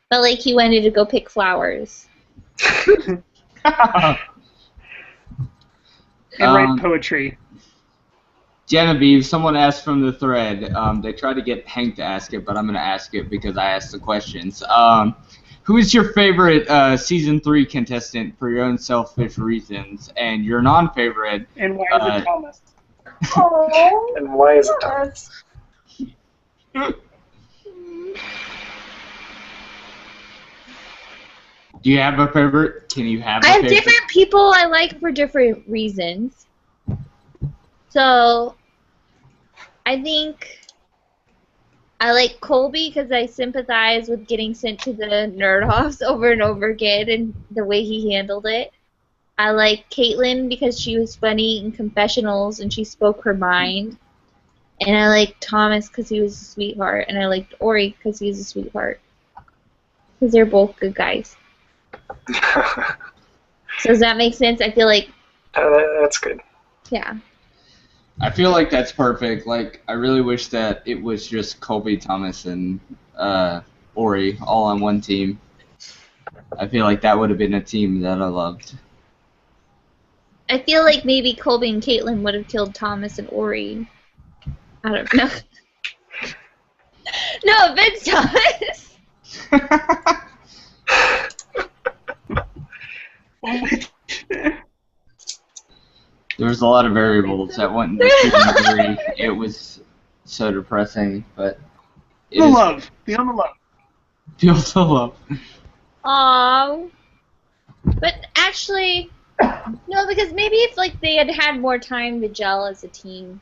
Felt like he wanted to go pick flowers. And write poetry. Genevieve, someone asked from the thread. They tried to get Hank to ask it, but I'm going to ask it because I asked the questions. Who is your favorite Season 3 contestant for your own selfish reasons? And your non-favorite... And why is it Thomas? And why is it Thomas? Do you have a favorite? Can you have a I have favorite? different people I like for different reasons. So, I think I like Colby because I sympathize with getting sent to the nerd offs over and over again and the way he handled it. I like Caitlin because she was funny in confessionals and she spoke her mind. And I like Thomas because he was a sweetheart. And I liked Ori because he was a sweetheart. Because they're both good guys. So does that make sense? I feel like... that's good. Yeah. I feel like that's perfect. Like, I really wish that it was just Colby, Thomas, and Ori all on one team. I feel like that would have been a team that I loved. I feel like maybe Colby and Caitlin would have killed Thomas and Ori. I don't know. No offense, Thomas. There was a lot of variables that went into season 3. It was so depressing, but The love. Feel the love. Feel the love. Aww. But actually, no, because maybe if like they had had more time to gel as a team,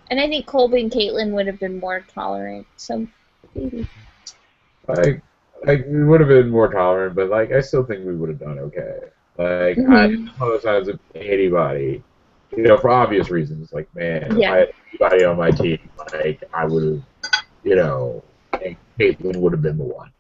and I think Colby and Caitlin would have been more tolerant. So maybe. Like we would have been more tolerant, but like I still think we would have done okay. Like I didn't one of those times of anybody, for obvious reasons. Like man, if I had anybody on my team, like I would have, and Caitlin would have been the one.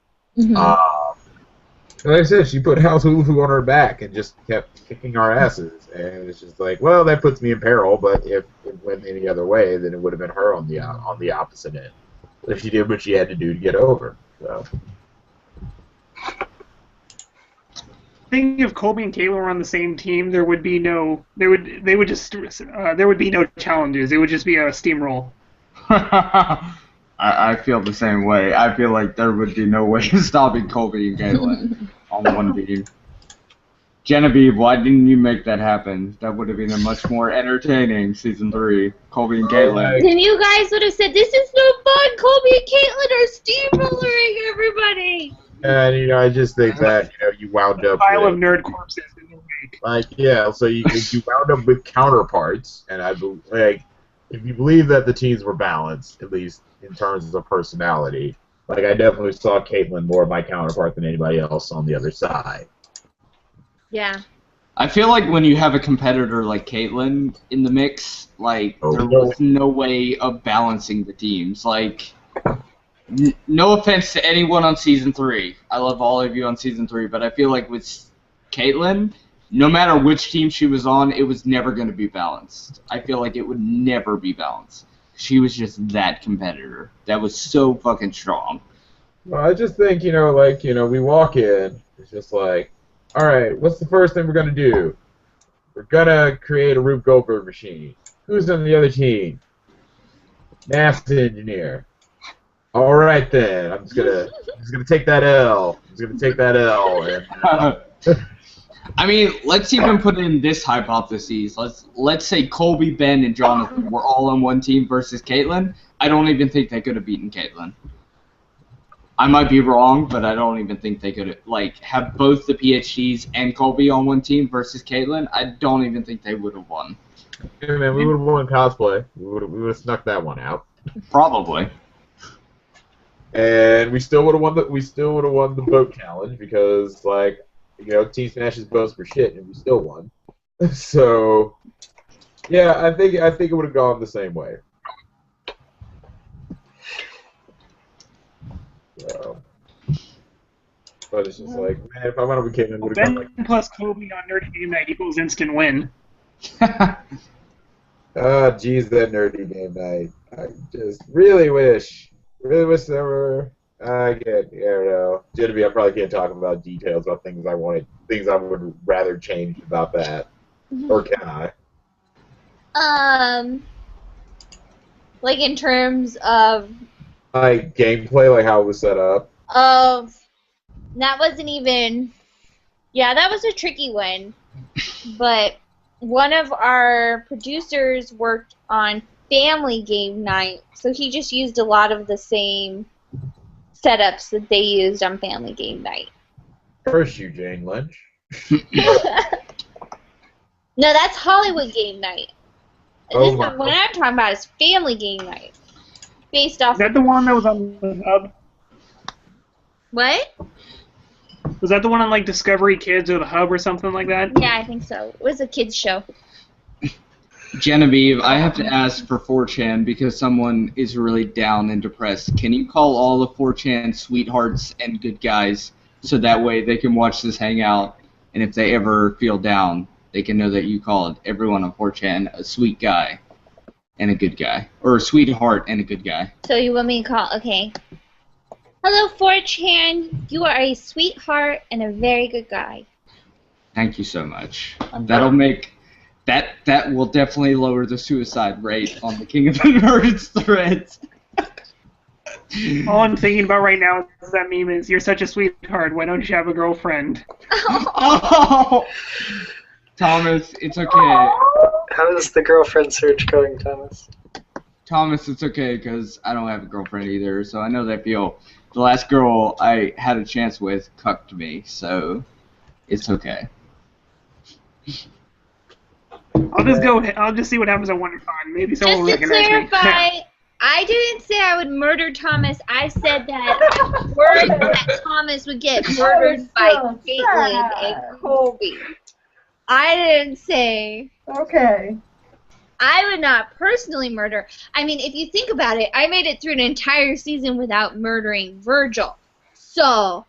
Like I said, she put House Hulu on her back and just kept kicking our asses, and it's just like, well, that puts me in peril. But if it went any other way, then it would have been her on the opposite end. If she did what she had to do to get over. So. I think if Colby and Caitlin were on the same team, there would be no there would be no challenges. It would just be a steamroll. I feel the same way. I feel like there would be no way of stopping Colby and Caitlin on one team. Genevieve, why didn't you make that happen? That would have been a much more entertaining season 3. Colby and Caitlin. Then you guys would have said, "This is no fun. Colby and Caitlin are steamrolling everybody." And I just think that you wound up pile of nerd corpses in the wake. Like so you wound up with counterparts, and I believe if you believe that the teams were balanced, at least in terms of personality, like I definitely saw Caitlin more of my counterpart than anybody else on the other side. Yeah. I feel like when you have a competitor like Caitlin in the mix, like there was no way of balancing the teams. Like. No offense to anyone on season 3. I love all of you on season 3, but I feel like with Caitlin, no matter which team she was on, it was never going to be balanced. I feel like it would never be balanced. She was just that competitor. That was so fucking strong. Well, I just think, we walk in, it's just like, all right, what's the first thing we're going to do? We're going to create a Rube Goldberg machine. Who's on the other team? NASA engineer. All right then, I'm just gonna take that L. And, I mean, let's even put in this hypothesis. Let's say Colby, Ben, and Jonathan were all on one team versus Caitlin. I don't even think they could have beaten Caitlin. I might be wrong, but I don't even think they could have both the PhDs and Colby on one team versus Caitlin. I don't even think they would have won. Yeah, man, we would have won cosplay. We would have snuck that one out. Probably. and we still would have won the boat challenge because like Team Smash's boats were shit and we still won. So yeah, I think it would have gone the same way. So, but it's just like, man, if I went up with Caitlin, it would have Ben gone like, plus Kobe on Nerdy Game Night equals instant win. geez, that Nerdy Game Night. I just really wish there were. I don't know. Genevieve, I probably can't talk about details about things I would rather change about that. Or can I? Like in terms of Like gameplay, like how it was set up. that wasn't even. Yeah, that was a tricky one, but one of our producers worked on Family Game Night, so he just used a lot of the same setups that they used on Family Game Night. Curse you, Jane Lynch. No, that's Hollywood Game Night. Oh This my. is what I'm talking about is Family Game Night, based off. Is that the one that was on the hub? What? Was that the one on like Discovery Kids or the Hub or something like that? Yeah, I think so. It was a kids show. Genevieve, I have to ask for 4chan because someone is really down and depressed. Can you call all the 4chan sweethearts and good guys so that way they can watch this hangout, and if they ever feel down, they can know that you called everyone on 4chan a sweet guy and a good guy, or a sweetheart and a good guy. So you want me to call? Okay. Hello, 4chan. You are a sweetheart and a very good guy. Thank you so much. That'll make that will definitely lower the suicide rate on the King of the Nerds threads. All I'm thinking about right now is that meme is, "You're such a sweetheart, why don't you have a girlfriend?" Oh! Thomas, it's okay. How is the girlfriend search going, Thomas? Thomas, it's okay because I don't have a girlfriend either, so I know that feel. The last girl I had a chance with cucked me, so it's okay. I'll just see what happens at WonderCon. Maybe someone will Just to recognize me. clarify, I didn't say I would murder Thomas. I said that worried that Thomas would get murdered by Caitlin and Colby. I didn't say. Okay. I would not personally murder. I mean, if you think about it, I made it through an entire season without murdering Virgil. So,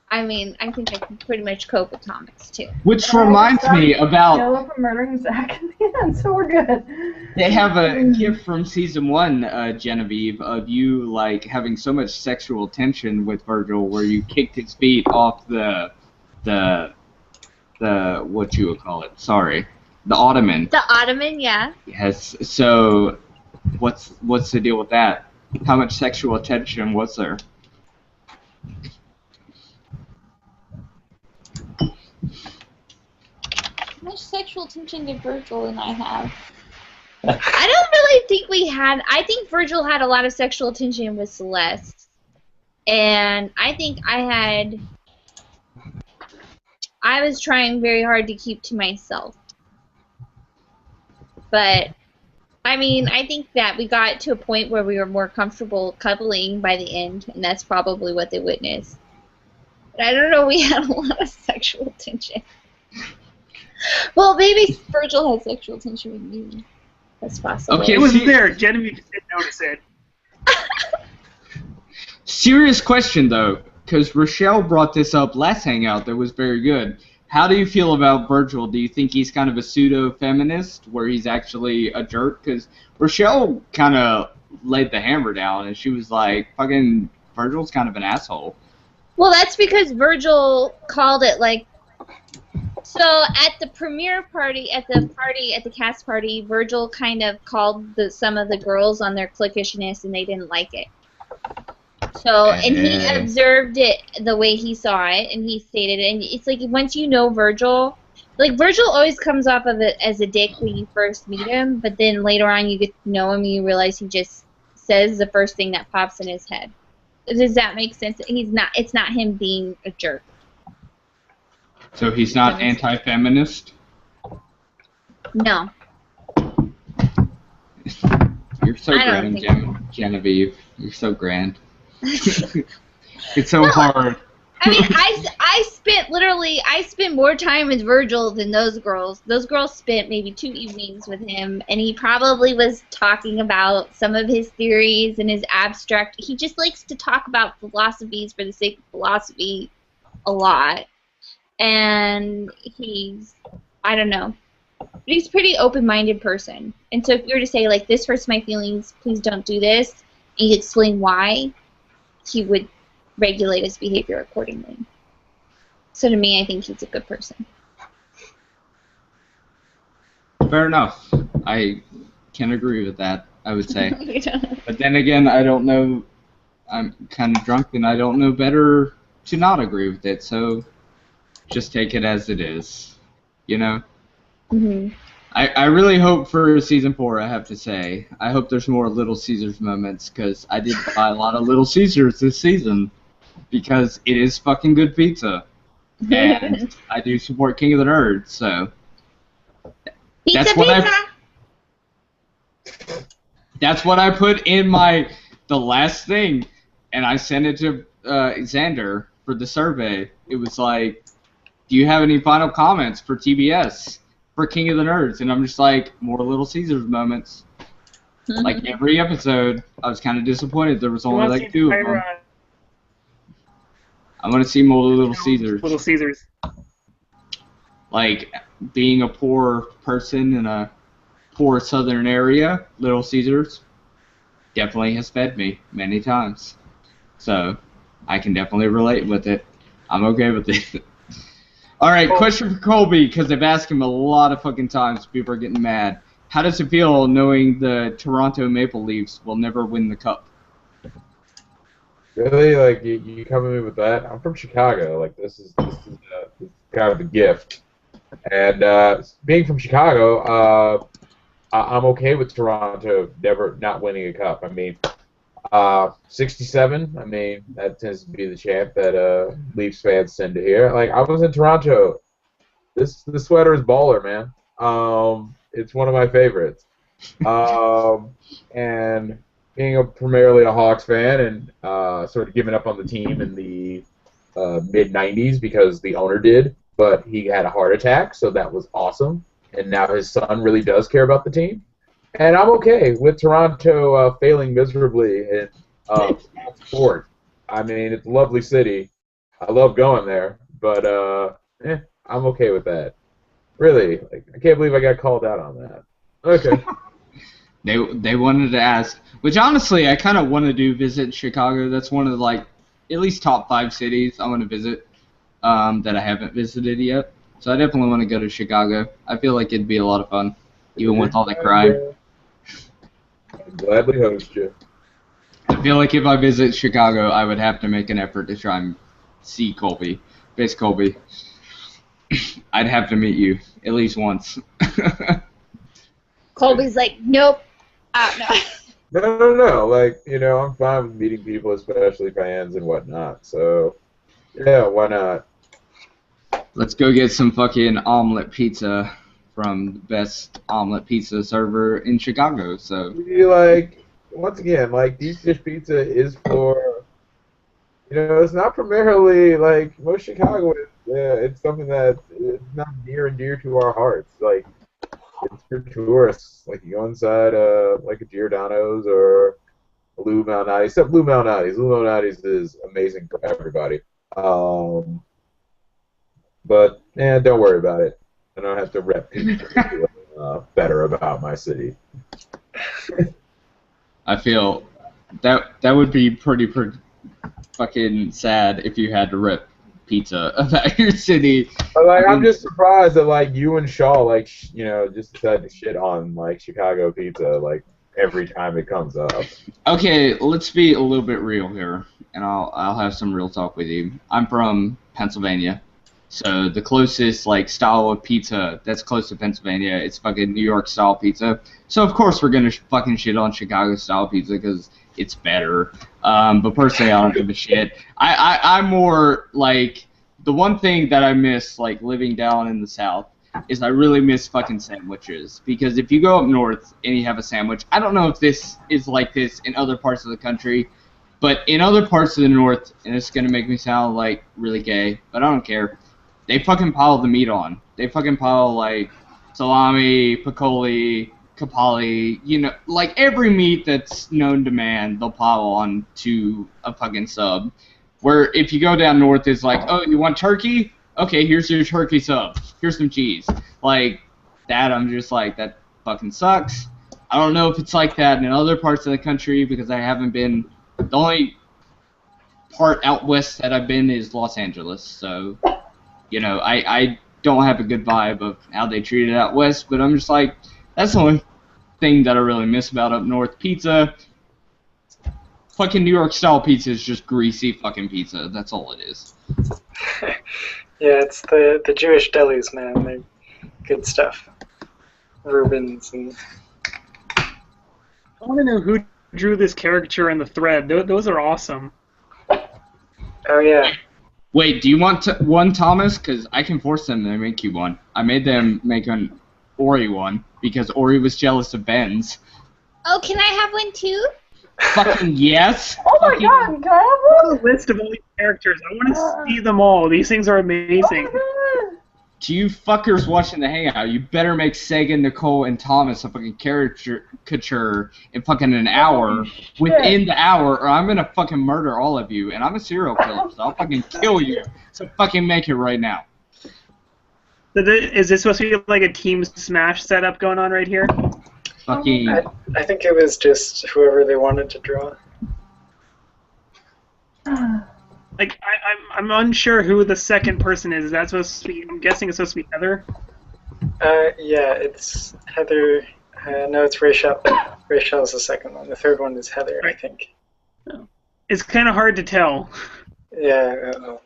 I mean, I think I can pretty much cope with Thomas, too. Which reminds me about... Yellow for murdering Zach in the end, so we're good. They have a gift from season 1, Genevieve, of you, like, having so much sexual tension with Virgil where you kicked his feet off the what you would call it, sorry. The ottoman. The ottoman, yeah. Yes. So, what's the deal with that? How much sexual attention was there? How much sexual attention did Virgil and I have? I don't really think we had. I think Virgil had a lot of sexual attention with Celeste, and I think I was trying very hard to keep to myself. But, I mean, I think that we got to a point where we were more comfortable cuddling by the end, and that's probably what they witnessed. But I don't know, we had a lot of sexual tension. Well, maybe Virgil had sexual tension with me. That's possible. Okay, It was there. Genevieve just didn't notice it. Serious question, though, because Rochelle brought this up last hangout that was very good. How do you feel about Virgil? Do you think he's kind of a pseudo-feminist, where he's actually a jerk? Because Rochelle kind of laid the hammer down, and she was like, fucking Virgil's kind of an asshole. Well, that's because Virgil called it, like... So, at the premiere party, at the cast party, Virgil kind of called some of the girls on their cliquishness, and they didn't like it. So, and he observed it the way he saw it, and he stated it. And it's like, once you know Virgil, like, Virgil always comes off of it as a dick when you first meet him, but then later on you get to know him and you realize he just says the first thing that pops in his head. Does that make sense? It's not him being a jerk. So he's not anti-feminist? No. You're so grand, Genevieve. You're so grand. It's so hard. I mean, I spent more time with Virgil than those girls. Those girls spent maybe 2 evenings with him, and he probably was talking about some of his theories and his abstract. He just likes to talk about philosophies for the sake of philosophy a lot. And I don't know. But he's a pretty open-minded person. And so if you were to say, like, this hurts my feelings, please don't do this, and you explain why, he would regulate his behavior accordingly. So to me, I think he's a good person. Fair enough. I can agree with that, I would say. But then again, I don't know. I'm kind of drunk, and I don't know better to not agree with it. So just take it as it is, you know? Mm-hmm. I really hope for season 4, I have to say. I hope there's more Little Caesars moments, because I did buy a lot of Little Caesars this season, because it is fucking good pizza. And I do support King of the Nerds, so... That's what I put in the last thing, and I sent it to Xander for the survey. It was like, do you have any final comments for TBS? For King of the Nerds, and I'm just like, more Little Caesars moments. Like every episode, I was kind of disappointed there was only like 2 of them. I want to see more Little Caesars. Little Caesars. Like being a poor person in a poor southern area, Little Caesars definitely has fed me many times. So I can definitely relate with it. I'm okay with it. All right, question for Colby, because they've asked him a lot of fucking times. People are getting mad. How does it feel knowing the Toronto Maple Leafs will never win the cup? Really? Like, you come at me with that? I'm from Chicago. Like, this is kind of a gift. And being from Chicago, I'm okay with Toronto never not winning a cup. I mean, 67, I mean, that tends to be the chant that Leafs fans tend to hear. Like, I was in Toronto. This sweater is baller, man. It's one of my favorites. And being primarily a Hawks fan and sort of giving up on the team in the mid-'90s because the owner did, but he had a heart attack, so that was awesome. And now his son really does care about the team. And I'm okay with Toronto failing miserably in sport. I mean, it's a lovely city. I love going there, but I'm okay with that. Really, like, I can't believe I got called out on that. Okay. They wanted to ask, which honestly I kind of want to do visit Chicago. That's one of the, like, at least top 5 cities I want to visit that I haven't visited yet. So I definitely want to go to Chicago. I feel like it'd be a lot of fun, even with all the crime. I'd gladly host you. I feel like if I visit Chicago, I would have to make an effort to try and see Colby, face Colby. I'd have to meet you at least once. Colby's like, nope. No. No. Like, you know, I'm fine with meeting people, especially fans and whatnot. So, yeah, why not? Let's go get some fucking omelet pizza from the best omelet pizza server in Chicago. So, like, once again, like, deep dish pizza is for, you know, it's not primarily, like, most Chicagoans. It's something that is not near and dear to our hearts. Like, it's for tourists. Like, you go inside, like a Giordano's or a Lou Malnati's. Except Lou Malnati's. Lou Malnati's is amazing for everybody. But, don't worry about it. I don't have to rep people better about my city. I feel that would be pretty fucking sad if you had to rep pizza about your city. But, like, I'm just surprised that, like, you and Shaw, like, you know, just decide to shit on, like, Chicago pizza, like, every time it comes up. Okay, let's be a little bit real here, and I'll have some real talk with you. I'm from Pennsylvania, so the closest, like, style of pizza that's close to Pennsylvania, it's fucking New York style pizza. So of course we're gonna fucking shit on Chicago style pizza because it's better. But personally, I don't give a shit. I'm more like, the one thing that I miss, like, living down in the South, is I really miss fucking sandwiches. Because if you go up north and you have a sandwich, I don't know if this is like this in other parts of the country, But in other parts of the North, and it's gonna make me sound like really gay, but I don't care. They fucking pile the meat on. They fucking pile like salami, piccoli, capali, you know, like every meat that's known to man, they'll pile on to a fucking sub. Where if you go down north, it's like, oh, you want turkey? Okay, here's your turkey sub. Here's some cheese. Like that, I'm just like, that fucking sucks. I don't know if it's like that in other parts of the country because I haven't been. The only part out west that I've been is Los Angeles, so you know, I don't have a good vibe of how they treat it out west. But I'm just like, that's the only thing that I really miss about up north. Pizza. Fucking New York style pizza is just greasy fucking pizza. That's all it is. Yeah, it's the Jewish delis, man. They're good stuff. Rubens and. I want to know who drew this caricature in the thread. Those are awesome. Oh yeah. Wait, do you want one, Thomas? Because I can force them to make you one. I made them make an Ori one because Ori was jealous of Ben's. Oh, can I have one too? Fucking yes. Oh my god, can I have one? A list of all these characters. I want to see them all. These things are amazing. To you fuckers watching the Hangout, you better make Sega, Nicole, and Thomas a fucking caricature in fucking an hour, within the hour, or I'm gonna fucking murder all of you, and I'm a serial killer, so I'll fucking kill you. So fucking make it right now. Is this supposed to be like a team smash setup going on right here? Fucking. I think it was just whoever they wanted to draw. Like I'm unsure who the second person is. Is that supposed to be? I'm guessing it's supposed to be Heather. Yeah, it's Heather. No, it's Rachel. Rachel's the second one. The third one is Heather, I think. It's kind of hard to tell. Yeah.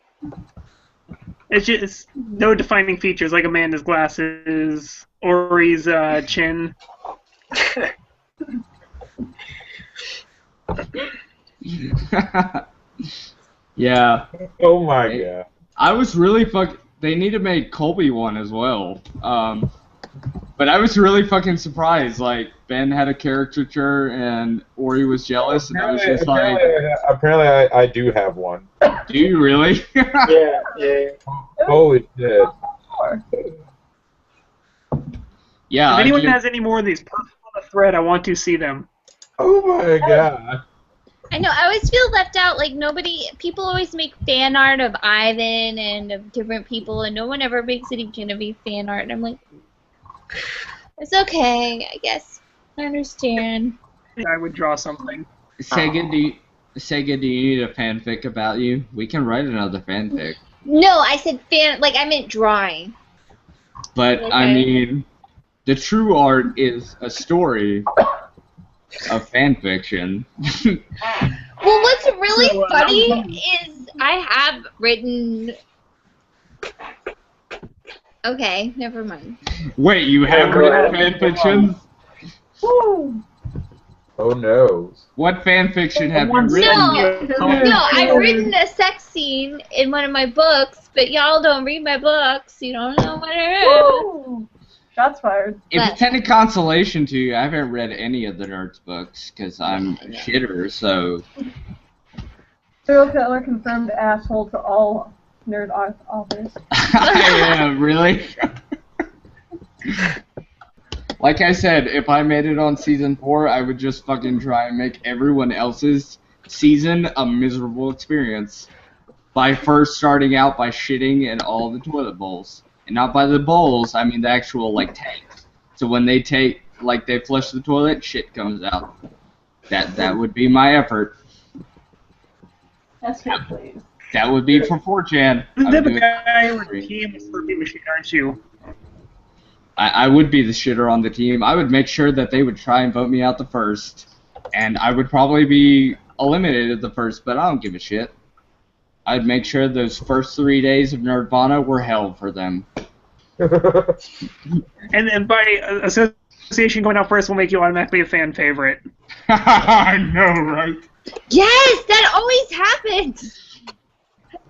It's just no defining features like Amanda's glasses, Ori's chin. Yeah. Oh my god. I was really They need to make Colby one as well. But I was really fucking surprised. Like, Ben had a caricature and Ori was jealous, and I was just like. Apparently, I do have one. Do you really? Yeah. Holy shit. Yeah. If anyone has any more of these on the thread, I want to see them. Oh my god. I know, I always feel left out, like people always make fan art of Ivan and of different people, and no one ever makes any Genevieve fan art, and I'm like, it's okay, I guess. I understand. I would draw something. Sega, do you need a fanfic about you? We can write another fanfic. No, I said fan, like I meant drawing. But, Okay. I mean, the true art is a story of fan fiction. Well, what's really funny is I have written. Okay, never mind. Wait, you have written fan fiction? Oh no. What fan fiction have you written? No, I've written a sex scene in one of my books, but y'all don't read my books. You don't know what it is. Shots fired. If it's any consolation to you, I haven't read any of the Nerds books because I'm a shitter, so. Serial killer confirmed asshole to all nerd authors. I am, really? Like I said, if I made it on season 4, I would just fucking try and make everyone else's season a miserable experience. By first starting out by shitting in all the toilet bowls. And not by the bowls, I mean the actual, like, tank. So when they they flush the toilet, shit comes out. That would be my effort. That's good, please. That would be for 4chan. You're the guy with the team Slurpee machine, aren't you? I would be the shitter on the team. I would make sure that they would try and vote me out the first. And I would probably be eliminated the first, but I don't give a shit. I'd make sure those first 3 days of Nerdvana were hell for them. And by association going out first will make you automatically a fan favorite. I know, right? Yes, that always happens.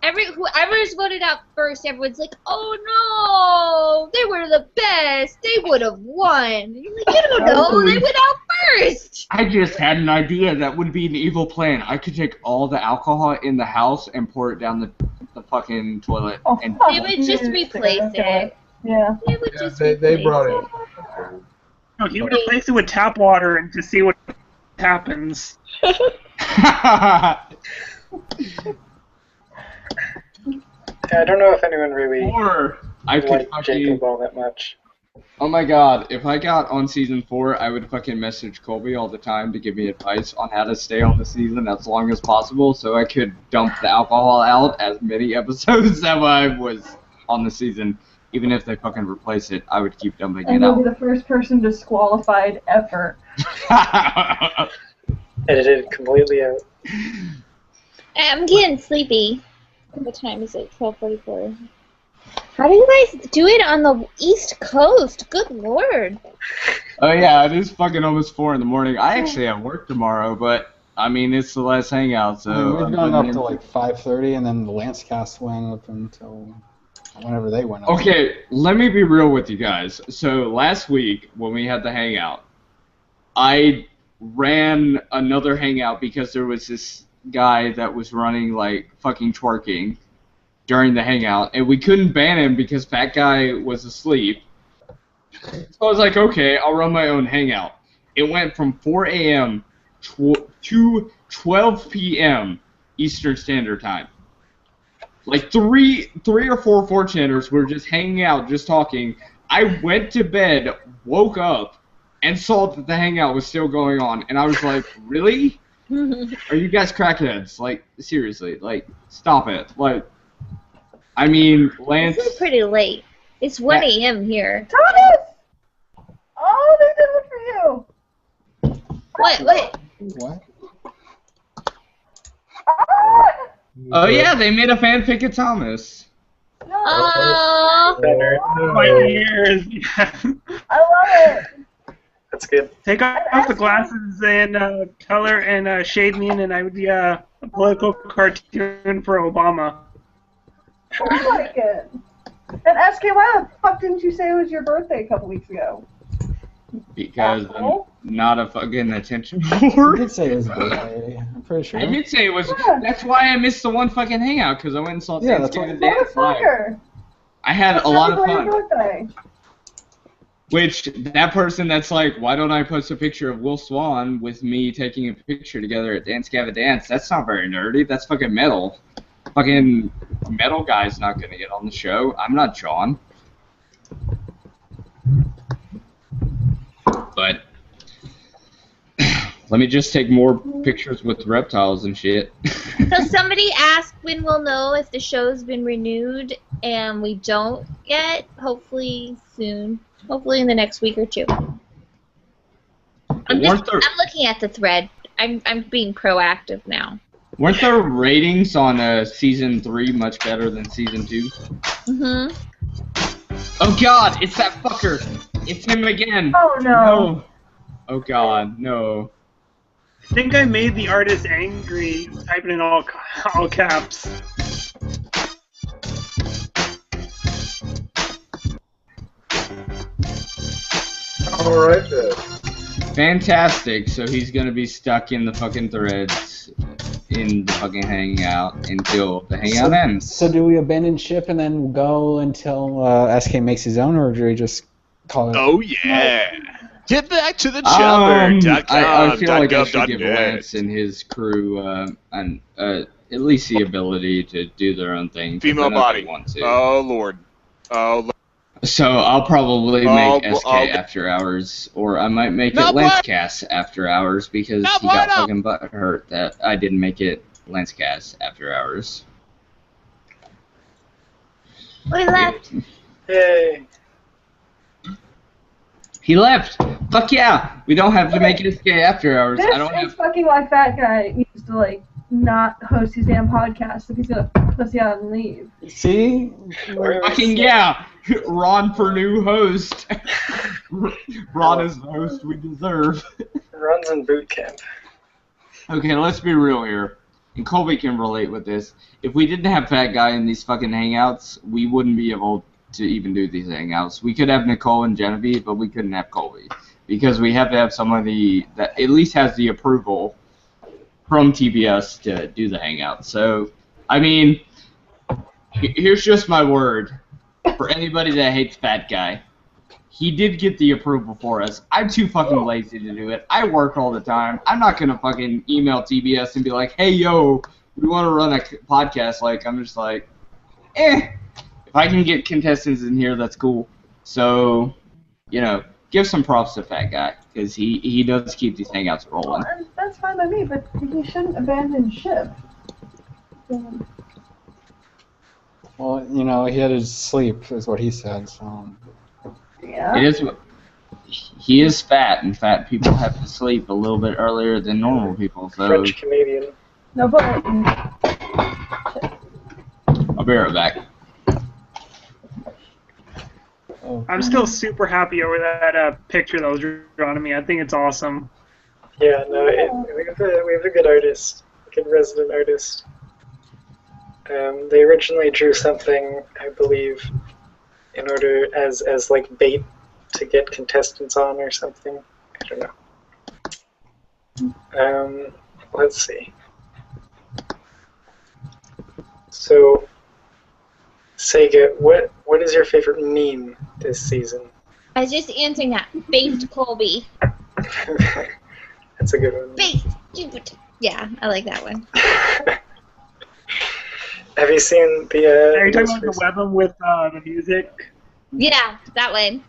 Whoever's voted out first, everyone's like, "Oh no, they were the best. They would have won." You're like, "You don't know. They went out worst! I just had an idea that would be an evil plan. I could take all the alcohol in the house and pour it down the fucking toilet. Oh, And They would just replace it. Yeah. They would just They brought it. No, he would replace it with tap water and to see what happens. Yeah, I don't know if anyone really Or I could liked fucking... Jacob all that much. Oh my god, if I got on season 4, I would fucking message Colby all the time to give me advice on how to stay on the season as long as possible so I could dump the alcohol out as many episodes as I was on the season. Even if they fucking replace it, I would keep dumping And it you'll out. be the first person disqualified ever. Edited completely out. I'm getting sleepy. What time is it? 12:44. How do you guys do it on the East Coast? Good lord. Oh yeah, it is fucking almost 4 in the morning. I actually have work tomorrow, but I mean it's the last hangout, so I mean, we've gone up to like 5:30, and then the Lancecast went up until whenever they went up. Okay, let me be real with you guys. So last week when we had the hangout, I ran another hangout because there was this guy that was running like fucking twerking during the hangout, and we couldn't ban him because that guy was asleep. So I was like, okay, I'll run my own hangout. It went from 4 a.m. to 12 p.m. Eastern Standard Time. Like three or four 4chaners were just hanging out, just talking. I went to bed, woke up, and saw that the hangout was still going on, and I was like, really? Are you guys crackheads? Like, seriously, like, stop it. Like, I mean, Lance... This is pretty late. It's 1 a.m. here. Thomas! Oh, they did it for you! What? Ah! Oh yeah, they made a fanfic of Thomas. Oh. My ears. I love it! That's good. Take off the glasses and color and shade me in, and I would be a political cartoon for Obama. I like it. And SK, why the fuck didn't you say it was your birthday a couple weeks ago? Because I'm not a fucking attention You whore. did say it was birthday. I'm pretty sure. I did say it was. Yeah. That's why I missed the one fucking hangout, because I went and saw Yeah, that's Thanksgiving why- Dance live. Motherfucker! I had a lot of Celebrate fun. your birthday. Which, that person that's like, why don't I post a picture of Will Swan with me taking a picture together at Dance Gavin Dance? That's not very nerdy. That's fucking metal. Fucking metal guy's not gonna get on the show. I'm not John. But let me just take more pictures with reptiles and shit. So somebody asked when we'll know if the show's been renewed, and we don't yet. Hopefully soon. Hopefully in the next week or two. I'm looking at the thread. I'm being proactive now. Weren't the ratings on season 3 much better than season 2? Mm-hmm. Oh god, it's that fucker! It's him again! Oh no. Oh god, no. I think I made the artist angry, typing in all caps. Alright then. Fantastic, so he's gonna be stuck in the fucking threads in the fucking hangout until the hangout ends. So do we abandon ship and then go until SK makes his own, or do we just call it? Oh yeah! Get back to the chopper.com. I feel like I should give .net. Lance and his crew at least the ability to do their own thing. 'cause Female I know they body. want to. Oh lord. Oh lord. So I'll probably make Oh, SK oh. after hours, or I might make No, it Lancecast after hours because No, he got bueno. fucking butt hurt that I didn't make it Lancecast after hours. We left. Yay. He left. Fuck yeah. We don't have to make it SK after hours. This I don't is have. fucking why Fat Guy needs to, like, not host his damn podcast if he's gonna pussy out and leave. See? Fucking yeah. Ron for new host. Ron is the host we deserve. Runs in boot camp. Okay, let's be real here. And Colby can relate with this. If we didn't have Fat Guy in these fucking hangouts, we wouldn't be able to even do these hangouts. We could have Nicole and Genevieve, but we couldn't have Colby. because we have to have somebody that at least has the approval from TBS to do the hangout. So, I mean, here's just my word for anybody that hates Fat Guy. He did get the approval for us. I'm too fucking lazy to do it. I work all the time. I'm not gonna fucking email TBS and be like, hey, yo, we want to run a podcast. Like, I'm just like, if I can get contestants in here, that's cool. So, you know, give some props to Fat Guy, because he does keep these hangouts rolling. Well, that's fine by me, but he shouldn't abandon ship. Well, you know, he had his sleep, is what he said. So. Yeah. It is. He is fat, and fat people have to sleep a little bit earlier than normal people. So French Canadian. No, but I'll be right back. I'm still super happy over that picture that was drawn to me. I think it's awesome. Yeah, no, we have a good artist, a good resident artist. They originally drew something, I believe, in order as like bait to get contestants on or something. I don't know. Let's see. So, Sega, what is your favorite meme this season? I was just answering that. Baked Colby. That's a good one. Baked stupid. Yeah, I like that one. Have you seen the? Are you talking about the Webm with the music? Yeah, that one.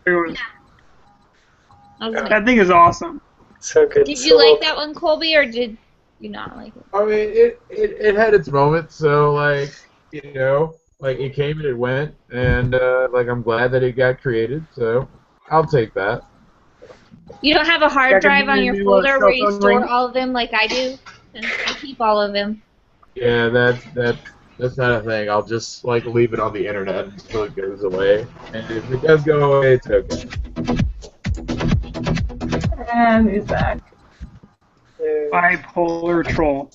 That thing is awesome. So good. Did you like that one, Colby, or did you not like it? I mean, it had its moments, so, like, you know, like, it came and it went, and, like, I'm glad that it got created, so I'll take that. You don't have a hard drive on your folder where you store all of them like I do? And I keep all of them. Yeah, that's not a thing. I'll just, like, leave it on the internet until it goes away, and if it does go away, it's okay. and he's back. Bipolar troll.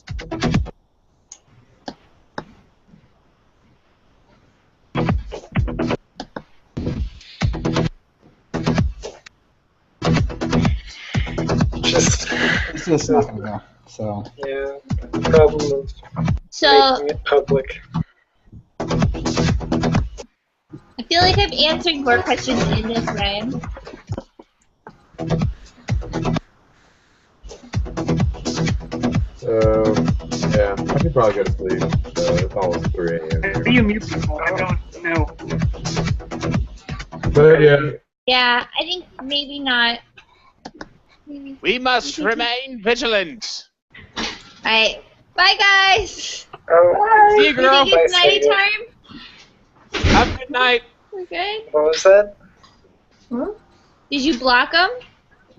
It's just not gonna go. So. Yeah, the problem of making it public. I feel like I'm answering more questions in this, Ryan. So, yeah, I could probably go to sleep. It's almost 3 a.m. here. Maybe you mute people. I don't know. But, yeah. Yeah, I think maybe not. We must remain vigilant. Alright. Bye, guys! Oh, see you, girl. You think it's nighty time? Have a good night. Okay. What was that? Did you block them?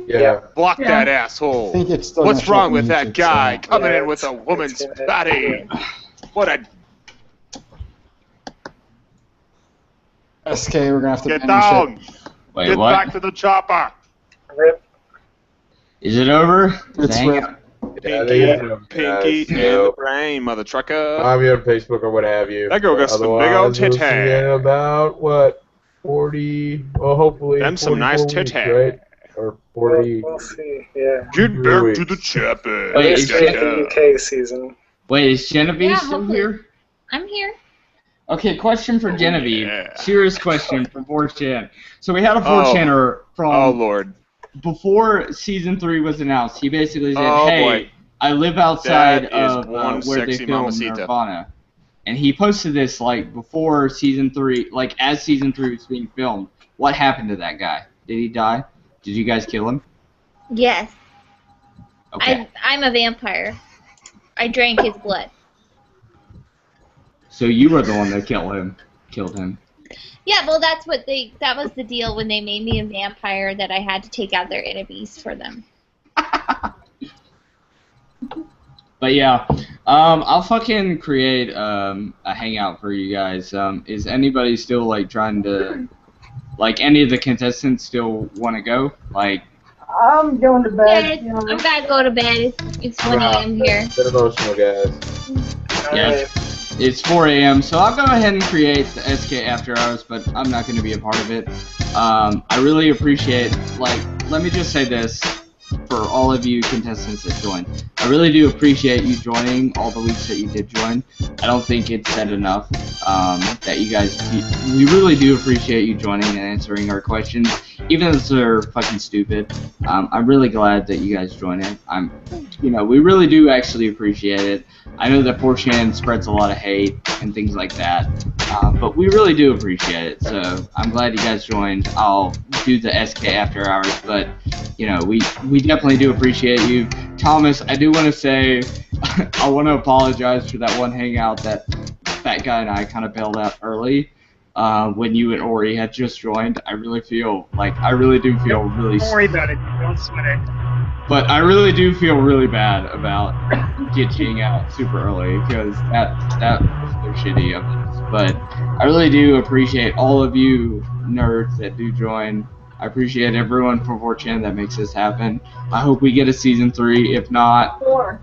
Yeah. Block that asshole. I think it's still What's gonna wrong show with that music, guy so- coming Yeah, in with a woman's body? What a SK, we're gonna have to get ban down. shit. Wait, Get what? back to the chopper. Rip. Is it over? It's Dang. Pinky, Yeah, pinky so- in the brain, mother trucker. I'm on Facebook or what have you. That girl got some big old Otherwise, we'll tit see hair. in about, what, 40, well, hopefully Them some 44 nice tit weeks, hair. right? Or 40. We'll see. Yeah. Get back weeks. to the chopper. Wait, It's is the UK season. Wait, is Genevieve Yeah, still hopefully. here? I'm here. Okay, question for Genevieve. yeah. Serious question from 4chan. So we had a Oh. 4chaner from Oh Lord. before season 3 was announced. He basically said, Oh, "Hey, boy. I live outside That is of one where they sexy filmed mamacita." Nirvana," and he posted this like before season 3, like as season 3 was being filmed. What happened to that guy? Did he die? Did you guys kill him? Yes. Okay. I'm a vampire. I drank his blood. So you were the one that killed him. Yeah, well, that was the deal when they made me a vampire, that I had to take out their enemies for them. But yeah, I'll fucking create a hangout for you guys. Is anybody still like trying to, like, any of the contestants still want to go? Like, I'm going to bed. Yeah, I'm gotta go to bed. It's 1 a.m. here. Bit emotional, guys. yeah, it's 4 a.m. So I'll go ahead and create the SK After Hours, but I'm not going to be a part of it. I really appreciate, like, let me just say this for all of you contestants that joined. I really do appreciate you joining all the weeks that you did join. I don't think it's said enough that you guys, we really do appreciate you joining and answering our questions, even if they're fucking stupid. I'm really glad that you guys joined in. We really do actually appreciate it. I know that 4chan spreads a lot of hate and things like that, but we really do appreciate it. So I'm glad you guys joined. I'll do the SK after hours, but we definitely do appreciate you. Thomas, I do want to say I want to apologize for that one hangout that guy and I kind of bailed out early when you and Ori had just joined. I really do feel really. Don't worry about it. Don't sweat it. But I really do feel really bad about ditching out super early because that was so shitty of us. But I really do appreciate all of you nerds that do join. I appreciate everyone from 4chan that makes this happen. I hope we get a season 3. If not, 4.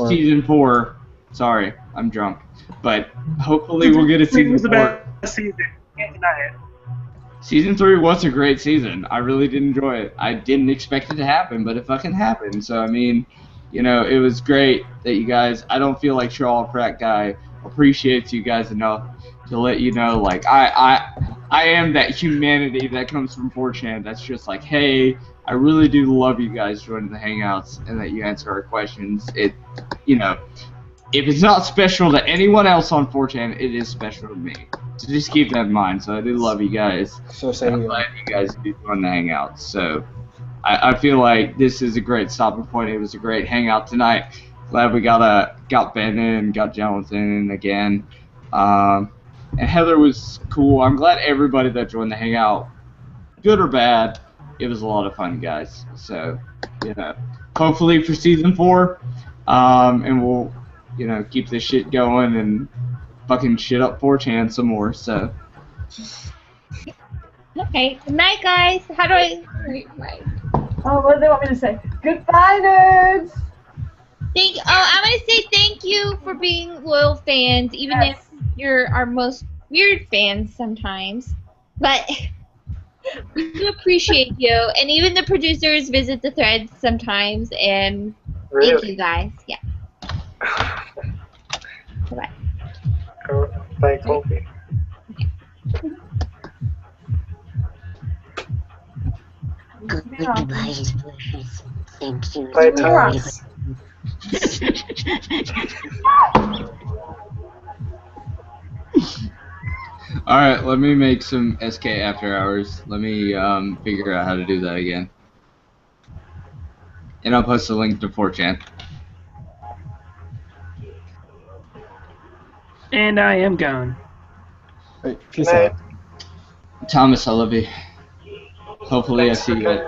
Season 4. Sorry, I'm drunk. But hopefully we'll get a season 4. It was the best season. Can't deny it. Season 3 was a great season. I really did enjoy it. I didn't expect it to happen, but it fucking happened. So, I mean, it was great that you guys, I don't feel like Shaw Frat Guy appreciates you guys enough to let you know, like, I am that humanity that comes from 4chan that's just like, hey, I really do love you guys joining the Hangouts and that you answer our questions. If it's not special to anyone else on 4chan, it is special to me. So just keep that in mind. So I do love you guys. So I'm glad you guys do join the Hangouts. So I feel like this is a great stopping point. It was a great hangout tonight. Glad we got Ben in, got Jonathan in again. And Heather was cool. I'm glad everybody that joined the Hangout, good or bad, it was a lot of fun, guys. So, hopefully for season 4, and we'll, keep this shit going and fucking shit up 4chan some more, so. Okay. Good night, guys. How do I? Right. Oh, what do they want me to say? Goodbye, nerds. I'm gonna say thank you for being loyal fans, even if you're our most weird fans sometimes. But we do appreciate you, and even the producers visit the threads sometimes. And thank you guys. Yeah. Bye. Bye, Colby. Goodbye, Thank you. Bye, Thomas. Alright, let me make some SK after hours. Let me figure out how to do that again. And I'll post a link to 4chan. And I am gone. Right, peace out. Thomas, I love you. Hopefully I see you at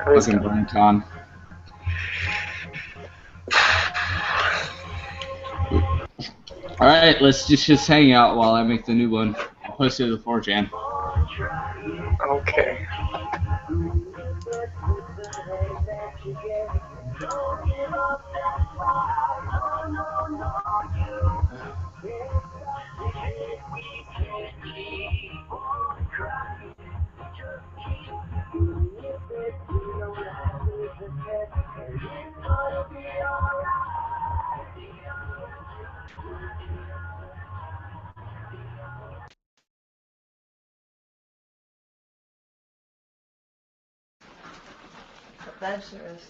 fucking BrandCon. Alright, let's just hang out while I make the new one. I'll post it to 4chan. Okay. That's serious.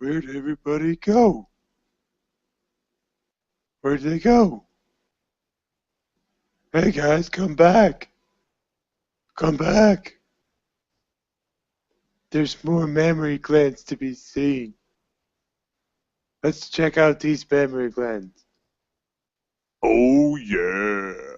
Where'd everybody go? Where'd they go? Hey guys, come back. Come back. There's more memory glands to be seen. Let's check out these memory glands. Oh yeah.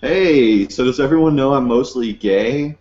Hey, so does everyone know I'm mostly gay?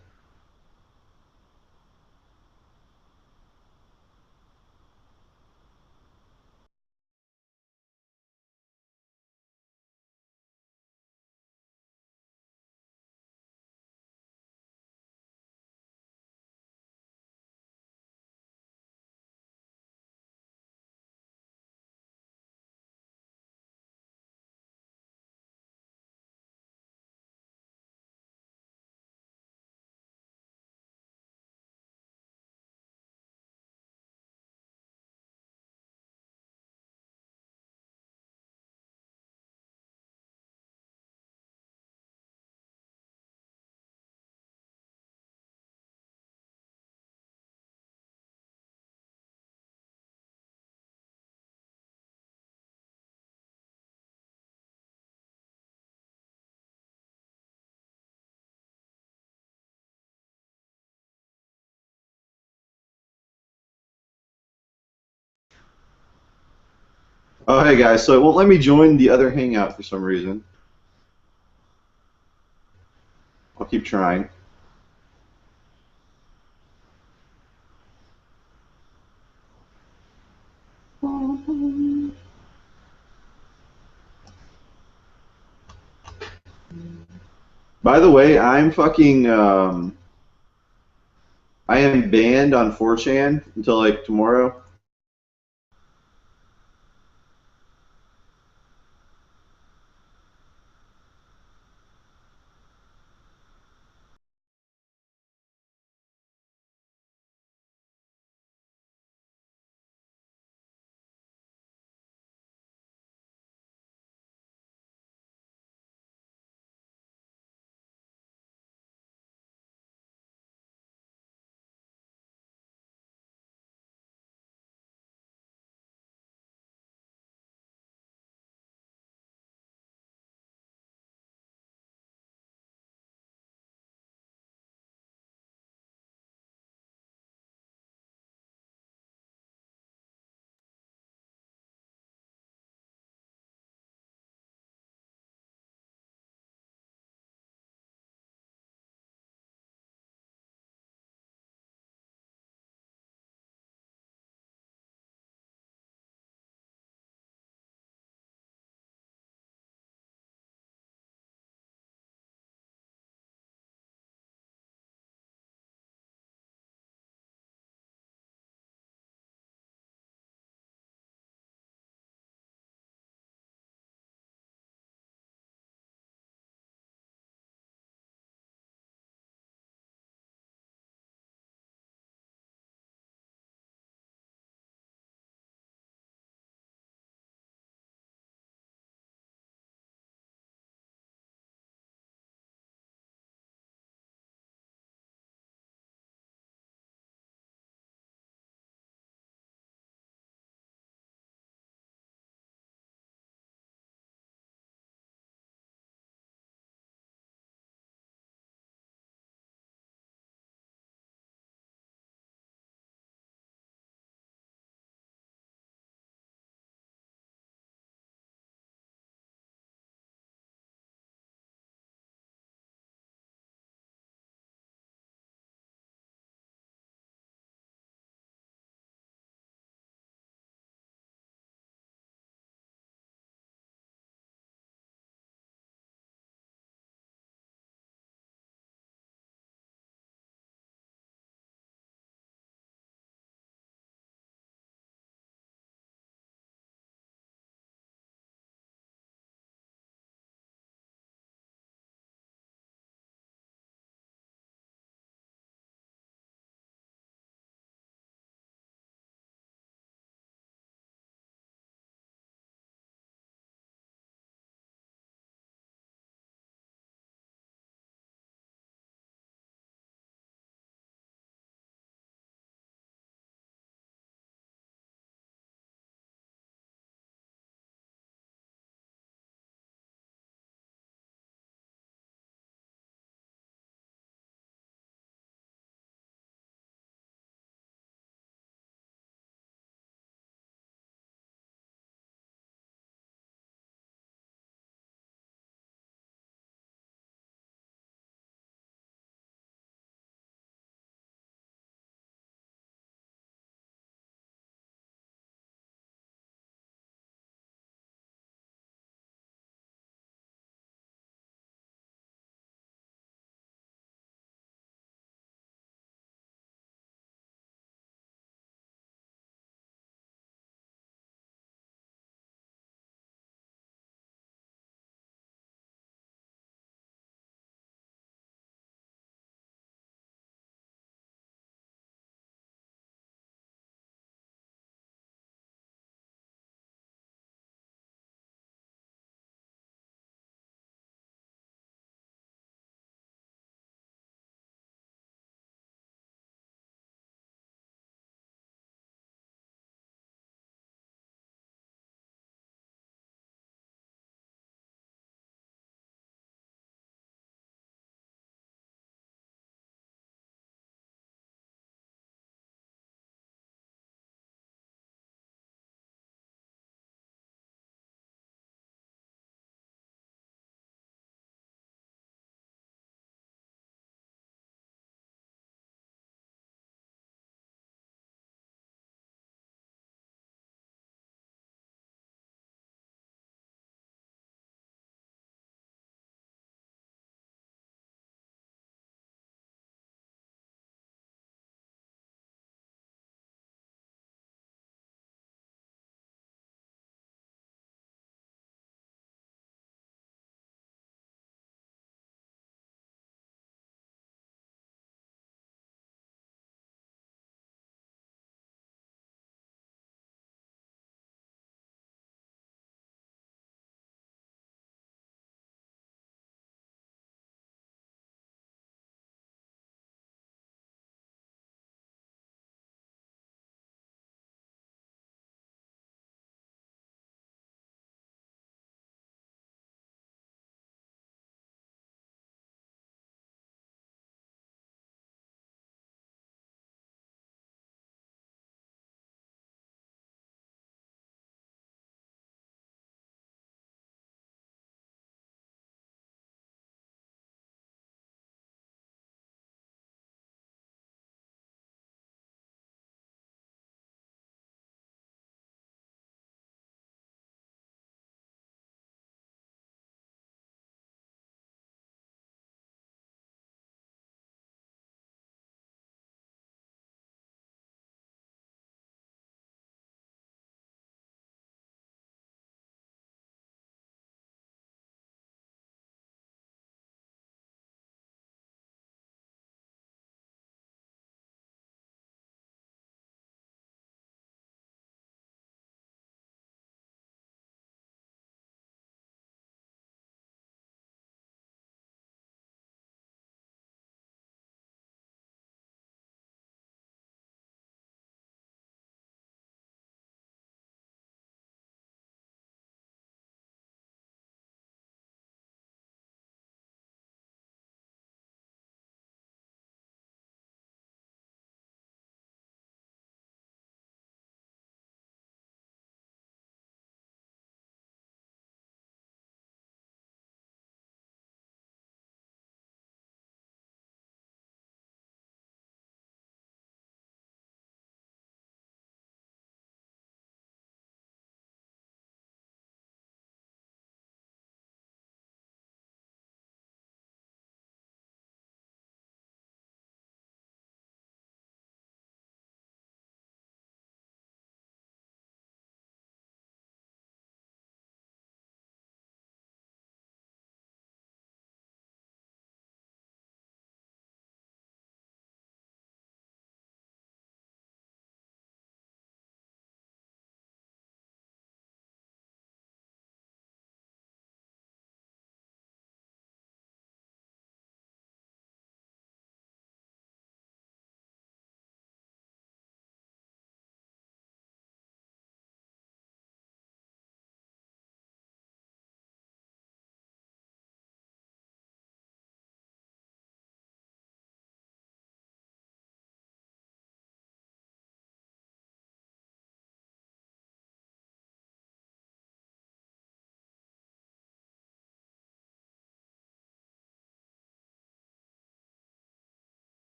Oh, hey guys, so it won't let me join the other hangout for some reason. I'll keep trying. By the way, I'm fucking, I am banned on 4chan until like tomorrow.